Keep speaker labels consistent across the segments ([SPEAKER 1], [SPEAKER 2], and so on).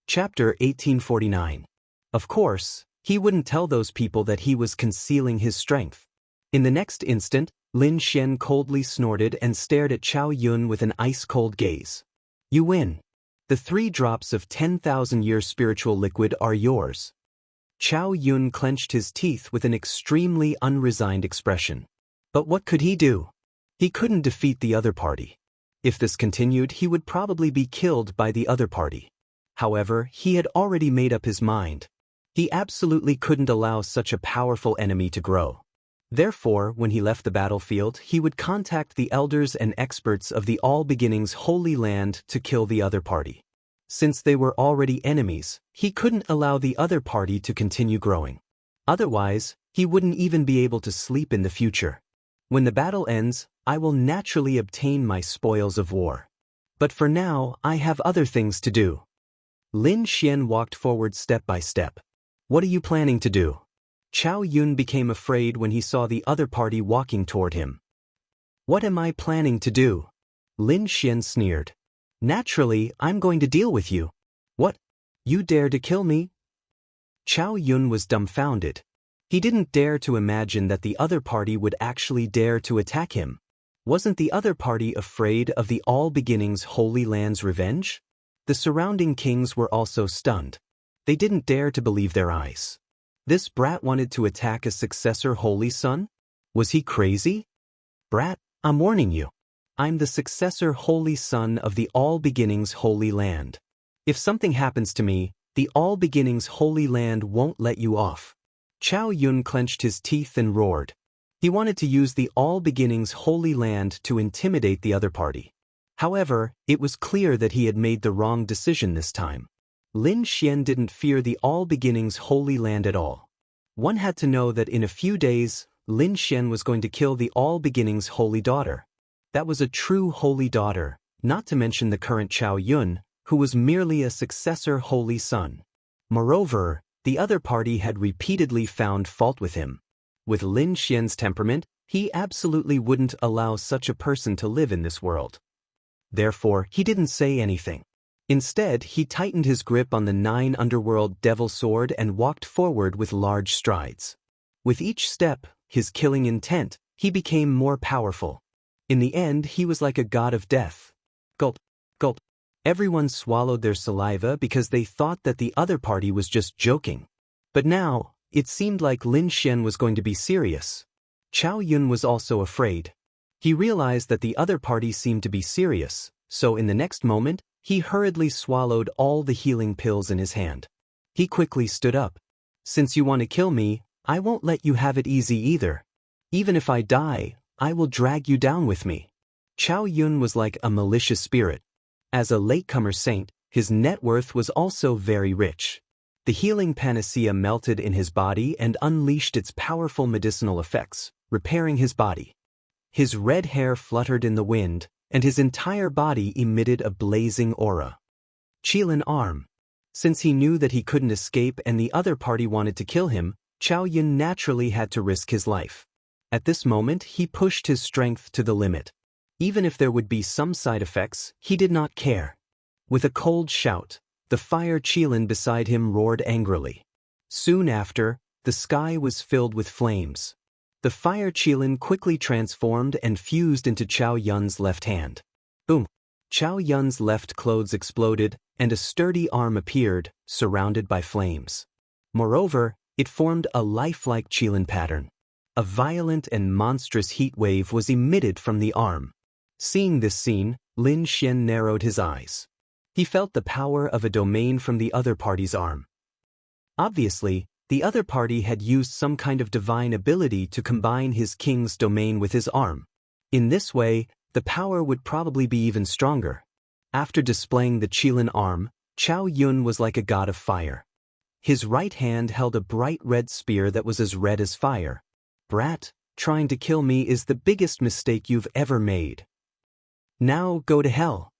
[SPEAKER 1] Chapter 1849. Of course, he wouldn't tell those people that he was concealing his strength. In the next instant, Lin Xian coldly snorted and stared at Chao Yun with an ice-cold gaze. You win. The 3 drops of 10,000-year spiritual liquid are yours. Chao Yun clenched his teeth with an extremely unresigned expression. But what could he do? He couldn't defeat the other party. If this continued, he would probably be killed by the other party. However, he had already made up his mind. He absolutely couldn't allow such a powerful enemy to grow. Therefore, when he left the battlefield, he would contact the elders and experts of the All Beginnings Holy Land to kill the other party. Since they were already enemies, he couldn't allow the other party to continue growing. Otherwise, he wouldn't even be able to sleep in the future. When the battle ends, I will naturally obtain my spoils of war. But for now, I have other things to do. Lin Xian walked forward step by step. What are you planning to do? Chao Yun became afraid when he saw the other party walking toward him. What am I planning to do? Lin Xian sneered. Naturally, I'm going to deal with you. What? You dare to kill me? Chao Yun was dumbfounded. He didn't dare to imagine that the other party would actually dare to attack him. Wasn't the other party afraid of the All Beginnings Holy Land's revenge? The surrounding kings were also stunned. They didn't dare to believe their eyes. This brat wanted to attack a successor holy son? Was he crazy? Brat, I'm warning you. I'm the successor holy son of the All Beginnings Holy Land. If something happens to me, the All Beginnings Holy Land won't let you off. Chao Yun clenched his teeth and roared. He wanted to use the All Beginnings Holy Land to intimidate the other party. However, it was clear that he had made the wrong decision this time. Lin Xian didn't fear the All Beginnings Holy Land at all. One had to know that in a few days, Lin Xian was going to kill the All Beginnings Holy Daughter. That was a true holy daughter, not to mention the current Chao Yun, who was merely a successor holy son. Moreover, the other party had repeatedly found fault with him. With Lin Xian's temperament, he absolutely wouldn't allow such a person to live in this world. Therefore, he didn't say anything. Instead, he tightened his grip on the 9 underworld devil sword and walked forward with large strides. With each step, his killing intent, he became more powerful. In the end, he was like a god of death. Gulp, gulp. Everyone swallowed their saliva because they thought that the other party was just joking. But now, it seemed like Lin Xian was going to be serious. Chao Yun was also afraid. He realized that the other party seemed to be serious, so in the next moment, he hurriedly swallowed all the healing pills in his hand. He quickly stood up. Since you want to kill me, I won't let you have it easy either. Even if I die, I will drag you down with me. Chao Yun was like a malicious spirit. As a latecomer saint, his net worth was also very rich. The healing panacea melted in his body and unleashed its powerful medicinal effects, repairing his body. His red hair fluttered in the wind, and his entire body emitted a blazing aura. Qilin arm. Since he knew that he couldn't escape and the other party wanted to kill him, Chao Yun naturally had to risk his life. At this moment, he pushed his strength to the limit. Even if there would be some side effects, he did not care. With a cold shout, the fire Qilin beside him roared angrily. Soon after, the sky was filled with flames. The fire Qilin quickly transformed and fused into Chao Yun's left hand. Boom! Chao Yun's left clothes exploded, and a sturdy arm appeared, surrounded by flames. Moreover, it formed a lifelike Qilin pattern. A violent and monstrous heat wave was emitted from the arm. Seeing this scene, Lin Xian narrowed his eyes. He felt the power of a domain from the other party's arm. Obviously, the other party had used some kind of divine ability to combine his king's domain with his arm. In this way, the power would probably be even stronger. After displaying the Qilin arm, Chao Yun was like a god of fire. His right hand held a bright red spear that was as red as fire. Brat, trying to kill me is the biggest mistake you've ever made. Now go to hell.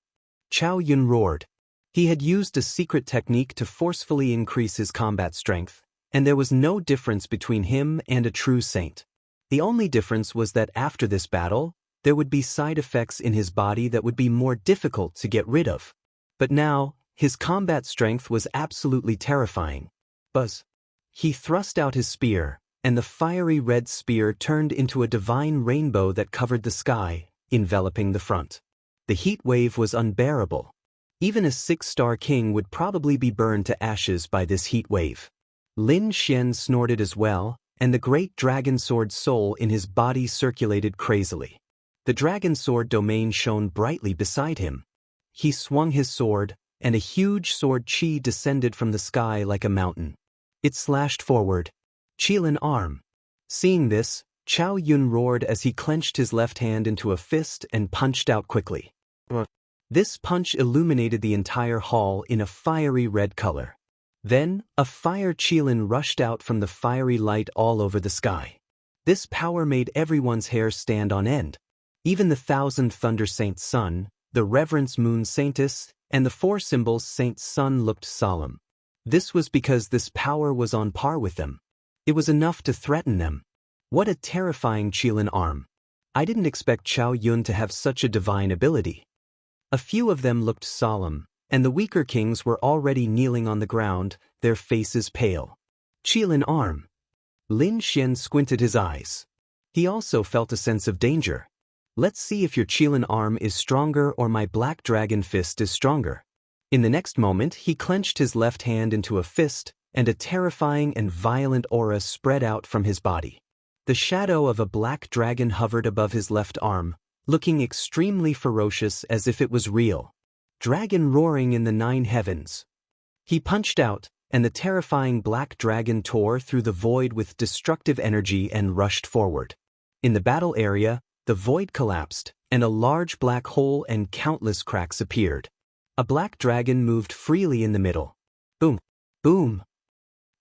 [SPEAKER 1] Chao Yun roared. He had used a secret technique to forcefully increase his combat strength, and there was no difference between him and a true saint. The only difference was that after this battle, there would be side effects in his body that would be more difficult to get rid of. But now, His combat strength was absolutely terrifying. Buzz. He thrust out his spear, and the fiery red spear turned into a divine rainbow that covered the sky, enveloping the front. The heat wave was unbearable. Even a 6-star king would probably be burned to ashes by this heat wave. Lin Xian snorted as well, and the great dragon sword soul in his body circulated crazily. The dragon sword domain shone brightly beside him. He swung his sword, and a huge sword chi descended from the sky like a mountain. It slashed forward. Qilin arm. Seeing this, Chao Yun roared as he clenched his left hand into a fist and punched out quickly. This punch illuminated the entire hall in a fiery red color. Then, a fire Qilin rushed out from the fiery light all over the sky. This power made everyone's hair stand on end. Even the 1,000 Thunder Saints' Sun, the Reverence Moon Saintess, and the 4 symbols Saint's Sun looked solemn. This was because this power was on par with them. It was enough to threaten them. What a terrifying Qilin arm. I didn't expect Chao Yun to have such a divine ability. A few of them looked solemn, and the weaker kings were already kneeling on the ground, their faces pale. Qilin arm. Lin Xian squinted his eyes. He also felt a sense of danger. Let's see if your Qilin arm is stronger or my black dragon fist is stronger. In the next moment, he clenched his left hand into a fist, and a terrifying and violent aura spread out from his body. The shadow of a black dragon hovered above his left arm, looking extremely ferocious as if it was real. Dragon roaring in the 9 heavens. He punched out, and the terrifying black dragon tore through the void with destructive energy and rushed forward. In the battle area, the void collapsed, and a large black hole and countless cracks appeared. A black dragon moved freely in the middle. Boom! Boom!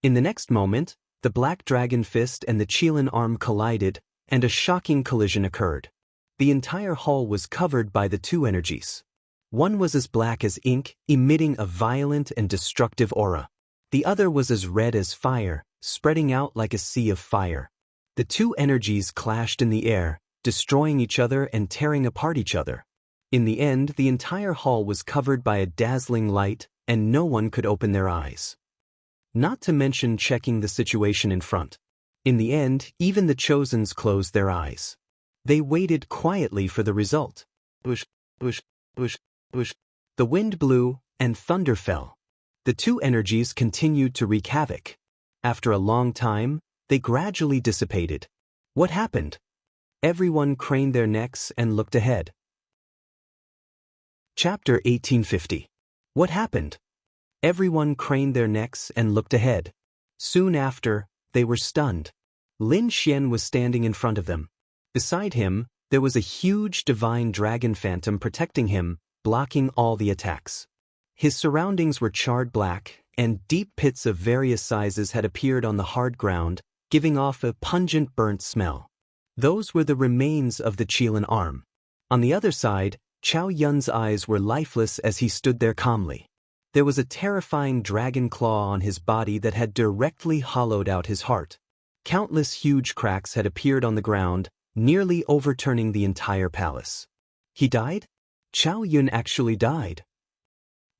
[SPEAKER 1] In the next moment, the black dragon fist and the Qilin arm collided, and a shocking collision occurred. The entire hall was covered by the 2 energies. One was as black as ink, emitting a violent and destructive aura. The other was as red as fire, spreading out like a sea of fire. The 2 energies clashed in the air, destroying each other and tearing apart each other. In the end, the entire hall was covered by a dazzling light, and no one could open their eyes. Not to mention checking the situation in front. In the end, even the Chosens closed their eyes. They waited quietly for the result. Bush, bush, bush, bush. The wind blew, and thunder fell. The 2 energies continued to wreak havoc. After a long time, they gradually dissipated. What happened? Everyone craned their necks and looked ahead. Chapter 1850. What happened? Everyone craned their necks and looked ahead. Soon after, they were stunned. Lin Xian was standing in front of them. Beside him, there was a huge divine dragon phantom protecting him, blocking all the attacks. His surroundings were charred black, and deep pits of various sizes had appeared on the hard ground, giving off a pungent burnt smell. Those were the remains of the Qilin arm. On the other side, Chao Yun's eyes were lifeless as he stood there calmly. There was a terrifying dragon claw on his body that had directly hollowed out his heart. Countless huge cracks had appeared on the ground, nearly overturning the entire palace. He died? Chao Yun actually died.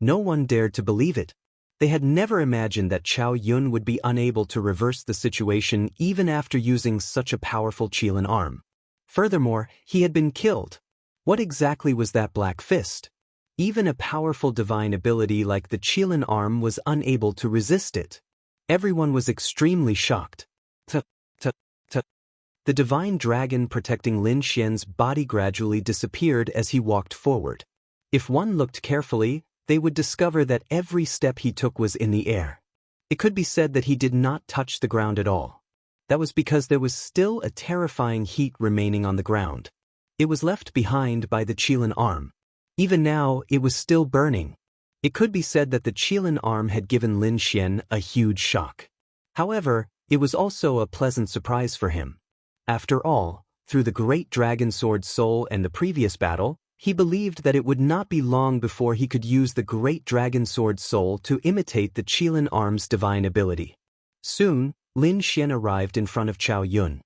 [SPEAKER 1] No one dared to believe it. They had never imagined that Chao Yun would be unable to reverse the situation even after using such a powerful Qilin arm. Furthermore, he had been killed. What exactly was that black fist? Even a powerful divine ability like the Qilin arm was unable to resist it. Everyone was extremely shocked. The divine dragon protecting Lin Xian's body gradually disappeared as he walked forward. If one looked carefully, they would discover that every step he took was in the air. It could be said that he did not touch the ground at all. That was because there was still a terrifying heat remaining on the ground. It was left behind by the Qilin arm. Even now, it was still burning. It could be said that the Qilin arm had given Lin Xian a huge shock. However, it was also a pleasant surprise for him. After all, through the great dragon sword soul and the previous battle, he believed that it would not be long before he could use the great dragon sword soul to imitate the Qilin arm's divine ability. Soon, Lin Xian arrived in front of Chao Yun.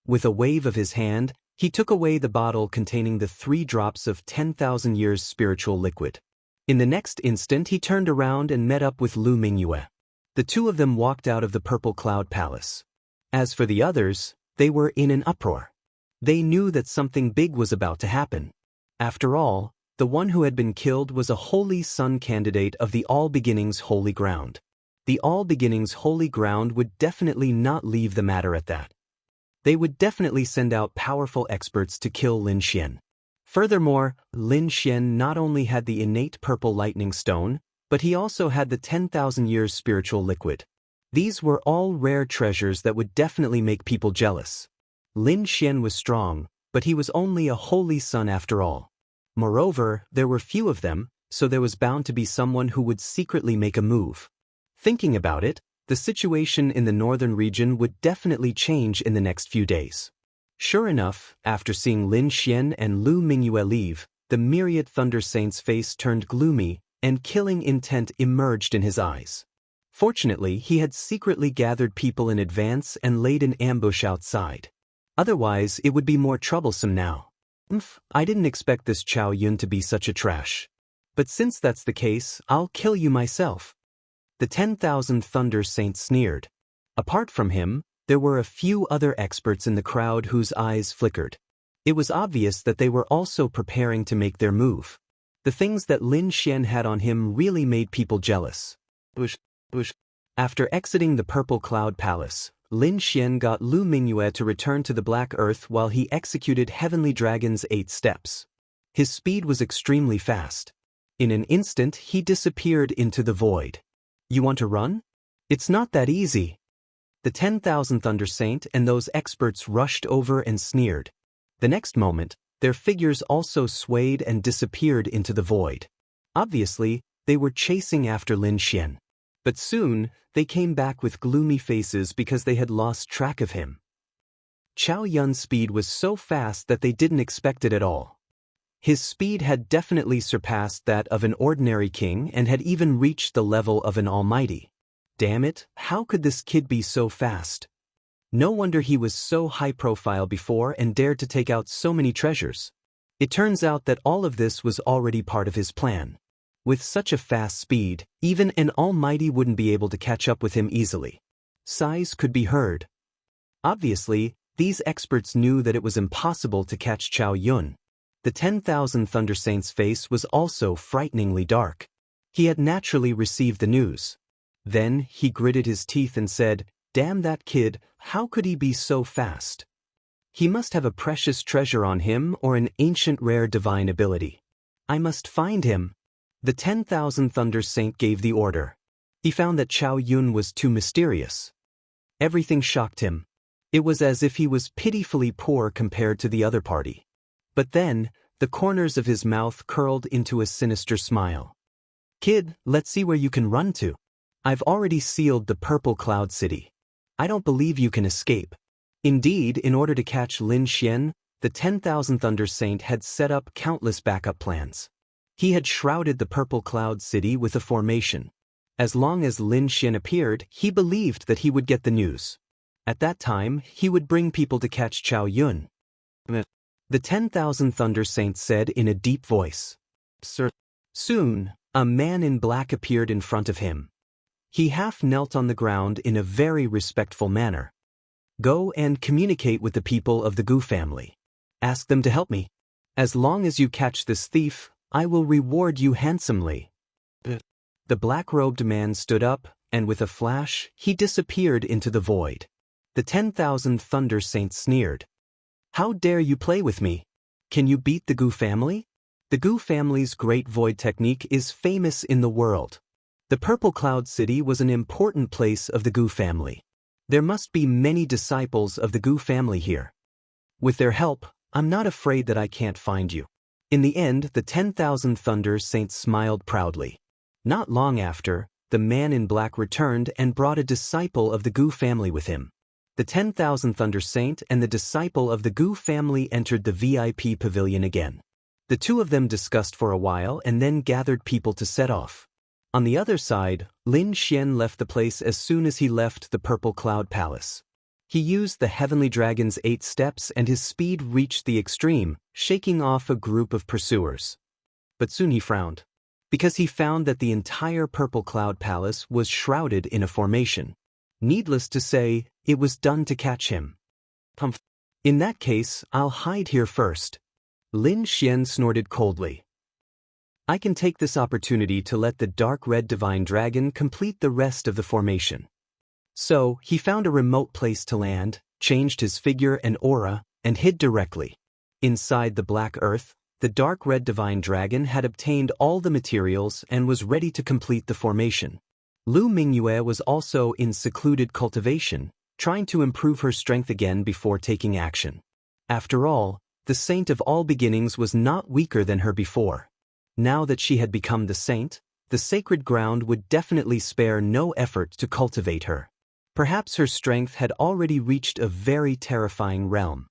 [SPEAKER 1] With a wave of his hand, he took away the bottle containing the 3 drops of 10,000 years spiritual liquid. In the next instant he turned around and met up with Lu Mingyue. The two of them walked out of the Purple Cloud Palace. As for the others, they were in an uproar. They knew that something big was about to happen. After all, the one who had been killed was a holy son candidate of the All Beginnings Holy Ground. The All Beginnings Holy Ground would definitely not leave the matter at that. They would definitely send out powerful experts to kill Lin Xian. Furthermore, Lin Xian not only had the innate purple lightning stone, but he also had the 10,000 years spiritual liquid. These were all rare treasures that would definitely make people jealous. Lin Xian was strong, but he was only a holy son after all. Moreover, there were few of them, so there was bound to be someone who would secretly make a move. Thinking about it, the situation in the northern region would definitely change in the next few days. Sure enough, after seeing Lin Xian and Lu Mingyue leave, the myriad Thunder Saint's face turned gloomy, and killing intent emerged in his eyes. Fortunately, he had secretly gathered people in advance and laid an ambush outside. Otherwise, it would be more troublesome now. I didn't expect this Chao Yun to be such a trash. But since that's the case, I'll kill you myself. The 10,000 Thunder Saints sneered. Apart from him, there were a few other experts in the crowd whose eyes flickered. It was obvious that they were also preparing to make their move. The things that Lin Xian had on him really made people jealous. After exiting the Purple Cloud Palace, Lin Xian got Lu Mingyue to return to the Black Earth while he executed Heavenly Dragon's 8 steps. His speed was extremely fast. In an instant, he disappeared into the void. You want to run? It's not that easy. The 10,000 Thunder Saint and those experts rushed over and sneered. The next moment, their figures also swayed and disappeared into the void. Obviously, they were chasing after Lin Xian. But soon, they came back with gloomy faces because they had lost track of him. Chao Yun's speed was so fast that they didn't expect it at all. His speed had definitely surpassed that of an ordinary king and had even reached the level of an almighty. Damn it, how could this kid be so fast? No wonder he was so high profile before and dared to take out so many treasures. It turns out that all of this was already part of his plan. With such a fast speed, even an almighty wouldn't be able to catch up with him easily. Sighs could be heard. Obviously, these experts knew that it was impossible to catch Chao Yun. The 10,000 Thunder Saint's face was also frighteningly dark. He had naturally received the news. Then he gritted his teeth and said, "Damn that kid, how could he be so fast? He must have a precious treasure on him or an ancient rare divine ability. I must find him." The 10,000 Thunder Saint gave the order. He found that Chao Yun was too mysterious. Everything shocked him. It was as if he was pitifully poor compared to the other party. But then, the corners of his mouth curled into a sinister smile. "Kid, let's see where you can run to. I've already sealed the Purple Cloud City. I don't believe you can escape." Indeed, in order to catch Lin Xian, the 10,000 Thunder Saint had set up countless backup plans. He had shrouded the Purple Cloud City with a formation. As long as Lin Xian appeared, he believed that he would get the news. At that time, he would bring people to catch Chao Yun. The 10,000 Thunder Saints said in a deep voice. "Sir." Soon, a man in black appeared in front of him. He half knelt on the ground in a very respectful manner. "Go and communicate with the people of the Gu family. Ask them to help me. As long as you catch this thief, I will reward you handsomely." The black-robed man stood up, and with a flash, he disappeared into the void. The 10,000 Thunder Saints sneered. "How dare you play with me? Can you beat the Gu family? The Gu family's great void technique is famous in the world. The Purple Cloud City was an important place of the Gu family. There must be many disciples of the Gu family here. With their help, I'm not afraid that I can't find you." In the end, the 10,000 Thunder Saints smiled proudly. Not long after, the man in black returned and brought a disciple of the Gu family with him. The 10,000 Thunder Saint and the disciple of the Gu family entered the VIP pavilion again. The two of them discussed for a while and then gathered people to set off. On the other side, Lin Xian left the place as soon as he left the Purple Cloud Palace. He used the Heavenly Dragon's 8 steps and his speed reached the extreme, shaking off a group of pursuers. But soon he frowned. because he found that the entire purple cloud palace was shrouded in a formation. Needless to say, it was done to catch him. In that case, I'll hide here first. Lin Xian snorted coldly. I can take this opportunity to let the dark red divine dragon complete the rest of the formation. So, he found a remote place to land, changed his figure and aura, and hid directly. Inside the black earth, the dark red divine dragon had obtained all the materials and was ready to complete the formation. Lu Mingyue was also in secluded cultivation, trying to improve her strength again before taking action. After all, the saint of all beginnings was not weaker than her before. Now that she had become the saint, the sacred ground would definitely spare no effort to cultivate her. Perhaps her strength had already reached a very terrifying realm.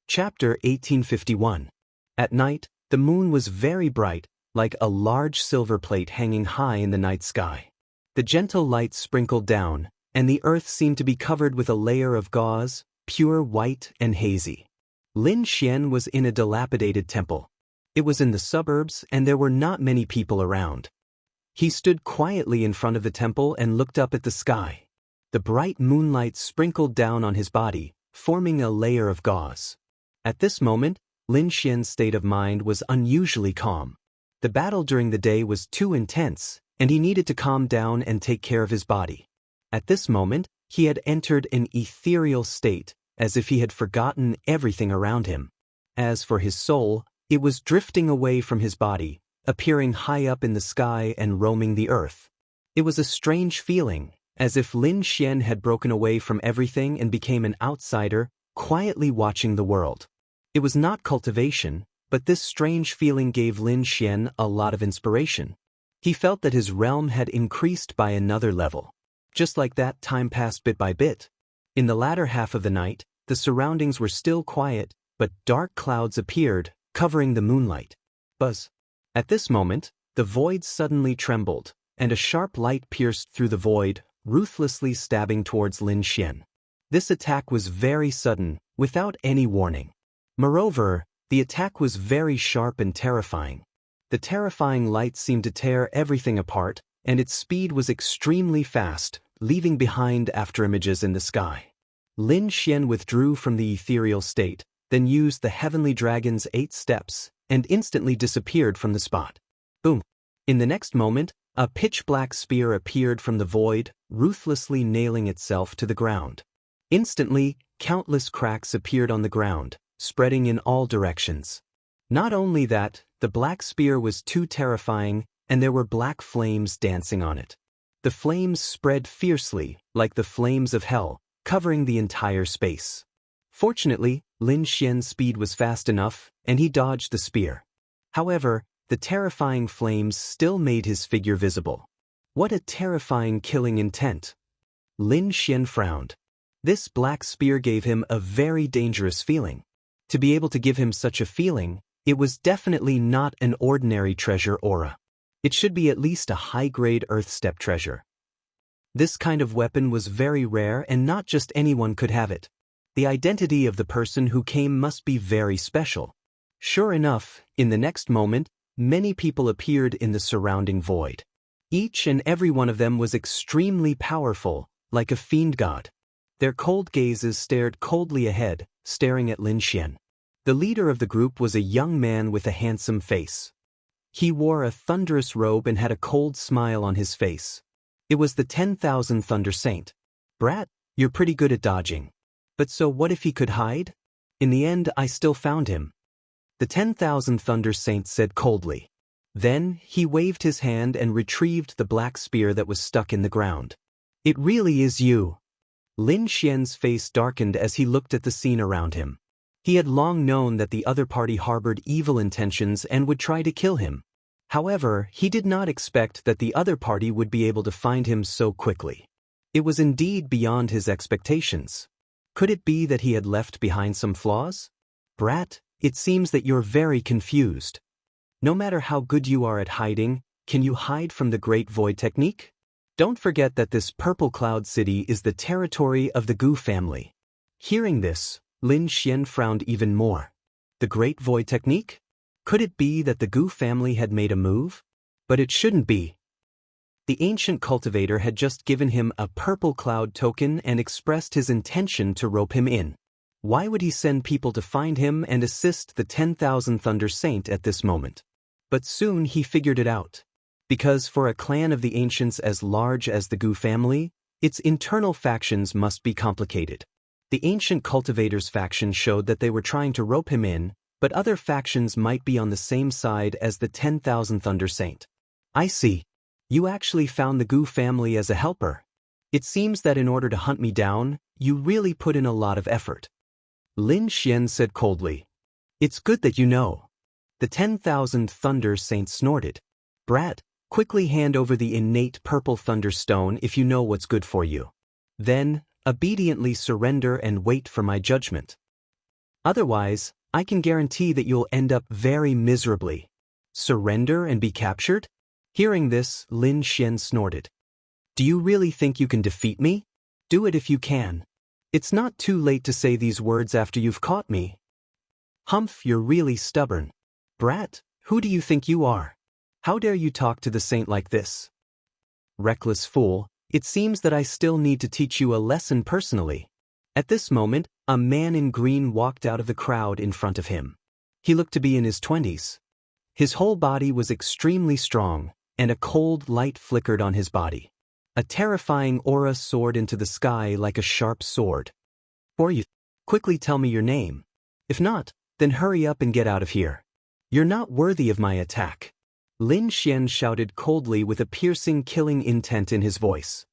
[SPEAKER 1] Chapter 1851. At night, the moon was very bright, like a large silver plate hanging high in the night sky. The gentle light sprinkled down, and the earth seemed to be covered with a layer of gauze, pure white and hazy. Lin Xian was in a dilapidated temple. It was in the suburbs and there were not many people around. He stood quietly in front of the temple and looked up at the sky. The bright moonlight sprinkled down on his body, forming a layer of gauze. At this moment, Lin Xian's state of mind was unusually calm. The battle during the day was too intense, and he needed to calm down and take care of his body. At this moment, he had entered an ethereal state, as if he had forgotten everything around him. As for his soul, it was drifting away from his body, appearing high up in the sky and roaming the earth. It was a strange feeling, as if Lin Xian had broken away from everything and became an outsider, quietly watching the world. It was not cultivation, but this strange feeling gave Lin Xian a lot of inspiration. He felt that his realm had increased by another level. Just like that, time passed bit by bit. In the latter half of the night, the surroundings were still quiet, but dark clouds appeared, covering the moonlight. Buzz. At this moment, the void suddenly trembled, and a sharp light pierced through the void, ruthlessly stabbing towards Lin Xian. This attack was very sudden, without any warning. Moreover, the attack was very sharp and terrifying. The terrifying light seemed to tear everything apart, and its speed was extremely fast, leaving behind afterimages in the sky. Lin Xian withdrew from the ethereal state, then used the heavenly dragon's 8 steps, and instantly disappeared from the spot. Boom! In the next moment, a pitch-black spear appeared from the void, ruthlessly nailing itself to the ground. Instantly, countless cracks appeared on the ground, spreading in all directions. Not only that, the black spear was too terrifying, and there were black flames dancing on it. The flames spread fiercely, like the flames of hell, covering the entire space. Fortunately, Lin Xian's speed was fast enough, and he dodged the spear. However, the terrifying flames still made his figure visible. What a terrifying killing intent! Lin Xian frowned. This black spear gave him a very dangerous feeling. To be able to give him such a feeling, it was definitely not an ordinary treasure aura. It should be at least a high-grade earth step treasure. This kind of weapon was very rare and not just anyone could have it. The identity of the person who came must be very special. Sure enough, in the next moment, many people appeared in the surrounding void. Each and every one of them was extremely powerful, like a fiend god. Their cold gazes stared coldly ahead, staring at Lin Xian. The leader of the group was a young man with a handsome face. He wore a thunderous robe and had a cold smile on his face. It was the 10,000 Thunder Saint. Brat, you're pretty good at dodging. But so what if he could hide? In the end, I still found him. The 10,000 Thunder Saint said coldly. Then, he waved his hand and retrieved the black spear that was stuck in the ground. It really is you. Lin Xian's face darkened as he looked at the scene around him. He had long known that the other party harbored evil intentions and would try to kill him. However, he did not expect that the other party would be able to find him so quickly. It was indeed beyond his expectations. Could it be that he had left behind some flaws? Brat, it seems that you're very confused. No matter how good you are at hiding, can you hide from the Great Void technique? Don't forget that this Purple Cloud City is the territory of the Gu family. Hearing this, Lin Xian frowned even more. The Great Void technique? Could it be that the Gu family had made a move? But it shouldn't be. The ancient cultivator had just given him a purple cloud token and expressed his intention to rope him in. Why would he send people to find him and assist the 10,000 Thunder Saint at this moment? But soon he figured it out. Because for a clan of the ancients as large as the Gu family, its internal factions must be complicated. The ancient cultivator's faction showed that they were trying to rope him in, but other factions might be on the same side as the 10,000 Thunder Saint. I see. You actually found the Gu family as a helper. It seems that in order to hunt me down, you really put in a lot of effort. Lin Xian said coldly. It's good that you know. The 10,000 Thunder Saint snorted. Brat, quickly hand over the innate purple thunderstone if you know what's good for you. Then, obediently surrender and wait for my judgment. Otherwise, I can guarantee that you'll end up very miserably. Surrender and be captured? Hearing this, Lin Xian snorted. Do you really think you can defeat me? Do it if you can. It's not too late to say these words after you've caught me. Humph, you're really stubborn. Brat, who do you think you are? How dare you talk to the saint like this? Reckless fool, it seems that I still need to teach you a lesson personally. At this moment, a man in green walked out of the crowd in front of him. He looked to be in his 20s. His whole body was extremely strong, and a cold light flickered on his body. A terrifying aura soared into the sky like a sharp sword. Or you, quickly tell me your name. If not, then hurry up and get out of here. You're not worthy of my attack. Lin Xian shouted coldly with a piercing killing intent in his voice.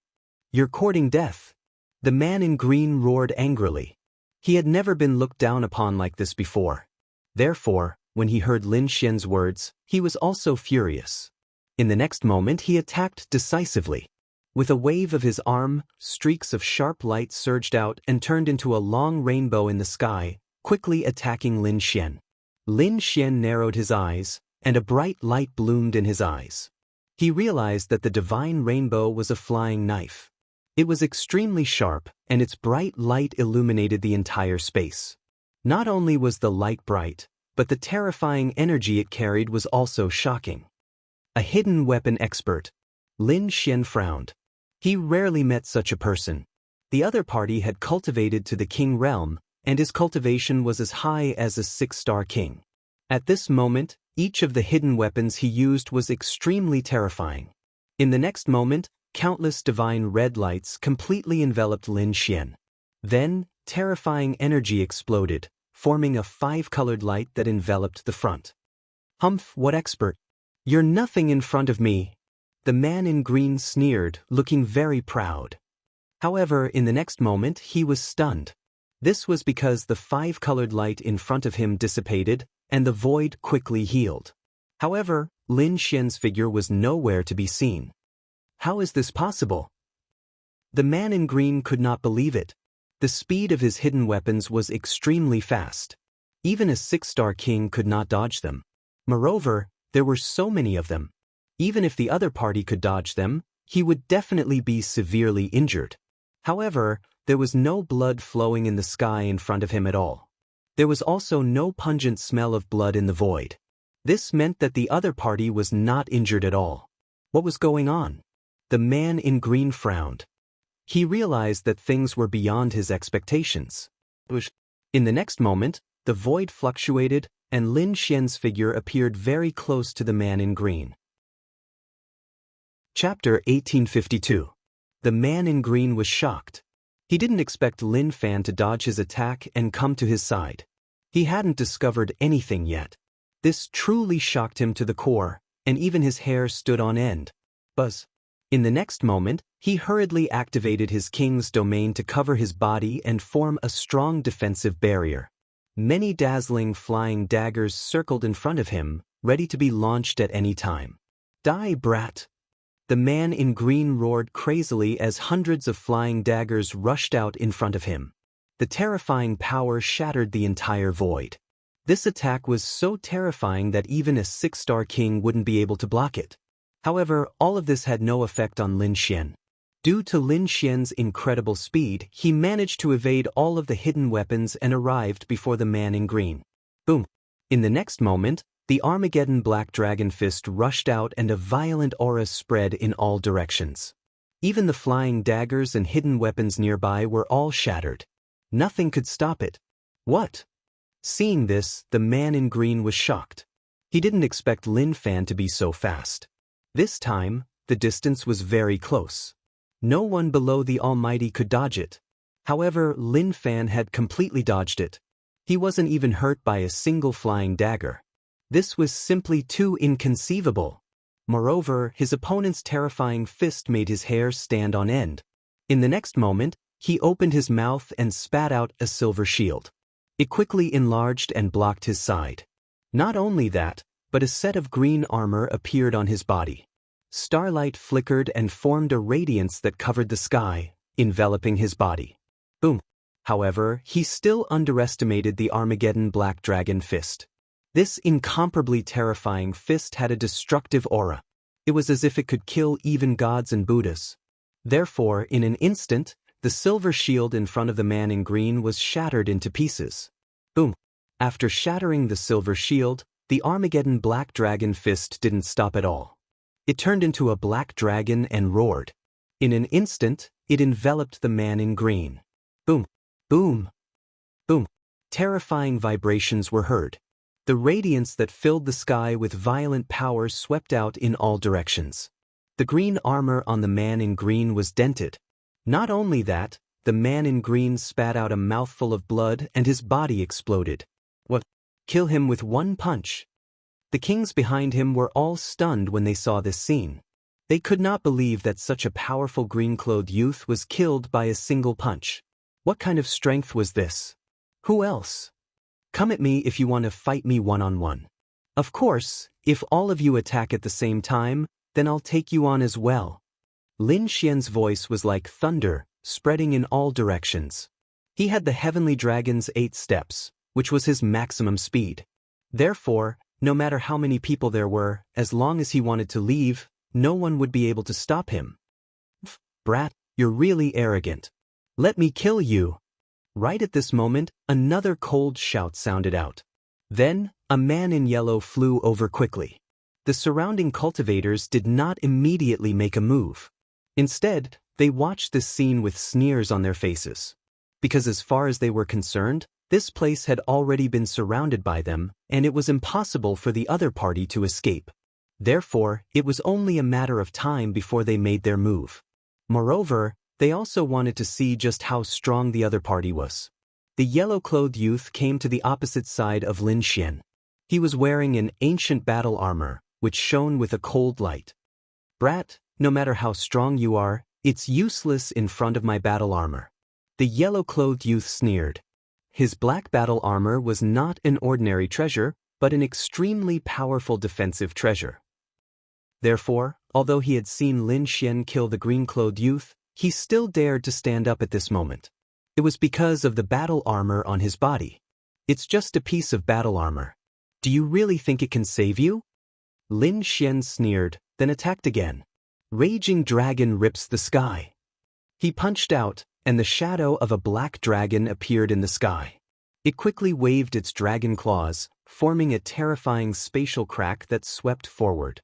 [SPEAKER 1] You're courting death. The man in green roared angrily. He had never been looked down upon like this before. Therefore, when he heard Lin Xian's words, he was also furious. In the next moment he attacked decisively. With a wave of his arm, streaks of sharp light surged out and turned into a long rainbow in the sky, quickly attacking Lin Xian. Lin Xian narrowed his eyes, and a bright light bloomed in his eyes. He realized that the divine rainbow was a flying knife. It was extremely sharp, and its bright light illuminated the entire space. Not only was the light bright, but the terrifying energy it carried was also shocking. A hidden weapon expert. Lin Xian frowned. He rarely met such a person. The other party had cultivated to the king realm, and his cultivation was as high as a 6-star king. At this moment, each of the hidden weapons he used was extremely terrifying. In the next moment, countless divine red lights completely enveloped Lin Xian. Then, terrifying energy exploded, forming a 5-colored light that enveloped the front. Humph, what expert! You're nothing in front of me. The man in green sneered, looking very proud. However, in the next moment, he was stunned. This was because the 5-colored light in front of him dissipated, and the void quickly healed. However, Lin Xian's figure was nowhere to be seen. How is this possible? The man in green could not believe it. The speed of his hidden weapons was extremely fast. Even a 6-star king could not dodge them. Moreover, there were so many of them. Even if the other party could dodge them, he would definitely be severely injured. However, there was no blood flowing in the sky in front of him at all. There was also no pungent smell of blood in the void. This meant that the other party was not injured at all. What was going on? The man in green frowned. He realized that things were beyond his expectations. In the next moment, the void fluctuated, and Lin Xian's figure appeared very close to the man in green. Chapter 1852. The man in green was shocked. He didn't expect Lin Fan to dodge his attack and come to his side. He hadn't discovered anything yet. This truly shocked him to the core, and even his hair stood on end. Buzz. In the next moment, he hurriedly activated his king's domain to cover his body and form a strong defensive barrier. Many dazzling flying daggers circled in front of him, ready to be launched at any time. Die, brat! The man in green roared crazily as hundreds of flying daggers rushed out in front of him. The terrifying power shattered the entire void. This attack was so terrifying that even a 6-star king wouldn't be able to block it. However, all of this had no effect on Lin Xian. Due to Lin Xian's incredible speed, he managed to evade all of the hidden weapons and arrived before the man in green. Boom! In the next moment, The Armageddon Black Dragon Fist rushed out and a violent aura spread in all directions. Even the flying daggers and hidden weapons nearby were all shattered. Nothing could stop it. What? Seeing this, the man in green was shocked. He didn't expect Lin Fan to be so fast. This time, the distance was very close. No one below the Almighty could dodge it. However, Lin Fan had completely dodged it. He wasn't even hurt by a single flying dagger. This was simply too inconceivable. Moreover, his opponent's terrifying fist made his hair stand on end. In the next moment, he opened his mouth and spat out a silver shield. It quickly enlarged and blocked his side. Not only that, but a set of green armor appeared on his body. Starlight flickered and formed a radiance that covered the sky, enveloping his body. Boom. However, he still underestimated the Armageddon Black Dragon Fist. This incomparably terrifying fist had a destructive aura. It was as if it could kill even gods and Buddhas. Therefore, in an instant, the silver shield in front of the man in green was shattered into pieces. Boom. After shattering the silver shield, the Armageddon Black Dragon Fist didn't stop at all. It turned into a black dragon and roared. In an instant, it enveloped the man in green. Boom. Boom. Boom. Terrifying vibrations were heard. The radiance that filled the sky with violent power swept out in all directions. The green armor on the man in green was dented. Not only that, the man in green spat out a mouthful of blood and his body exploded. What? Kill him with one punch? The kings behind him were all stunned when they saw this scene. They could not believe that such a powerful green-clothed youth was killed by a single punch. What kind of strength was this? Who else? Come at me if you want to fight me one-on-one. Of course, if all of you attack at the same time, then I'll take you on as well. Lin Xian's voice was like thunder, spreading in all directions. He had the Heavenly Dragon's 8 steps, which was his maximum speed. Therefore, no matter how many people there were, as long as he wanted to leave, no one would be able to stop him. Brat, you're really arrogant. Let me kill you. Right at this moment, another cold shout sounded out. Then, a man in yellow flew over quickly. The surrounding cultivators did not immediately make a move. Instead, they watched this scene with sneers on their faces. Because as far as they were concerned, this place had already been surrounded by them, and it was impossible for the other party to escape. Therefore, it was only a matter of time before they made their move. Moreover, they also wanted to see just how strong the other party was. The yellow-clothed youth came to the opposite side of Lin Xian. He was wearing an ancient battle armor, which shone with a cold light. Brat, no matter how strong you are, it's useless in front of my battle armor. The yellow-clothed youth sneered. His black battle armor was not an ordinary treasure, but an extremely powerful defensive treasure. Therefore, although he had seen Lin Xian kill the green-clothed youth, he still dared to stand up at this moment. It was because of the battle armor on his body. It's just a piece of battle armor. Do you really think it can save you? Lin Xian sneered, then attacked again. Raging Dragon rips the sky. He punched out, and the shadow of a black dragon appeared in the sky. It quickly waved its dragon claws, forming a terrifying spatial crack that swept forward.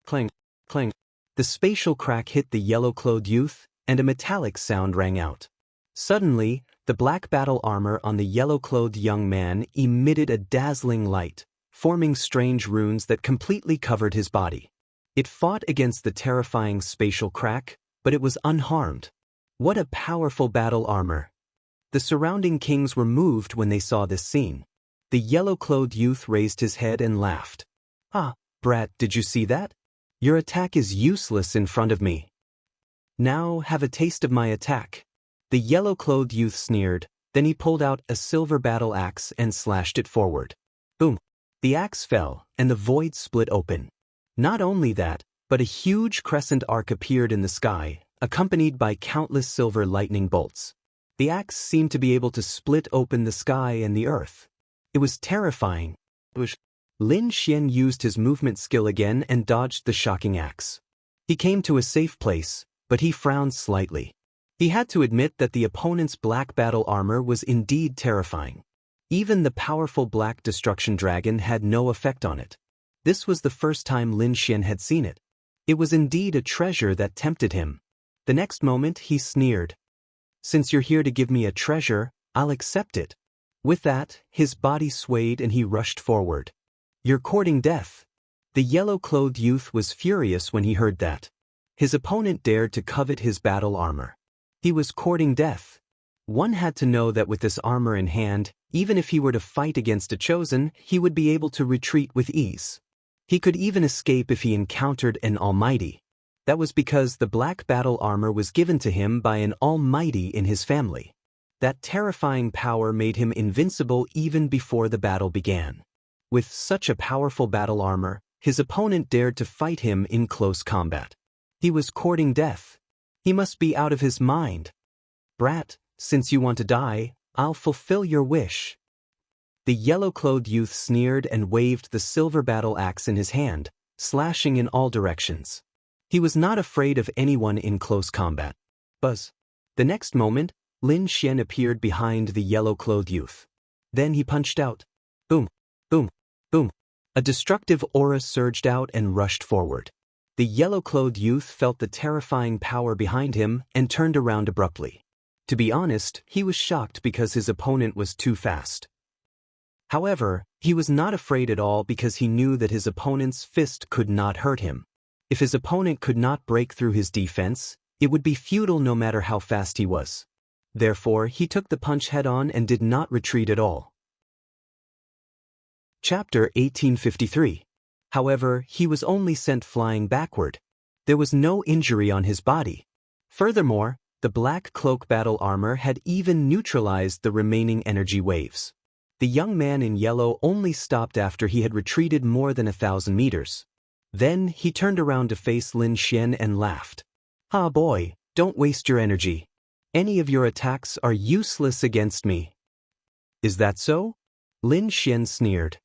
[SPEAKER 1] Clang, clang. The spatial crack hit the yellow-clothed youth, and a metallic sound rang out. Suddenly, the black battle armor on the yellow-clothed young man emitted a dazzling light, forming strange runes that completely covered his body. It fought against the terrifying spatial crack, but it was unharmed. What a powerful battle armor! The surrounding kings were moved when they saw this scene. The yellow-clothed youth raised his head and laughed. Ah, brat, did you see that? Your attack is useless in front of me. Now have a taste of my attack. The yellow-clothed youth sneered, then he pulled out a silver battle axe and slashed it forward. Boom! The axe fell, and the void split open. Not only that, but a huge crescent arc appeared in the sky, accompanied by countless silver lightning bolts. The axe seemed to be able to split open the sky and the earth. It was terrifying. Lin Xian used his movement skill again and dodged the shocking axe. He came to a safe place, but he frowned slightly. He had to admit that the opponent's black battle armor was indeed terrifying. Even the powerful black destruction dragon had no effect on it. This was the first time Lin Xian had seen it. It was indeed a treasure that tempted him. The next moment he sneered. "Since you're here to give me a treasure, I'll accept it." With that, his body swayed and he rushed forward. "You're courting death." The yellow-clothed youth was furious when he heard that. His opponent dared to covet his battle armor. He was courting death. One had to know that with this armor in hand, even if he were to fight against a chosen, he would be able to retreat with ease. He could even escape if he encountered an almighty. That was because the black battle armor was given to him by an almighty in his family. That terrifying power made him invincible even before the battle began. With such a powerful battle armor, his opponent dared to fight him in close combat. He was courting death. He must be out of his mind. "Brat, since you want to die, I'll fulfill your wish." The yellow-clothed youth sneered and waved the silver battle axe in his hand, slashing in all directions. He was not afraid of anyone in close combat. Buzz. The next moment, Lin Xian appeared behind the yellow-clothed youth. Then he punched out. Boom, boom, boom. A destructive aura surged out and rushed forward. The yellow-clothed youth felt the terrifying power behind him and turned around abruptly. To be honest, he was shocked because his opponent was too fast. However, he was not afraid at all because he knew that his opponent's fist could not hurt him. If his opponent could not break through his defense, it would be futile no matter how fast he was. Therefore, he took the punch head-on and did not retreat at all. Chapter 1853. However, he was only sent flying backward. There was no injury on his body. Furthermore, the black cloak battle armor had even neutralized the remaining energy waves. The young man in yellow only stopped after he had retreated more than 1,000 meters. Then he turned around to face Lin Xian and laughed. "Ah boy, don't waste your energy. Any of your attacks are useless against me." "Is that so?" Lin Xian sneered.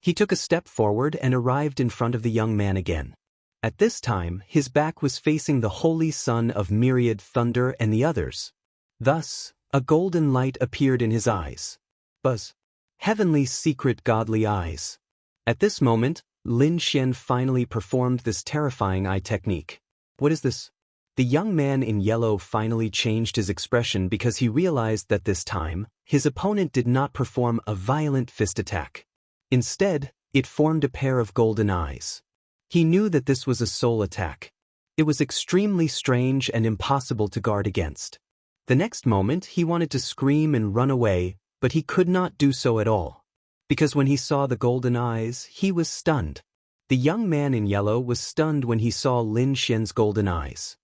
[SPEAKER 1] He took a step forward and arrived in front of the young man again. At this time, his back was facing the holy son of myriad thunder and the others. Thus, a golden light appeared in his eyes. Buzz. Heavenly secret godly eyes. At this moment, Lin Xian finally performed this terrifying eye technique. "What is this?" The young man in yellow finally changed his expression because he realized that this time, his opponent did not perform a violent fist attack. Instead, it formed a pair of golden eyes. He knew that this was a soul attack. It was extremely strange and impossible to guard against. The next moment, he wanted to scream and run away, but he could not do so at all. Because when he saw the golden eyes, he was stunned. The young man in yellow was stunned when he saw Lin Xian's golden eyes.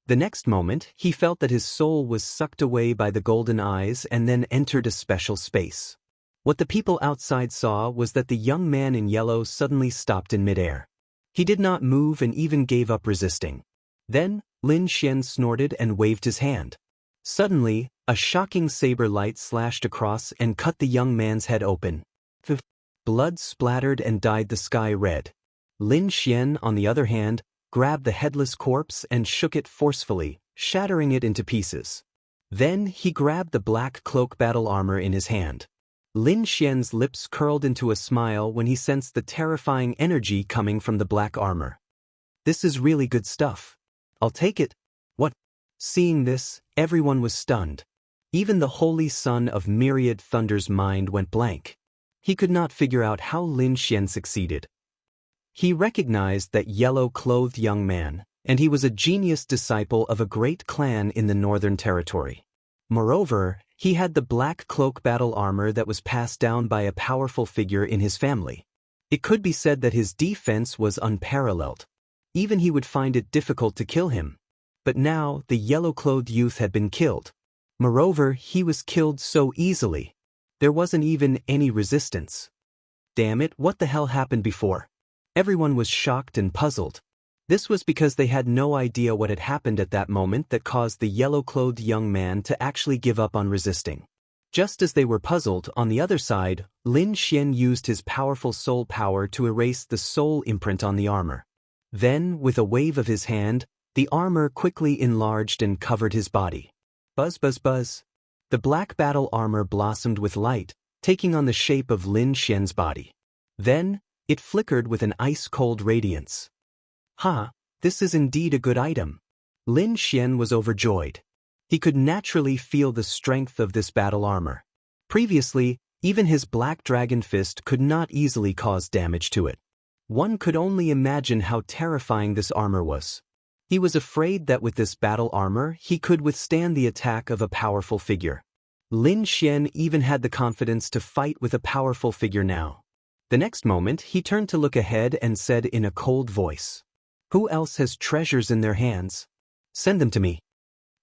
[SPEAKER 1] The next moment, he felt that his soul was sucked away by the golden eyes and then entered a special space. What the people outside saw was that the young man in yellow suddenly stopped in midair. He did not move and even gave up resisting. Then, Lin Xian snorted and waved his hand. Suddenly, a shocking saber light slashed across and cut the young man's head open. Blood splattered and dyed the sky red. Lin Xian, on the other hand, grabbed the headless corpse and shook it forcefully, shattering it into pieces. Then he grabbed the black cloak battle armor in his hand. Lin Xian's lips curled into a smile when he sensed the terrifying energy coming from the black armor. "This is really good stuff. I'll take it." "What?" Seeing this, everyone was stunned. Even the holy son of myriad thunder's mind went blank. He could not figure out how Lin Xian succeeded. He recognized that yellow-clothed young man, and he was a genius disciple of a great clan in the Northern Territory. Moreover, he had the black cloak battle armor that was passed down by a powerful figure in his family. It could be said that his defense was unparalleled. Even he would find it difficult to kill him. But now, the yellow-clothed youth had been killed. Moreover, he was killed so easily. There wasn't even any resistance. Damn it, what the hell happened before? Everyone was shocked and puzzled. This was because they had no idea what had happened at that moment that caused the yellow-clothed young man to actually give up on resisting. Just as they were puzzled, on the other side, Lin Xian used his powerful soul power to erase the soul imprint on the armor. Then, with a wave of his hand, the armor quickly enlarged and covered his body. Buzz, buzz, buzz. The black battle armor blossomed with light, taking on the shape of Lin Xian's body. Then, it flickered with an ice-cold radiance. "Ha, this is indeed a good item." Lin Xian was overjoyed. He could naturally feel the strength of this battle armor. Previously, even his black dragon fist could not easily cause damage to it. One could only imagine how terrifying this armor was. He was afraid that with this battle armor he could withstand the attack of a powerful figure. Lin Xian even had the confidence to fight with a powerful figure now. The next moment he turned to look ahead and said in a cold voice, "Who else has treasures in their hands? Send them to me.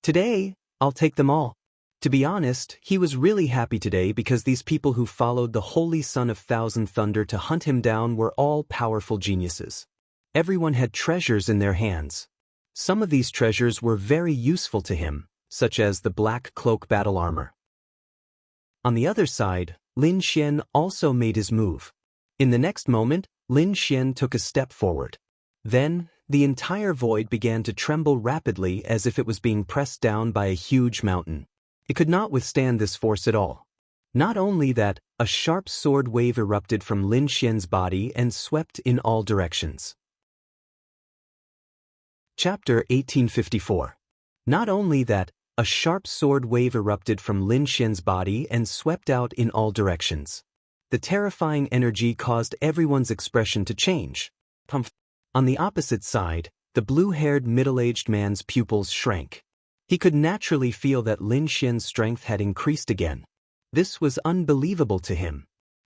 [SPEAKER 1] Today, I'll take them all." To be honest, he was really happy today because these people who followed the holy son of Thousand Thunder to hunt him down were all powerful geniuses. Everyone had treasures in their hands. Some of these treasures were very useful to him, such as the black cloak battle armor. On the other side, Lin Xian also made his move. In the next moment, Lin Xian took a step forward. Then, the entire void began to tremble rapidly as if it was being pressed down by a huge mountain. It could not withstand this force at all. Not only that, a sharp sword wave erupted from Lin Xian's body and swept in all directions. Chapter 1854. Not only that, a sharp sword wave erupted from Lin Xian's body and swept out in all directions. The terrifying energy caused everyone's expression to change. On the opposite side, the blue-haired middle-aged man's pupils shrank. He could naturally feel that Lin Xian's strength had increased again. This was unbelievable to him.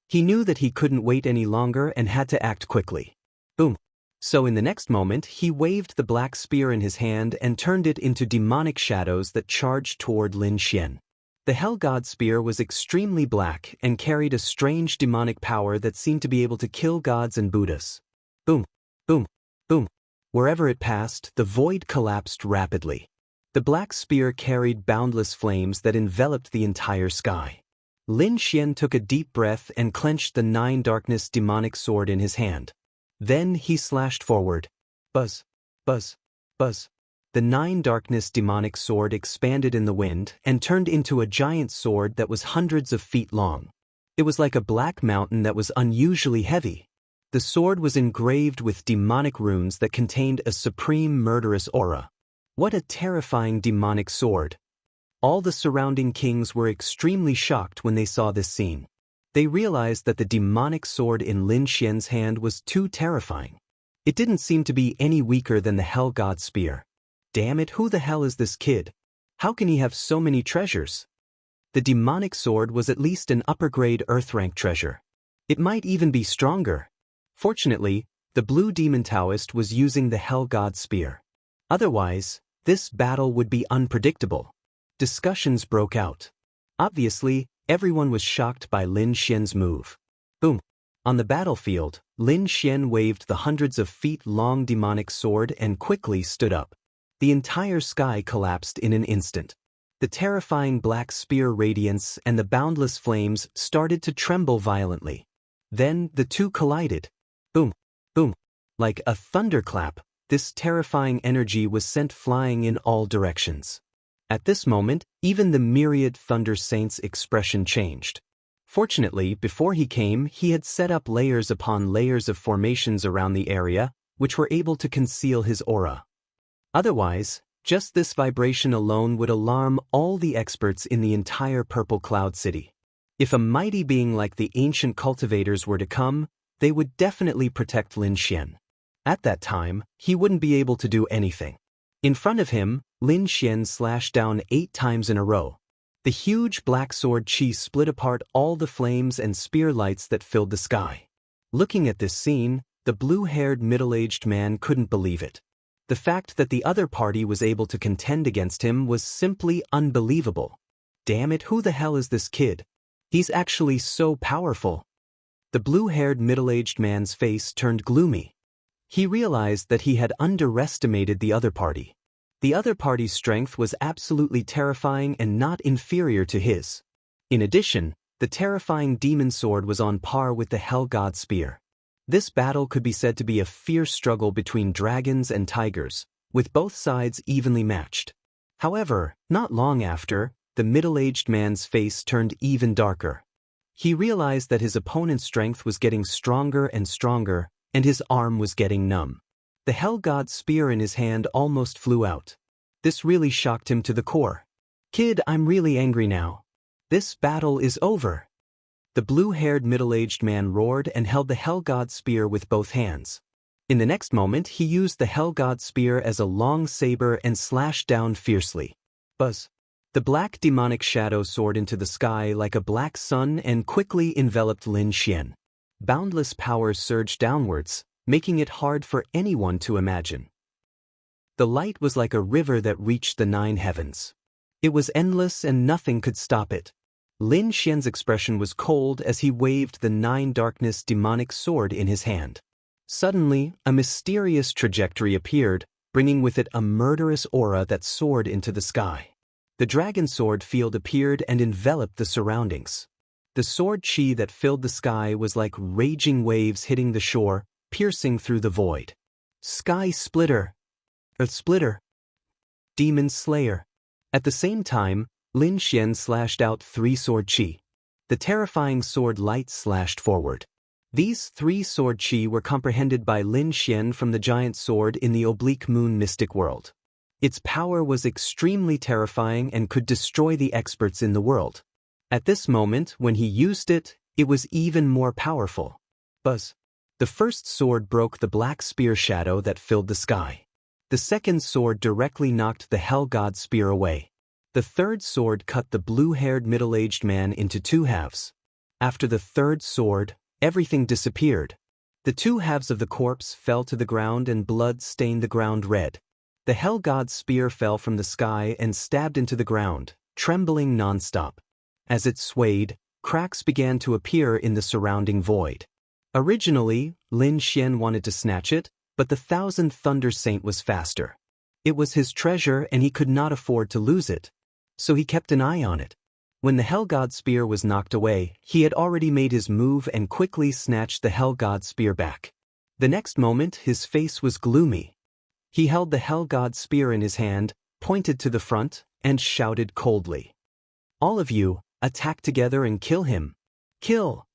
[SPEAKER 1] He knew that he couldn't wait any longer and had to act quickly. Boom. So in the next moment he waved the black spear in his hand and turned it into demonic shadows that charged toward Lin Xian. The Hell God spear was extremely black and carried a strange demonic power that seemed to be able to kill gods and Buddhas. Boom, boom, boom. Wherever it passed, the void collapsed rapidly. The black spear carried boundless flames that enveloped the entire sky. Lin Xian took a deep breath and clenched the Nine Darkness demonic sword in his hand. Then he slashed forward. Buzz, buzz, buzz. The Nine Darkness demonic sword expanded in the wind and turned into a giant sword that was hundreds of feet long. It was like a black mountain that was unusually heavy. The sword was engraved with demonic runes that contained a supreme murderous aura. What a terrifying demonic sword! All the surrounding kings were extremely shocked when they saw this scene. They realized that the demonic sword in Lin Xian's hand was too terrifying. It didn't seem to be any weaker than the Hell God spear. Damn it, who the hell is this kid? How can he have so many treasures? The demonic sword was at least an upper-grade Earth-rank treasure. It might even be stronger. Fortunately, the blue demon Taoist was using the Hell God spear. Otherwise, this battle would be unpredictable. Discussions broke out. Obviously, everyone was shocked by Lin Xian's move. Boom. On the battlefield, Lin Xian waved the hundreds of feet-long demonic sword and quickly stood up. The entire sky collapsed in an instant. The terrifying black spear radiance and the boundless flames started to tremble violently. Then the two collided. Boom, boom. Like a thunderclap, this terrifying energy was sent flying in all directions. At this moment, even the myriad Thunder Saints' expression changed. Fortunately, before he came, he had set up layers upon layers of formations around the area, which were able to conceal his aura. Otherwise, just this vibration alone would alarm all the experts in the entire Purple Cloud City. If a mighty being like the ancient cultivators were to come, they would definitely protect Lin Xian. At that time, he wouldn't be able to do anything. In front of him, Lin Xian slashed down 8 times in a row. The huge black sword chi split apart all the flames and spear lights that filled the sky. Looking at this scene, the blue-haired middle-aged man couldn't believe it. The fact that the other party was able to contend against him was simply unbelievable. Damn it, who the hell is this kid? He's actually so powerful. The blue-haired middle-aged man's face turned gloomy. He realized that he had underestimated the other party. The other party's strength was absolutely terrifying and not inferior to his. In addition, the terrifying demon sword was on par with the Hell God spear. This battle could be said to be a fierce struggle between dragons and tigers, with both sides evenly matched. However, not long after, the middle-aged man's face turned even darker. He realized that his opponent's strength was getting stronger and stronger, and his arm was getting numb. The Hell God's spear in his hand almost flew out. This really shocked him to the core. "Kid, I'm really angry now. This battle is over." The blue-haired middle-aged man roared and held the Hell God's spear with both hands. In the next moment, he used the Hell God's spear as a long saber and slashed down fiercely. Buzz. The black demonic shadow soared into the sky like a black sun and quickly enveloped Lin Xian. Boundless power surged downwards, making it hard for anyone to imagine. The light was like a river that reached the 9 heavens. It was endless and nothing could stop it. Lin Xian's expression was cold as he waved the 9 darkness demonic sword in his hand. Suddenly, a mysterious trajectory appeared, bringing with it a murderous aura that soared into the sky. The dragon sword field appeared and enveloped the surroundings. The sword chi that filled the sky was like raging waves hitting the shore, piercing through the void. Sky Splitter. Earth Splitter. Demon Slayer. At the same time, Lin Xian slashed out 3 sword chi. The terrifying sword light slashed forward. These 3 sword chi were comprehended by Lin Xian from the giant sword in the oblique moon mystic world. Its power was extremely terrifying and could destroy the experts in the world. At this moment, when he used it, it was even more powerful. Buzz. The first sword broke the black spear shadow that filled the sky. The second sword directly knocked the Hell God's spear away. The third sword cut the blue-haired middle-aged man into 2 halves. After the third sword, everything disappeared. The 2 halves of the corpse fell to the ground and blood stained the ground red. The Hell God's spear fell from the sky and stabbed into the ground, trembling non-stop. As it swayed, cracks began to appear in the surrounding void. Originally, Lin Xian wanted to snatch it, but the 1000th Thunder Saint was faster. It was his treasure and he could not afford to lose it. So he kept an eye on it. When the Hell God's spear was knocked away, he had already made his move and quickly snatched the Hell God's spear back. The next moment, his face was gloomy. He held the Hell God's spear in his hand, pointed to the front, and shouted coldly. "All of you, attack together and kill him. Kill!"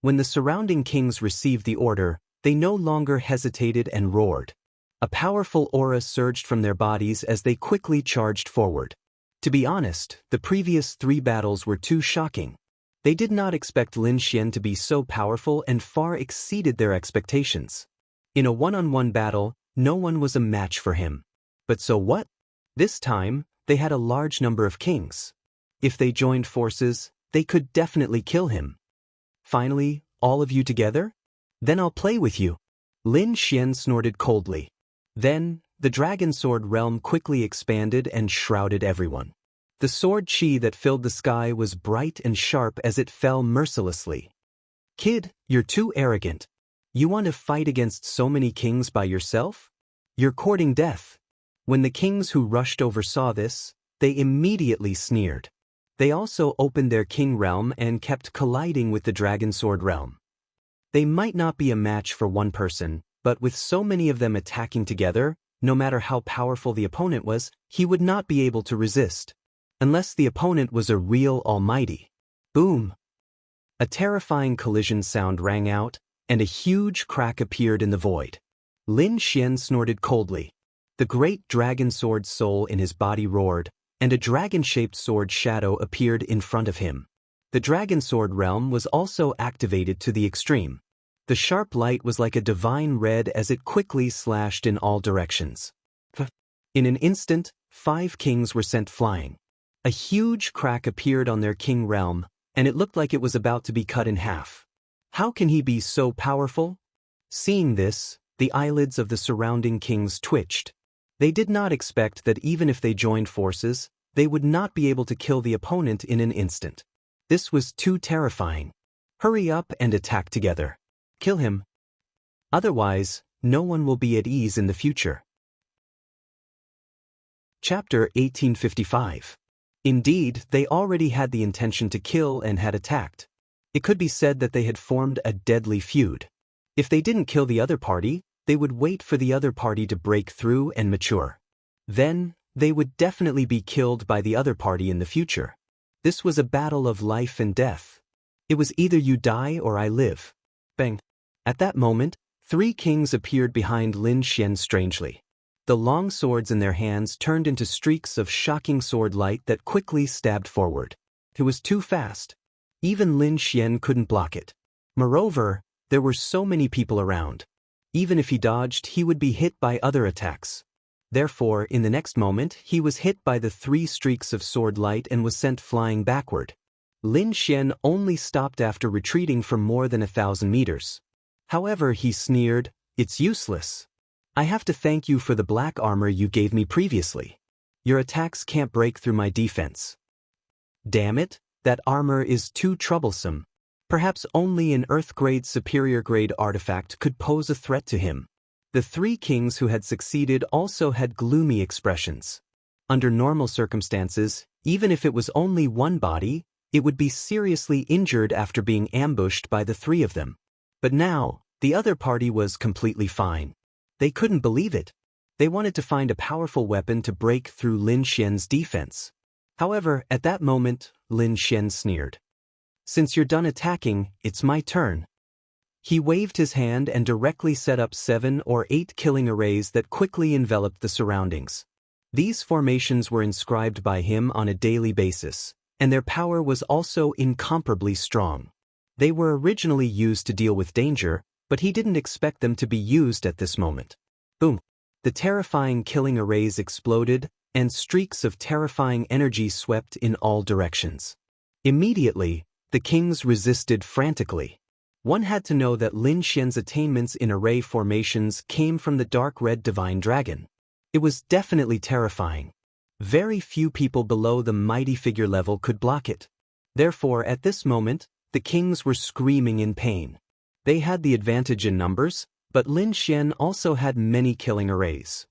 [SPEAKER 1] When the surrounding kings received the order, they no longer hesitated and roared. A powerful aura surged from their bodies as they quickly charged forward. To be honest, the previous 3 battles were too shocking. They did not expect Lin Xian to be so powerful and far exceeded their expectations. In a one-on-one battle, no one was a match for him. But so what? This time, they had a large number of kings. If they joined forces, they could definitely kill him. Finally, all of you together? Then I'll play with you. Lin Xian snorted coldly. Then, the dragon sword realm quickly expanded and shrouded everyone. The sword chi that filled the sky was bright and sharp as it fell mercilessly. "Kid, you're too arrogant. You want to fight against so many kings by yourself? You're courting death." When the kings who rushed over saw this, they immediately sneered. They also opened their king realm and kept colliding with the dragon sword realm. They might not be a match for one person, but with so many of them attacking together, no matter how powerful the opponent was, he would not be able to resist. Unless the opponent was a real almighty. Boom! A terrifying collision sound rang out, and a huge crack appeared in the void. Lin Xian snorted coldly. The great dragon sword soul in his body roared, and a dragon-shaped sword shadow appeared in front of him. The dragon sword realm was also activated to the extreme. The sharp light was like a divine red as it quickly slashed in all directions. In an instant, 5 kings were sent flying. A huge crack appeared on their king realm, and it looked like it was about to be cut in half. How can he be so powerful? Seeing this, the eyelids of the surrounding kings twitched. They did not expect that even if they joined forces, they would not be able to kill the opponent in an instant. This was too terrifying. Hurry up and attack together. Kill him. Otherwise, no one will be at ease in the future. Chapter 1855. Indeed, they already had the intention to kill and had attacked. It could be said that they had formed a deadly feud. If they didn't kill the other party, they would wait for the other party to break through and mature. Then, they would definitely be killed by the other party in the future. This was a battle of life and death. It was either you die or I live. Bang. At that moment, 3 kings appeared behind Lin Xian strangely. The long swords in their hands turned into streaks of shocking sword light that quickly stabbed forward. It was too fast. Even Lin Xian couldn't block it. Moreover, there were so many people around. Even if he dodged, he would be hit by other attacks. Therefore, in the next moment, he was hit by the 3 streaks of sword light and was sent flying backward. Lin Xian only stopped after retreating for more than 1,000 meters. However, he sneered, "It's useless. I have to thank you for the black armor you gave me previously. Your attacks can't break through my defense." Damn it, that armor is too troublesome. Perhaps only an Earth-grade superior-grade artifact could pose a threat to him. The 3 kings who had succeeded also had gloomy expressions. Under normal circumstances, even if it was only one body, it would be seriously injured after being ambushed by the 3 of them. But now, the other party was completely fine. They couldn't believe it. They wanted to find a powerful weapon to break through Lin Xian's defense. However, at that moment, Lin Xian sneered. "Since you're done attacking, it's my turn." He waved his hand and directly set up 7 or 8 killing arrays that quickly enveloped the surroundings. These formations were inscribed by him on a daily basis, and their power was also incomparably strong. They were originally used to deal with danger, but he didn't expect them to be used at this moment. Boom! The terrifying killing arrays exploded, and streaks of terrifying energy swept in all directions. Immediately, the kings resisted frantically. One had to know that Lin Xian's attainments in array formations came from the dark red divine dragon. It was definitely terrifying. Very few people below the mighty figure level could block it. Therefore, at this moment, the kings were screaming in pain. They had the advantage in numbers, but Lin Xian also had many killing arrays.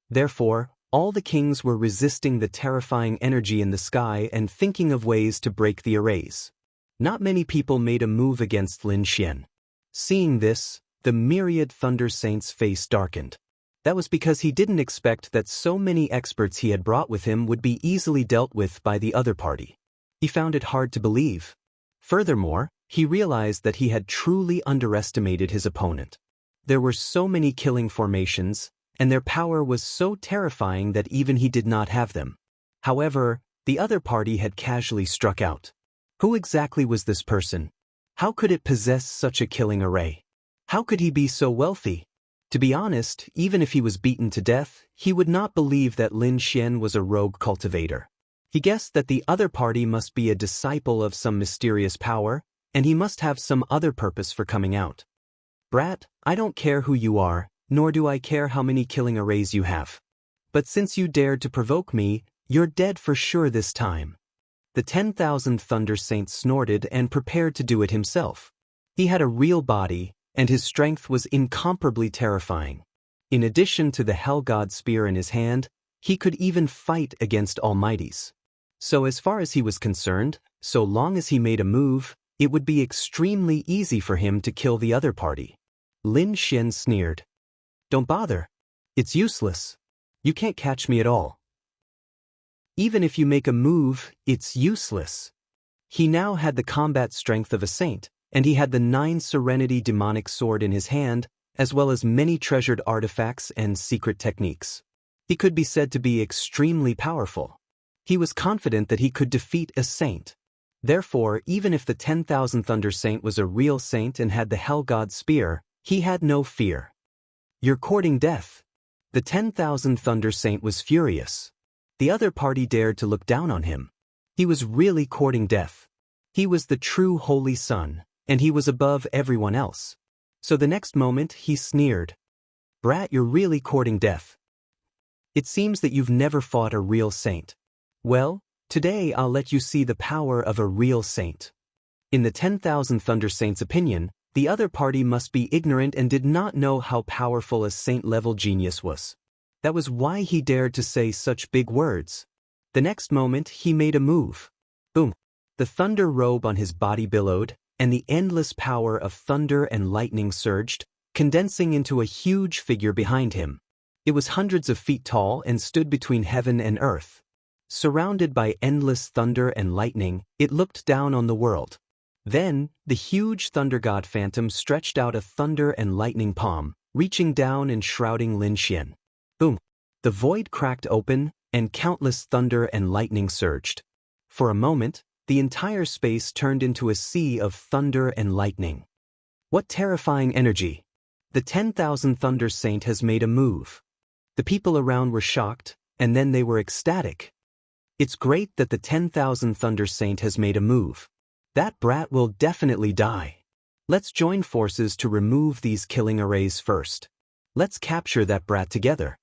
[SPEAKER 1] Therefore, all the kings were resisting the terrifying energy in the sky and thinking of ways to break the arrays. Not many people made a move against Lin Xian. Seeing this, the myriad Thunder Saints' face darkened. That was because he didn't expect that so many experts he had brought with him would be easily dealt with by the other party. He found it hard to believe. Furthermore, he realized that he had truly underestimated his opponent. There were so many killing formations, and their power was so terrifying that even he did not have them. However, the other party had casually struck out. Who exactly was this person? How could it possess such a killing array? How could he be so wealthy? To be honest, even if he was beaten to death, he would not believe that Lin Xian was a rogue cultivator. He guessed that the other party must be a disciple of some mysterious power, and he must have some other purpose for coming out. "Brat, I don't care who you are, nor do I care how many killing arrays you have. But since you dared to provoke me, you're dead for sure this time." The 10,000 Thunder Saint snorted and prepared to do it himself. He had a real body, and his strength was incomparably terrifying. In addition to the Hell God spear in his hand, he could even fight against Almighties. So as far as he was concerned, so long as he made a move, it would be extremely easy for him to kill the other party. Lin Xian sneered. "Don't bother. It's useless. You can't catch me at all. Even if you make a move, it's useless." He now had the combat strength of a saint, and he had the 9 Serenity demonic sword in his hand, as well as many treasured artifacts and secret techniques. He could be said to be extremely powerful. He was confident that he could defeat a saint. Therefore, even if the 10,000 Thunder Saint was a real saint and had the Hell God spear, he had no fear. "You're courting death." The 10,000 Thunder Saint was furious. The other party dared to look down on him. He was really courting death. He was the true Holy Son, and he was above everyone else. So the next moment he sneered. "Brat, you're really courting death. It seems that you've never fought a real saint. Well, today I'll let you see the power of a real saint." In the 10,000 Thunder Saints' opinion, the other party must be ignorant and did not know how powerful a saint-level genius was. That was why he dared to say such big words. The next moment he made a move. Boom! The thunder robe on his body billowed, and the endless power of thunder and lightning surged, condensing into a huge figure behind him. It was hundreds of feet tall and stood between heaven and earth. Surrounded by endless thunder and lightning, it looked down on the world. Then, the huge thunder god phantom stretched out a thunder and lightning palm, reaching down and shrouding Lin Xian. Boom! The void cracked open, and countless thunder and lightning surged. For a moment, the entire space turned into a sea of thunder and lightning. What terrifying energy! The 10,000 Thunder Saint has made a move. The people around were shocked, and then they were ecstatic. It's great that the 10,000 Thunder Saint has made a move. That brat will definitely die. Let's join forces to remove these killing arrays first. Let's capture that brat together.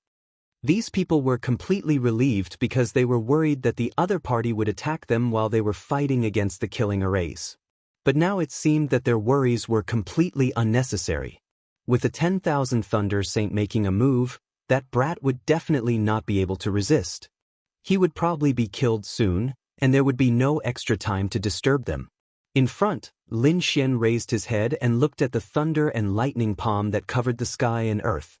[SPEAKER 1] These people were completely relieved because they were worried that the other party would attack them while they were fighting against the killing arrays. But now it seemed that their worries were completely unnecessary. With the 10,000 Thunder Saint making a move, that brat would definitely not be able to resist. He would probably be killed soon, and there would be no extra time to disturb them. In front, Lin Xian raised his head and looked at the thunder and lightning palm that covered the sky and earth.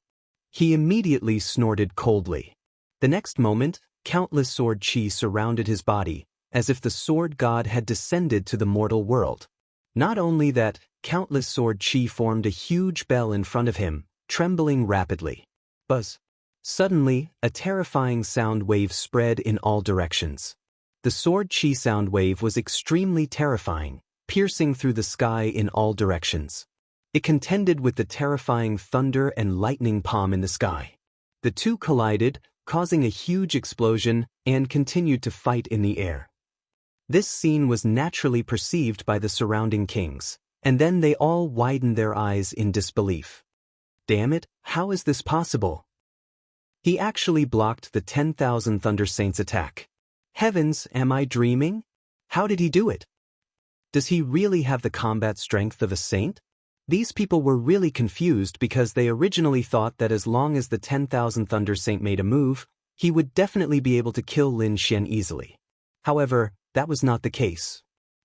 [SPEAKER 1] He immediately snorted coldly. The next moment, countless sword chi surrounded his body, as if the sword god had descended to the mortal world. Not only that, countless sword chi formed a huge bell in front of him, trembling rapidly. Buzz! Suddenly, a terrifying sound wave spread in all directions. The sword chi sound wave was extremely terrifying, piercing through the sky in all directions. It contended with the terrifying thunder and lightning palm in the sky. The two collided, causing a huge explosion, and continued to fight in the air. This scene was naturally perceived by the surrounding kings, and then they all widened their eyes in disbelief. Damn it, how is this possible? He actually blocked the 10,000 Thunder Saints' attack. Heavens, am I dreaming? How did he do it? Does he really have the combat strength of a saint? These people were really confused because they originally thought that as long as the 10,000 Thunder Saint made a move, he would definitely be able to kill Lin Xian easily. However, that was not the case.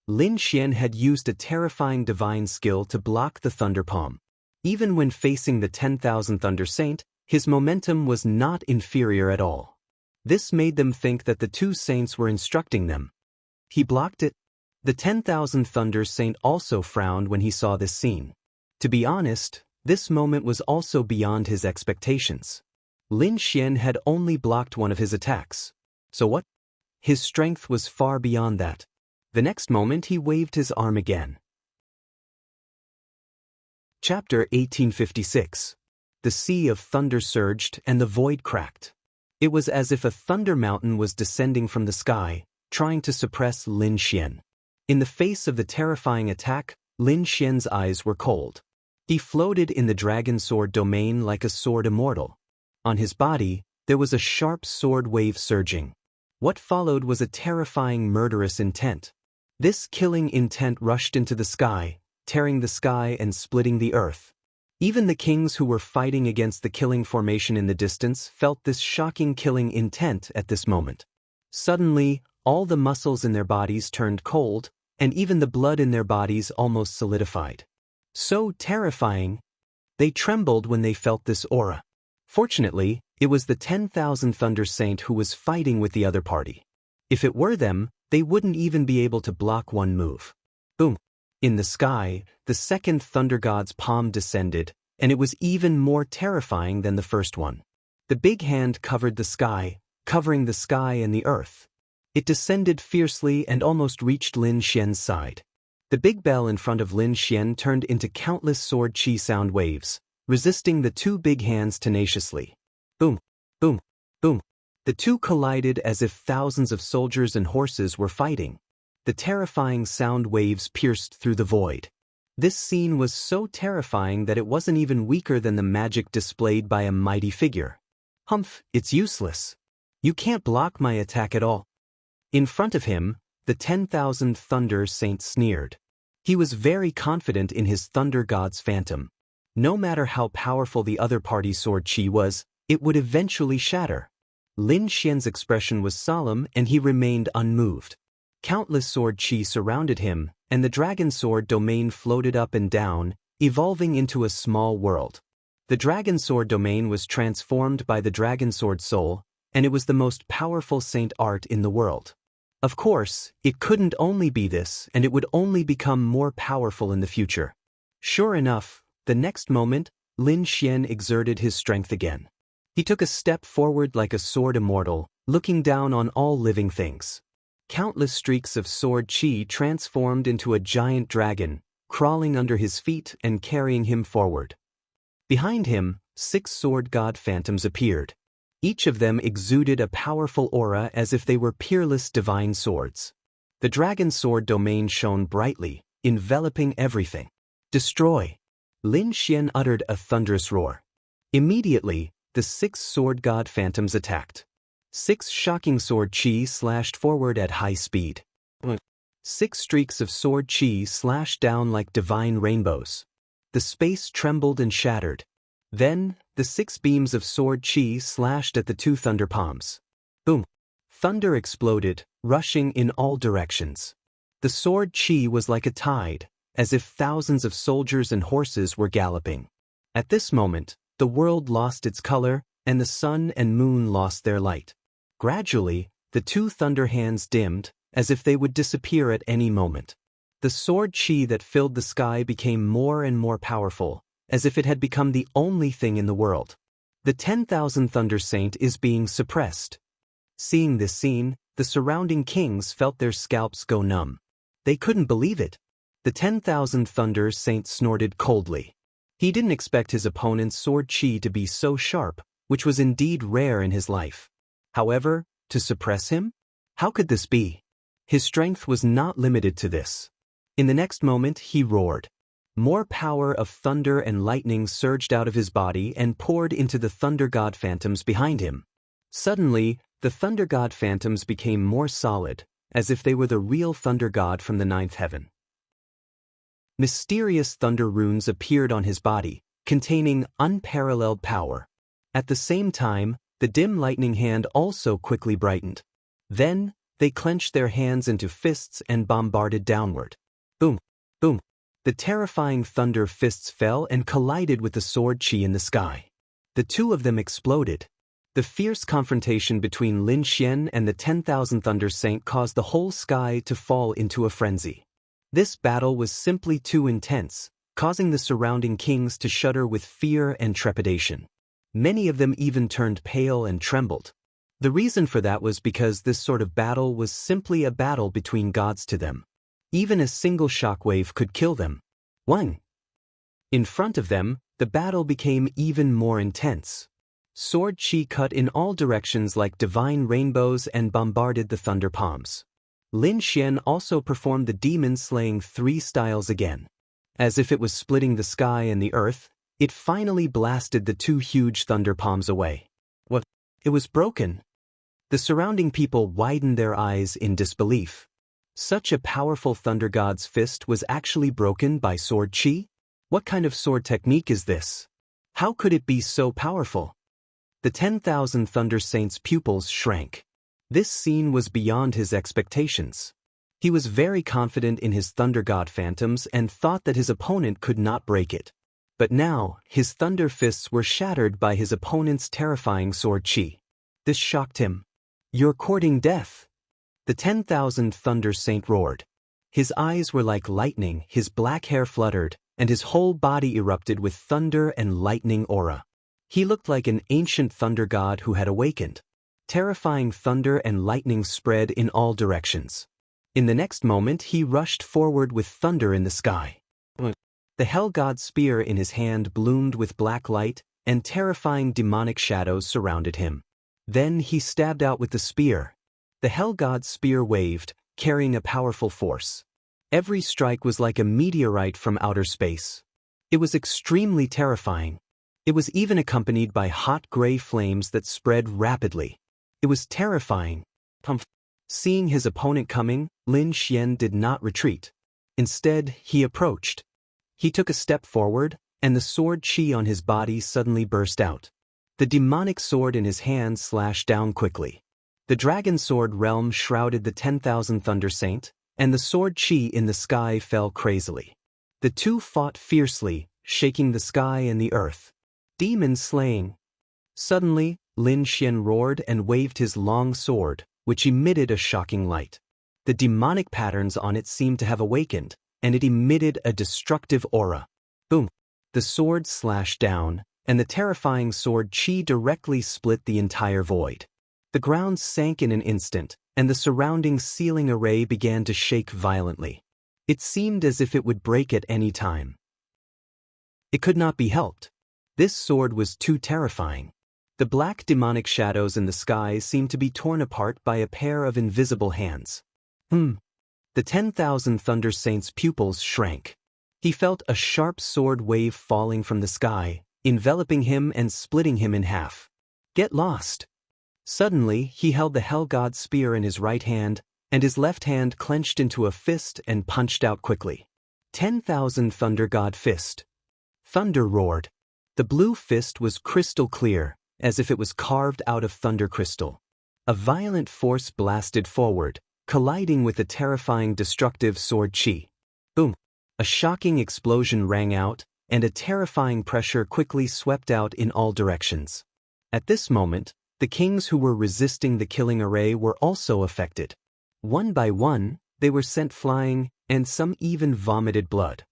[SPEAKER 1] Lin Xian had used a terrifying divine skill to block the thunder palm. Even when facing the 10,000 Thunder Saint, his momentum was not inferior at all. This made them think that the two saints were instructing them. He blocked it. The 10,000 Thunder Saint also frowned when he saw this scene. To be honest, this moment was also beyond his expectations. Lin Xian had only blocked one of his attacks. So what? His strength was far beyond that. The next moment he waved his arm again. Chapter 1856. The sea of thunder surged and the void cracked. It was as if a thunder mountain was descending from the sky, trying to suppress Lin Xian. In the face of the terrifying attack, Lin Xian's eyes were cold. He floated in the dragon sword domain like a sword immortal. On his body, there was a sharp sword wave surging. What followed was a terrifying murderous intent. This killing intent rushed into the sky, tearing the sky and splitting the earth. Even the kings who were fighting against the killing formation in the distance felt this shocking killing intent at this moment. Suddenly, all the muscles in their bodies turned cold, and even the blood in their bodies almost solidified. So terrifying! They trembled when they felt this aura. Fortunately, it was the 10,000 Thunder Saint who was fighting with the other party. If it were them, they wouldn't even be able to block one move. Boom! In the sky, the second thunder god's palm descended, and it was even more terrifying than the first one. The big hand covered the sky, covering the sky and the earth. It descended fiercely and almost reached Lin Xian's side. The big bell in front of Lin Xian turned into countless sword chi sound waves, resisting the two big hands tenaciously. Boom! Boom! Boom! The two collided as if thousands of soldiers and horses were fighting. The terrifying sound waves pierced through the void. This scene was so terrifying that it wasn't even weaker than the magic displayed by a mighty figure. Humph, it's useless. You can't block my attack at all. In front of him, the 10,000 Thunder Saint sneered. He was very confident in his thunder god's phantom. No matter how powerful the other party's sword chi was, it would eventually shatter. Lin Xian's expression was solemn and he remained unmoved. Countless sword chi surrounded him, and the dragon sword domain floated up and down, evolving into a small world. The dragon sword domain was transformed by the dragon sword soul, and it was the most powerful saint art in the world. Of course, it couldn't only be this, and it would only become more powerful in the future. Sure enough, the next moment, Lin Xian exerted his strength again. He took a step forward like a sword immortal, looking down on all living things. Countless streaks of sword qi transformed into a giant dragon, crawling under his feet and carrying him forward. Behind him, 6 sword god phantoms appeared. Each of them exuded a powerful aura as if they were peerless divine swords. The dragon sword domain shone brightly, enveloping everything. Destroy! Lin Xian uttered a thunderous roar. Immediately, the 6 sword god phantoms attacked. 6 shocking sword qi slashed forward at high speed. 6 streaks of sword qi slashed down like divine rainbows. The space trembled and shattered. Then, the 6 beams of sword qi slashed at the 2 thunder palms. Boom! Thunder exploded, rushing in all directions. The sword qi was like a tide, as if thousands of soldiers and horses were galloping. At this moment, the world lost its color, and the sun and moon lost their light. Gradually, the 2 thunder hands dimmed, as if they would disappear at any moment. The sword qi that filled the sky became more and more powerful, as if it had become the only thing in the world. The 10,000 Thunder Saint is being suppressed. Seeing this scene, the surrounding kings felt their scalps go numb. They couldn't believe it. The 10,000 Thunder Saint snorted coldly. He didn't expect his opponent's sword qi to be so sharp, which was indeed rare in his life. However, to suppress him? How could this be? His strength was not limited to this. In the next moment, he roared. More power of thunder and lightning surged out of his body and poured into the thunder god phantoms behind him. Suddenly, the thunder god phantoms became more solid, as if they were the real thunder god from the 9th heaven. Mysterious thunder runes appeared on his body, containing unparalleled power. At the same time, the dim lightning hand also quickly brightened. Then, they clenched their hands into fists and bombarded downward. Boom! Boom! The terrifying thunder fists fell and collided with the sword qi in the sky. The 2 of them exploded. The fierce confrontation between Lin Xian and the 10,000 Thunder Saint caused the whole sky to fall into a frenzy. This battle was simply too intense, causing the surrounding kings to shudder with fear and trepidation. Many of them even turned pale and trembled. The reason for that was because this sort of battle was simply a battle between gods to them. Even a single shockwave could kill them. 1. In front of them, the battle became even more intense. Sword qi cut in all directions like divine rainbows and bombarded the thunder palms. Lin Xian also performed the demon-slaying 3 styles again. As if it was splitting the sky and the earth, it finally blasted the 2 huge thunder palms away. What? It was broken. The surrounding people widened their eyes in disbelief. Such a powerful thunder god's fist was actually broken by sword qi? What kind of sword technique is this? How could it be so powerful? The 10,000 Thunder Saints' pupils shrank. This scene was beyond his expectations. He was very confident in his thunder god phantoms and thought that his opponent could not break it. But now, his thunder fists were shattered by his opponent's terrifying sword qi. This shocked him. "You're courting death!" The 10,000 Thunder Saint roared. His eyes were like lightning, his black hair fluttered, and his whole body erupted with thunder and lightning aura. He looked like an ancient thunder god who had awakened. Terrifying thunder and lightning spread in all directions. In the next moment, he rushed forward with thunder in the sky. The Hell God's spear in his hand bloomed with black light, and terrifying demonic shadows surrounded him. Then he stabbed out with the spear. The Hell God's spear waved, carrying a powerful force. Every strike was like a meteorite from outer space. It was extremely terrifying. It was even accompanied by hot gray flames that spread rapidly. It was terrifying. Seeing his opponent coming, Lin Xian did not retreat. Instead, he approached. He took a step forward, and the sword qi on his body suddenly burst out. The demonic sword in his hand slashed down quickly. The dragon sword realm shrouded the 10,000 Thunder Saint, and the sword qi in the sky fell crazily. The 2 fought fiercely, shaking the sky and the earth. Demon slaying. Suddenly, Lin Xian roared and waved his long sword, which emitted a shocking light. The demonic patterns on it seemed to have awakened, and it emitted a destructive aura. Boom! The sword slashed down, and the terrifying sword chi directly split the entire void. The ground sank in an instant, and the surrounding ceiling array began to shake violently. It seemed as if it would break at any time. It could not be helped. This sword was too terrifying. The black demonic shadows in the sky seemed to be torn apart by a pair of invisible hands. The 10,000 Thunder Saint's pupils shrank. He felt a sharp sword wave falling from the sky, enveloping him and splitting him in half. Get lost! Suddenly, he held the Hell God spear in his right hand, and his left hand clenched into a fist and punched out quickly. 10,000 Thunder God Fist. Thunder roared. The blue fist was crystal clear, as if it was carved out of thunder crystal. A violent force blasted forward, colliding with the terrifying destructive sword chi. Boom! A shocking explosion rang out, and a terrifying pressure quickly swept out in all directions. At this moment, the kings who were resisting the killing array were also affected. One by one, they were sent flying, and some even vomited blood.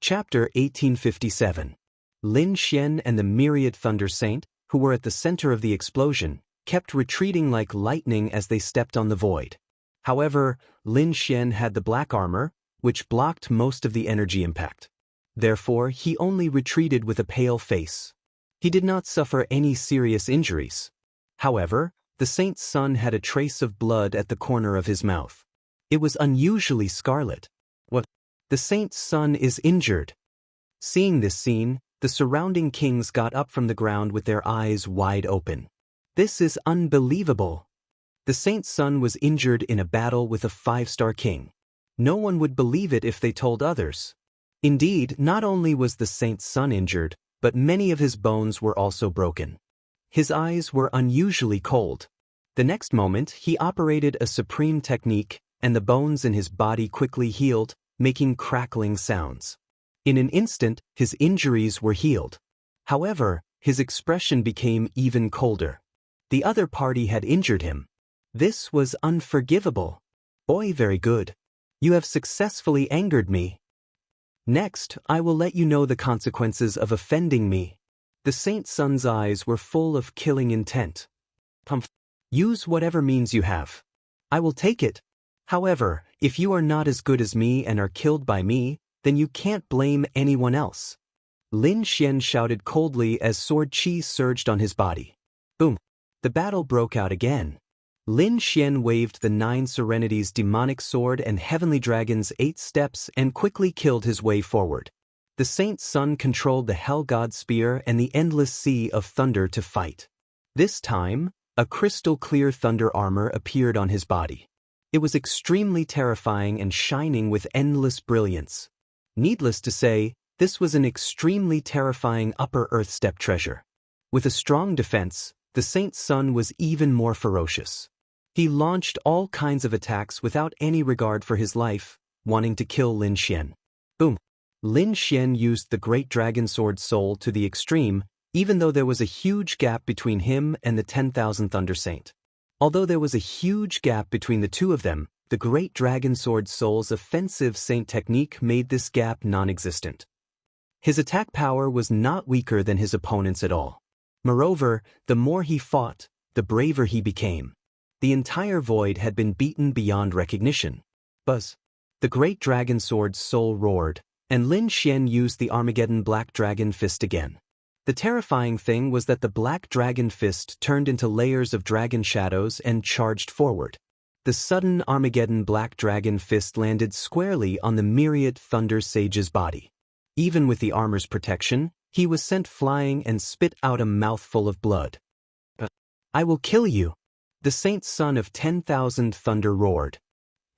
[SPEAKER 1] Chapter 1857. Lin Xian and the myriad Thunder Saint, who were at the center of the explosion, kept retreating like lightning as they stepped on the void. However, Lin Xian had the black armor, which blocked most of the energy impact. Therefore, he only retreated with a pale face. He did not suffer any serious injuries. However, the saint's son had a trace of blood at the corner of his mouth. It was unusually scarlet. What? The saint's son is injured. Seeing this scene, the surrounding kings got up from the ground with their eyes wide open. This is unbelievable. The saint's son was injured in a battle with a 5-star king. No one would believe it if they told others. Indeed, not only was the saint's son injured, but many of his bones were also broken. His eyes were unusually cold. The next moment, he operated a supreme technique, and the bones in his body quickly healed, making crackling sounds. In an instant, his injuries were healed. However, his expression became even colder. The other party had injured him. This was unforgivable. Oi, very good. You have successfully angered me. Next, I will let you know the consequences of offending me. The saint's son's eyes were full of killing intent. Use whatever means you have. I will take it. However, if you are not as good as me and are killed by me, then you can't blame anyone else. Lin Xian shouted coldly as sword chi surged on his body. Boom! The battle broke out again. Lin Xian waved the 9 Serenities demonic sword and heavenly dragon's 8 steps and quickly killed his way forward. The saint's son controlled the Hell God spear and the endless sea of thunder to fight. This time, a crystal-clear thunder armor appeared on his body. It was extremely terrifying and shining with endless brilliance. Needless to say, this was an extremely terrifying Upper Earth step treasure. With a strong defense, the saint's son was even more ferocious. He launched all kinds of attacks without any regard for his life, wanting to kill Lin Xian. Boom! Lin Xian used the Great Dragon Sword Soul to the extreme, even though there was a huge gap between him and the 10,000 Thunder Saint. Although there was a huge gap between the two of them, the Great Dragon Sword Soul's offensive saint technique made this gap non-existent. His attack power was not weaker than his opponent's at all. Moreover, the more he fought, the braver he became. The entire void had been beaten beyond recognition. Buzz! The Great Dragon Sword's soul roared, and Lin Xian used the Armageddon Black Dragon Fist again. The terrifying thing was that the Black Dragon Fist turned into layers of dragon shadows and charged forward. The sudden Armageddon Black Dragon Fist landed squarely on the myriad Thunder Sage's body. Even with the armor's protection, he was sent flying and spit out a mouthful of blood. I will kill you! The saint's son of 10,000 Thunder roared.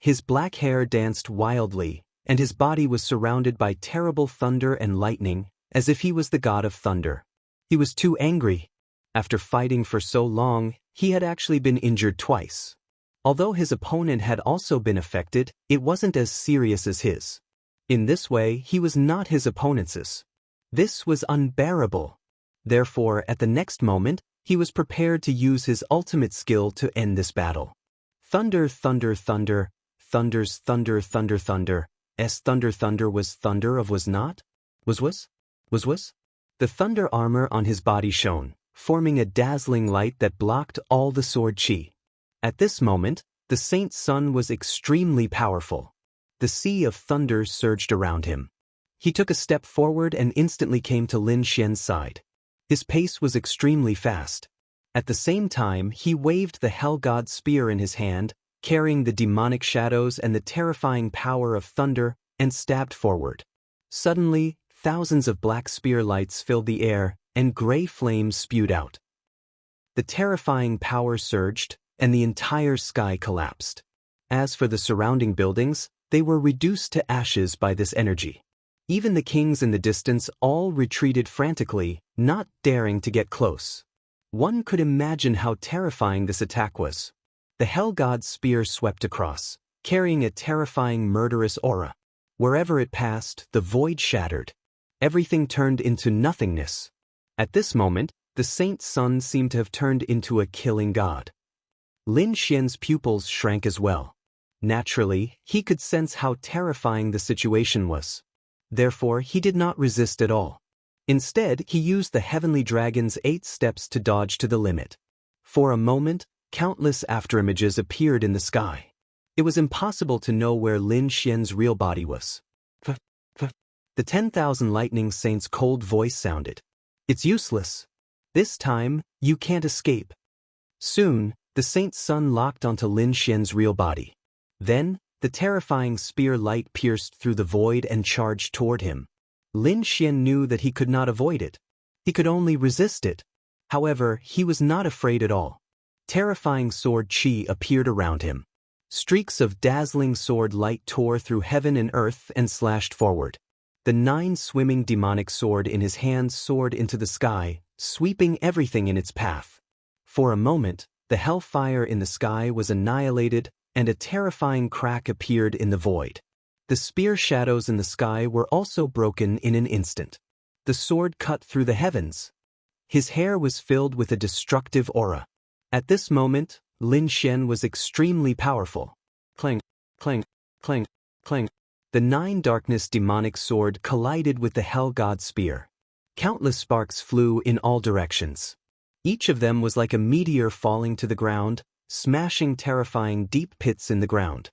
[SPEAKER 1] His black hair danced wildly, and his body was surrounded by terrible thunder and lightning, as if he was the god of thunder. He was too angry. After fighting for so long, he had actually been injured twice. Although his opponent had also been affected, it wasn't as serious as his. In this way, he was not his opponent's. This was unbearable. Therefore, at the next moment, he was prepared to use his ultimate skill to end this battle. Thunder, thunder, thunder, thunder's thunder, thunder, thunder, thunder, thunder was thunder of was not? Was? The thunder armor on his body shone, forming a dazzling light that blocked all the sword chi. At this moment, the saint's sun was extremely powerful. The sea of thunder surged around him. He took a step forward and instantly came to Lin Xian's side. His pace was extremely fast. At the same time, he waved the Hell God's spear in his hand, carrying the demonic shadows and the terrifying power of thunder, and stabbed forward. Suddenly, thousands of black spear lights filled the air, and gray flames spewed out. The terrifying power surged, and the entire sky collapsed. As for the surrounding buildings, they were reduced to ashes by this energy. Even the kings in the distance all retreated frantically, not daring to get close. One could imagine how terrifying this attack was. The Hell God's spear swept across, carrying a terrifying murderous aura. Wherever it passed, the void shattered. Everything turned into nothingness. At this moment, the saint's sun seemed to have turned into a killing god. Lin Xian's pupils shrank as well. Naturally, he could sense how terrifying the situation was. Therefore, he did not resist at all. Instead, he used the heavenly dragon's 8 steps to dodge to the limit. For a moment, countless afterimages appeared in the sky. It was impossible to know where Lin Xian's real body was. The 10,000 lightning saint's cold voice sounded. It's useless. This time, you can't escape. Soon, the saint's sun locked onto Lin Xian's real body. Then, the terrifying spear light pierced through the void and charged toward him. Lin Xian knew that he could not avoid it. He could only resist it. However, he was not afraid at all. Terrifying sword chi appeared around him. Streaks of dazzling sword light tore through heaven and earth and slashed forward. The 9 swimming demonic sword in his hands soared into the sky, sweeping everything in its path. For a moment, the hellfire in the sky was annihilated, and a terrifying crack appeared in the void. The spear shadows in the sky were also broken in an instant. The sword cut through the heavens. His hair was filled with a destructive aura. At this moment, Lin Xian was extremely powerful. Clang, clang, clang, clang. The 9 darkness demonic sword collided with the Hell God spear. Countless sparks flew in all directions. Each of them was like a meteor falling to the ground, smashing terrifying deep pits in the ground.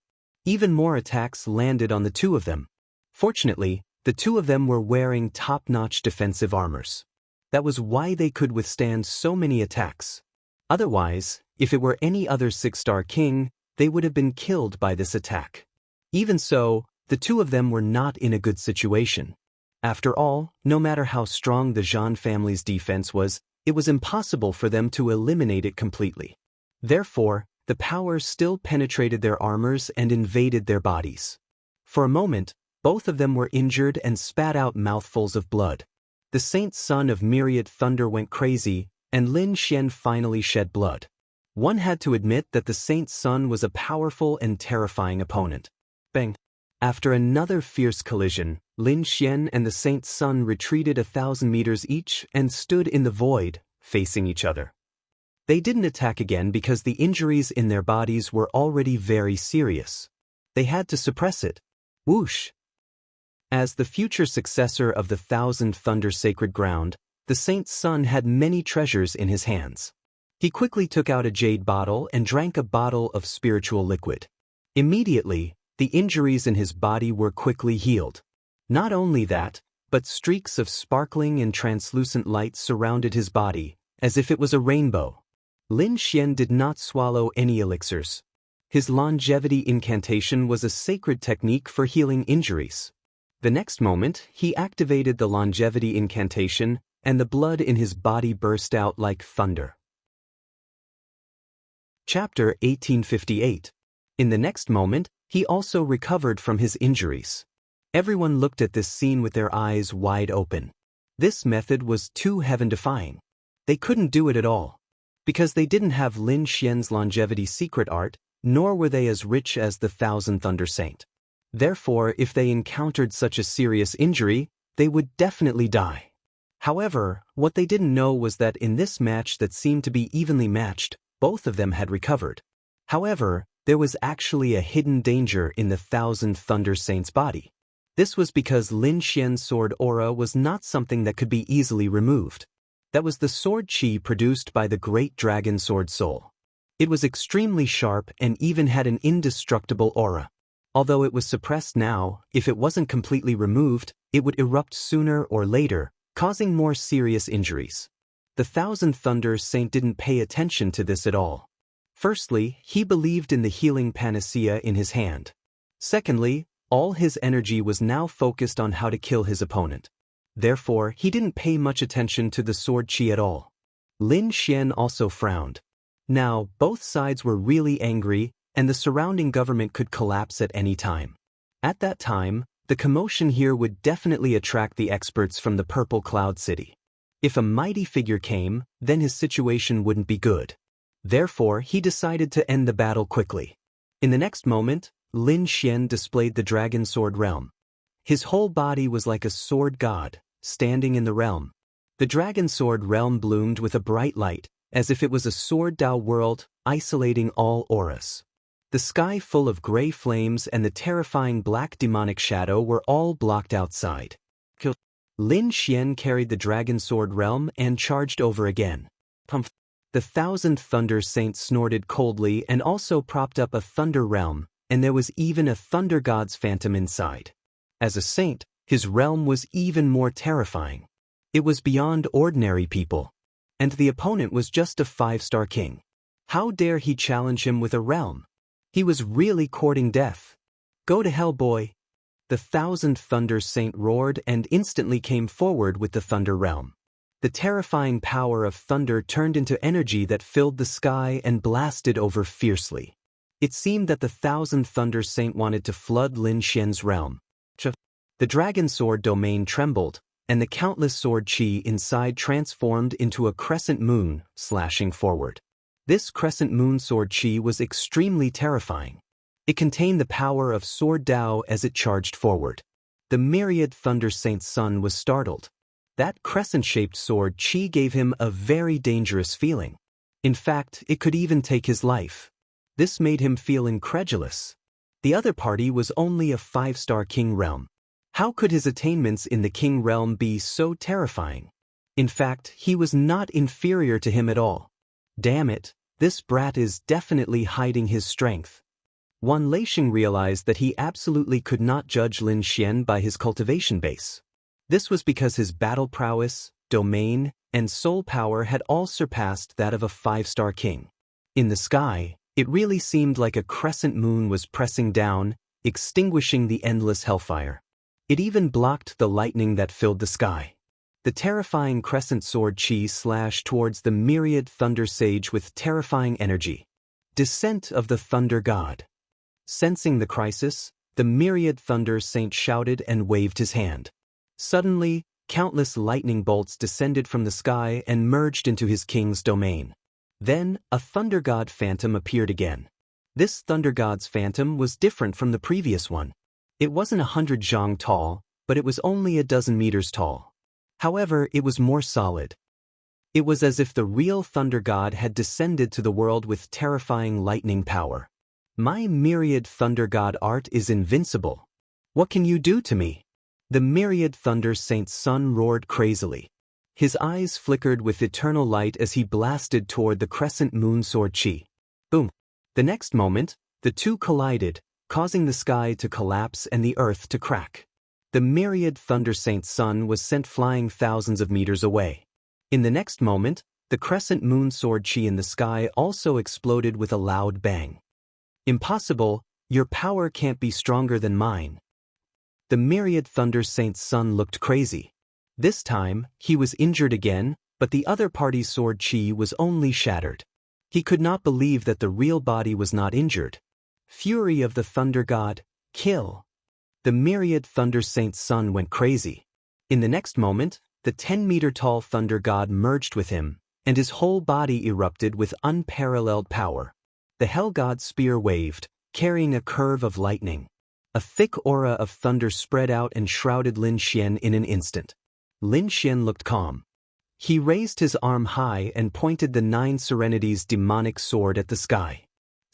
[SPEAKER 1] Even more attacks landed on the 2 of them. Fortunately, the 2 of them were wearing top-notch defensive armors. That was why they could withstand so many attacks. Otherwise, if it were any other 6-star king, they would have been killed by this attack. Even so, the 2 of them were not in a good situation. After all, no matter how strong the Zhan family's defense was, it was impossible for them to eliminate it completely. Therefore, the power still penetrated their armors and invaded their bodies. For a moment, both of them were injured and spat out mouthfuls of blood. The saint's son of myriad thunder went crazy, and Lin Xian finally shed blood. One had to admit that the saint's son was a powerful and terrifying opponent. Bang! After another fierce collision, Lin Xian and the saint's son retreated 1,000 meters each and stood in the void, facing each other. They didn't attack again because the injuries in their bodies were already very serious. They had to suppress it. Whoosh! As the future successor of the 1,000 Thunder Sacred Ground, the saint's son had many treasures in his hands. He quickly took out a jade bottle and drank a bottle of spiritual liquid. Immediately, the injuries in his body were quickly healed. Not only that, but streaks of sparkling and translucent light surrounded his body, as if it was a rainbow. Lin Xian did not swallow any elixirs. His longevity incantation was a sacred technique for healing injuries. The next moment, he activated the longevity incantation, and the blood in his body burst out like thunder. Chapter 1858. In the next moment, he also recovered from his injuries. Everyone looked at this scene with their eyes wide open. This method was too heaven-defying. They couldn't do it at all. Because they didn't have Lin Xian's longevity secret art, nor were they as rich as the 1,000 Thunder Saint. Therefore, if they encountered such a serious injury, they would definitely die. However, what they didn't know was that in this match that seemed to be evenly matched, both of them had recovered. However, there was actually a hidden danger in the Thousand Thunder Saint's body. This was because Lin Xian's sword aura was not something that could be easily removed. That was the sword chi produced by the great dragon sword soul. It was extremely sharp and even had an indestructible aura. Although it was suppressed now, if it wasn't completely removed, it would erupt sooner or later, causing more serious injuries. The Thousand Thunder Saint didn't pay attention to this at all. Firstly, he believed in the healing panacea in his hand. Secondly, all his energy was now focused on how to kill his opponent. Therefore, he didn't pay much attention to the sword chi at all. Lin Xian also frowned. Now, both sides were really angry, and the surrounding government could collapse at any time. At that time, the commotion here would definitely attract the experts from the Purple Cloud City. If a mighty figure came, then his situation wouldn't be good. Therefore, he decided to end the battle quickly. In the next moment, Lin Xian displayed the Dragon Sword Realm. His whole body was like a sword god, standing in the realm. The Dragon Sword Realm bloomed with a bright light, as if it was a sword Dao world, isolating all auras. The sky full of gray flames and the terrifying black demonic shadow were all blocked outside. Lin Xian carried the Dragon Sword Realm and charged over again. The Thousand Thunder Saint snorted coldly and also propped up a Thunder Realm, and there was even a Thunder God's phantom inside. As a saint, his realm was even more terrifying. It was beyond ordinary people. And the opponent was just a 5-star king. How dare he challenge him with a realm? He was really courting death. Go to hell, boy. The Thousand Thunder Saint roared and instantly came forward with the Thunder Realm. The terrifying power of thunder turned into energy that filled the sky and blasted over fiercely. It seemed that the Thousand Thunder Saint wanted to flood Lin Xian's realm. The dragon sword domain trembled, and the countless sword chi inside transformed into a crescent moon, slashing forward. This crescent moon sword chi was extremely terrifying. It contained the power of Sword Dao as it charged forward. The myriad Thunder Saint's son was startled. That crescent-shaped sword chi gave him a very dangerous feeling. In fact, it could even take his life. This made him feel incredulous. The other party was only a 5-star king realm. How could his attainments in the king realm be so terrifying? In fact, he was not inferior to him at all. Damn it, this brat is definitely hiding his strength. Wan Leixing realized that he absolutely could not judge Lin Xian by his cultivation base. This was because his battle prowess, domain, and soul power had all surpassed that of a 5-star king. In the sky, it really seemed like a crescent moon was pressing down, extinguishing the endless hellfire. It even blocked the lightning that filled the sky. The terrifying crescent sword chi slashed towards the myriad thunder sage with terrifying energy. Descent of the Thunder God. Sensing the crisis, the myriad Thunder Saint shouted and waved his hand. Suddenly, countless lightning bolts descended from the sky and merged into his king's domain. Then, a Thunder God phantom appeared again. This Thunder God's phantom was different from the previous one. It wasn't 100 zhang tall, but it was only a dozen meters tall. However, it was more solid. It was as if the real Thunder God had descended to the world with terrifying lightning power. My myriad Thunder God art is invincible. What can you do to me? The myriad Thunder Saint's son roared crazily. His eyes flickered with eternal light as he blasted toward the crescent moon sword chi. Boom! The next moment, the two collided, causing the sky to collapse and the earth to crack. The myriad Thunder Saint's son was sent flying thousands of meters away. In the next moment, the crescent moon sword chi in the sky also exploded with a loud bang. Impossible, your power can't be stronger than mine. The myriad Thunder Saint's son looked crazy. This time, he was injured again, but the other party's sword chi was only shattered. He could not believe that the real body was not injured. Fury of the Thunder God, kill! The myriad Thunder Saint's son went crazy. In the next moment, the 10-meter-tall Thunder God merged with him, and his whole body erupted with unparalleled power. The Hell God's spear waved, carrying a curve of lightning. A thick aura of thunder spread out and shrouded Lin Xian in an instant. Lin Xian looked calm. He raised his arm high and pointed the 9 Serenities demonic sword at the sky.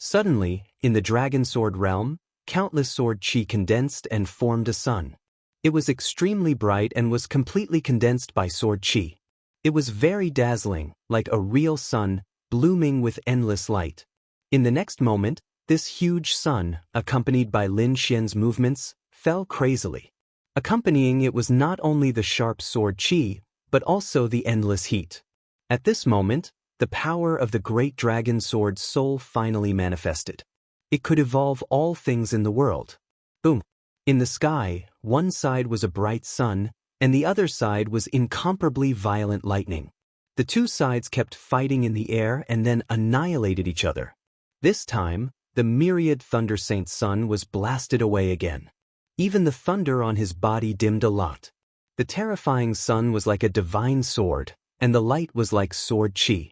[SPEAKER 1] Suddenly, in the dragon sword realm, countless sword chi condensed and formed a sun. It was extremely bright and was completely condensed by sword chi. It was very dazzling, like a real sun, blooming with endless light. In the next moment, this huge sun, accompanied by Lin Xian's movements, fell crazily. Accompanying it was not only the sharp sword chi, but also the endless heat. At this moment, the power of the great dragon sword's soul finally manifested. It could evolve all things in the world. Boom! In the sky, one side was a bright sun, and the other side was incomparably violent lightning. The two sides kept fighting in the air and then annihilated each other. This time, the myriad Thunder Saint's sun was blasted away again. Even the thunder on his body dimmed a lot. The terrifying sun was like a divine sword, and the light was like sword chi.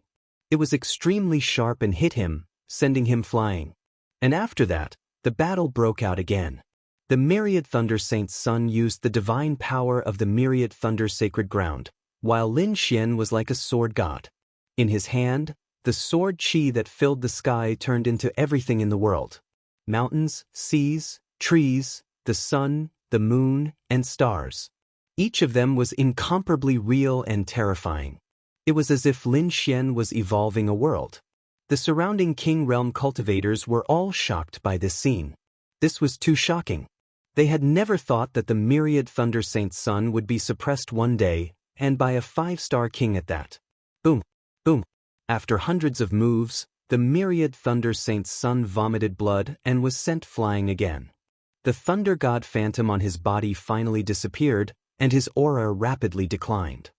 [SPEAKER 1] It was extremely sharp and hit him, sending him flying. And after that, the battle broke out again. The myriad Thunder Saint's sun used the divine power of the myriad Thunder Sacred Ground, while Lin Xian was like a sword god. In his hand, the sword chi that filled the sky turned into everything in the world. Mountains, seas, trees, the sun, the moon, and stars. Each of them was incomparably real and terrifying. It was as if Lin Xian was evolving a world. The surrounding King Realm cultivators were all shocked by this scene. This was too shocking. They had never thought that the myriad Thunder Saint's sun would be suppressed one day, and by a 5-star king at that. Boom! Boom! After hundreds of moves, the myriad Thunder Saint's sun vomited blood and was sent flying again. The Thunder God Phantom on his body finally disappeared, and his aura rapidly declined.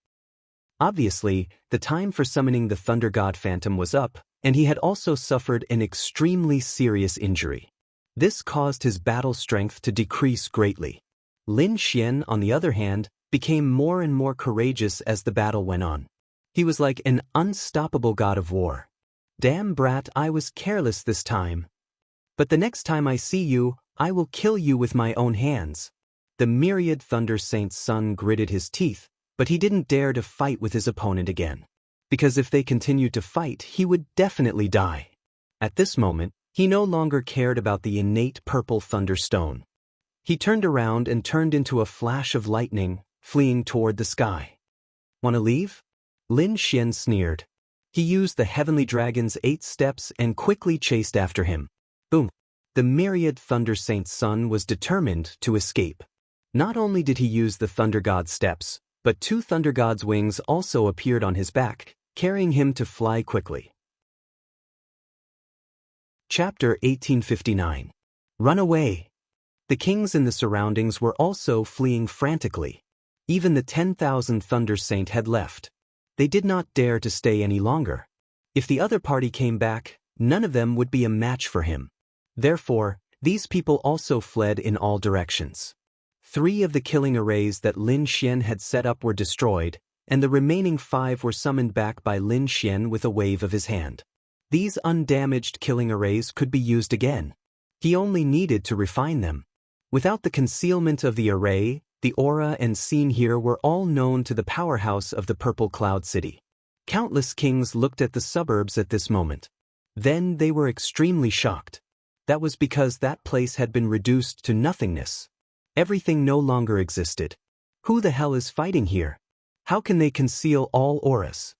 [SPEAKER 1] Obviously, the time for summoning the Thunder God Phantom was up, and he had also suffered an extremely serious injury. This caused his battle strength to decrease greatly. Lin Xian, on the other hand, became more and more courageous as the battle went on. He was like an unstoppable god of war. Damn brat, I was careless this time. But the next time I see you, I will kill you with my own hands. The myriad Thunder Saint's sun gritted his teeth, but he didn't dare to fight with his opponent again. Because if they continued to fight, he would definitely die. At this moment, he no longer cared about the innate purple thunderstone. He turned around and turned into a flash of lightning, fleeing toward the sky. "Wanna leave?" Lin Xian sneered. He used the Heavenly Dragon's 8 steps and quickly chased after him. Boom! The myriad Thunder Saint's sun was determined to escape. Not only did he use the Thunder God's steps, but 2 Thunder God's wings also appeared on his back, carrying him to fly quickly. Chapter 1859. Run away! The kings in the surroundings were also fleeing frantically. Even the 10,000 Thunder Saint had left. They did not dare to stay any longer. If the other party came back, none of them would be a match for him. Therefore, these people also fled in all directions. 3 of the killing arrays that Lin Xian had set up were destroyed, and the remaining 5 were summoned back by Lin Xian with a wave of his hand. These undamaged killing arrays could be used again. He only needed to refine them. Without the concealment of the array, the aura and scene here were all known to the powerhouse of the Purple Cloud City. Countless kings looked at the suburbs at this moment. Then they were extremely shocked. That was because that place had been reduced to nothingness. Everything no longer existed. Who the hell is fighting here? How can they conceal all auras?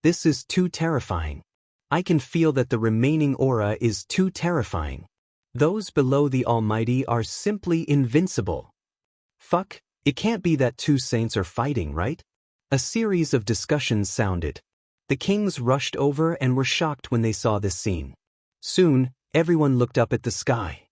[SPEAKER 1] This is too terrifying. I can feel that the remaining aura is too terrifying. Those below the Almighty are simply invincible. Fuck, it can't be that 2 saints are fighting, right? A series of discussions sounded. The kings rushed over and were shocked when they saw this scene. Soon, everyone looked up at the sky.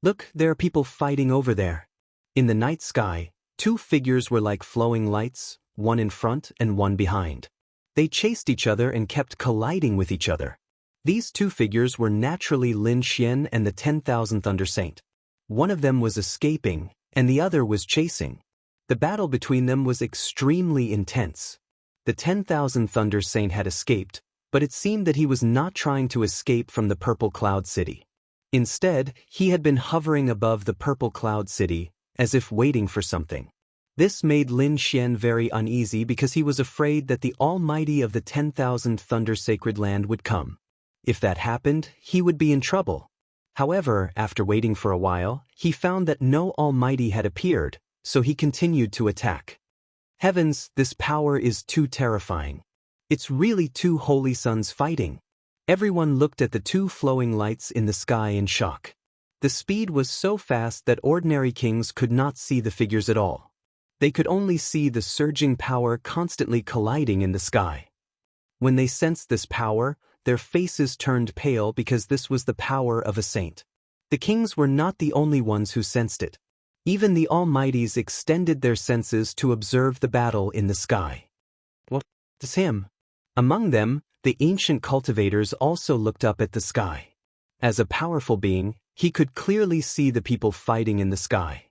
[SPEAKER 1] Look, there are people fighting over there. In the night sky, 2 figures were like flowing lights, one in front and one behind. They chased each other and kept colliding with each other. These 2 figures were naturally Lin Xian and the 10,000 Thunder Saint. One of them was escaping, and the other was chasing. The battle between them was extremely intense. The 10,000 Thunder Saint had escaped, but it seemed that he was not trying to escape from the Purple Cloud City. Instead, he had been hovering above the Purple Cloud City, as if waiting for something. This made Lin Xian very uneasy because he was afraid that the Almighty of the 10,000 Thunder Sacred Land would come. If that happened, he would be in trouble. However, after waiting for a while, he found that no Almighty had appeared, so he continued to attack. Heavens, this power is too terrifying. It's really two holy suns fighting. Everyone looked at the two flowing lights in the sky in shock. The speed was so fast that ordinary kings could not see the figures at all. They could only see the surging power constantly colliding in the sky. When they sensed this power, their faces turned pale because this was the power of a saint. The kings were not the only ones who sensed it. Even the Almighties extended their senses to observe the battle in the sky. What is him? Among them, the ancient cultivators also looked up at the sky. As a powerful being, he could clearly see the people fighting in the sky.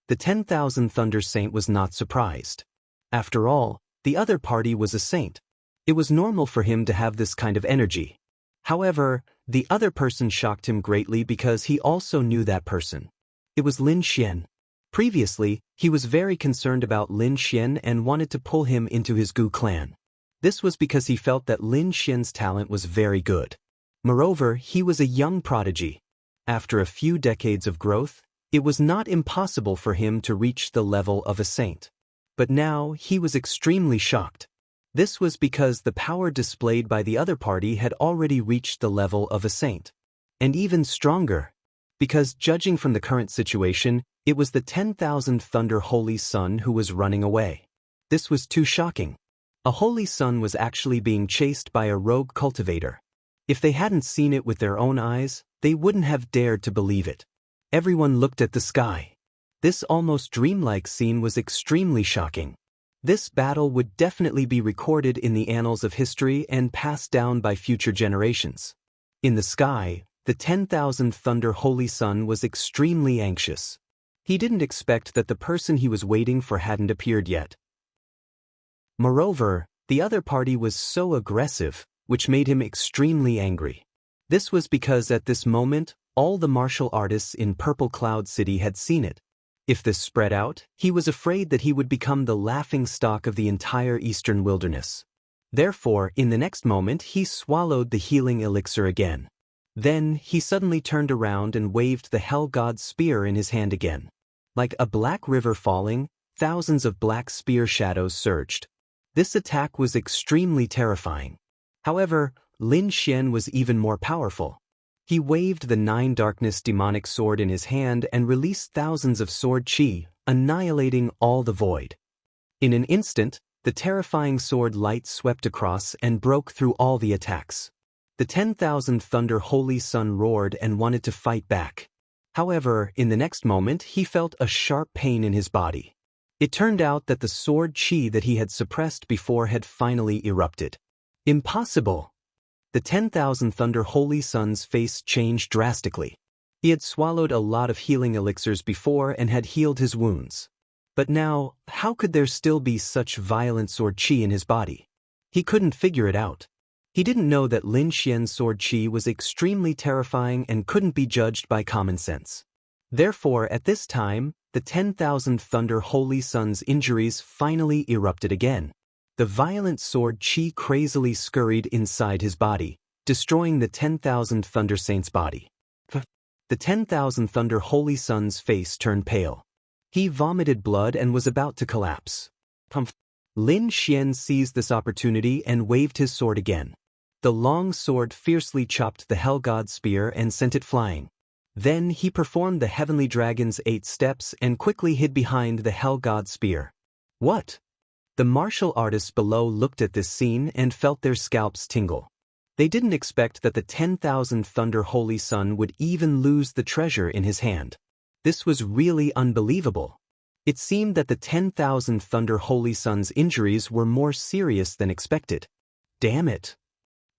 [SPEAKER 1] The 10,000 Thunder Saint was not surprised. After all, the other party was a saint. It was normal for him to have this kind of energy. However, the other person shocked him greatly because he also knew that person. It was Lin Xian. Previously, he was very concerned about Lin Xian and wanted to pull him into his Gu clan. This was because he felt that Lin Xian's talent was very good. Moreover, he was a young prodigy. After a few decades of growth, it was not impossible for him to reach the level of a saint. But now, he was extremely shocked. This was because the power displayed by the other party had already reached the level of a saint. And even stronger. Because judging from the current situation, it was the 10,000 Thunder Holy Sun who was running away. This was too shocking. A holy sun was actually being chased by a rogue cultivator. If they hadn't seen it with their own eyes, they wouldn't have dared to believe it. Everyone looked at the sky. This almost dreamlike scene was extremely shocking. This battle would definitely be recorded in the annals of history and passed down by future generations. In the sky, the 10,000 Thunder Holy Sun was extremely anxious. He didn't expect that the person he was waiting for hadn't appeared yet. Moreover, the other party was so aggressive, which made him extremely angry. This was because at this moment, all the martial artists in Purple Cloud City had seen it. If this spread out, he was afraid that he would become the laughingstock of the entire eastern wilderness. Therefore, in the next moment, he swallowed the healing elixir again. Then, he suddenly turned around and waved the Hell God's spear in his hand again. Like a black river falling, thousands of black spear shadows surged. This attack was extremely terrifying. However, Lin Xian was even more powerful. He waved the 9 darkness demonic sword in his hand and released thousands of sword chi, annihilating all the void. In an instant, the terrifying sword light swept across and broke through all the attacks. The 10,000 Thunder Holy Sun roared and wanted to fight back. However, in the next moment he felt a sharp pain in his body. It turned out that the sword chi that he had suppressed before had finally erupted. Impossible! The 10,000 Thunder Holy Sun's face changed drastically. He had swallowed a lot of healing elixirs before and had healed his wounds. But now, how could there still be such violent sword chi in his body? He couldn't figure it out. He didn't know that Lin Xian's sword chi was extremely terrifying and couldn't be judged by common sense. Therefore, at this time, the 10,000 Thunder Holy Sun's injuries finally erupted again. The violent sword chi crazily scurried inside his body, destroying the 10,000 Thunder Saint's body. The 10,000 Thunder Holy Sun's face turned pale. He vomited blood and was about to collapse. Lin Xian seized this opportunity and waved his sword again. The long sword fiercely chopped the Hell God's spear and sent it flying. Then he performed the Heavenly Dragon's 8 steps and quickly hid behind the Hell God's spear. What? The martial artists below looked at this scene and felt their scalps tingle. They didn't expect that the 10,000 Thunder Holy Sun would even lose the treasure in his hand. This was really unbelievable. It seemed that the 10,000 Thunder Holy Sun's injuries were more serious than expected. Damn it!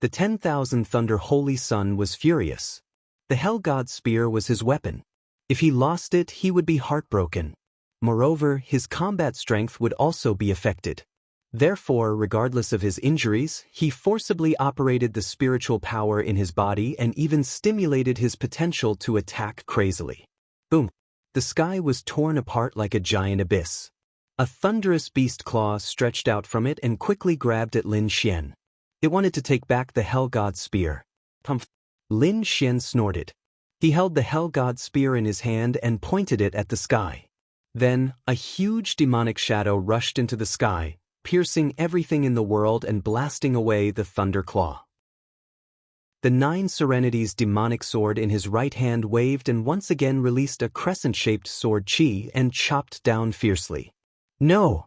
[SPEAKER 1] The 10,000 Thunder Holy Sun was furious. The Hell God's spear was his weapon. If he lost it, he would be heartbroken. Moreover, his combat strength would also be affected. Therefore, regardless of his injuries, he forcibly operated the spiritual power in his body and even stimulated his potential to attack crazily. Boom! The sky was torn apart like a giant abyss. A thunderous beast claw stretched out from it and quickly grabbed at Lin Xian. It wanted to take back the Hell God's spear. Pumph. Lin Xian snorted. He held the Hell God spear in his hand and pointed it at the sky. Then, a huge demonic shadow rushed into the sky, piercing everything in the world and blasting away the thunder claw. The Nine Serenities' demonic sword in his right hand waved and once again released a crescent-shaped sword chi and chopped down fiercely. No!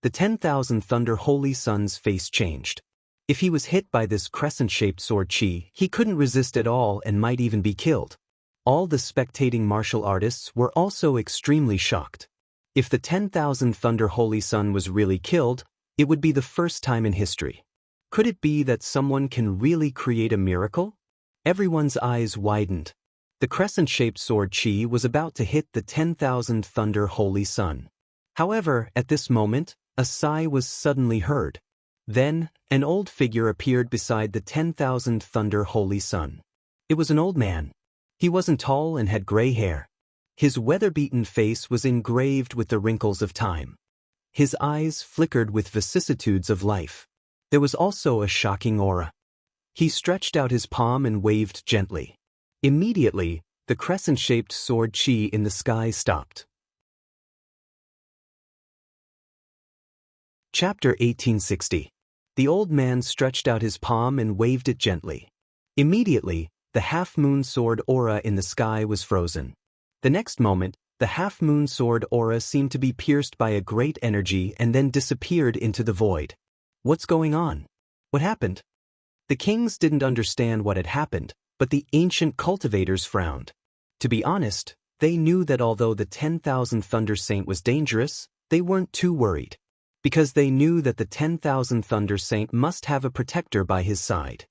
[SPEAKER 1] The 10,000 Thunder Holy Sun's face changed. If he was hit by this crescent-shaped sword chi, he couldn't resist at all and might even be killed. All the spectating martial artists were also extremely shocked. If the 10,000 Thunder Holy Sun was really killed, it would be the first time in history. Could it be that someone can really create a miracle? Everyone's eyes widened. The crescent-shaped sword chi was about to hit the 10,000 Thunder Holy Sun. However, at this moment, a sigh was suddenly heard. Then, an old figure appeared beside the 10,000 Thunder Holy Sun. It was an old man. He wasn't tall and had gray hair. His weather-beaten face was engraved with the wrinkles of time. His eyes flickered with vicissitudes of life. There was also a shocking aura. He stretched out his palm and waved gently. Immediately, the crescent-shaped sword chi in the sky stopped. Chapter 1860. The old man stretched out his palm and waved it gently. Immediately, the half-moon sword aura in the sky was frozen. The next moment, the half-moon sword aura seemed to be pierced by a great energy and then disappeared into the void. What's going on? What happened? The kings didn't understand what had happened, but the ancient cultivators frowned. To be honest, they knew that although the 10,000 Thunder Saint was dangerous, they weren't too worried. Because they knew that the 10,000 Thunder Saint must have a protector by his side.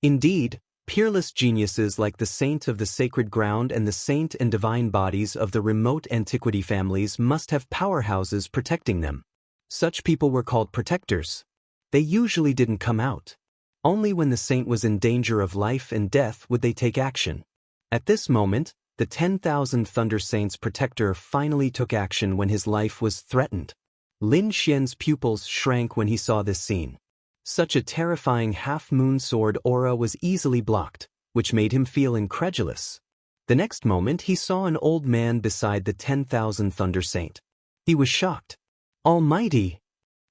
[SPEAKER 1] Indeed, peerless geniuses like the Saint of the Sacred Ground and the Saint and Divine Bodies of the remote antiquity families must have powerhouses protecting them. Such people were called protectors. They usually didn't come out. Only when the saint was in danger of life and death would they take action. At this moment, the 10,000 Thunder Saint's protector finally took action when his life was threatened. Lin Xian's pupils shrank when he saw this scene. Such a terrifying half-moon sword aura was easily blocked, which made him feel incredulous. The next moment he saw an old man beside the 10,000 Thunder Saint. He was shocked. Almighty!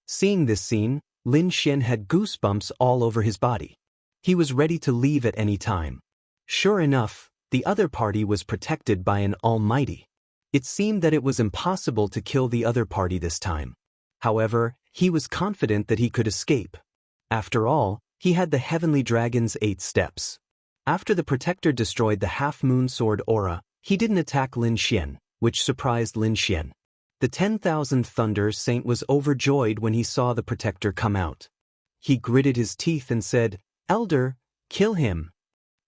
[SPEAKER 1] Seeing this scene, Lin Xian had goosebumps all over his body. He was ready to leave at any time. Sure enough, the other party was protected by an almighty. It seemed that it was impossible to kill the other party this time. However, he was confident that he could escape. After all, he had the Heavenly Dragon's 8 steps. After the protector destroyed the half-moon sword aura, he didn't attack Lin Xian, which surprised Lin Xian. The 10,000 Thunder Saint was overjoyed when he saw the protector come out. He gritted his teeth and said, "Elder, kill him."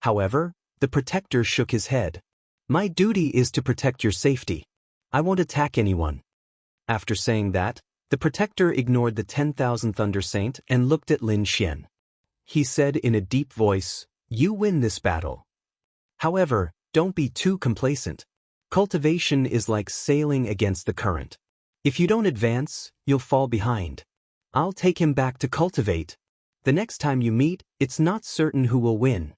[SPEAKER 1] However, the protector shook his head. "My duty is to protect your safety. I won't attack anyone." After saying that, the protector ignored the 10,000 Thunder Saint and looked at Lin Xian. He said in a deep voice, "You win this battle. However, don't be too complacent. Cultivation is like sailing against the current. If you don't advance, you'll fall behind. I'll take him back to cultivate. The next time you meet, it's not certain who will win.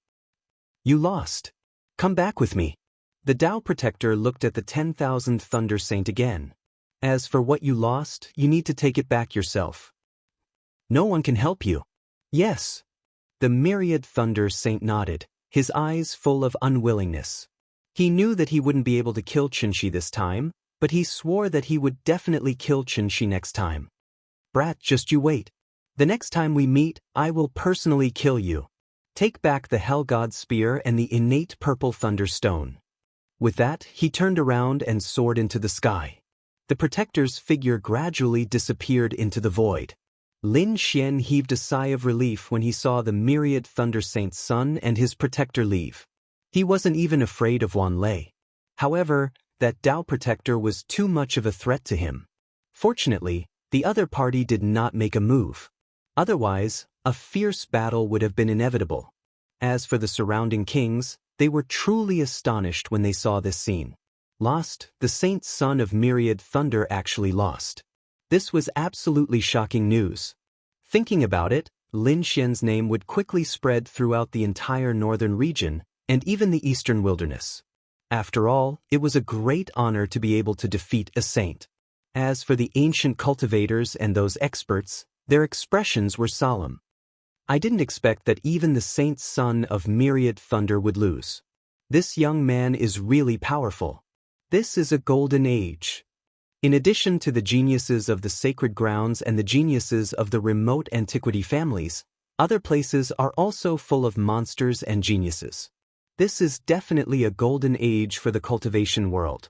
[SPEAKER 1] You lost. Come back with me." The Tao Protector looked at the 10,000 Thunder Saint again. "As for what you lost, you need to take it back yourself. No one can help you." "Yes." The myriad Thunder Saint nodded, his eyes full of unwillingness. He knew that he wouldn't be able to kill Qinshi this time, but he swore that he would definitely kill Qinshi next time. "Brat, just you wait. The next time we meet, I will personally kill you. Take back the Hell God Spear and the innate purple Thunder Stone." With that, he turned around and soared into the sky. The protector's figure gradually disappeared into the void. Lin Xian heaved a sigh of relief when he saw the myriad Thunder Saint's son and his protector leave. He wasn't even afraid of Wan Lei. However, that Tao Protector was too much of a threat to him. Fortunately, the other party did not make a move. Otherwise, a fierce battle would have been inevitable. As for the surrounding kings, they were truly astonished when they saw this scene. Lost, the Saint's son of Myriad Thunder actually lost. This was absolutely shocking news. Thinking about it, Lin Xian's name would quickly spread throughout the entire northern region and even the eastern wilderness. After all, it was a great honor to be able to defeat a saint. As for the ancient cultivators and those experts, their expressions were solemn. I didn't expect that even the saint's son of myriad thunder would lose. This young man is really powerful. This is a golden age. In addition to the geniuses of the sacred grounds and the geniuses of the remote antiquity families, other places are also full of monsters and geniuses. This is definitely a golden age for the cultivation world.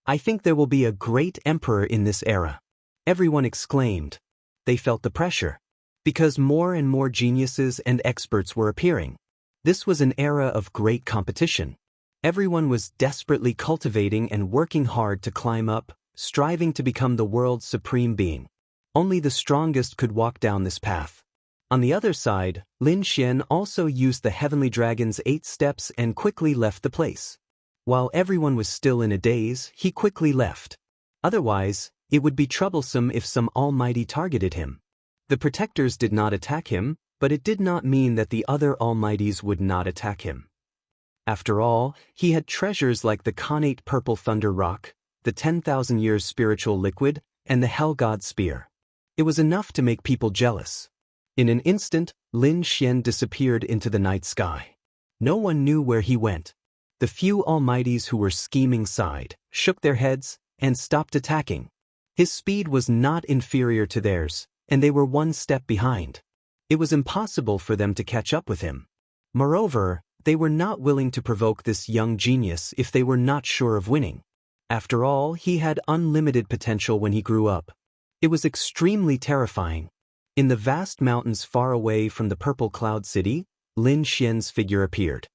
[SPEAKER 1] I think there will be a great emperor in this era. Everyone exclaimed. They felt the pressure. Because more and more geniuses and experts were appearing. This was an era of great competition. Everyone was desperately cultivating and working hard to climb up, striving to become the world's supreme being. Only the strongest could walk down this path. On the other side, Lin Xian also used the heavenly dragon's 8 steps and quickly left the place. While everyone was still in a daze, he quickly left. Otherwise, it would be troublesome if some almighty targeted him. The protectors did not attack him, but it did not mean that the other almighties would not attack him. After all, he had treasures like the connate purple thunder rock, the 10,000 years spiritual liquid, and the hell god spear. It was enough to make people jealous. In an instant, Lin Xian disappeared into the night sky. No one knew where he went. The few almighties who were scheming sighed, shook their heads, and stopped attacking. His speed was not inferior to theirs, and they were 1 step behind. It was impossible for them to catch up with him. Moreover, they were not willing to provoke this young genius if they were not sure of winning. After all, he had unlimited potential when he grew up. It was extremely terrifying. In the vast mountains far away from the purple cloud city, Lin Xian's figure appeared.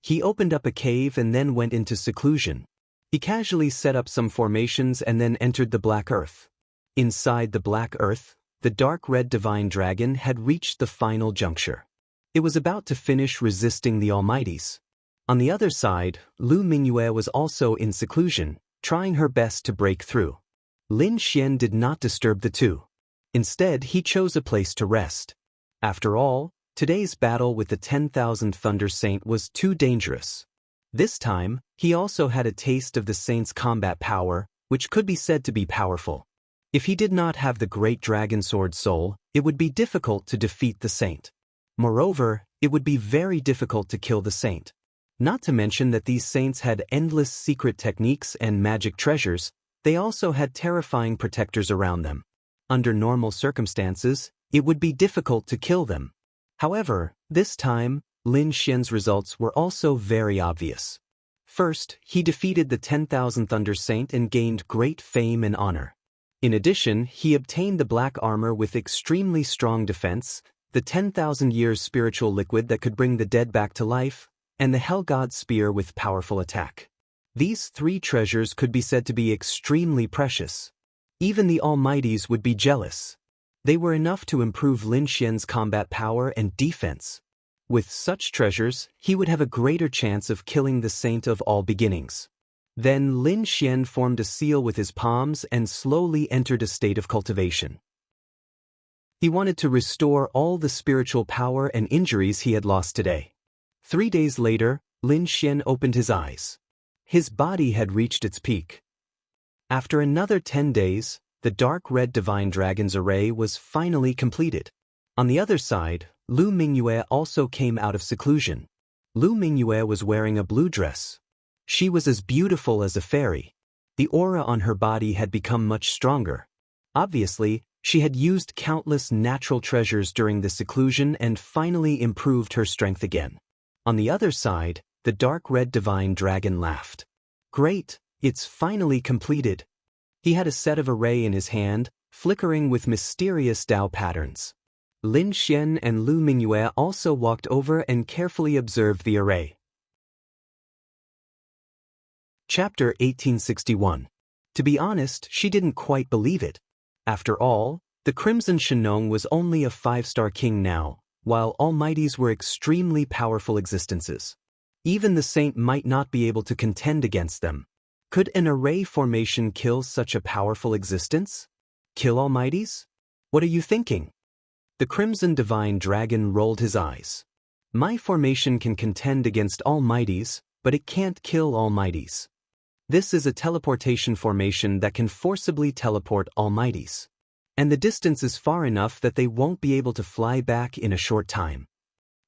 [SPEAKER 1] He opened up a cave and then went into seclusion. He casually set up some formations and then entered the black earth. Inside the black earth, the dark red divine dragon had reached the final juncture. It was about to finish resisting the almighties. On the other side, Lu Mingyue was also in seclusion, trying her best to break through. Lin Xian did not disturb the two. Instead, he chose a place to rest. After all, today's battle with the 10,000 Thunder Saint was too dangerous. This time, he also had a taste of the saint's combat power, which could be said to be powerful. If he did not have the great dragon sword soul, it would be difficult to defeat the saint. Moreover, it would be very difficult to kill the saint. Not to mention that these saints had endless secret techniques and magic treasures, they also had terrifying protectors around them. Under normal circumstances, it would be difficult to kill them. However, this time, Lin Xian's results were also very obvious. First, he defeated the 10,000 Thunder Saint and gained great fame and honor. In addition, he obtained the black armor with extremely strong defense, the 10,000 years spiritual liquid that could bring the dead back to life, and the hell god spear with powerful attack. These 3 treasures could be said to be extremely precious. Even the almighties would be jealous. They were enough to improve Lin Xian's combat power and defense. With such treasures, he would have a greater chance of killing the saint of all beginnings. Then Lin Xian formed a seal with his palms and slowly entered a state of cultivation. He wanted to restore all the spiritual power and injuries he had lost today. 3 days later, Lin Xian opened his eyes. His body had reached its peak. After another 10 days, the dark red divine dragon's array was finally completed. On the other side, Lu Mingyue also came out of seclusion. Lu Mingyue was wearing a blue dress. She was as beautiful as a fairy. The aura on her body had become much stronger. Obviously, she had used countless natural treasures during the seclusion and finally improved her strength again. On the other side, the dark red divine dragon laughed. Great, it's finally completed. He had a set of array in his hand, flickering with mysterious Dao patterns. Lin Xian and Lu Mingyue also walked over and carefully observed the array. Chapter 1861. To be honest, she didn't quite believe it. After all, the Crimson Shenong was only a 5-star king now, while almighties were extremely powerful existences. Even the saint might not be able to contend against them. Could an array formation kill such a powerful existence? Kill almighties? What are you thinking? The Crimson Divine Dragon rolled his eyes. My formation can contend against Almighties, but it can't kill Almighties. This is a teleportation formation that can forcibly teleport Almighties. And the distance is far enough that they won't be able to fly back in a short time.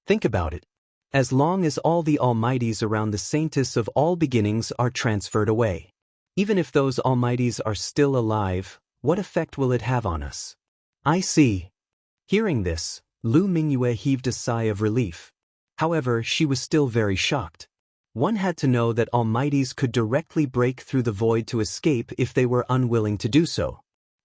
[SPEAKER 1] Think about it. As long as all the Almighties around the Saintess of all beginnings are transferred away. Even if those Almighties are still alive, what effect will it have on us? I see. Hearing this, Lu Mingyue heaved a sigh of relief. However, she was still very shocked. One had to know that Almighties could directly break through the void to escape if they were unwilling to do so.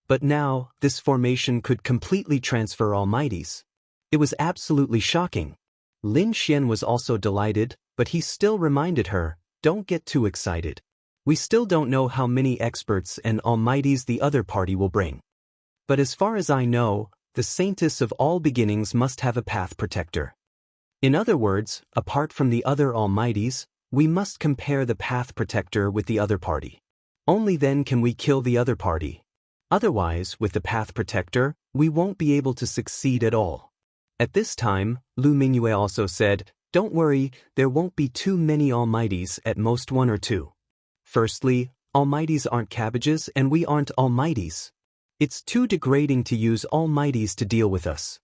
[SPEAKER 1] But now, this formation could completely transfer Almighties. It was absolutely shocking. Lin Xian was also delighted, but he still reminded her, don't get too excited. We still don't know how many experts and Almighties the other party will bring. But as far as I know, the Saintess of all beginnings must have a path protector. In other words, apart from the other Almighties, we must compare the path protector with the other party. Only then can we kill the other party. Otherwise, with the path protector, we won't be able to succeed at all. At this time, Lu Mingyue also said, don't worry, there won't be too many Almighties, at most one or two. Firstly, Almighties aren't cabbages and we aren't Almighties. It's too degrading to use Almighties to deal with us.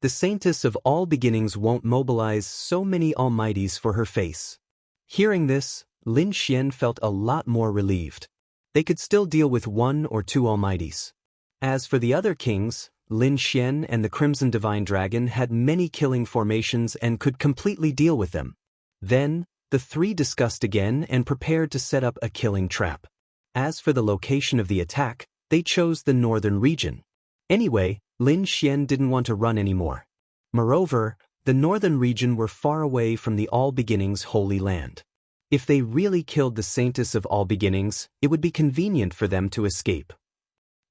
[SPEAKER 1] The Saintess of all beginnings won't mobilize so many Almighties for her face. Hearing this, Lin Xian felt a lot more relieved. They could still deal with one or two Almighties. As for the other kings, Lin Xian and the Crimson Divine Dragon had many killing formations and could completely deal with them. Then, the three discussed again and prepared to set up a killing trap. As for the location of the attack, they chose the northern region. Anyway, Lin Xian didn't want to run anymore. Moreover, the northern region were far away from the All Beginnings Holy Land. If they really killed the Saintess of all beginnings, it would be convenient for them to escape.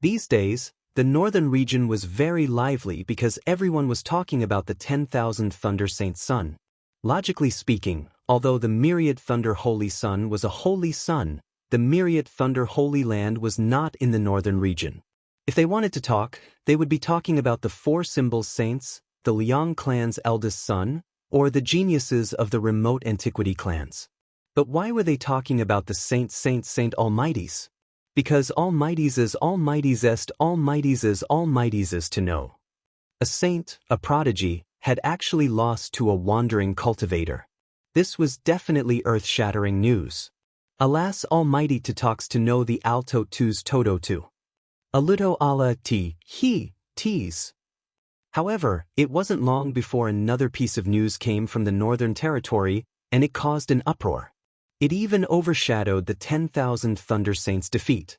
[SPEAKER 1] These days, the northern region was very lively because everyone was talking about the 10,000 Thunder Saint Sun. Logically speaking, although the Myriad Thunder Holy Sun was a holy sun, the Myriad Thunder Holy Land was not in the northern region. If they wanted to talk, they would be talking about the four symbol saints, the Liang clan's eldest son, or the geniuses of the remote antiquity clans. But why were they talking about the Saint Almighties? Because Almighties is Almighties est Almighties is Almighties is to know. A saint, a prodigy, had actually lost to a wandering cultivator. This was definitely earth-shattering news. Alas Almighty to talks to know the alto tus todo tu. Aluto ala ti, he, tease. However, it wasn't long before another piece of news came from the Northern Territory, and it caused an uproar. It even overshadowed the 10,000 Thunder Saints' defeat.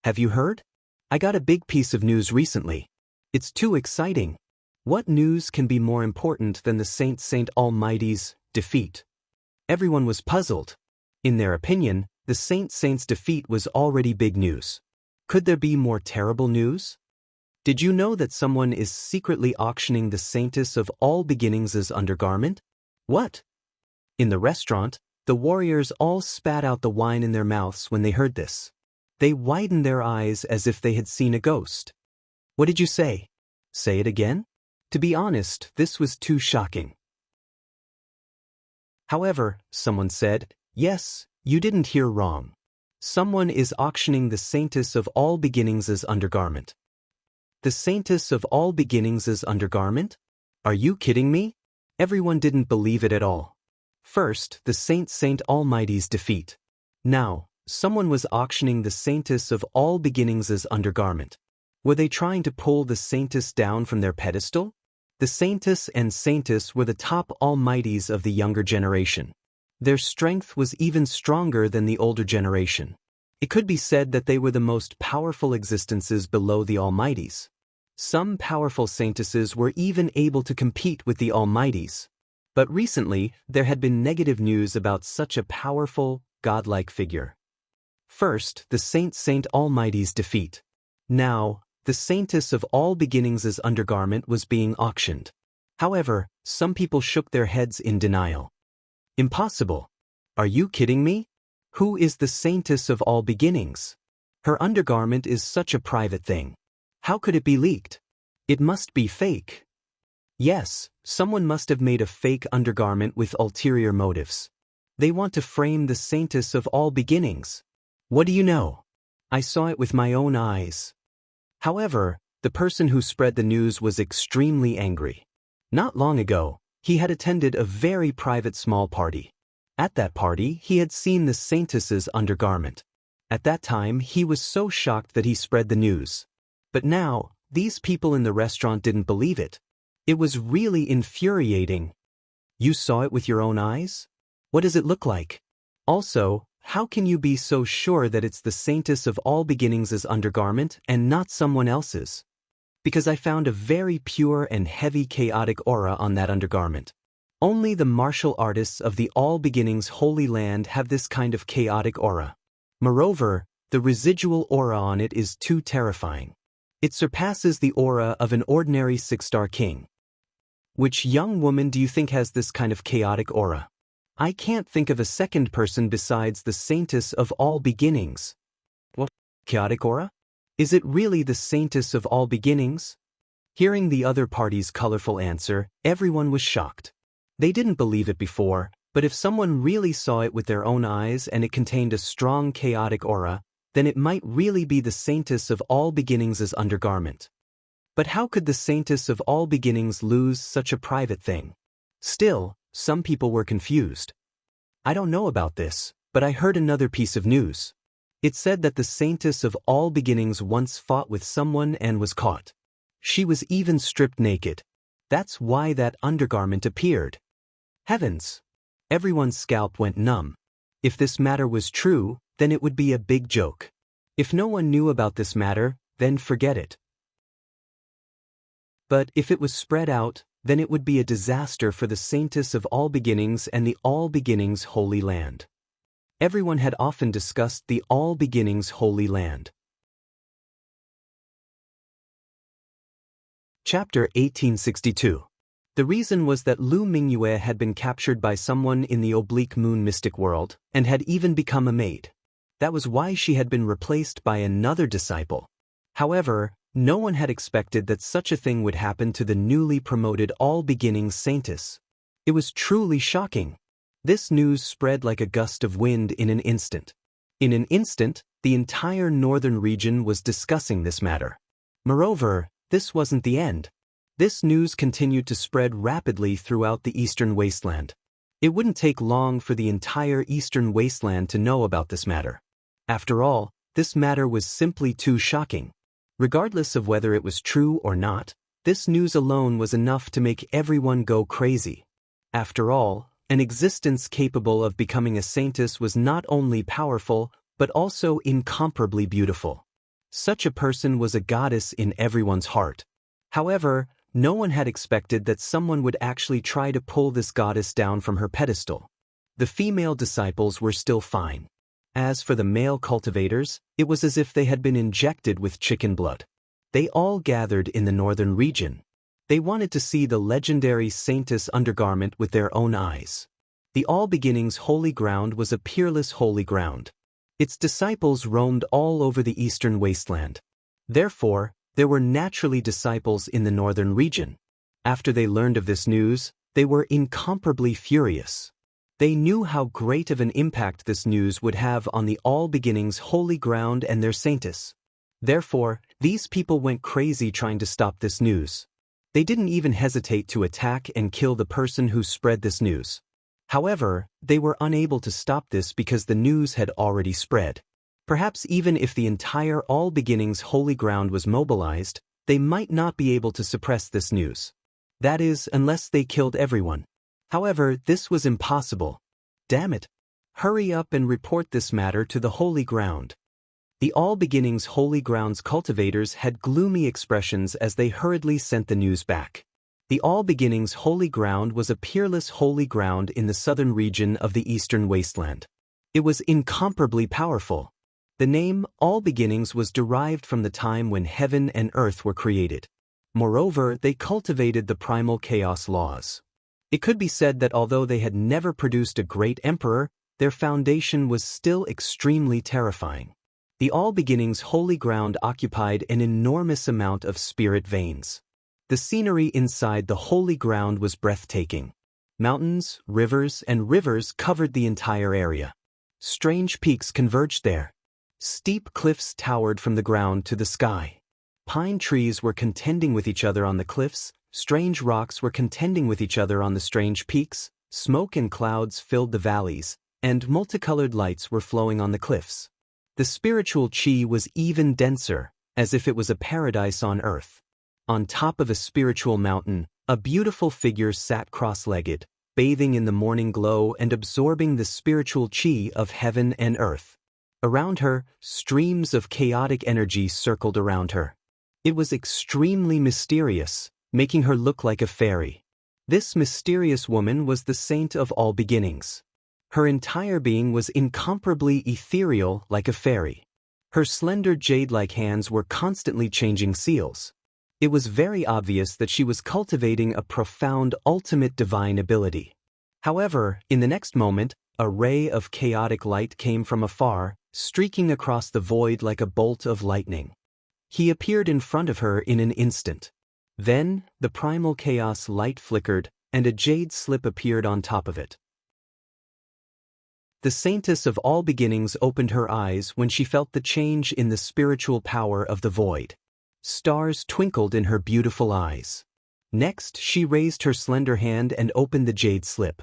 [SPEAKER 1] Have you heard? I got a big piece of news recently. It's too exciting. What news can be more important than the Saint Almighty's defeat? Everyone was puzzled. In their opinion, the Saint's defeat was already big news. Could there be more terrible news? Did you know that someone is secretly auctioning the Saintess of all beginnings' undergarment? What? In the restaurant, the warriors all spat out the wine in their mouths when they heard this. They widened their eyes as if they had seen a ghost. What did you say? Say it again? To be honest, this was too shocking. However, someone said, yes, you didn't hear wrong. Someone is auctioning the Saintess of all beginnings' undergarment. The Saintess of all beginnings' undergarment? Are you kidding me? Everyone didn't believe it at all. First, the Saint Almighty's defeat. Now, someone was auctioning the Saintess of all beginnings' undergarment. Were they trying to pull the Saintess down from their pedestal? The Saintess and Saintess were the top Almighties of the younger generation. Their strength was even stronger than the older generation. It could be said that they were the most powerful existences below the Almighties. Some powerful Saintesses were even able to compete with the Almighties. But recently, there had been negative news about such a powerful, godlike figure. First, the Saint Almighty's defeat. Now, the Saintess of all beginnings' undergarment was being auctioned. However, some people shook their heads in denial. Impossible. Are you kidding me? Who is the Saintess of all beginnings? Her undergarment is such a private thing. How could it be leaked? It must be fake. Yes, someone must have made a fake undergarment with ulterior motives. They want to frame the saintess of all beginnings. What do you know? I saw it with my own eyes. However, the person who spread the news was extremely angry. Not long ago, he had attended a very private small party. At that party, he had seen the saintess's undergarment. At that time, he was so shocked that he spread the news. But now, these people in the restaurant didn't believe it. It was really infuriating. You saw it with your own eyes? What does it look like? Also, how can you be so sure that it's the saintess of all beginnings' undergarment and not someone else's? Because I found a very pure and heavy chaotic aura on that undergarment. Only the martial artists of the All Beginnings Holy Land have this kind of chaotic aura. Moreover, the residual aura on it is too terrifying. It surpasses the aura of an ordinary 6-star king. Which young woman do you think has this kind of chaotic aura? I can't think of a second person besides the saintess of all beginnings. What? Chaotic aura? Is it really the saintess of all beginnings? Hearing the other party's colorful answer, everyone was shocked. They didn't believe it before, but if someone really saw it with their own eyes and it contained a strong chaotic aura, then it might really be the saintess of all beginnings' undergarment. But how could the saintess of all beginnings lose such a private thing? Still, some people were confused. I don't know about this, but I heard another piece of news. It said that the saintess of all beginnings once fought with someone and was caught. She was even stripped naked. That's why that undergarment appeared. Heavens! Everyone's scalp went numb. If this matter was true, then it would be a big joke. If no one knew about this matter, then forget it. But if it was spread out, then it would be a disaster for the saintess of all beginnings and the All Beginnings Holy Land. Everyone had often discussed the All Beginnings Holy Land. Chapter 1862. The reason was that Lu Mingyue had been captured by someone in the Oblique Moon mystic world, and had even become a maid. That was why she had been replaced by another disciple. However, no one had expected that such a thing would happen to the newly promoted All Beginnings Saintess. It was truly shocking. This news spread like a gust of wind in an instant. In an instant, the entire northern region was discussing this matter. Moreover, this wasn't the end. This news continued to spread rapidly throughout the eastern wasteland. It wouldn't take long for the entire eastern wasteland to know about this matter. After all, this matter was simply too shocking. Regardless of whether it was true or not, this news alone was enough to make everyone go crazy. After all, an existence capable of becoming a saintess was not only powerful, but also incomparably beautiful. Such a person was a goddess in everyone's heart. However, no one had expected that someone would actually try to pull this goddess down from her pedestal. The female disciples were still fine. As for the male cultivators, it was as if they had been injected with chicken blood. They all gathered in the northern region. They wanted to see the legendary saintess undergarment with their own eyes. The All Beginnings Holy Ground was a peerless holy ground. Its disciples roamed all over the eastern wasteland. Therefore, there were naturally disciples in the northern region. After they learned of this news, they were incomparably furious. They knew how great of an impact this news would have on the All Beginnings Holy Ground and their saintess. Therefore, these people went crazy trying to stop this news. They didn't even hesitate to attack and kill the person who spread this news. However, they were unable to stop this because the news had already spread. Perhaps even if the entire All Beginnings Holy Ground was mobilized, they might not be able to suppress this news. That is, unless they killed everyone. However, this was impossible. Damn it! Hurry up and report this matter to the Holy Ground. The All Beginnings Holy Ground's cultivators had gloomy expressions as they hurriedly sent the news back. The All Beginnings Holy Ground was a peerless holy ground in the southern region of the eastern wasteland. It was incomparably powerful. The name All Beginnings was derived from the time when heaven and earth were created. Moreover, they cultivated the primal chaos laws. It could be said that although they had never produced a great emperor, their foundation was still extremely terrifying. The All Beginnings Holy Ground occupied an enormous amount of spirit veins. The scenery inside the holy ground was breathtaking. Mountains, rivers, and rivers covered the entire area. Strange peaks converged there. Steep cliffs towered from the ground to the sky. Pine trees were contending with each other on the cliffs, strange rocks were contending with each other on the strange peaks, smoke and clouds filled the valleys, and multicolored lights were flowing on the cliffs. The spiritual chi was even denser, as if it was a paradise on earth. On top of a spiritual mountain, a beautiful figure sat cross-legged, bathing in the morning glow and absorbing the spiritual chi of heaven and earth. Around her, streams of chaotic energy circled around her. It was extremely mysterious, making her look like a fairy. This mysterious woman was the saint of all beginnings. Her entire being was incomparably ethereal like a fairy. Her slender jade-like hands were constantly changing seals. It was very obvious that she was cultivating a profound ultimate divine ability. However, in the next moment, a ray of chaotic light came from afar, streaking across the void like a bolt of lightning. He appeared in front of her in an instant. Then, the primal chaos light flickered, and a jade slip appeared on top of it. The saintess of all beginnings opened her eyes when she felt the change in the spiritual power of the void. Stars twinkled in her beautiful eyes. Next, she raised her slender hand and opened the jade slip.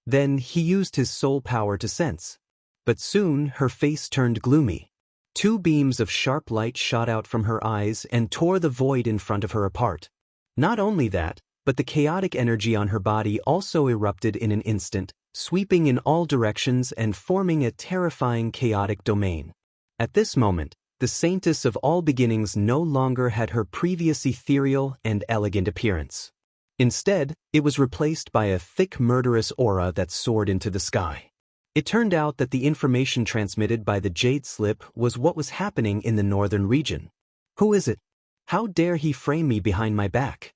[SPEAKER 1] Then he used his soul power to sense. But soon, her face turned gloomy. Two beams of sharp light shot out from her eyes and tore the void in front of her apart. Not only that, but the chaotic energy on her body also erupted in an instant, sweeping in all directions and forming a terrifying chaotic domain. At this moment, the saintess of all beginnings no longer had her previous ethereal and elegant appearance. Instead, it was replaced by a thick murderous aura that soared into the sky. It turned out that the information transmitted by the jade slip was what was happening in the northern region. Who is it? How dare he frame me behind my back?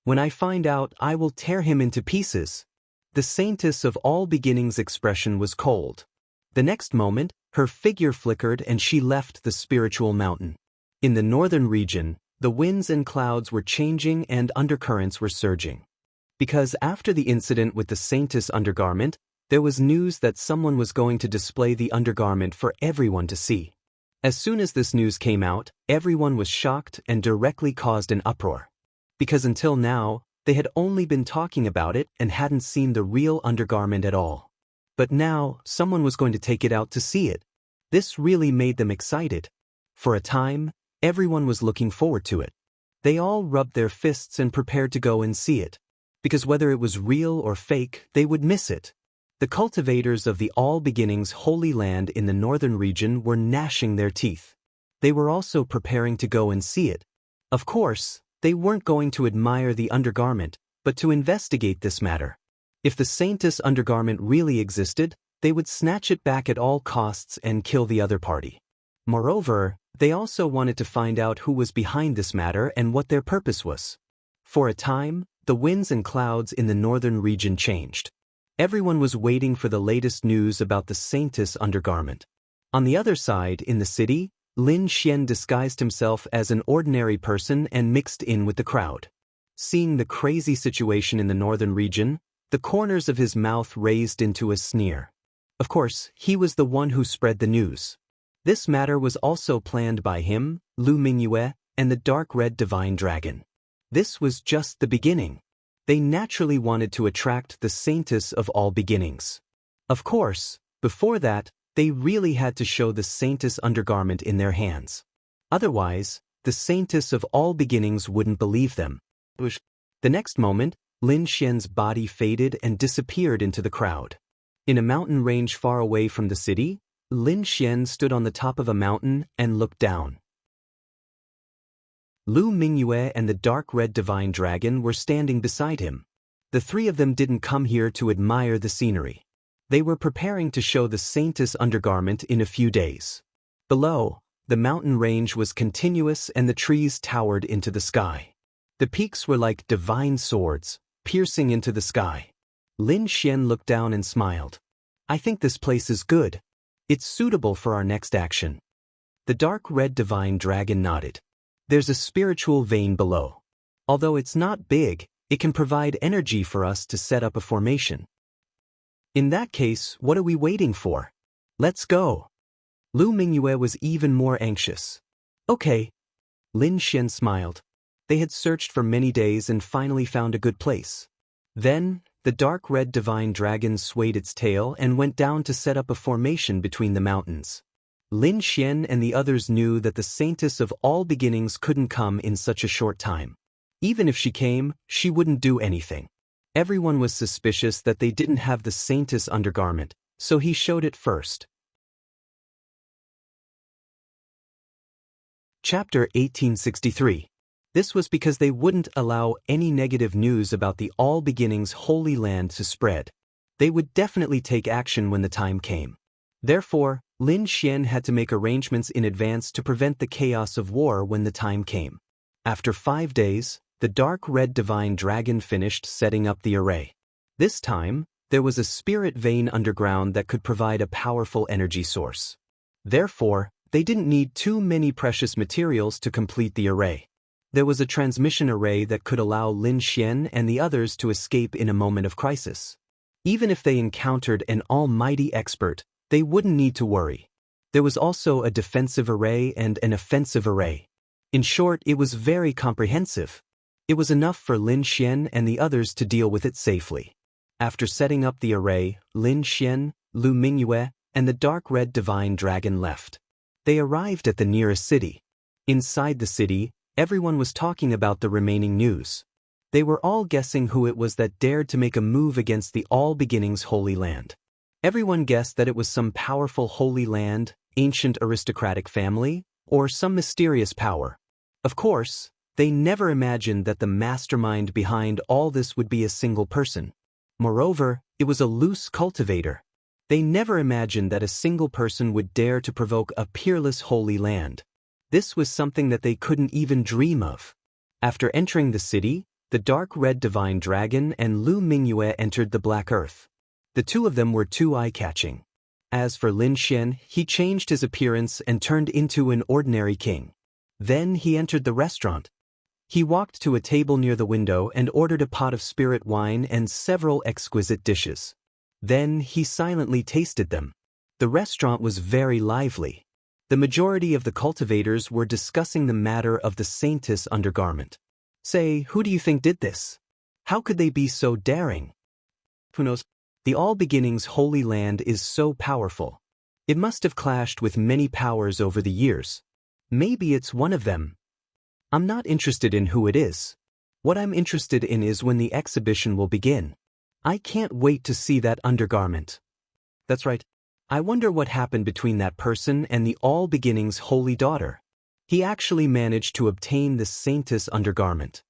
[SPEAKER 1] When I find out, I will tear him into pieces. The saintess of all beginnings' expression was cold. The next moment, her figure flickered and she left the spiritual mountain. In the northern region, the winds and clouds were changing and undercurrents were surging. Because after the incident with the saintess undergarment, there was news that someone was going to display the undergarment for everyone to see. As soon as this news came out, everyone was shocked and directly caused an uproar. Because until now, they had only been talking about it and hadn't seen the real undergarment at all. But now, someone was going to take it out to see it. This really made them excited. For a time, everyone was looking forward to it. They all rubbed their fists and prepared to go and see it. Because whether it was real or fake, they would miss it. The cultivators of the All Beginnings Holy Land in the northern region were gnashing their teeth. They were also preparing to go and see it. Of course, they weren't going to admire the undergarment, but to investigate this matter. If the saintess undergarment really existed, they would snatch it back at all costs and kill the other party. Moreover, they also wanted to find out who was behind this matter and what their purpose was. For a time, the winds and clouds in the northern region changed. Everyone was waiting for the latest news about the saintess undergarment. On the other side, in the city, Lin Xian disguised himself as an ordinary person and mixed in with the crowd. Seeing the crazy situation in the northern region, the corners of his mouth raised into a sneer. Of course, he was the one who spread the news. This matter was also planned by him, Lu Mingyue, and the dark red divine dragon. This was just the beginning. They naturally wanted to attract the saintess of all beginnings. Of course, before that, they really had to show the saintess undergarment in their hands. Otherwise, the saintess of all beginnings wouldn't believe them. The next moment, Lin Xian's body faded and disappeared into the crowd. In a mountain range far away from the city, Lin Xian stood on the top of a mountain and looked down. Lu Mingyue and the dark red divine dragon were standing beside him. The three of them didn't come here to admire the scenery. They were preparing to show the saintess undergarment in a few days. Below, the mountain range was continuous and the trees towered into the sky. The peaks were like divine swords, piercing into the sky. Lin Xian looked down and smiled. I think this place is good. It's suitable for our next action. The dark red divine dragon nodded. There's a spiritual vein below. Although it's not big, it can provide energy for us to set up a formation. In that case, what are we waiting for? Let's go. Lu Mingyue was even more anxious. Okay. Lin Xian smiled. They had searched for many days and finally found a good place. Then, the dark red divine dragon swayed its tail and went down to set up a formation between the mountains. Lin Xian and the others knew that the saintess of all beginnings couldn't come in such a short time. Even if she came, she wouldn't do anything. Everyone was suspicious that they didn't have the saintess undergarment, so he showed it first. Chapter 1863. This was because they wouldn't allow any negative news about the All Beginnings Holy Land to spread. They would definitely take action when the time came. Therefore, Lin Xian had to make arrangements in advance to prevent the chaos of war when the time came. After 5 days, the dark red divine dragon finished setting up the array. This time, there was a spirit vein underground that could provide a powerful energy source. Therefore, they didn't need too many precious materials to complete the array. There was a transmission array that could allow Lin Xian and the others to escape in a moment of crisis. Even if they encountered an almighty expert, they wouldn't need to worry. There was also a defensive array and an offensive array. In short, it was very comprehensive. It was enough for Lin Xian and the others to deal with it safely. After setting up the array, Lin Xian, Lu Mingyue, and the dark red divine dragon left. They arrived at the nearest city. Inside the city, everyone was talking about the remaining news. They were all guessing who it was that dared to make a move against the All Beginnings Holy Land. Everyone guessed that it was some powerful Holy Land, ancient aristocratic family, or some mysterious power. Of course, they never imagined that the mastermind behind all this would be a single person. Moreover, it was a loose cultivator. They never imagined that a single person would dare to provoke a peerless Holy Land. This was something that they couldn't even dream of. After entering the city, the dark red divine dragon and Lu Mingyue entered the Black Earth. The two of them were too eye-catching. As for Lin Xian, he changed his appearance and turned into an ordinary king. Then he entered the restaurant. He walked to a table near the window and ordered a pot of spirit wine and several exquisite dishes. Then he silently tasted them. The restaurant was very lively. The majority of the cultivators were discussing the matter of the saintess undergarment. Say, who do you think did this? How could they be so daring? Who knows? The All Beginnings Holy Land is so powerful. It must have clashed with many powers over the years. Maybe it's one of them. I'm not interested in who it is. What I'm interested in is when the exhibition will begin. I can't wait to see that undergarment. That's right. I wonder what happened between that person and the All Beginnings Holy Daughter. He actually managed to obtain the saintess undergarment.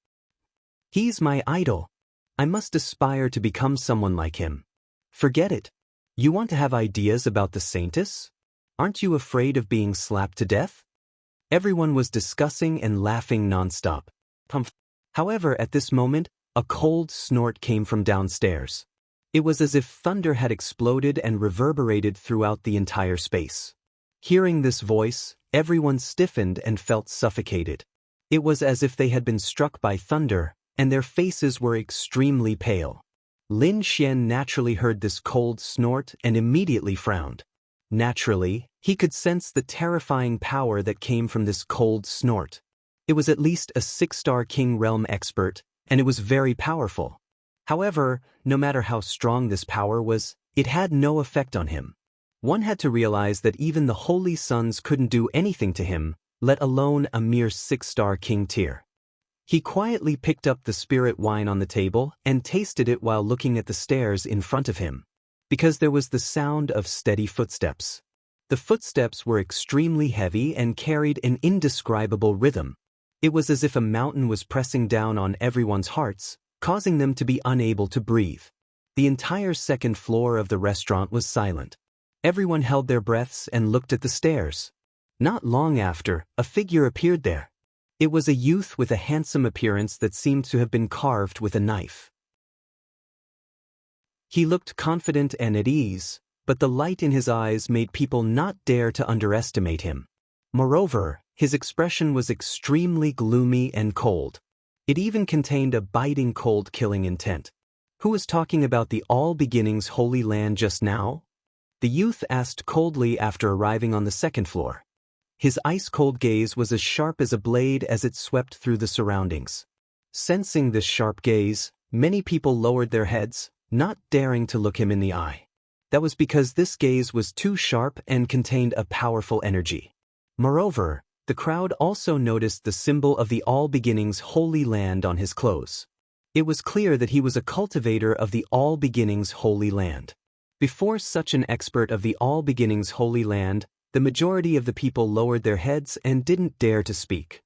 [SPEAKER 1] He's my idol. I must aspire to become someone like him. Forget it. You want to have ideas about the saintess? Aren't you afraid of being slapped to death? Everyone was discussing and laughing nonstop. However, at this moment, a cold snort came from downstairs. It was as if thunder had exploded and reverberated throughout the entire space. Hearing this voice, everyone stiffened and felt suffocated. It was as if they had been struck by thunder, and their faces were extremely pale. Lin Xian naturally heard this cold snort and immediately frowned. Naturally, he could sense the terrifying power that came from this cold snort. It was at least a 6-star King Realm expert, and it was very powerful. However, no matter how strong this power was, it had no effect on him. One had to realize that even the Holy Sons couldn't do anything to him, let alone a mere 6-star King tier. He quietly picked up the spirit wine on the table and tasted it while looking at the stairs in front of him. Because there was the sound of steady footsteps. The footsteps were extremely heavy and carried an indescribable rhythm. It was as if a mountain was pressing down on everyone's hearts, causing them to be unable to breathe. The entire second floor of the restaurant was silent. Everyone held their breaths and looked at the stairs. Not long after, a figure appeared there. It was a youth with a handsome appearance that seemed to have been carved with a knife. He looked confident and at ease, but the light in his eyes made people not dare to underestimate him. Moreover, his expression was extremely gloomy and cold. It even contained a biting cold killing intent. Who was talking about the All Beginnings Holy Land just now? The youth asked coldly after arriving on the second floor. His ice-cold gaze was as sharp as a blade as it swept through the surroundings. Sensing this sharp gaze, many people lowered their heads, not daring to look him in the eye. That was because this gaze was too sharp and contained a powerful energy. Moreover, the crowd also noticed the symbol of the All Beginnings Holy Land on his clothes. It was clear that he was a cultivator of the All Beginnings Holy Land. Before such an expert of the All Beginnings Holy Land, the majority of the people lowered their heads and didn't dare to speak.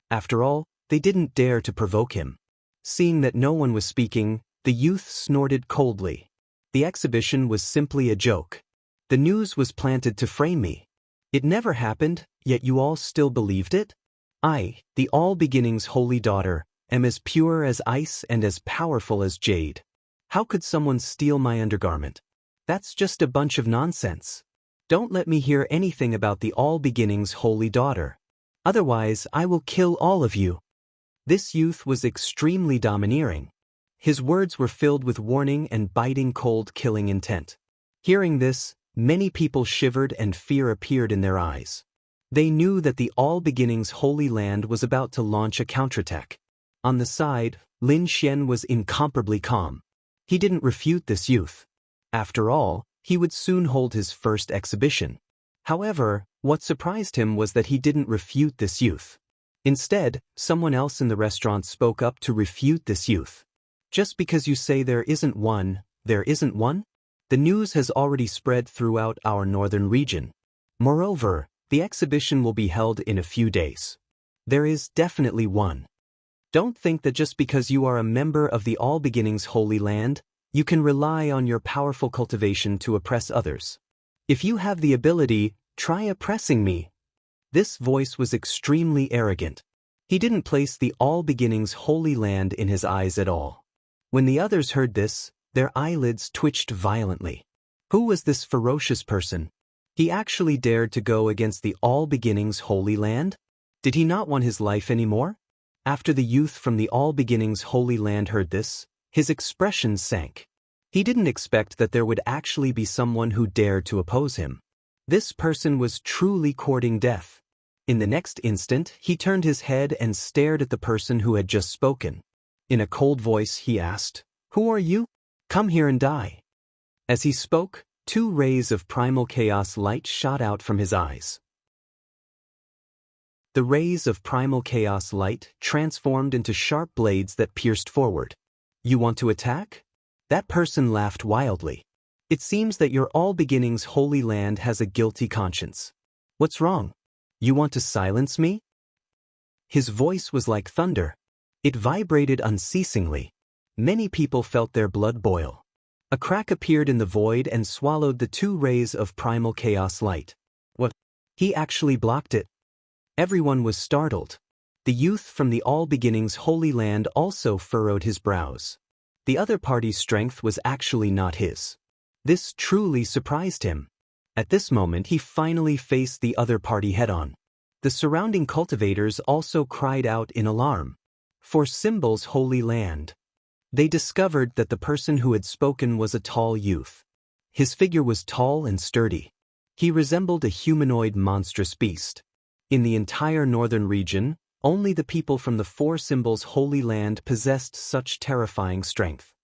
[SPEAKER 1] After all, they didn't dare to provoke him. Seeing that no one was speaking, the youth snorted coldly. The exhibition was simply a joke. The news was planted to frame me. It never happened, yet you all still believed it? I, the All Beginnings Holy Daughter, am as pure as ice and as powerful as jade. How could someone steal my undergarment? That's just a bunch of nonsense. Don't let me hear anything about the All Beginnings Holy Daughter. Otherwise, I will kill all of you. This youth was extremely domineering. His words were filled with warning and biting cold killing intent. Hearing this, many people shivered and fear appeared in their eyes. They knew that the All Beginnings Holy Land was about to launch a counterattack. On the side, Lin Xian was incomparably calm. He didn't refute this youth. After all, he would soon hold his first exhibition. However, what surprised him was that he didn't refute this youth. Instead, someone else in the restaurant spoke up to refute this youth. Just because you say there isn't one, there isn't one? The news has already spread throughout our northern region. Moreover, the exhibition will be held in a few days. There is definitely one. Don't think that just because you are a member of the All Beginnings Holy Land, you can rely on your powerful cultivation to oppress others. If you have the ability, try oppressing me. This voice was extremely arrogant. He didn't place the All Beginnings Holy Land in his eyes at all. When the others heard this, their eyelids twitched violently. Who was this ferocious person? He actually dared to go against the All Beginnings Holy Land? Did he not want his life anymore? After the youth from the All Beginnings Holy Land heard this, his expression sank. He didn't expect that there would actually be someone who dared to oppose him. This person was truly courting death. In the next instant, he turned his head and stared at the person who had just spoken. In a cold voice, he asked, "Who are you? Come here and die." As he spoke, two rays of primal chaos light shot out from his eyes. The rays of primal chaos light transformed into sharp blades that pierced forward. You want to attack? That person laughed wildly. It seems that your All Beginnings Holy Land has a guilty conscience. What's wrong? You want to silence me? His voice was like thunder. It vibrated unceasingly. Many people felt their blood boil. A crack appeared in the void and swallowed the two rays of primal chaos light. What? He actually blocked it. Everyone was startled. The youth from the All Beginnings Holy Land also furrowed his brows. The other party's strength was actually not his. This truly surprised him. At this moment he finally faced the other party head-on. The surrounding cultivators also cried out in alarm. For Symbol's Holy Land. They discovered that the person who had spoken was a tall youth. His figure was tall and sturdy. He resembled a humanoid monstrous beast. In the entire northern region, only the people from the Four Symbols Holy Land possessed such terrifying strength.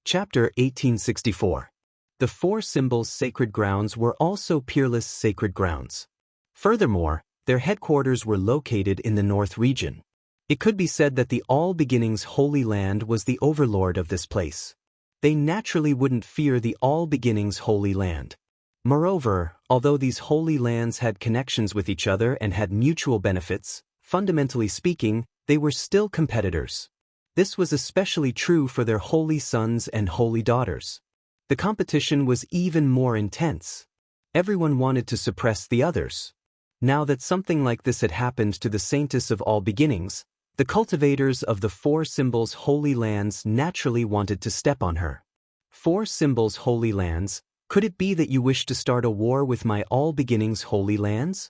[SPEAKER 1] Chapter 1864. The Four Symbols Sacred Grounds were also peerless sacred grounds. Furthermore, their headquarters were located in the North region. It could be said that the All Beginnings Holy Land was the overlord of this place. They naturally wouldn't fear the All Beginnings Holy Land. Moreover, although these holy lands had connections with each other and had mutual benefits, fundamentally speaking, they were still competitors. This was especially true for their holy sons and holy daughters. The competition was even more intense. Everyone wanted to suppress the others. Now that something like this had happened to the Saintess of All Beginnings, the cultivators of the Four Symbols Holy Lands naturally wanted to step on her. Four Symbols Holy Lands, could it be that you wish to start a war with my All Beginnings Holy Lands?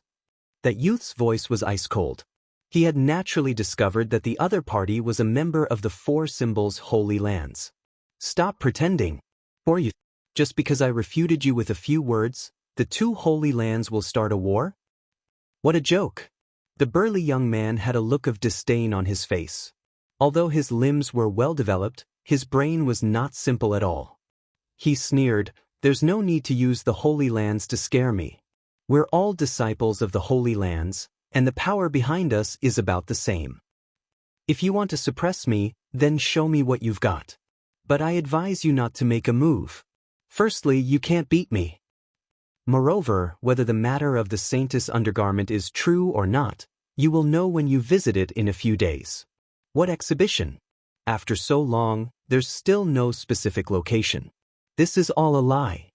[SPEAKER 1] That youth's voice was ice cold. He had naturally discovered that the other party was a member of the Four Symbols Holy Lands. Stop pretending. Or you, just because I refuted you with a few words, the two Holy Lands will start a war? What a joke. The burly young man had a look of disdain on his face. Although his limbs were well developed, his brain was not simple at all. He sneered, "There's no need to use the Holy Lands to scare me. We're all disciples of the Holy Lands, and the power behind us is about the same. If you want to suppress me, then show me what you've got. But I advise you not to make a move. Firstly, you can't beat me. Moreover, whether the matter of the Saintess undergarment is true or not, you will know when you visit it in a few days. What exhibition? After so long, there's still no specific location. This is all a lie.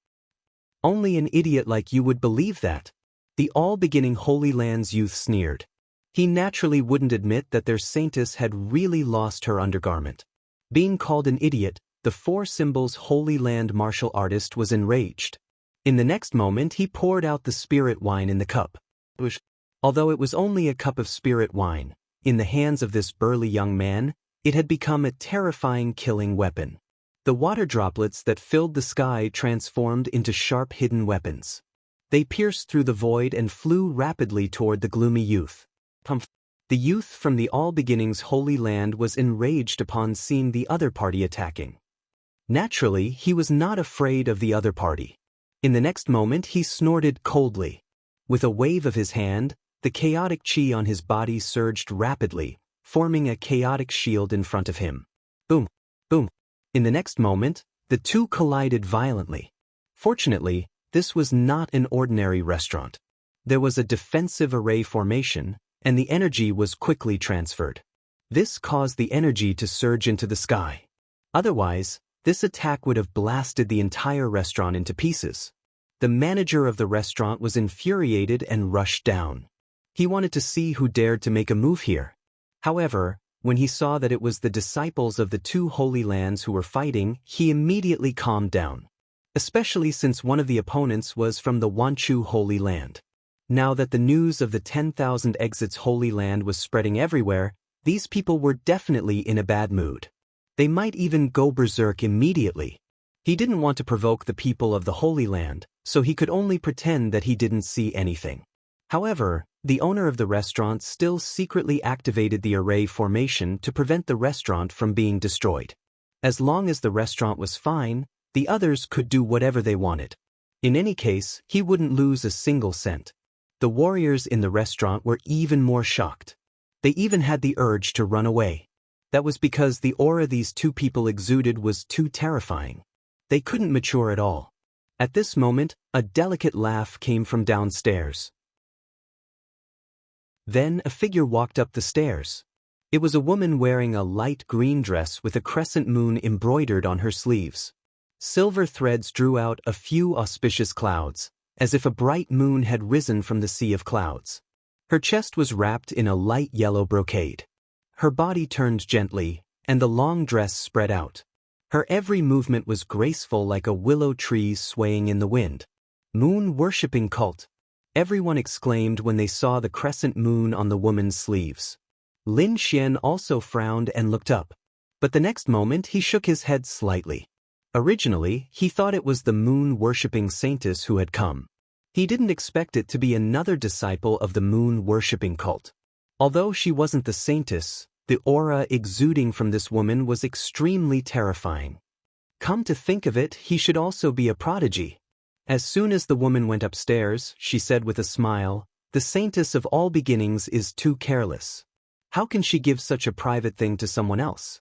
[SPEAKER 1] Only an idiot like you would believe that." The all-beginning Holy Lands youth sneered. He naturally wouldn't admit that their Saintess had really lost her undergarment. Being called an idiot, the Four Symbols Holy Land martial artist was enraged. In the next moment he poured out the spirit wine in the cup. Although it was only a cup of spirit wine, in the hands of this burly young man, it had become a terrifying killing weapon. The water droplets that filled the sky transformed into sharp hidden weapons. They pierced through the void and flew rapidly toward the gloomy youth. The youth from the All Beginnings Holy Land was enraged upon seeing the other party attacking. Naturally, he was not afraid of the other party. In the next moment he snorted coldly. With a wave of his hand, the chaotic chi on his body surged rapidly, forming a chaotic shield in front of him. Boom! Boom! In the next moment, the two collided violently. Fortunately, this was not an ordinary restaurant. There was a defensive array formation, and the energy was quickly transferred. This caused the energy to surge into the sky. Otherwise, this attack would have blasted the entire restaurant into pieces. The manager of the restaurant was infuriated and rushed down. He wanted to see who dared to make a move here. However, when he saw that it was the disciples of the two Holy Lands who were fighting, he immediately calmed down. Especially since one of the opponents was from the Wanchu Holy Land. Now that the news of the 10,000 Exits Holy Land was spreading everywhere, these people were definitely in a bad mood. They might even go berserk immediately. He didn't want to provoke the people of the Holy Land, so he could only pretend that he didn't see anything. However, the owner of the restaurant still secretly activated the array formation to prevent the restaurant from being destroyed. As long as the restaurant was fine, the others could do whatever they wanted. In any case, he wouldn't lose a single cent. The warriors in the restaurant were even more shocked. They even had the urge to run away. That was because the aura these two people exuded was too terrifying. They couldn't mature at all. At this moment, a delicate laugh came from downstairs. Then a figure walked up the stairs. It was a woman wearing a light green dress with a crescent moon embroidered on her sleeves. Silver threads drew out a few auspicious clouds, as if a bright moon had risen from the sea of clouds. Her chest was wrapped in a light yellow brocade. Her body turned gently, and the long dress spread out. Her every movement was graceful like a willow tree swaying in the wind. Moon-worshipping cult. Everyone exclaimed when they saw the crescent moon on the woman's sleeves. Lin Xian also frowned and looked up. But the next moment he shook his head slightly. Originally, he thought it was the moon-worshipping saintess who had come. He didn't expect it to be another disciple of the moon-worshipping cult. Although she wasn't the saintess, the aura exuding from this woman was extremely terrifying. Come to think of it, he should also be a prodigy. As soon as the woman went upstairs, she said with a smile, "The saintess of all beginnings is too careless. How can she give such a private thing to someone else?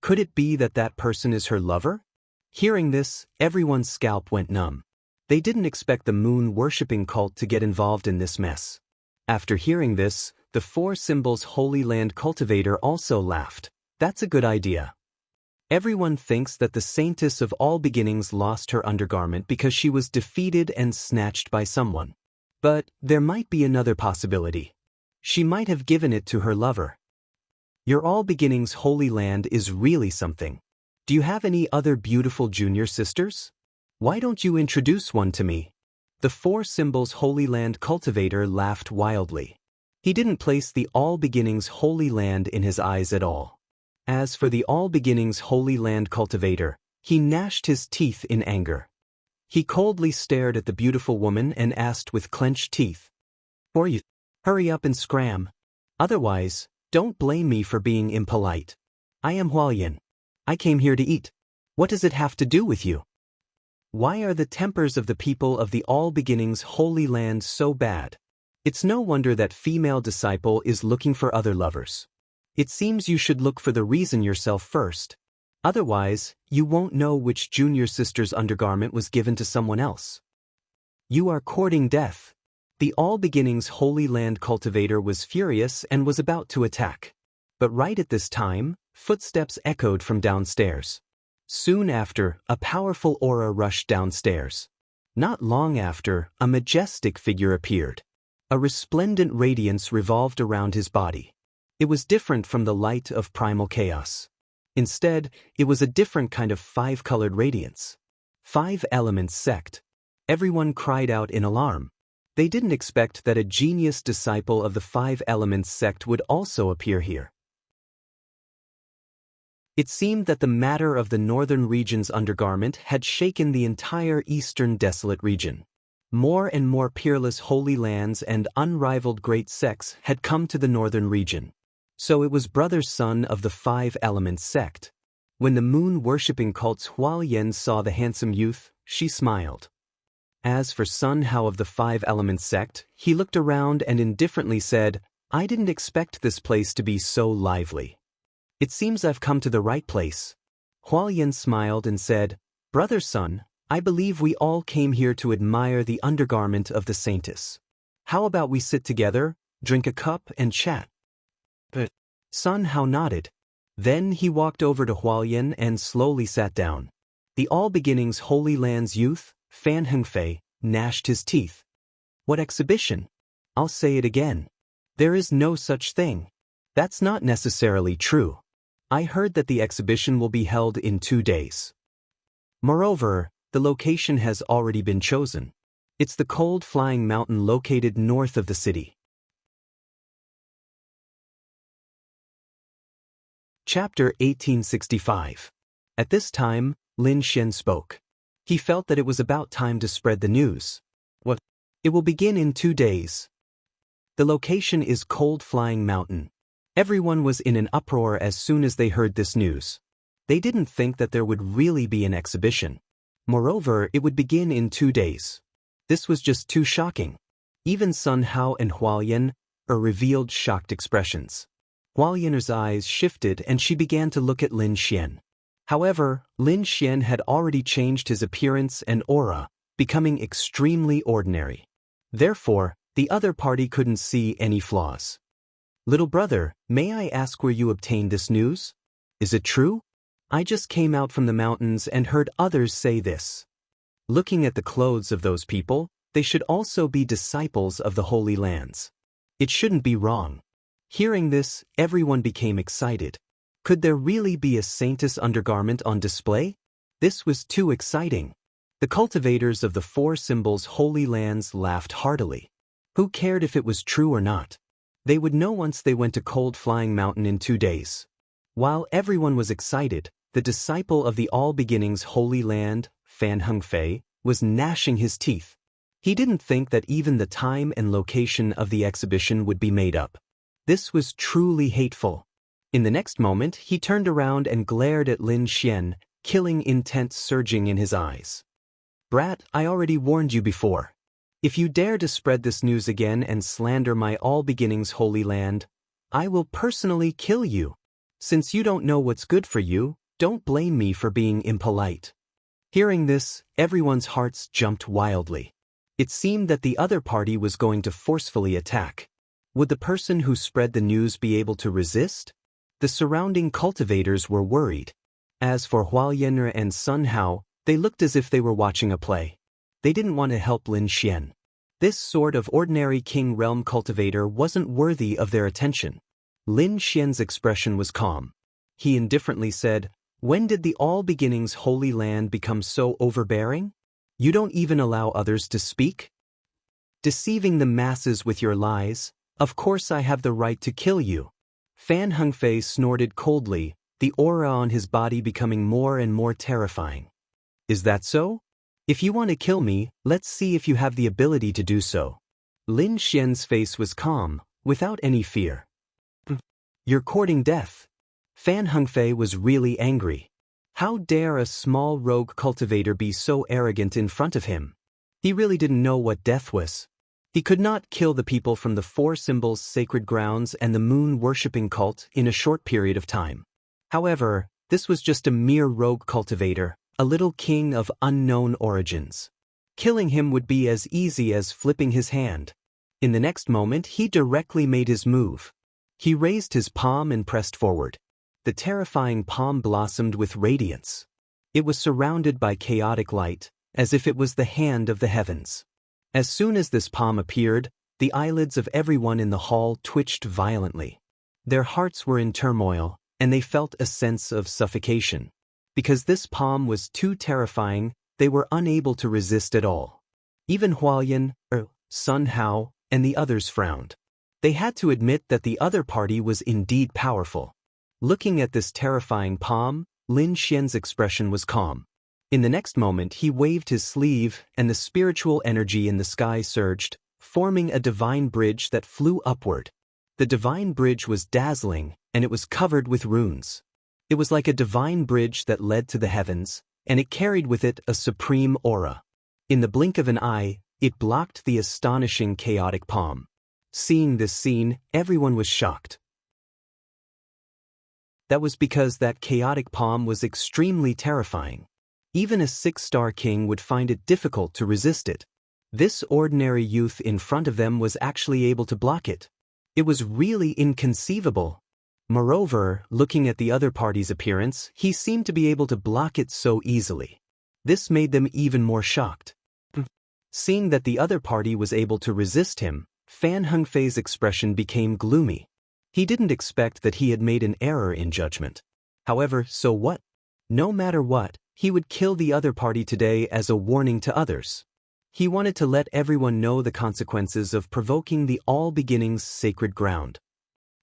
[SPEAKER 1] Could it be that that person is her lover?" Hearing this, everyone's scalp went numb. They didn't expect the moon-worshipping cult to get involved in this mess. After hearing this, the Four Symbols Holy Land cultivator also laughed. That's a good idea. Everyone thinks that the saintess of all beginnings lost her undergarment because she was defeated and snatched by someone. But there might be another possibility. She might have given it to her lover. Your All Beginnings Holy Land is really something. Do you have any other beautiful junior sisters? Why don't you introduce one to me? The Four Symbols Holy Land cultivator laughed wildly. He didn't place the All Beginnings Holy Land in his eyes at all. As for the All Beginnings Holy Land cultivator, he gnashed his teeth in anger. He coldly stared at the beautiful woman and asked with clenched teeth, "Or you, hurry up and scram. Otherwise, don't blame me for being impolite. I am Hualien. I came here to eat. What does it have to do with you? Why are the tempers of the people of the All Beginnings Holy Land so bad? It's no wonder that female disciple is looking for other lovers. It seems you should look for the reason yourself first. Otherwise, you won't know which junior sister's undergarment was given to someone else. You are courting death." The All Beginnings Holy Land cultivator was furious and was about to attack. But right at this time, footsteps echoed from downstairs. Soon after, a powerful aura rushed downstairs. Not long after, a majestic figure appeared. A resplendent radiance revolved around his body. It was different from the light of primal chaos. Instead, it was a different kind of five-colored radiance. 5 Elements Sect. Everyone cried out in alarm. They didn't expect that a genius disciple of the 5 Elements Sect would also appear here. It seemed that the matter of the northern region's undergarment had shaken the entire eastern desolate region. More and more peerless holy lands and unrivaled great sects had come to the northern region. So it was Brother Sun of the 5 Elements Sect. When the moon-worshipping cult's Hualien saw the handsome youth, she smiled. As for Sun Hao of the 5 Elements Sect, he looked around and indifferently said, "I didn't expect this place to be so lively. It seems I've come to the right place." Hualien smiled and said, "Brother Sun, I believe we all came here to admire the undergarment of the saintess. How about we sit together, drink a cup and chat?" But Sun Hao nodded. Then he walked over to Hualien and slowly sat down. The All Beginnings Holy Land's youth, Fan Hengfei, gnashed his teeth. "What exhibition? I'll say it again. There is no such thing." "That's not necessarily true. I heard that the exhibition will be held in 2 days. Moreover, the location has already been chosen. It's the cold flying mountain located north of the city." Chapter 1865. At this time, Lin Xian spoke. He felt that it was about time to spread the news. "What? It will begin in 2 days. The location is Cold Flying Mountain." Everyone was in an uproar as soon as they heard this news. They didn't think that there would really be an exhibition. Moreover, it would begin in 2 days. This was just too shocking. Even Sun Hao and Hualien revealed shocked expressions. Hualien's eyes shifted and she began to look at Lin Xian. However, Lin Xian had already changed his appearance and aura, becoming extremely ordinary. Therefore, the other party couldn't see any flaws. "Little brother, may I ask where you obtained this news? Is it true? I just came out from the mountains and heard others say this." Looking at the clothes of those people, they should also be disciples of the Holy Lands. It shouldn't be wrong. Hearing this, everyone became excited. Could there really be a saintess undergarment on display? This was too exciting. The cultivators of the 4 Symbols Holy Lands laughed heartily. Who cared if it was true or not? They would know once they went to Cold Flying Mountain in 2 days. While everyone was excited, the disciple of the All Beginnings Holy Land, Fan Hengfei, was gnashing his teeth. He didn't think that even the time and location of the exhibition would be made up. This was truly hateful. In the next moment, he turned around and glared at Lin Xian, killing intent surging in his eyes. "Brat, I already warned you before. If you dare to spread this news again and slander my All Beginnings Holy Land, I will personally kill you. Since you don't know what's good for you, don't blame me for being impolite." Hearing this, everyone's hearts jumped wildly. It seemed that the other party was going to forcefully attack. Would the person who spread the news be able to resist? The surrounding cultivators were worried. As for Hualien and Sun Hao, they looked as if they were watching a play. They didn't want to help Lin Xian. This sort of ordinary king realm cultivator wasn't worthy of their attention. Lin Xian's expression was calm. He indifferently said, "When did the All Beginnings Holy Land become so overbearing? You don't even allow others to speak? Deceiving the masses with your lies? Of course I have the right to kill you. Fan Hengfei snorted coldly, the aura on his body becoming more and more terrifying. Is that so? If you want to kill me, let's see if you have the ability to do so. Lin Xian's face was calm, without any fear. You're courting death. Fan Hengfei was really angry. How dare a small rogue cultivator be so arrogant in front of him? He really didn't know what death was. He could not kill the people from the Four Symbols Sacred Grounds and the moon-worshipping cult in a short period of time. However, this was just a mere rogue cultivator, a little king of unknown origins. Killing him would be as easy as flipping his hand. In the next moment, he directly made his move. He raised his palm and pressed forward. The terrifying palm blossomed with radiance. It was surrounded by chaotic light, as if it was the hand of the heavens. As soon as this palm appeared, the eyelids of everyone in the hall twitched violently. Their hearts were in turmoil, and they felt a sense of suffocation. Because this palm was too terrifying, they were unable to resist at all. Even Hualyan, Sun Hao, and the others frowned. They had to admit that the other party was indeed powerful. Looking at this terrifying palm, Lin Xian's expression was calm. In the next moment he waved his sleeve and the spiritual energy in the sky surged, forming a divine bridge that flew upward. The divine bridge was dazzling, and it was covered with runes. It was like a divine bridge that led to the heavens, and it carried with it a supreme aura. In the blink of an eye, it blocked the astonishing chaotic palm. Seeing this scene, everyone was shocked. That was because that chaotic palm was extremely terrifying. Even a 6-star king would find it difficult to resist it. This ordinary youth in front of them was actually able to block it. It was really inconceivable. Moreover, looking at the other party's appearance, he seemed to be able to block it so easily. This made them even more shocked. Seeing that the other party was able to resist him, Fan Hengfei's expression became gloomy. He didn't expect that he had made an error in judgment. However, so what? No matter what, he would kill the other party today as a warning to others. He wanted to let everyone know the consequences of provoking the All Beginnings sacred ground.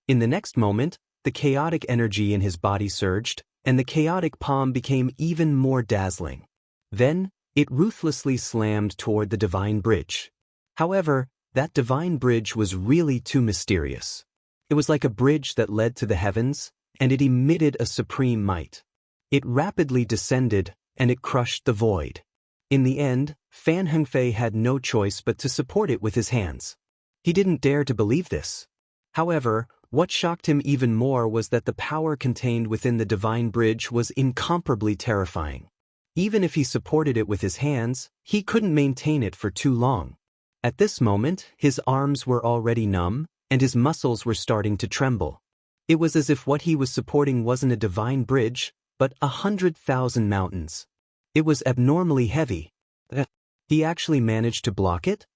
[SPEAKER 1] In the next moment, the chaotic energy in his body surged, and the chaotic palm became even more dazzling. Then, it ruthlessly slammed toward the divine bridge. However, that divine bridge was really too mysterious. It was like a bridge that led to the heavens, and it emitted a supreme might. It rapidly descended, and it crushed the void. In the end, Fan Hengfei had no choice but to support it with his hands. He didn't dare to believe this. However, what shocked him even more was that the power contained within the divine bridge was incomparably terrifying. Even if he supported it with his hands, he couldn't maintain it for too long. At this moment, his arms were already numb, and his muscles were starting to tremble. It was as if what he was supporting wasn't a divine bridge, but 100,000 mountains. It was abnormally heavy. He actually managed to block it?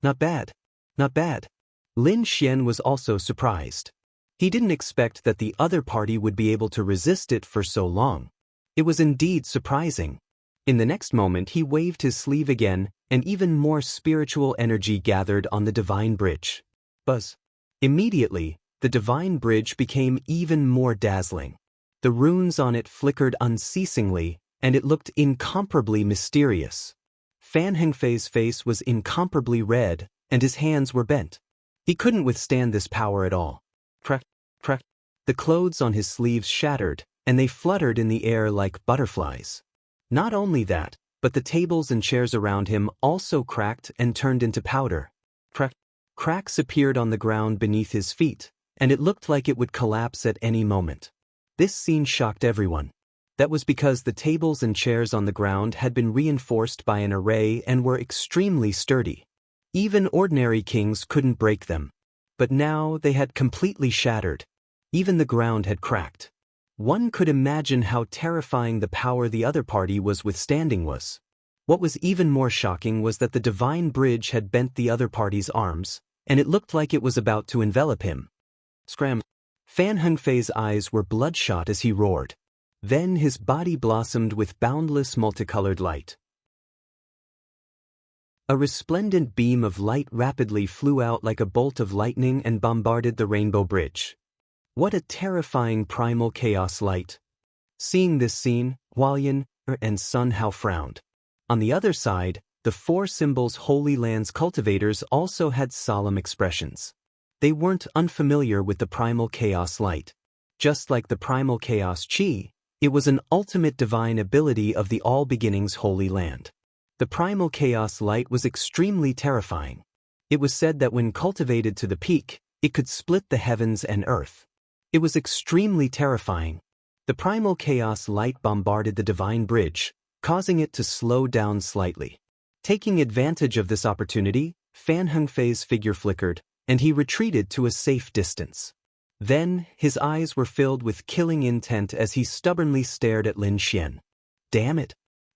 [SPEAKER 1] Not bad. Not bad. Lin Xian was also surprised. He didn't expect that the other party would be able to resist it for so long. It was indeed surprising. In the next moment he waved his sleeve again, and even more spiritual energy gathered on the divine bridge. Buzz. Immediately, the divine bridge became even more dazzling. The runes on it flickered unceasingly, and it looked incomparably mysterious. Fan Hengfei's face was incomparably red, and his hands were bent. He couldn't withstand this power at all. Crack, crack. The clothes on his sleeves shattered, and they fluttered in the air like butterflies. Not only that, but the tables and chairs around him also cracked and turned into powder. Crack. Cracks appeared on the ground beneath his feet, and it looked like it would collapse at any moment. This scene shocked everyone. That was because the tables and chairs on the ground had been reinforced by an array and were extremely sturdy. Even ordinary kings couldn't break them. But now they had completely shattered. Even the ground had cracked. One could imagine how terrifying the power the other party was withstanding was. What was even more shocking was that the divine bridge had bent the other party's arms, and it looked like it was about to envelop him. Scram! Fan Hengfei's eyes were bloodshot as he roared. Then his body blossomed with boundless multicolored light. A resplendent beam of light rapidly flew out like a bolt of lightning and bombarded the rainbow bridge. What a terrifying primal chaos light! Seeing this scene, Hualyan and Sun Hao frowned. On the other side, the four symbols Holy Land's cultivators also had solemn expressions. They weren't unfamiliar with the primal chaos light. Just like the primal chaos chi, it was an ultimate divine ability of the All Beginnings Holy Land. The primal chaos light was extremely terrifying. It was said that when cultivated to the peak, it could split the heavens and earth. It was extremely terrifying. The primal chaos light bombarded the divine bridge, causing it to slow down slightly. Taking advantage of this opportunity, Fan Hengfei's figure flickered, and he retreated to a safe distance. Then, his eyes were filled with killing intent as he stubbornly stared at Lin Xian. Damn it!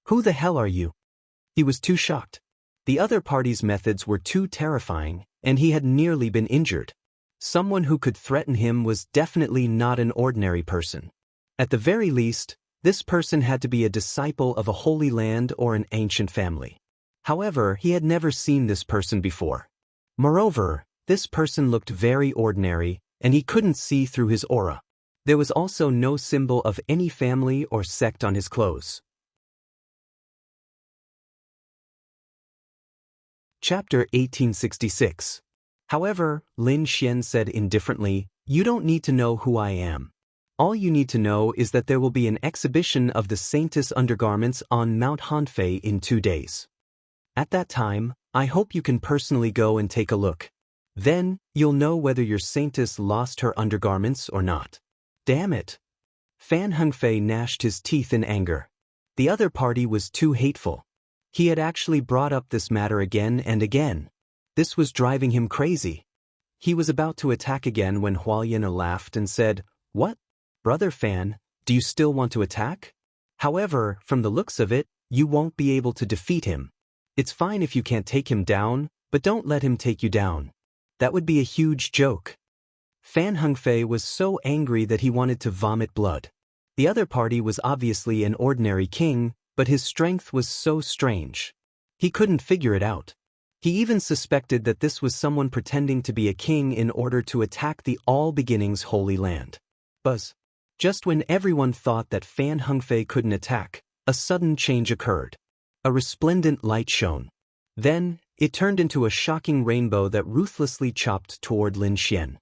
[SPEAKER 1] Who the hell are you? He was too shocked. The other party's methods were too terrifying, and he had nearly been injured. Someone who could threaten him was definitely not an ordinary person. At the very least, this person had to be a disciple of a holy land or an ancient family. However, he had never seen this person before. Moreover, this person looked very ordinary, and he couldn't see through his aura. There was also no symbol of any family or sect on his clothes. Chapter 1866. However, Lin Xian said indifferently, "You don't need to know who I am. All you need to know is that there will be an exhibition of the Saintess undergarments on Mount Hanfei in 2 days. At that time, I hope you can personally go and take a look. Then, you'll know whether your Saintess lost her undergarments or not." Damn it! Fan Hengfei gnashed his teeth in anger. The other party was too hateful. He had actually brought up this matter again and again. This was driving him crazy. He was about to attack again when Hualyan laughed and said, "What? Brother Fan, do you still want to attack? However, from the looks of it, you won't be able to defeat him. It's fine if you can't take him down, but don't let him take you down. That would be a huge joke." Fan Hengfei was so angry that he wanted to vomit blood. The other party was obviously an ordinary king, but his strength was so strange. He couldn't figure it out. He even suspected that this was someone pretending to be a king in order to attack the All Beginnings Holy Land. Buzz. Just when everyone thought that Fan Hengfei couldn't attack, a sudden change occurred. A resplendent light shone. Then, it turned into a shocking rainbow that ruthlessly chopped toward Lin Xian.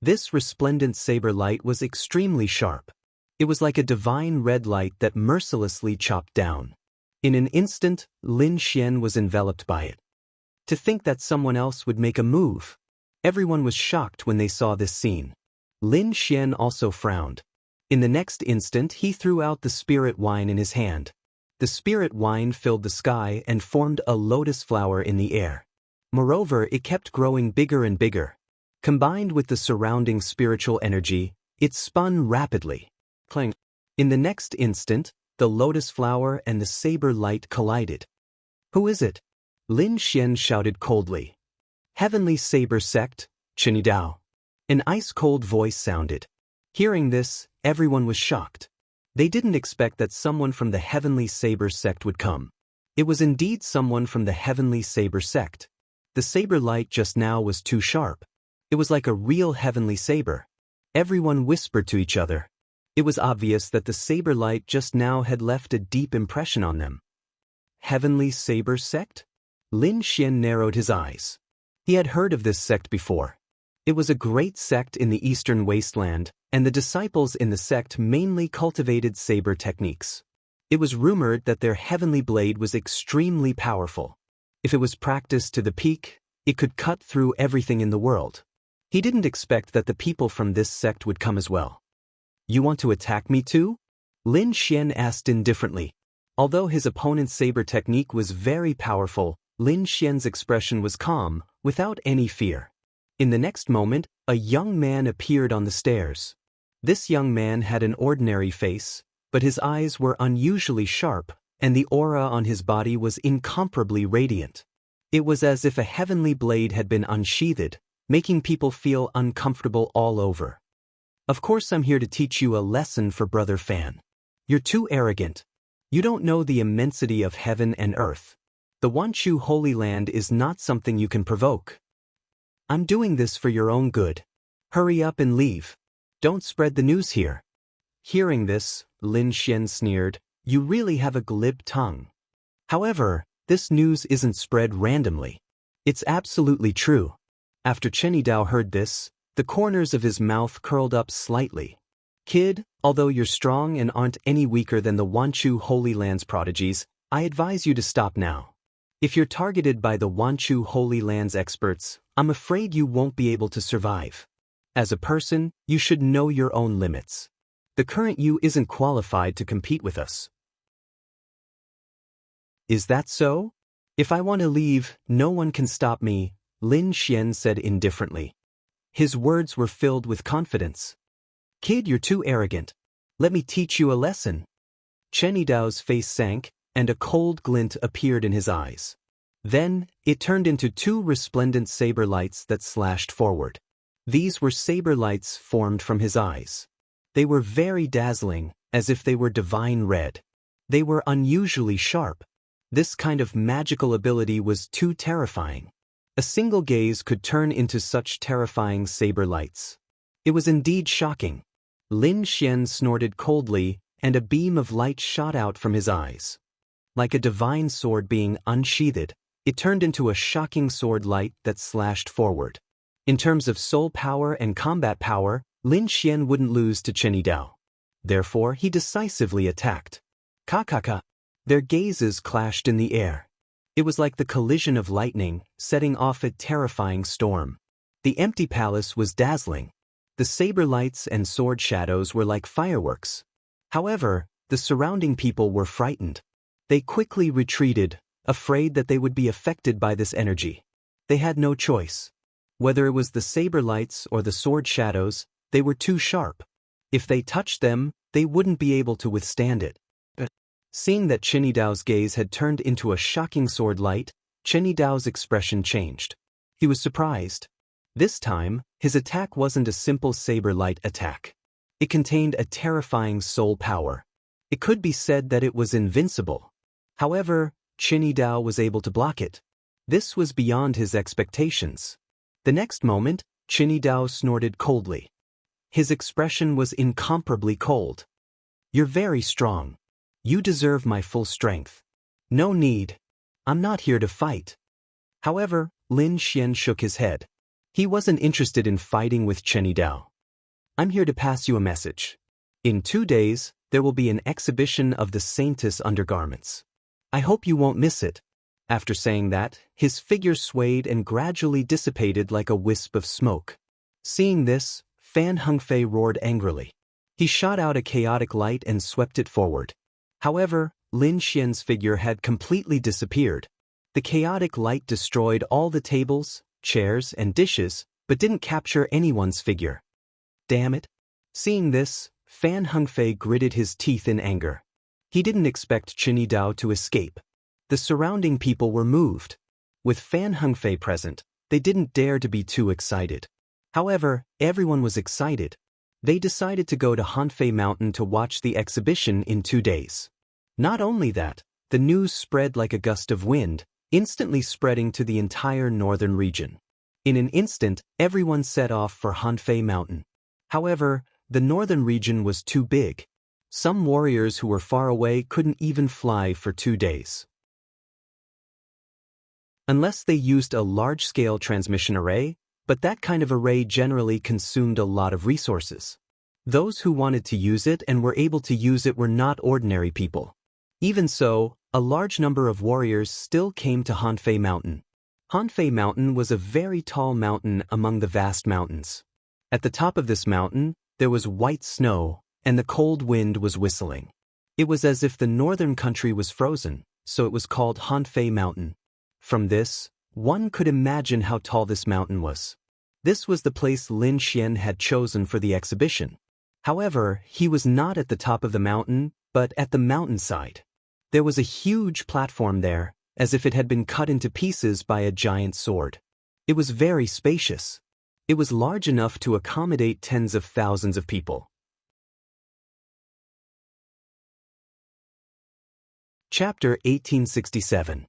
[SPEAKER 1] This resplendent saber light was extremely sharp. It was like a divine red light that mercilessly chopped down. In an instant, Lin Xian was enveloped by it. To think that someone else would make a move. Everyone was shocked when they saw this scene. Lin Xian also frowned. In the next instant, he threw out the spirit wine in his hand. The spirit wine filled the sky and formed a lotus flower in the air. Moreover, it kept growing bigger and bigger. Combined with the surrounding spiritual energy, it spun rapidly. Clang. In the next instant, the lotus flower and the saber light collided. "Who is it?" Lin Xian shouted coldly. "Heavenly Saber Sect, Chinidao." An ice-cold voice sounded. Hearing this, everyone was shocked. They didn't expect that someone from the Heavenly Saber Sect would come. It was indeed someone from the Heavenly Saber Sect. The saber light just now was too sharp. It was like a real heavenly saber. Everyone whispered to each other. It was obvious that the saber light just now had left a deep impression on them. Heavenly Saber Sect? Lin Xian narrowed his eyes. He had heard of this sect before. It was a great sect in the eastern wasteland, and the disciples in the sect mainly cultivated saber techniques. It was rumored that their heavenly blade was extremely powerful. If it was practiced to the peak, it could cut through everything in the world. He didn't expect that the people from this sect would come as well. "You want to attack me too?" Lin Xian asked indifferently. Although his opponent's saber technique was very powerful, Lin Xian's expression was calm, without any fear. In the next moment, a young man appeared on the stairs. This young man had an ordinary face, but his eyes were unusually sharp, and the aura on his body was incomparably radiant. It was as if a heavenly blade had been unsheathed, making people feel uncomfortable all over. "Of course I'm here to teach you a lesson for Brother Fan. You're too arrogant. You don't know the immensity of heaven and earth. The Wanchu Holy Land is not something you can provoke. I'm doing this for your own good. Hurry up and leave. Don't spread the news here. Hearing this, Lin Xian sneered, you really have a glib tongue. However, this news isn't spread randomly. It's absolutely true. After Chen Dao heard this, the corners of his mouth curled up slightly. Kid, although you're strong and aren't any weaker than the Wanchu Holy Land's prodigies, I advise you to stop now. If you're targeted by the Wanchu Holy Land's experts, I'm afraid you won't be able to survive. As a person, you should know your own limits. The current you isn't qualified to compete with us. Is that so? If I want to leave, no one can stop me, Lin Xian said indifferently. His words were filled with confidence. Kid, you're too arrogant. Let me teach you a lesson. Chen Dao's face sank, and a cold glint appeared in his eyes. Then, it turned into two resplendent saber lights that slashed forward. These were saber lights formed from his eyes. They were very dazzling, as if they were divine red. They were unusually sharp. This kind of magical ability was too terrifying. A single gaze could turn into such terrifying saber lights. It was indeed shocking. Lin Xian snorted coldly, and a beam of light shot out from his eyes. Like a divine sword being unsheathed, it turned into a shocking sword light that slashed forward. In terms of soul power and combat power, Lin Xian wouldn't lose to Chen Dao. Therefore, he decisively attacked. Ka. Their gazes clashed in the air. It was like the collision of lightning, setting off a terrifying storm. The empty palace was dazzling. The saber lights and sword shadows were like fireworks. However, the surrounding people were frightened. They quickly retreated, afraid that they would be affected by this energy. They had no choice. Whether it was the saber lights or the sword shadows, they were too sharp. If they touched them, they wouldn't be able to withstand it. Seeing that Chen Dao's gaze had turned into a shocking sword light, Chen Dao's expression changed. He was surprised. This time, his attack wasn't a simple saber light attack. It contained a terrifying soul power. It could be said that it was invincible. However, Chen Dao was able to block it. This was beyond his expectations. The next moment, Chen Dao snorted coldly. His expression was incomparably cold. You're very strong. You deserve my full strength. No need. I'm not here to fight. However, Lin Xian shook his head. He wasn't interested in fighting with Chen Dao. I'm here to pass you a message. In 2 days, there will be an exhibition of the Saintess undergarments. I hope you won't miss it. After saying that, his figure swayed and gradually dissipated like a wisp of smoke. Seeing this, Fan Hengfei roared angrily. He shot out a chaotic light and swept it forward. However, Lin Xian's figure had completely disappeared. The chaotic light destroyed all the tables, chairs, and dishes, but didn't capture anyone's figure. Damn it. Seeing this, Fan Hengfei gritted his teeth in anger. He didn't expect Chen Dao to escape. The surrounding people were moved. With Fan Hengfei present, they didn't dare to be too excited. However, everyone was excited. They decided to go to Hanfei Mountain to watch the exhibition in 2 days. Not only that, the news spread like a gust of wind, instantly spreading to the entire northern region. In an instant, everyone set off for Hanfei Mountain. However, the northern region was too big. Some warriors who were far away couldn't even fly for 2 days. Unless they used a large-scale transmission array, but that kind of array generally consumed a lot of resources. Those who wanted to use it and were able to use it were not ordinary people. Even so, a large number of warriors still came to Hanfei Mountain. Hanfei Mountain was a very tall mountain among the vast mountains. At the top of this mountain, there was white snow, and the cold wind was whistling. It was as if the northern country was frozen, so it was called Hanfei Mountain. From this, one could imagine how tall this mountain was. This was the place Lin Xian had chosen for the exhibition. However, he was not at the top of the mountain, but at the mountainside. There was a huge platform there, as if it had been cut into pieces by a giant sword. It was very spacious. It was large enough to accommodate tens of thousands of people. Chapter 1867.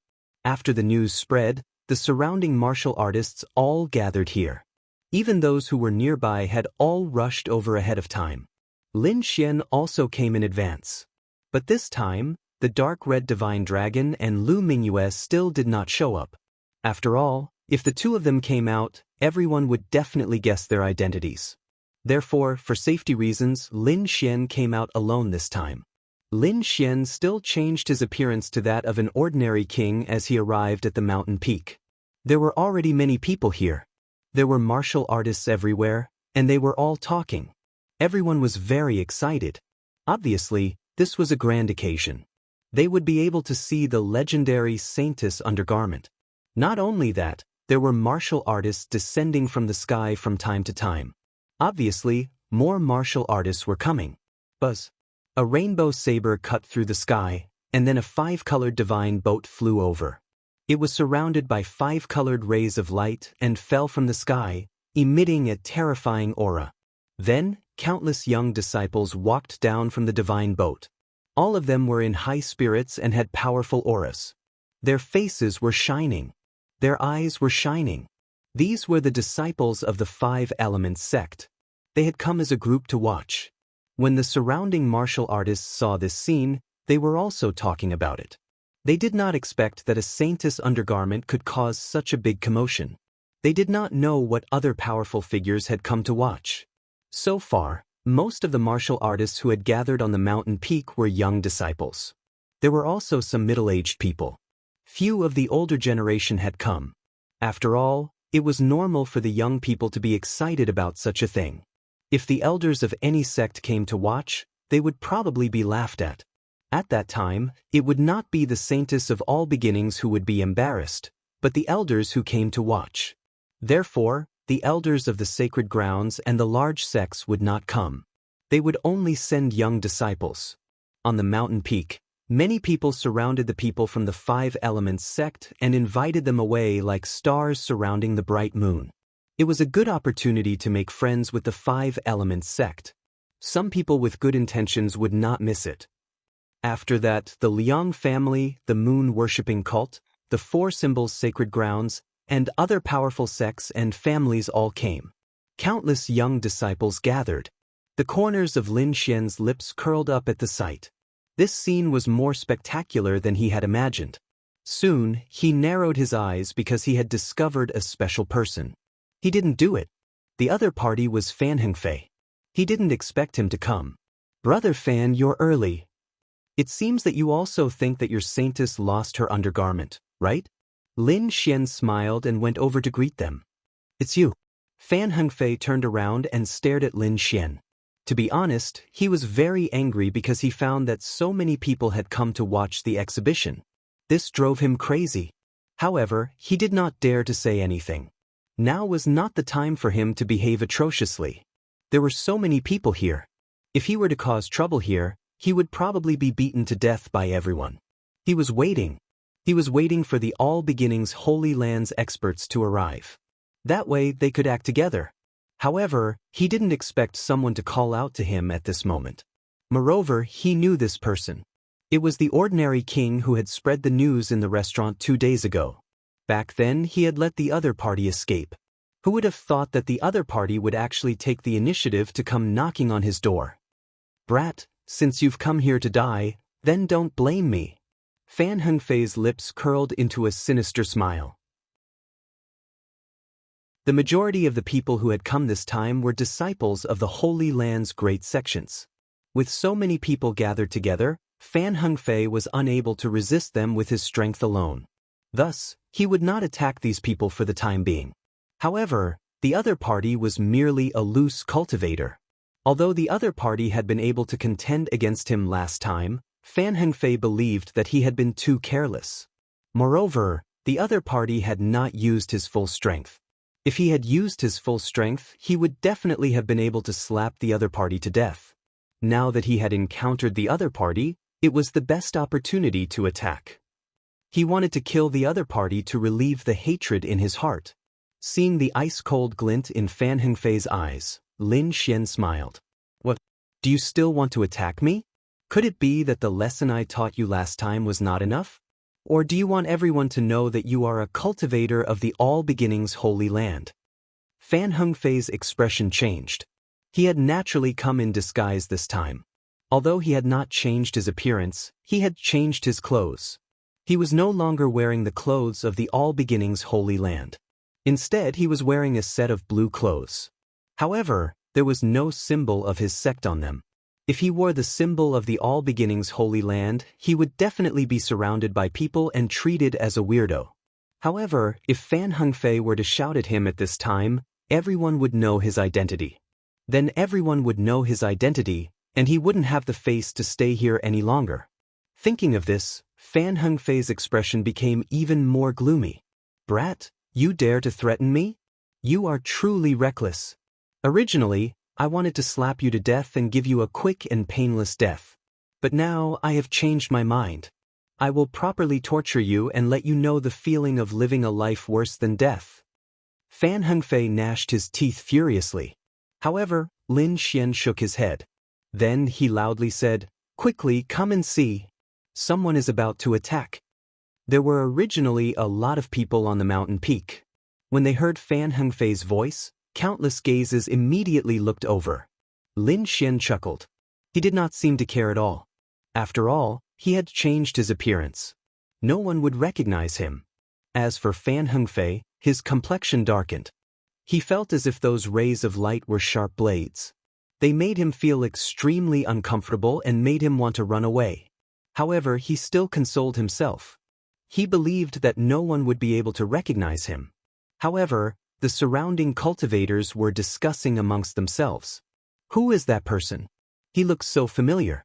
[SPEAKER 1] After the news spread, the surrounding martial artists all gathered here. Even those who were nearby had all rushed over ahead of time. Lin Xian also came in advance. But this time, the dark red divine dragon and Lu Mingyue still did not show up. After all, if the two of them came out, everyone would definitely guess their identities. Therefore, for safety reasons, Lin Xian came out alone this time. Lin Xian still changed his appearance to that of an ordinary king as he arrived at the mountain peak. There were already many people here. There were martial artists everywhere, and they were all talking. Everyone was very excited. Obviously, this was a grand occasion. They would be able to see the legendary Saintess undergarment. Not only that, there were martial artists descending from the sky from time to time. Obviously, more martial artists were coming. Buzz. A rainbow saber cut through the sky, and then a 5-colored divine boat flew over. It was surrounded by 5-colored rays of light and fell from the sky, emitting a terrifying aura. Then, countless young disciples walked down from the divine boat. All of them were in high spirits and had powerful auras. Their faces were shining. Their eyes were shining. These were the disciples of the 5 Elements sect. They had come as a group to watch. When the surrounding martial artists saw this scene, they were also talking about it. They did not expect that a saintess undergarment could cause such a big commotion. They did not know what other powerful figures had come to watch. So far, most of the martial artists who had gathered on the mountain peak were young disciples. There were also some middle-aged people. Few of the older generation had come. After all, it was normal for the young people to be excited about such a thing. If the elders of any sect came to watch, they would probably be laughed at. At that time, it would not be the saintess of all beginnings who would be embarrassed, but the elders who came to watch. Therefore, the elders of the sacred grounds and the large sects would not come. They would only send young disciples. On the mountain peak, many people surrounded the people from the 5 Elements sect and invited them away like stars surrounding the bright moon. It was a good opportunity to make friends with the 5 Elements sect. Some people with good intentions would not miss it. After that, the Liang family, the moon-worshipping cult, the 4 Symbols sacred grounds, and other powerful sects and families all came. Countless young disciples gathered. The corners of Lin Xian's lips curled up at the sight. This scene was more spectacular than he had imagined. Soon, he narrowed his eyes because he had discovered a special person. He didn't do it. The other party was Fan Hengfei. He didn't expect him to come. "Brother Fan, you're early. It seems that you also think that your saintess lost her undergarment, right?" Lin Xian smiled and went over to greet them. "It's you." Fan Hengfei turned around and stared at Lin Xian. To be honest, he was very angry because he found that so many people had come to watch the exhibition. This drove him crazy. However, he did not dare to say anything. Now was not the time for him to behave atrociously. There were so many people here. If he were to cause trouble here, he would probably be beaten to death by everyone. He was waiting. He was waiting for the All Beginnings Holy Lands experts to arrive. That way they could act together. However, he didn't expect someone to call out to him at this moment. Moreover, he knew this person. It was the ordinary king who had spread the news in the restaurant 2 days ago. Back then, he had let the other party escape. Who would have thought that the other party would actually take the initiative to come knocking on his door? "Brat, since you've come here to die, then don't blame me." Fan Hengfei's lips curled into a sinister smile. The majority of the people who had come this time were disciples of the Holy Land's great sections. With so many people gathered together, Fan Hengfei was unable to resist them with his strength alone. Thus, he would not attack these people for the time being. However, the other party was merely a loose cultivator. Although the other party had been able to contend against him last time, Fan Hengfei believed that he had been too careless. Moreover, the other party had not used his full strength. If he had used his full strength, he would definitely have been able to slap the other party to death. Now that he had encountered the other party, it was the best opportunity to attack. He wanted to kill the other party to relieve the hatred in his heart. Seeing the ice-cold glint in Fan Hengfei's eyes, Lin Xian smiled. "What? Do you still want to attack me? Could it be that the lesson I taught you last time was not enough?" Or do you want everyone to know that you are a cultivator of the all-beginnings holy land? Fan Hengfei's expression changed. He had naturally come in disguise this time. Although he had not changed his appearance, he had changed his clothes. He was no longer wearing the clothes of the all-beginnings holy land. Instead, he was wearing a set of blue clothes. However, there was no symbol of his sect on them. If he wore the symbol of the all-beginnings holy land, he would definitely be surrounded by people and treated as a weirdo. However, if Fan Hengfei were to shout at him at this time, everyone would know his identity. Then everyone would know his identity, and he wouldn't have the face to stay here any longer. Thinking of this, Fan Hengfei's expression became even more gloomy. Brat, you dare to threaten me? You are truly reckless. Originally, I wanted to slap you to death and give you a quick and painless death. But now I have changed my mind. I will properly torture you and let you know the feeling of living a life worse than death. Fan Hengfei gnashed his teeth furiously. However, Lin Xian shook his head. Then he loudly said, "Quickly, come and see. Someone is about to attack." There were originally a lot of people on the mountain peak. When they heard Fan Hengfei's voice, countless gazes immediately looked over. Lin Xian chuckled. He did not seem to care at all. After all, he had changed his appearance. No one would recognize him. As for Fan Hengfei, his complexion darkened. He felt as if those rays of light were sharp blades. They made him feel extremely uncomfortable and made him want to run away. However, he still consoled himself. He believed that no one would be able to recognize him. However, the surrounding cultivators were discussing amongst themselves. Who is that person? He looks so familiar.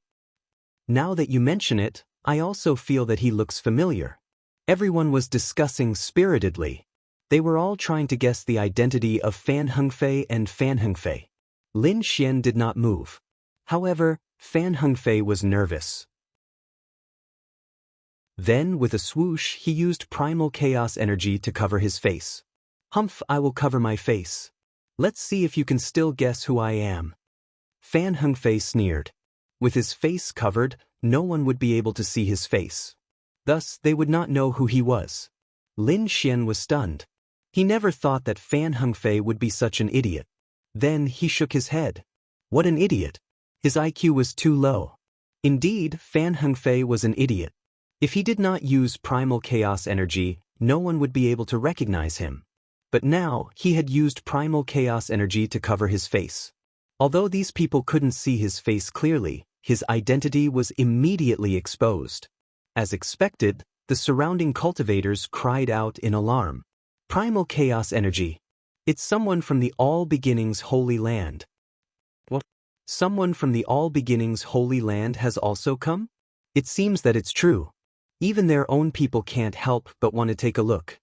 [SPEAKER 1] Now that you mention it, I also feel that he looks familiar. Everyone was discussing spiritedly. They were all trying to guess the identity of Fan Hengfei and Fan Hengfei. Lin Xian did not move. However, Fan Hengfei was nervous. Then, with a swoosh, he used primal chaos energy to cover his face. Humph, I will cover my face. Let's see if you can still guess who I am. Fan Hengfei sneered. With his face covered, no one would be able to see his face. Thus, they would not know who he was. Lin Xian was stunned. He never thought that Fan Hengfei would be such an idiot. Then he shook his head. What an idiot. His IQ was too low. Indeed, Fan Hengfei was an idiot. If he did not use primal chaos energy, no one would be able to recognize him. But now, he had used primal chaos energy to cover his face. Although these people couldn't see his face clearly, his identity was immediately exposed. As expected, the surrounding cultivators cried out in alarm. Primal chaos energy. It's someone from the all-beginnings holy land. What? Someone from the all-beginnings holy land has also come? It seems that it's true. Even their own people can't help but want to take a look.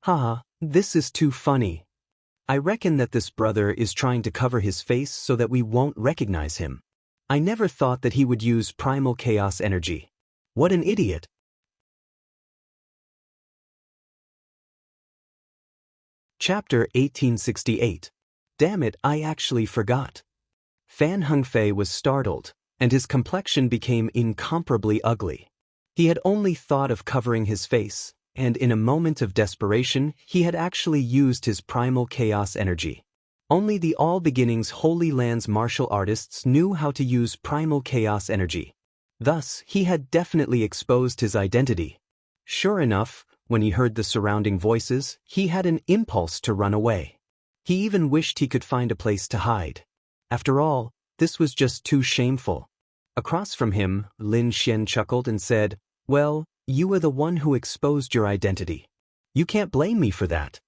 [SPEAKER 1] Haha, this is too funny. I reckon that this brother is trying to cover his face so that we won't recognize him. I never thought that he would use primal chaos energy. What an idiot. Chapter 1868. Damn it, I actually forgot. Fan Hengfei was startled, and his complexion became incomparably ugly. He had only thought of covering his face, and in a moment of desperation, he had actually used his primal chaos energy. Only the all-beginnings Holy Land's martial artists knew how to use primal chaos energy. Thus, he had definitely exposed his identity. Sure enough, when he heard the surrounding voices, he had an impulse to run away. He even wished he could find a place to hide. After all, this was just too shameful. Across from him, Lin Xian chuckled and said, "Well, you were the one who exposed your identity. You can't blame me for that."